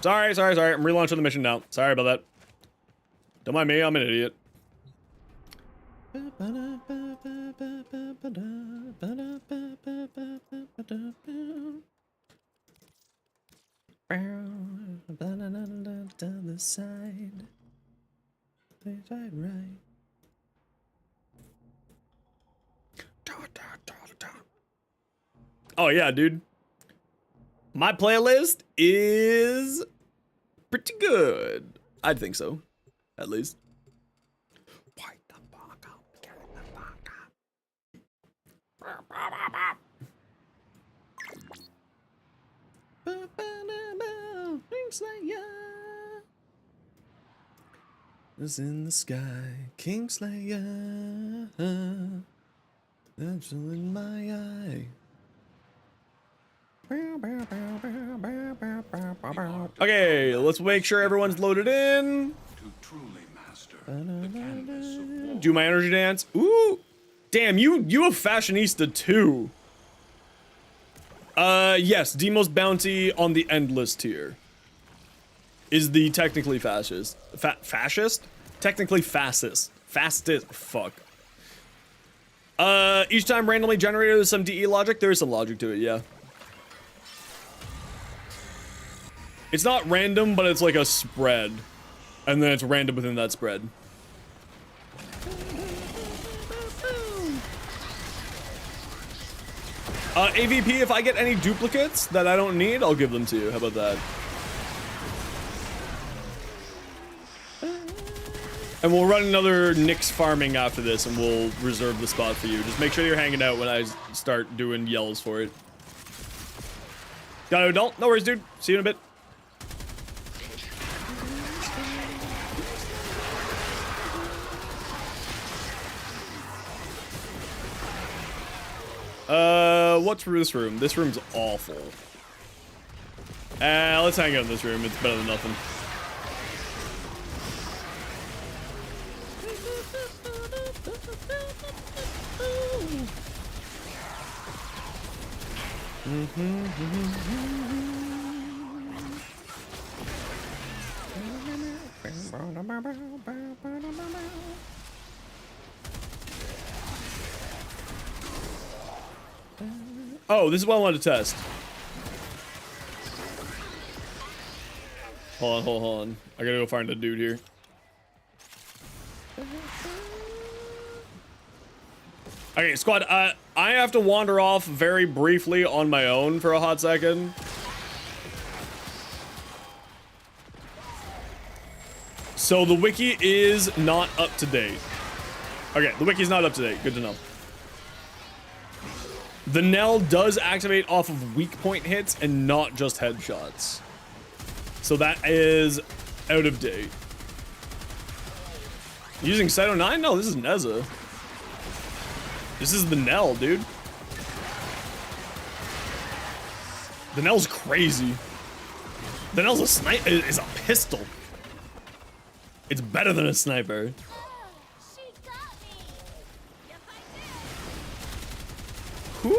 S1: Sorry. I'm relaunching the mission now. Sorry about that. Don't mind me. I'm an idiot. Down the side. Right. Oh yeah, dude. My playlist is pretty good. I'd think so, at least. Is in the sky, Kingslayer. That's in my eye. Okay, let's make sure everyone's loaded in.
S11: To truly master the canvas of war.
S1: Do my energy dance. Ooh, damn, you have fashionista too. Yes, Demo's bounty on the endless tier is the technically fascist. Fascist? Technically fascist. Fastest. Fuck. Each time randomly generated with some DE logic, there is some logic to it, yeah. It's not random, but it's like a spread. And then it's random within that spread. AVP, if I get any duplicates that I don't need, I'll give them to you. How about that? And we'll run another Nyx farming after this, and we'll reserve the spot for you. Just make sure you're hanging out when I start doing yells for it. Got an adult? No worries, dude. See you in a bit. What's for this room? This room's awful. Let's hang out in this room. It's better than nothing. Oh, this is what I wanted to test. Hold on. I gotta go find a dude here. Okay, squad, I have to wander off very briefly on my own for a hot second. So the wiki is not up to date. Okay, the wiki's not up to date. Good to know. The Nell does activate off of weak point hits and not just headshots. So that is out of date. Using Cyto 9? No, this is Neza. This is the Nell, dude. The Nell's crazy. The Nell's a sniper. Is a pistol. It's better than a sniper. Who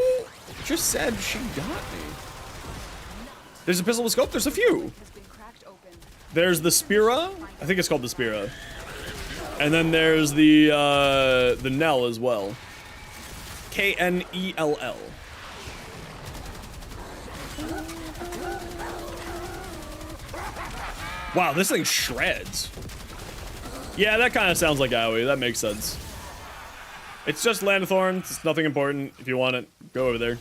S1: just said she got me? There's a pistol with scope. There's a few. There's the Spira. I think it's called the Spira. And then there's the Nell as well. Knell. Wow, this thing shreds. Yeah, that kind of sounds like Aoi. That makes sense. It's just Land of Thorns. It's nothing important. If you want it, go over there.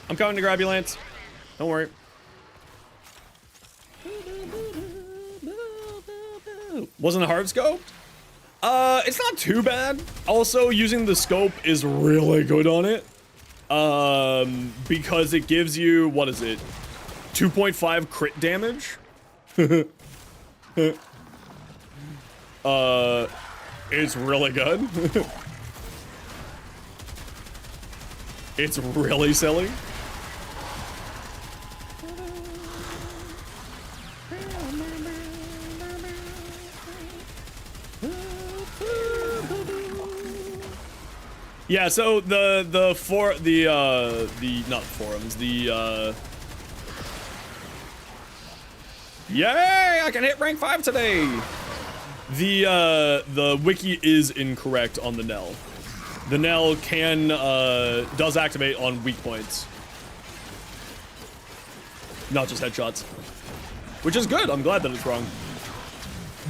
S1: I'm coming to grab you, Lance. Don't worry. Wasn't a hard scope? It's not too bad. Also, using the scope is really good on it. Because it gives you, what is it? 2.5 crit damage? It's really good. It's really silly. Yeah, so the not forums, yay, I can hit rank 5 today. The wiki is incorrect on the Nell. The Nell can does activate on weak points, not just headshots, which is good. I'm glad that it's wrong.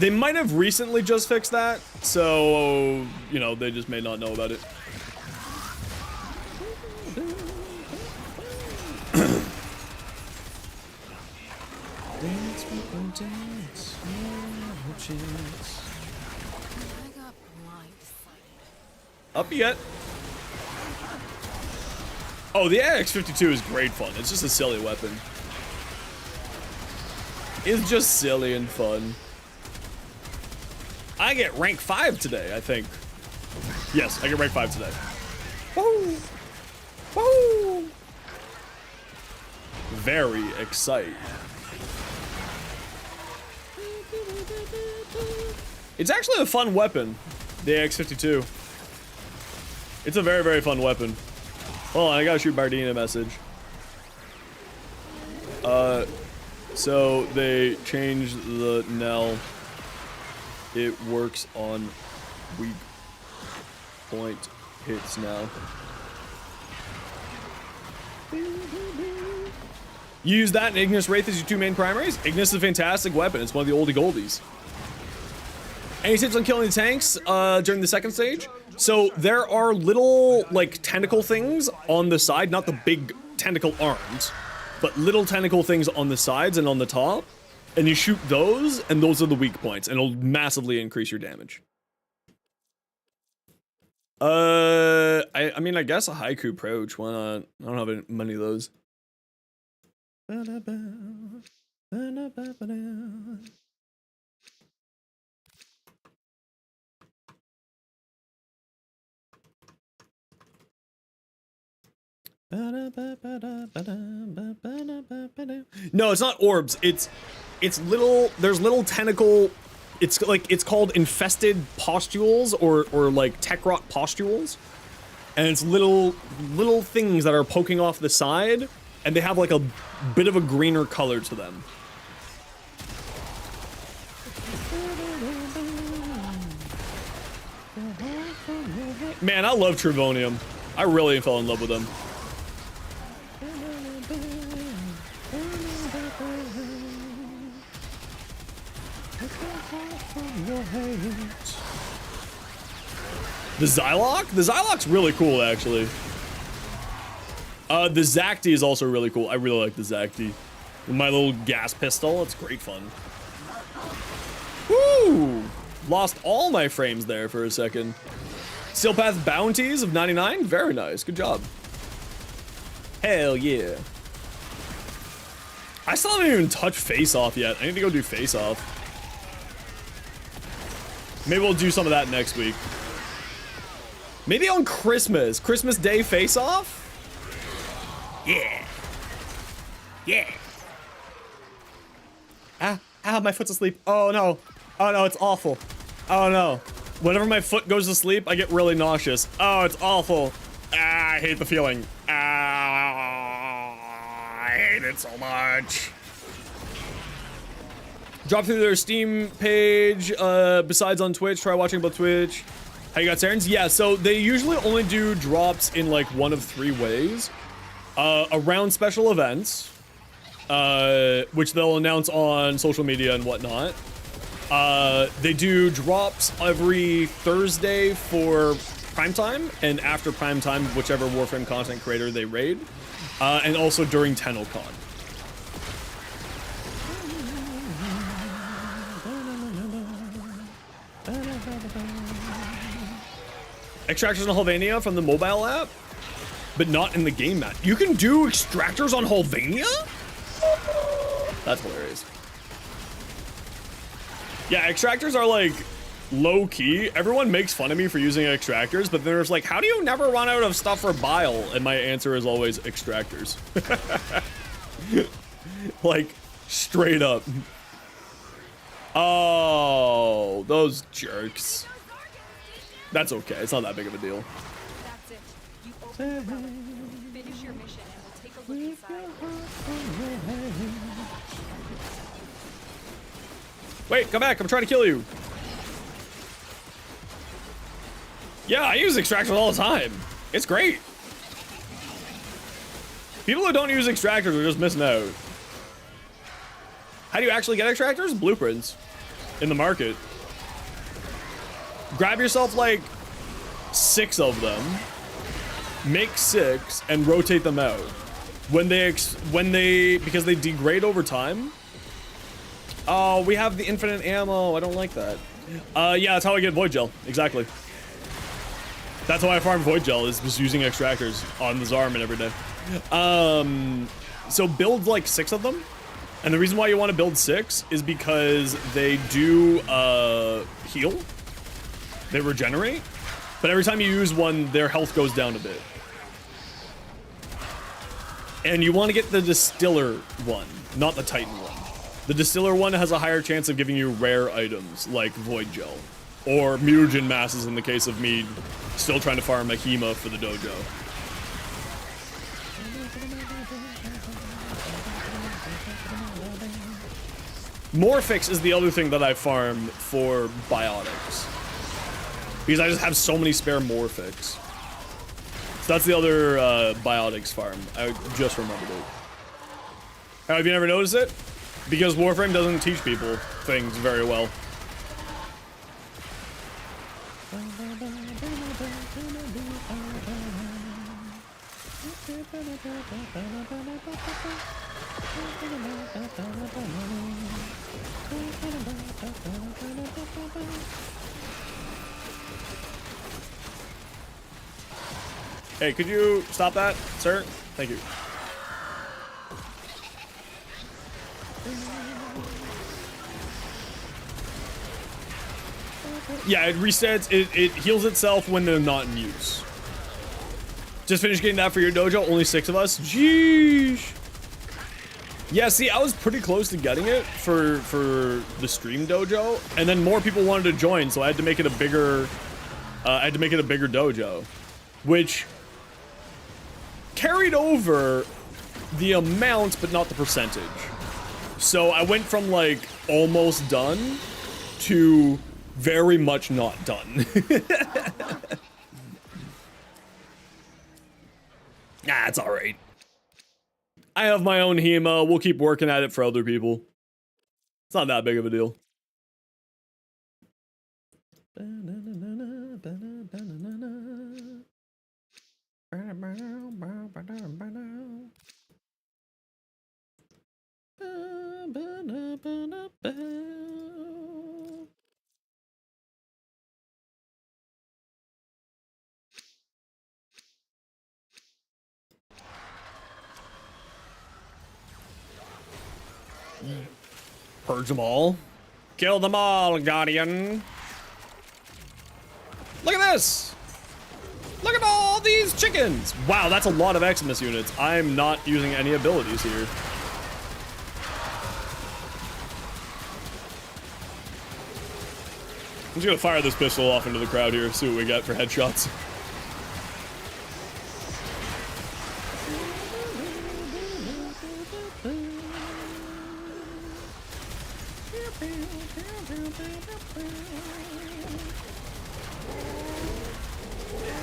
S1: They might have recently just fixed that, so you know they just may not know about it. Up yet? Oh, the AX-52 is great fun. It's just a silly weapon. It's just silly and fun. I get rank 5 today, I think. Yes, I get rank 5 today. Woo! Woo! Very exciting. It's actually a fun weapon, the AX-52. It's a very, very fun weapon. Hold on, I gotta shoot Bardine a message. So they changed the Nell. It works on weak point hits now. Use that and Ignis Wraith as your 2 main primaries. Ignis is a fantastic weapon. It's one of the oldie goldies. Any tips on killing the tanks during the second stage? So there are little like tentacle things on the side, not the big tentacle arms, but little tentacle things on the sides and on the top, and you shoot those, and those are the weak points, and it'll massively increase your damage. I mean, I guess a haiku approach. Why not? I don't have many of those. No, it's not orbs. It's little. There's little tentacle. It's called infested pustules or like tech rot pustules, and it's little things that are poking off the side, and they have like a bit of a greener color to them. Man, I love Trevonium. I really fell in love with them. The Zylok? The Zylok's really cool, actually. The Zacti is also really cool. I really like the Zacti. My little gas pistol, it's great fun. Woo! Lost all my frames there for a second. Steel Path bounties of 99? Very nice. Good job. Hell yeah. I still haven't even touched Face Off yet. I need to go do Face Off. Maybe we'll do some of that next week. Maybe on Christmas. Christmas Day Face Off? Yeah. Yeah. Ah, my foot's asleep. Oh no. Oh no, it's awful. Oh no. Whenever my foot goes to sleep, I get really nauseous. Oh, it's awful. Ah, I hate the feeling. Ah, I hate it so much. Drop through their Steam page. Besides on Twitch, try watching about Twitch. How you got, Sarens? Yeah, so they usually only do drops in like one of 3 ways. Around special events, which they'll announce on social media and whatnot. They do drops every Thursday for primetime, and after primetime, whichever Warframe content creator they raid, and also during TennoCon. Extractors on Helvania from the mobile app, but not in the game map. You can do extractors on Helvania? That's hilarious. Yeah, extractors are like low key. Everyone makes fun of me for using extractors, but there's like, how do you never run out of stuff for bile? And my answer is always extractors. Like, straight up. Oh, those jerks. That's okay. It's not that big of a deal.
S2: That's it. You open the relic. Finish your mission and we'll take a look inside.
S1: Wait, come back. I'm trying to kill you. Yeah, I use extractors all the time. It's great. People who don't use extractors are just missing out. How do you actually get extractors? Blueprints. In the market. Grab yourself like 6 of them. Make 6 and rotate them out. When they because they degrade over time. Oh, we have the infinite ammo. I don't like that. Yeah, that's how I get Void Gel. Exactly. That's how I farm Void Gel, is just using extractors on the Zarman every day. So build like 6 of them. And the reason why you want to build 6 is because they do heal. They regenerate. But every time you use one, their health goes down a bit. And you want to get the Distiller one, not the Titan one. The Distiller one has a higher chance of giving you rare items, like Void Gel. Or mutagen masses in the case of me still trying to farm a Hema for the dojo. Morphix is the other thing that I farm for biotics. Because I just have so many spare Morphix. So that's the other biotics farm. I just remembered it. Have you never noticed it? Because Warframe doesn't teach people things very well. Hey, could you stop that, sir? Thank you. Yeah, it resets, it heals itself when they're not in use. Just finished getting that for your dojo, only 6 of us? Jeesh. Yeah, see, I was pretty close to getting it for the stream dojo, and then more people wanted to join, so I had to make it a bigger, dojo, which carried over the amount, but not the percentage. So I went from like almost done to very much not done. Nah, it's all right. I have my own HEMA. We'll keep working at it for other people. It's not that big of a deal. Purge them all. Kill them all, Guardian. Look at this. Look at all these chickens. Wow, that's a lot of Eximus units. I'm not using any abilities here. I'm just gonna fire this pistol off into the crowd here, see what we got for headshots.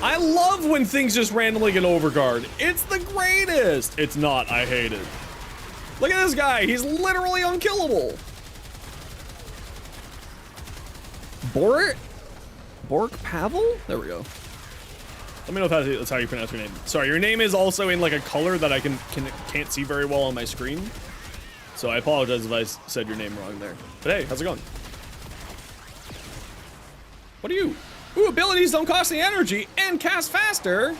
S1: I love when things just randomly get overguard. It's the greatest. It's not. I hate it. Look at this guy. He's literally unkillable. Bork Pavel? There we go. Let me know if that's how you pronounce your name. Sorry, your name is also in like a color that I can't see very well on my screen. So I apologize if I said your name wrong there. But hey, how's it going? What are you? Ooh, abilities don't cost any energy and cast faster.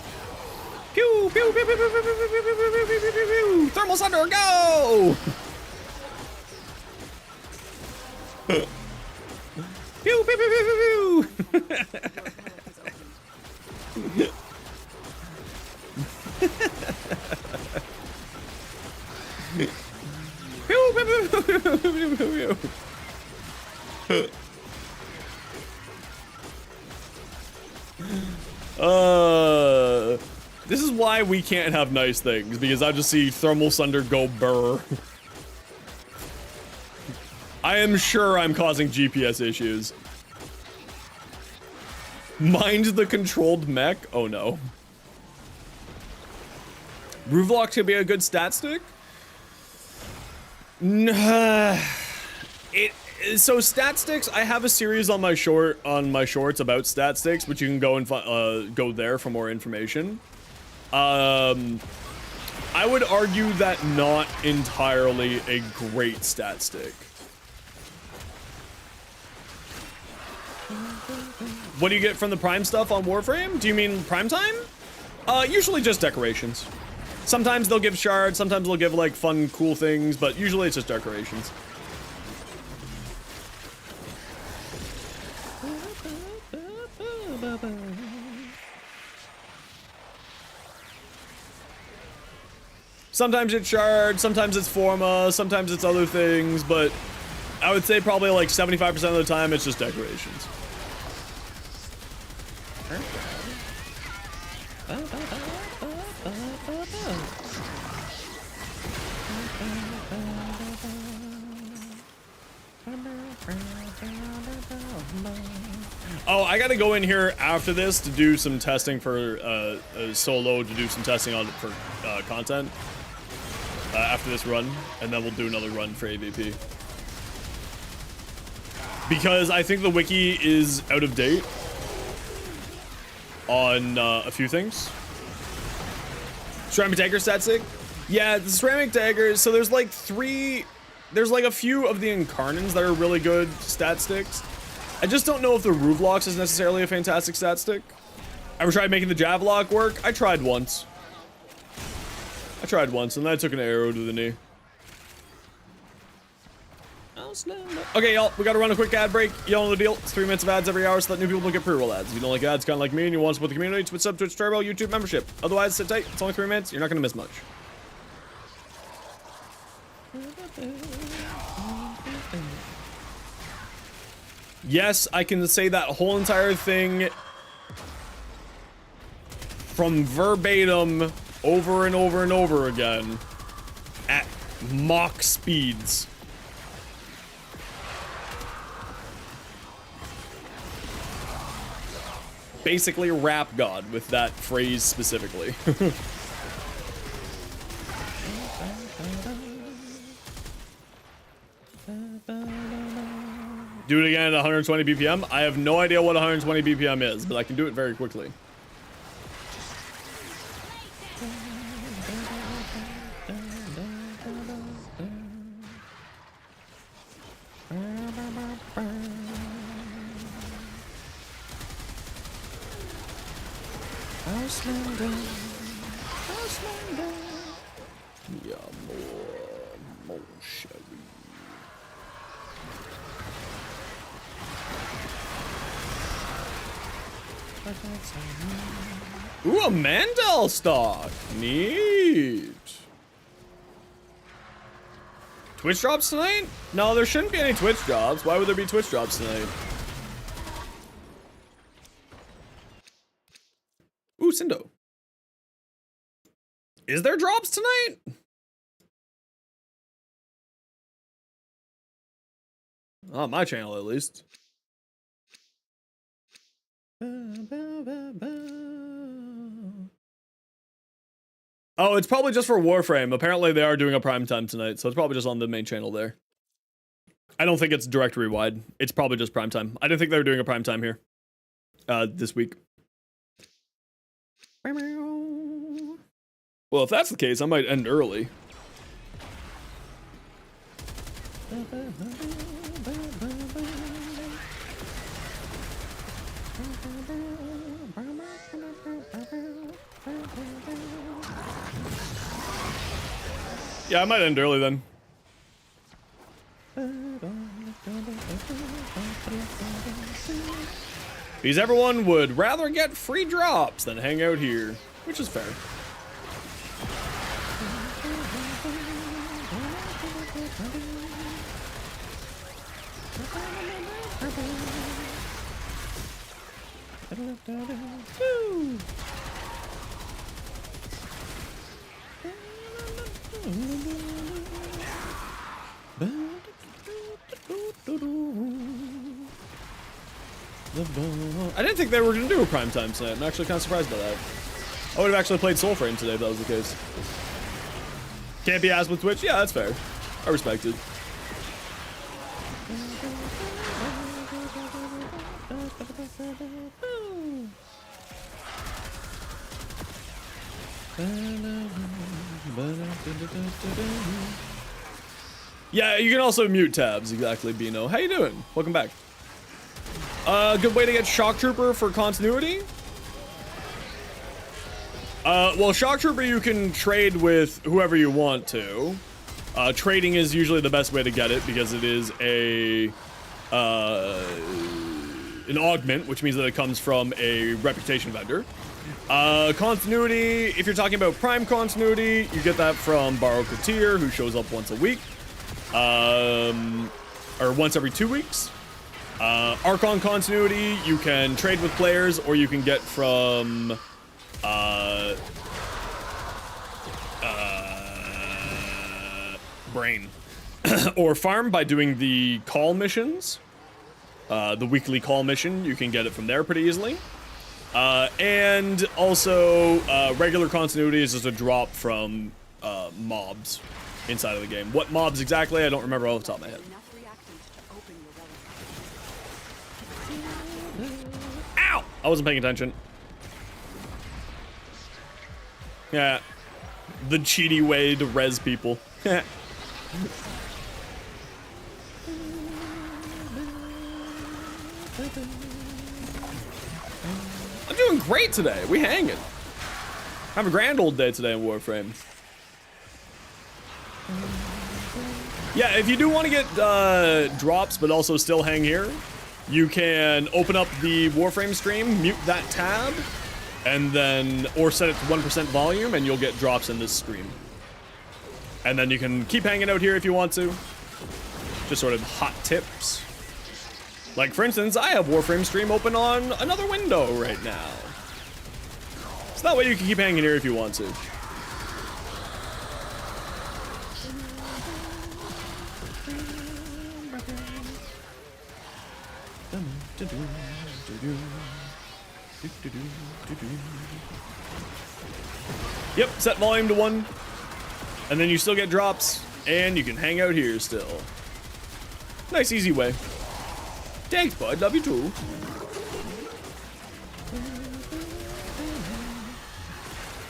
S1: Pew, pew, pew, pew, pew, pew, pew, pew, pew, pew, pew, pew, pew. Thermal Thunder, go! Pew, pew, pew, pew, pew, pew. Pew, pew, pew, pew, pew, pew, pew, pew. This is why we can't have nice things, because I just see Thermal Thunder go burr. I am sure I'm causing GPS issues. Mind the controlled mech? Oh no. Rooflock could be a good stat stick? So stat sticks, I have a series on my shorts about stat sticks, which you can go and go there for more information. I would argue that not entirely a great stat stick. What do you get from the Prime stuff on Warframe? Do you mean Prime Time? Usually just decorations. Sometimes they'll give shards, sometimes they'll give like fun, cool things, but usually it's just decorations. Sometimes it's shards, sometimes it's forma, sometimes it's other things, but I would say probably like 75% of the time it's just decorations. Oh, I gotta go in here after this to do some testing for solo, to do some testing on for content after this run, and then we'll do another run for AVP. Because I think the wiki is out of date on a few things. Shrine Tanker stat stick? Yeah, the ceramic daggers. So there's like there's like a few of the Incarnans that are really good stat sticks. I just don't know if the Ruvlox is necessarily a fantastic stat stick. Ever tried making the Javlock work? I tried once. And then I took an arrow to the knee. Okay, y'all, we gotta run a quick ad break. Y'all know the deal. It's 3 minutes of ads every hour so that new people don't get pre-roll ads. If you don't like ads, kind of like me, and you want to support the community, Twitch sub, Twitch Turbo, YouTube membership. Otherwise, sit tight. It's only 3 minutes. You're not gonna miss much. Yes, I can say that whole entire thing from verbatim over and over and over again at Mach speeds. Basically rap god with that phrase specifically. Do it again at 120 BPM. I have no idea what 120 BPM is, but I can do it very quickly. Yeah, more sherry. Ooh, a Mandel stock. Neat. Twitch drops tonight? No, there shouldn't be any Twitch drops. Why would there be Twitch drops tonight? Ooh, Sindo. Is there drops tonight? On my channel, at least. Oh, it's probably just for Warframe. Apparently they are doing a prime time tonight, so it's probably just on the main channel there. I don't think it's directory wide. It's probably just prime time. I didn't think they were doing a prime time here this week. Well, if that's the case, I might end early. Yeah, I might end early then. Because everyone would rather get free drops than hang out here, which is fair. I didn't think they were going to do a prime time tonight. I'm actually kind of surprised by that. I would have actually played Soulframe today if that was the case. Can't be asked with Twitch? Yeah, that's fair. I respect it. Yeah, you can also mute tabs. Exactly, Bino. How you doing? Welcome back. Good way to get Shock Trooper for continuity? Well, Shock Trooper you can trade with whoever you want to. Trading is usually the best way to get it because it is an augment, which means that it comes from a reputation vendor. Continuity, if you're talking about Prime continuity, you get that from Borrow Coutier, who shows up once a week. Or once every 2 weeks. Archon continuity, you can trade with players, or you can get from Brain. Or farm by doing the call missions. The weekly call mission, you can get it from there pretty easily. And also, regular continuity is just a drop from mobs inside of the game. What mobs exactly, I don't remember off the top of my head. Ow! I wasn't paying attention. Yeah. The cheaty way to res people. I'm doing great today. We hanging. Have a grand old day today in Warframe. Yeah, if you do want to get drops but also still hang here, you can open up the Warframe stream, mute that tab, and then, or set it to 1% volume, and you'll get drops in this stream. And then you can keep hanging out here if you want to. Just sort of hot tips. Like, for instance, I have Warframe stream open on another window right now. So that way you can keep hanging here if you want to. Yep, set volume to 1. And then you still get drops, and you can hang out here still. Nice, easy way. Thanks, bud. Love you too.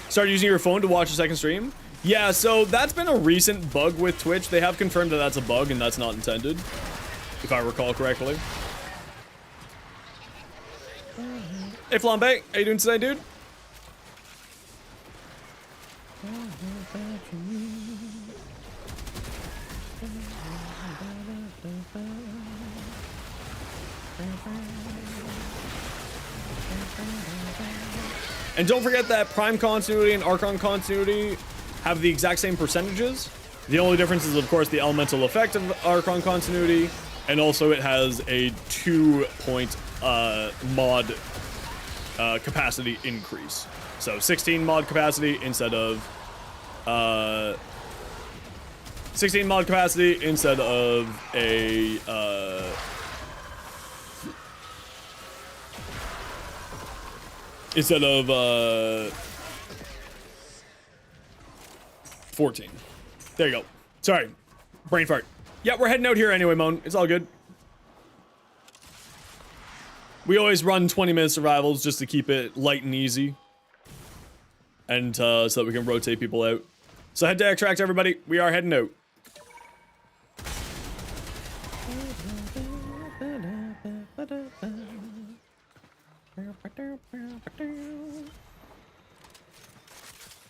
S1: Start using your phone to watch a second stream? Yeah, so that's been a recent bug with Twitch. They have confirmed that that's a bug and that's not intended, if I recall correctly. Hey, Flambe, how you doing today, dude? And don't forget that Prime Continuity and Archon Continuity have the exact same percentages. The only difference is, of course, the elemental effect of Archon Continuity, and also it has a 2-point mod capacity increase. So 16 mod capacity instead of 16 mod capacity instead of a instead of 14. There you go. Sorry, brain fart. Yeah, we're heading out here anyway, Moan. It's all good. We always run 20-minute survivals just to keep it light and easy. And so that we can rotate people out. So head to extract, everybody. We are heading out.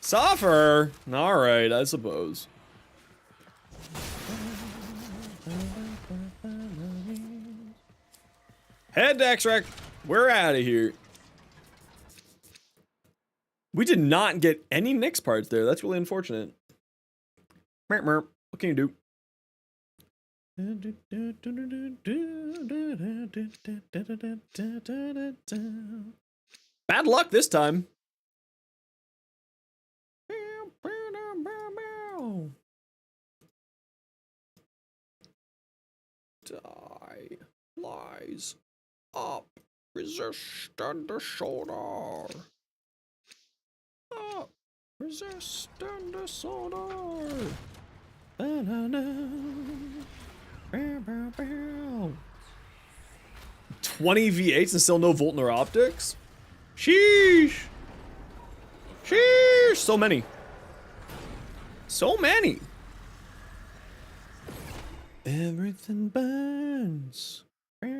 S1: Suffer? Alright, I suppose. Head to extract. We're out of here. We did not get any Nyx parts there. That's really unfortunate. Merp, merp. What can you do? Bad luck this time. Die. Lies. Up. Resist and disorder. Up. Resist and disorder. 20 V8s and still no Voltner optics? Sheesh. Sheesh. So many. So many. Everything burns.
S11: We've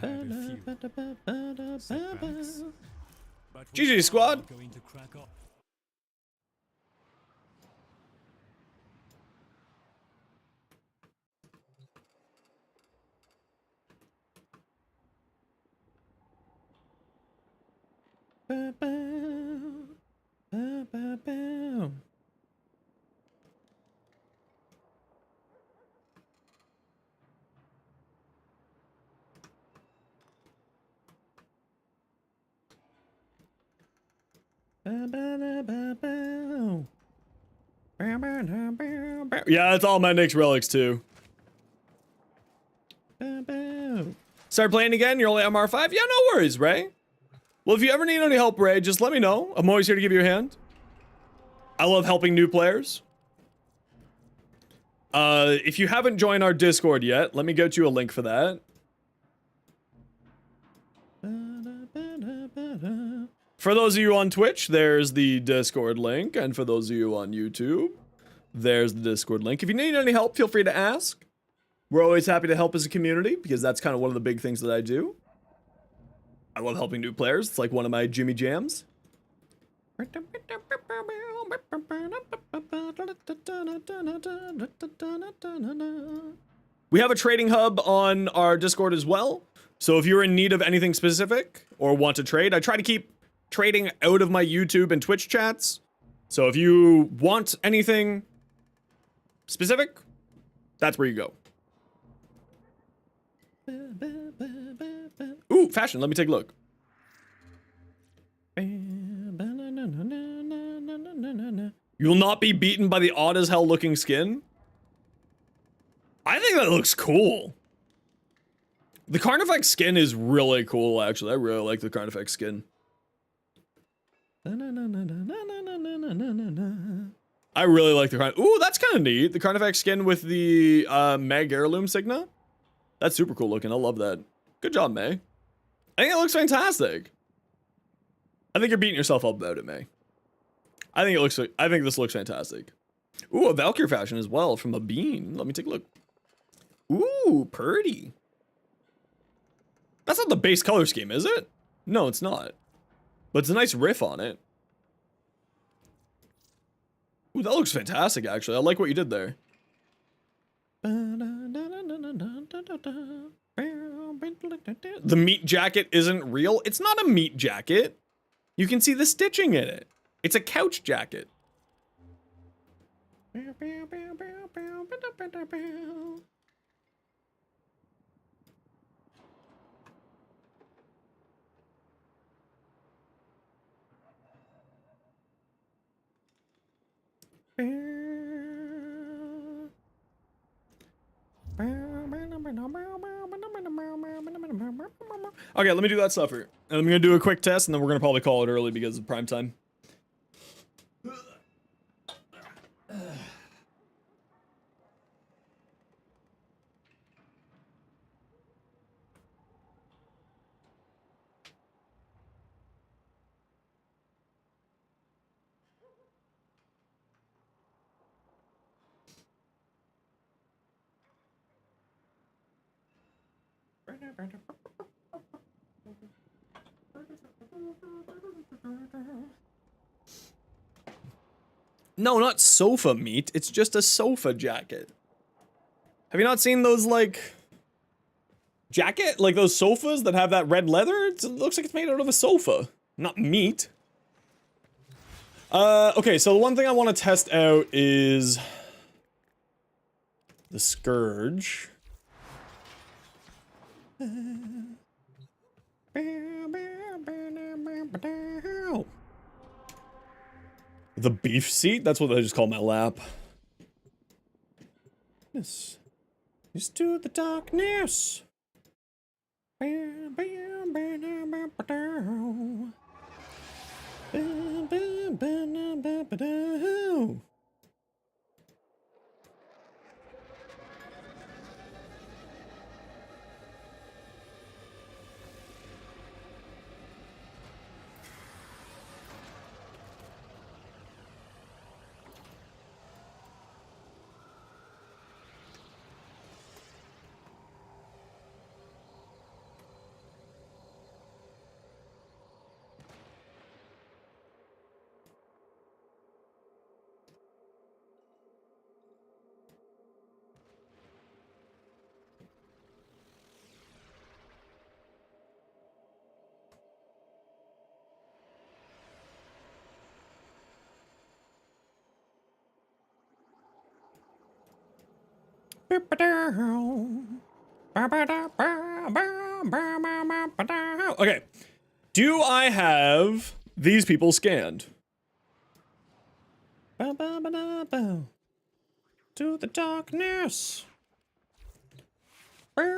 S11: had a few setbacks, but
S1: GG squad.
S11: going to crack up.
S1: Yeah, that's all my Nyx relics too. Start playing again? You're only on MR5? Yeah, no worries, Ray. Well, if you ever need any help, Ray, just let me know. I'm always here to give you a hand. I love helping new players. If you haven't joined our Discord yet, let me get you a link for that. For those of you on Twitch, there's the Discord link, and for those of you on YouTube, there's the Discord link. If you need any help, feel free to ask. We're always happy to help as a community, because that's kind of one of the big things that I do. I love helping new players. It's like one of my Jimmy Jams. We have a trading hub on our Discord as well. So if you're in need of anything specific or want to trade, I try to keep trading out of my YouTube and Twitch chats. So if you want anything specific, that's where you go. Ooh, fashion. Let me take a look. You will not be beaten by the odd as hell looking skin. I think that looks cool. The Carnifex skin is really cool, actually. I really like the Carnifex skin. I really like the Ooh, that's kind of neat. The Carnifex skin with the Meg Heirloom Signa. That's super cool looking. I love that. Good job, May. I think it looks fantastic. I think you're beating yourself up about it, May. I think this looks fantastic. Ooh, a Valkyrie fashion as well from a bean. Let me take a look. Ooh, pretty. That's not the base color scheme, is it? No, it's not. But it's a nice riff on it. Ooh, that looks fantastic, actually. I like what you did there. The meat jacket isn't real. It's not a meat jacket. You can see the stitching in it. It's a couch jacket. Okay, let me do that suffer. And I'm gonna do a quick test, and then we're gonna probably call it early because of prime time. No, not sofa meat. It's just a sofa jacket. Have you not seen those, like, jacket? Like those sofas that have that red leather? It looks like it's made out of a sofa, not meat. Okay, so the one thing I want to test out is the Scourge. The beef seat? That's what I just call my lap. Yes. Just to the darkness. Okay. Do I have these people scanned? To the darkness. What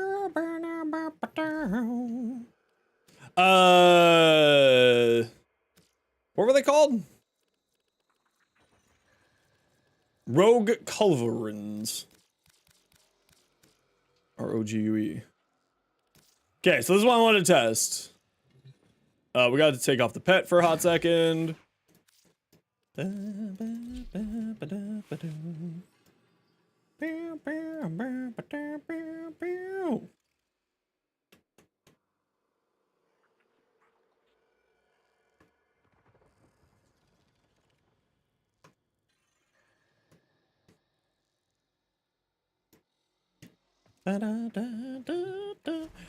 S1: were they called? Rogue Culverins. R-O-G-U-E. Okay, so this is what I wanted to test. We got to take off the pet for a hot second.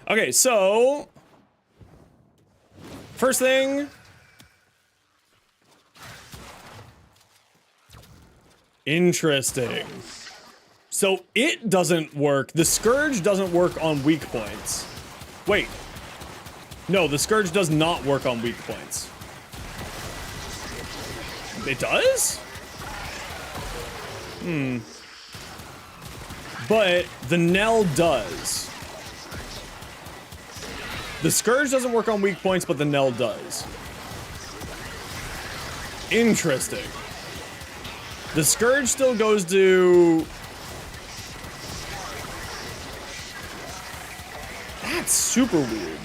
S1: Okay, so first thing, interesting. So it doesn't work. The Scourge doesn't work on weak points. Wait. No, the Scourge does not work on weak points. It does? But the Knell does. The Scourge doesn't work on weak points, but the Knell does. Interesting. The Scourge still goes to... That's super weird.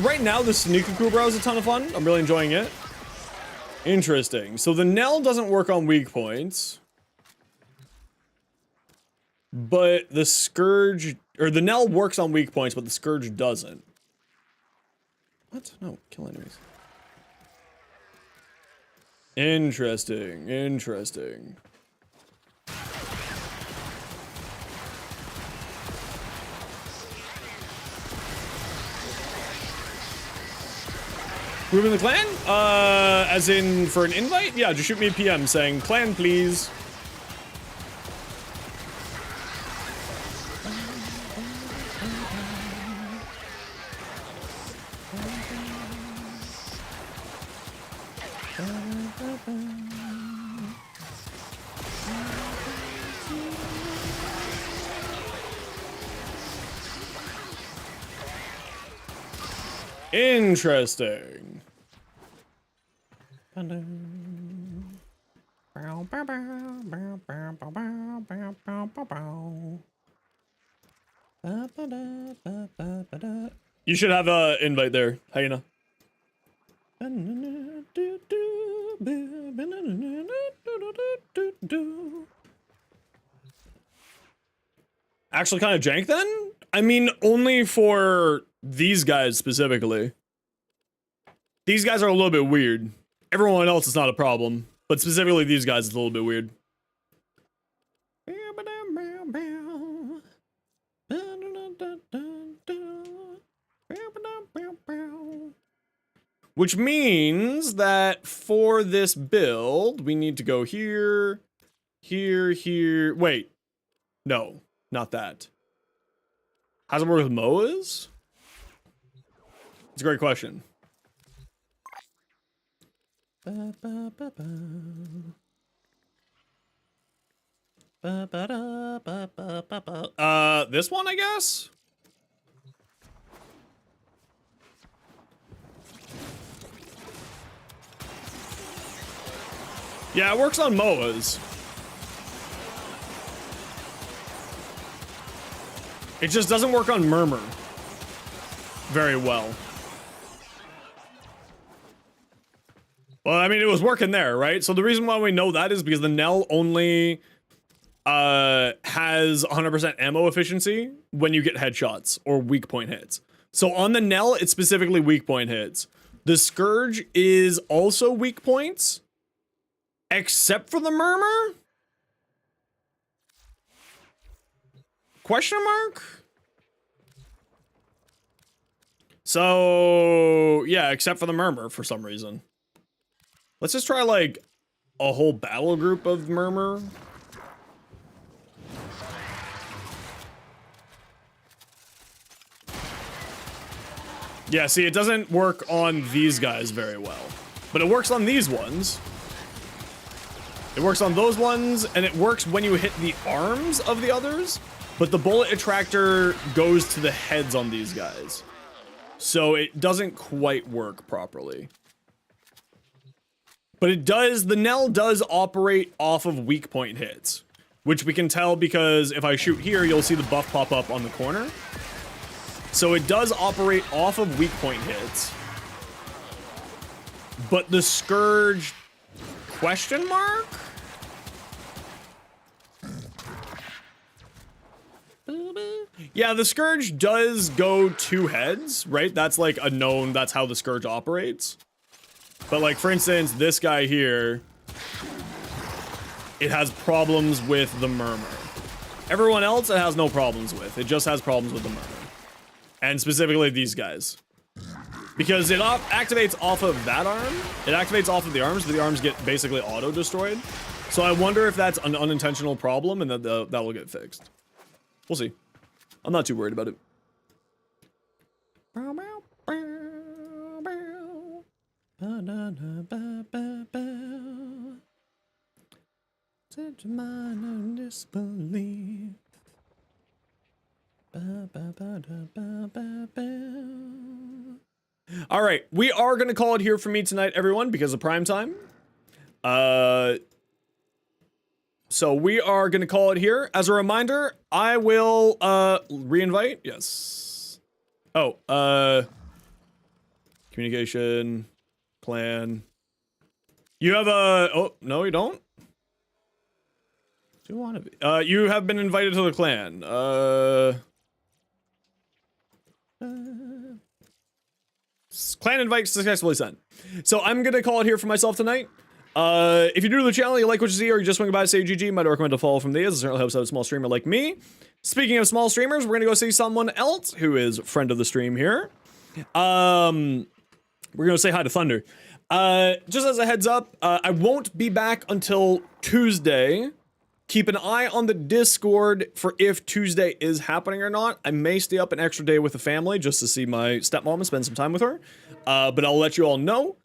S1: Right now the Sneaker Bro is a ton of fun. I'm really enjoying it. Interesting. So the Knell doesn't work on weak points. But the Scourge, or the Knell works on weak points, but the Scourge doesn't. What? No, kill enemies. Interesting, interesting. Group in the clan? As in for an invite? Yeah, just shoot me a PM saying, clan please. Interesting. You should have a invite there, Hyena. Actually kind of jank then? I mean, only for these guys specifically. These guys are a little bit weird. Everyone else is not a problem, but specifically these guys is a little bit weird. Which means that for this build, we need to go here, here, here. Wait, no, not that. How's it work with MOAs? It's a great question. This one, I guess? Yeah, it works on MOAs. It just doesn't work on Murmur very well. Well, I mean, it was working there, right? So the reason why we know that is because the Knell only has 100% ammo efficiency when you get headshots or weak point hits. So on the Knell, it's specifically weak point hits. The Scourge is also weak points, except for the Murmur? Question mark? So, yeah, except for the Murmur for some reason. Let's just try, like, a whole battle group of Murmur. Yeah, see, it doesn't work on these guys very well. But it works on these ones. It works on those ones, and it works when you hit the arms of the others. But the bullet attractor goes to the heads on these guys. So it doesn't quite work properly. But it does, the Knell does operate off of weak point hits. which we can tell because if I shoot here, you'll see the buff pop up on the corner. So it does operate off of weak point hits. But the Scourge question mark? Yeah, the Scourge does go 2 heads, right? That's like a known, that's how the Scourge operates. But like, for instance, this guy here, it has problems with the Murmur. Everyone else it has no problems with. It just has problems with the Murmur. And specifically these guys. Because it activates off of that arm. It activates off of the arms, but the arms get basically auto-destroyed. So I wonder if that's an unintentional problem and that that will get fixed. We'll see. I'm not too worried about it. Such minor disbelief. All right, we are gonna call it here for me tonight, everyone, because of prime time. So we are gonna call it here. As a reminder, I will re-invite. Yes. Oh, communication plan. You have a oh no, you don't. Do you want to be? You have been invited to the clan. Clan invite successfully sent. So I'm gonna call it here for myself tonight. If you're new to the channel, you like what you see, or you just swing by to say GG, might recommend a follow from these. It certainly helps out a small streamer like me. Speaking of small streamers, we're gonna go see someone else who is a friend of the stream here. We're gonna say hi to Thunder. Just as a heads up, I won't be back until Tuesday. Keep an eye on the Discord for if Tuesday is happening or not. I may stay up an extra day with the family just to see my stepmom and spend some time with her. But I'll let you all know.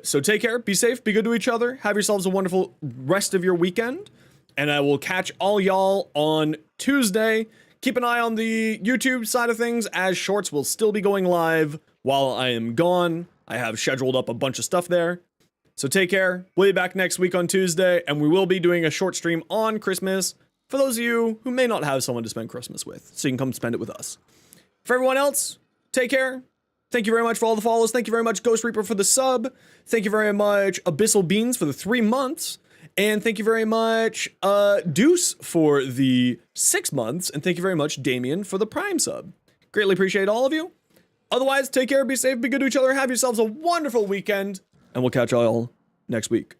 S1: So take care, be safe, be good to each other. Have yourselves a wonderful rest of your weekend. And I will catch all y'all on Tuesday. Keep an eye on the YouTube side of things, as shorts will still be going live while I am gone. I have scheduled up a bunch of stuff there. So take care. We'll be back next week on Tuesday, and we will be doing a short stream on Christmas for those of you who may not have someone to spend Christmas with, so you can come spend it with us. For everyone else, take care. Thank you very much for all the follows. Thank you very much, Ghost Reaper, for the sub. Thank you very much, Abyssal Beans, for the 3 months. And thank you very much, Deuce, for the 6 months. And thank you very much, Damien, for the Prime sub. Greatly appreciate all of you. Otherwise, take care, be safe, be good to each other, have yourselves a wonderful weekend, and we'll catch y'all next week.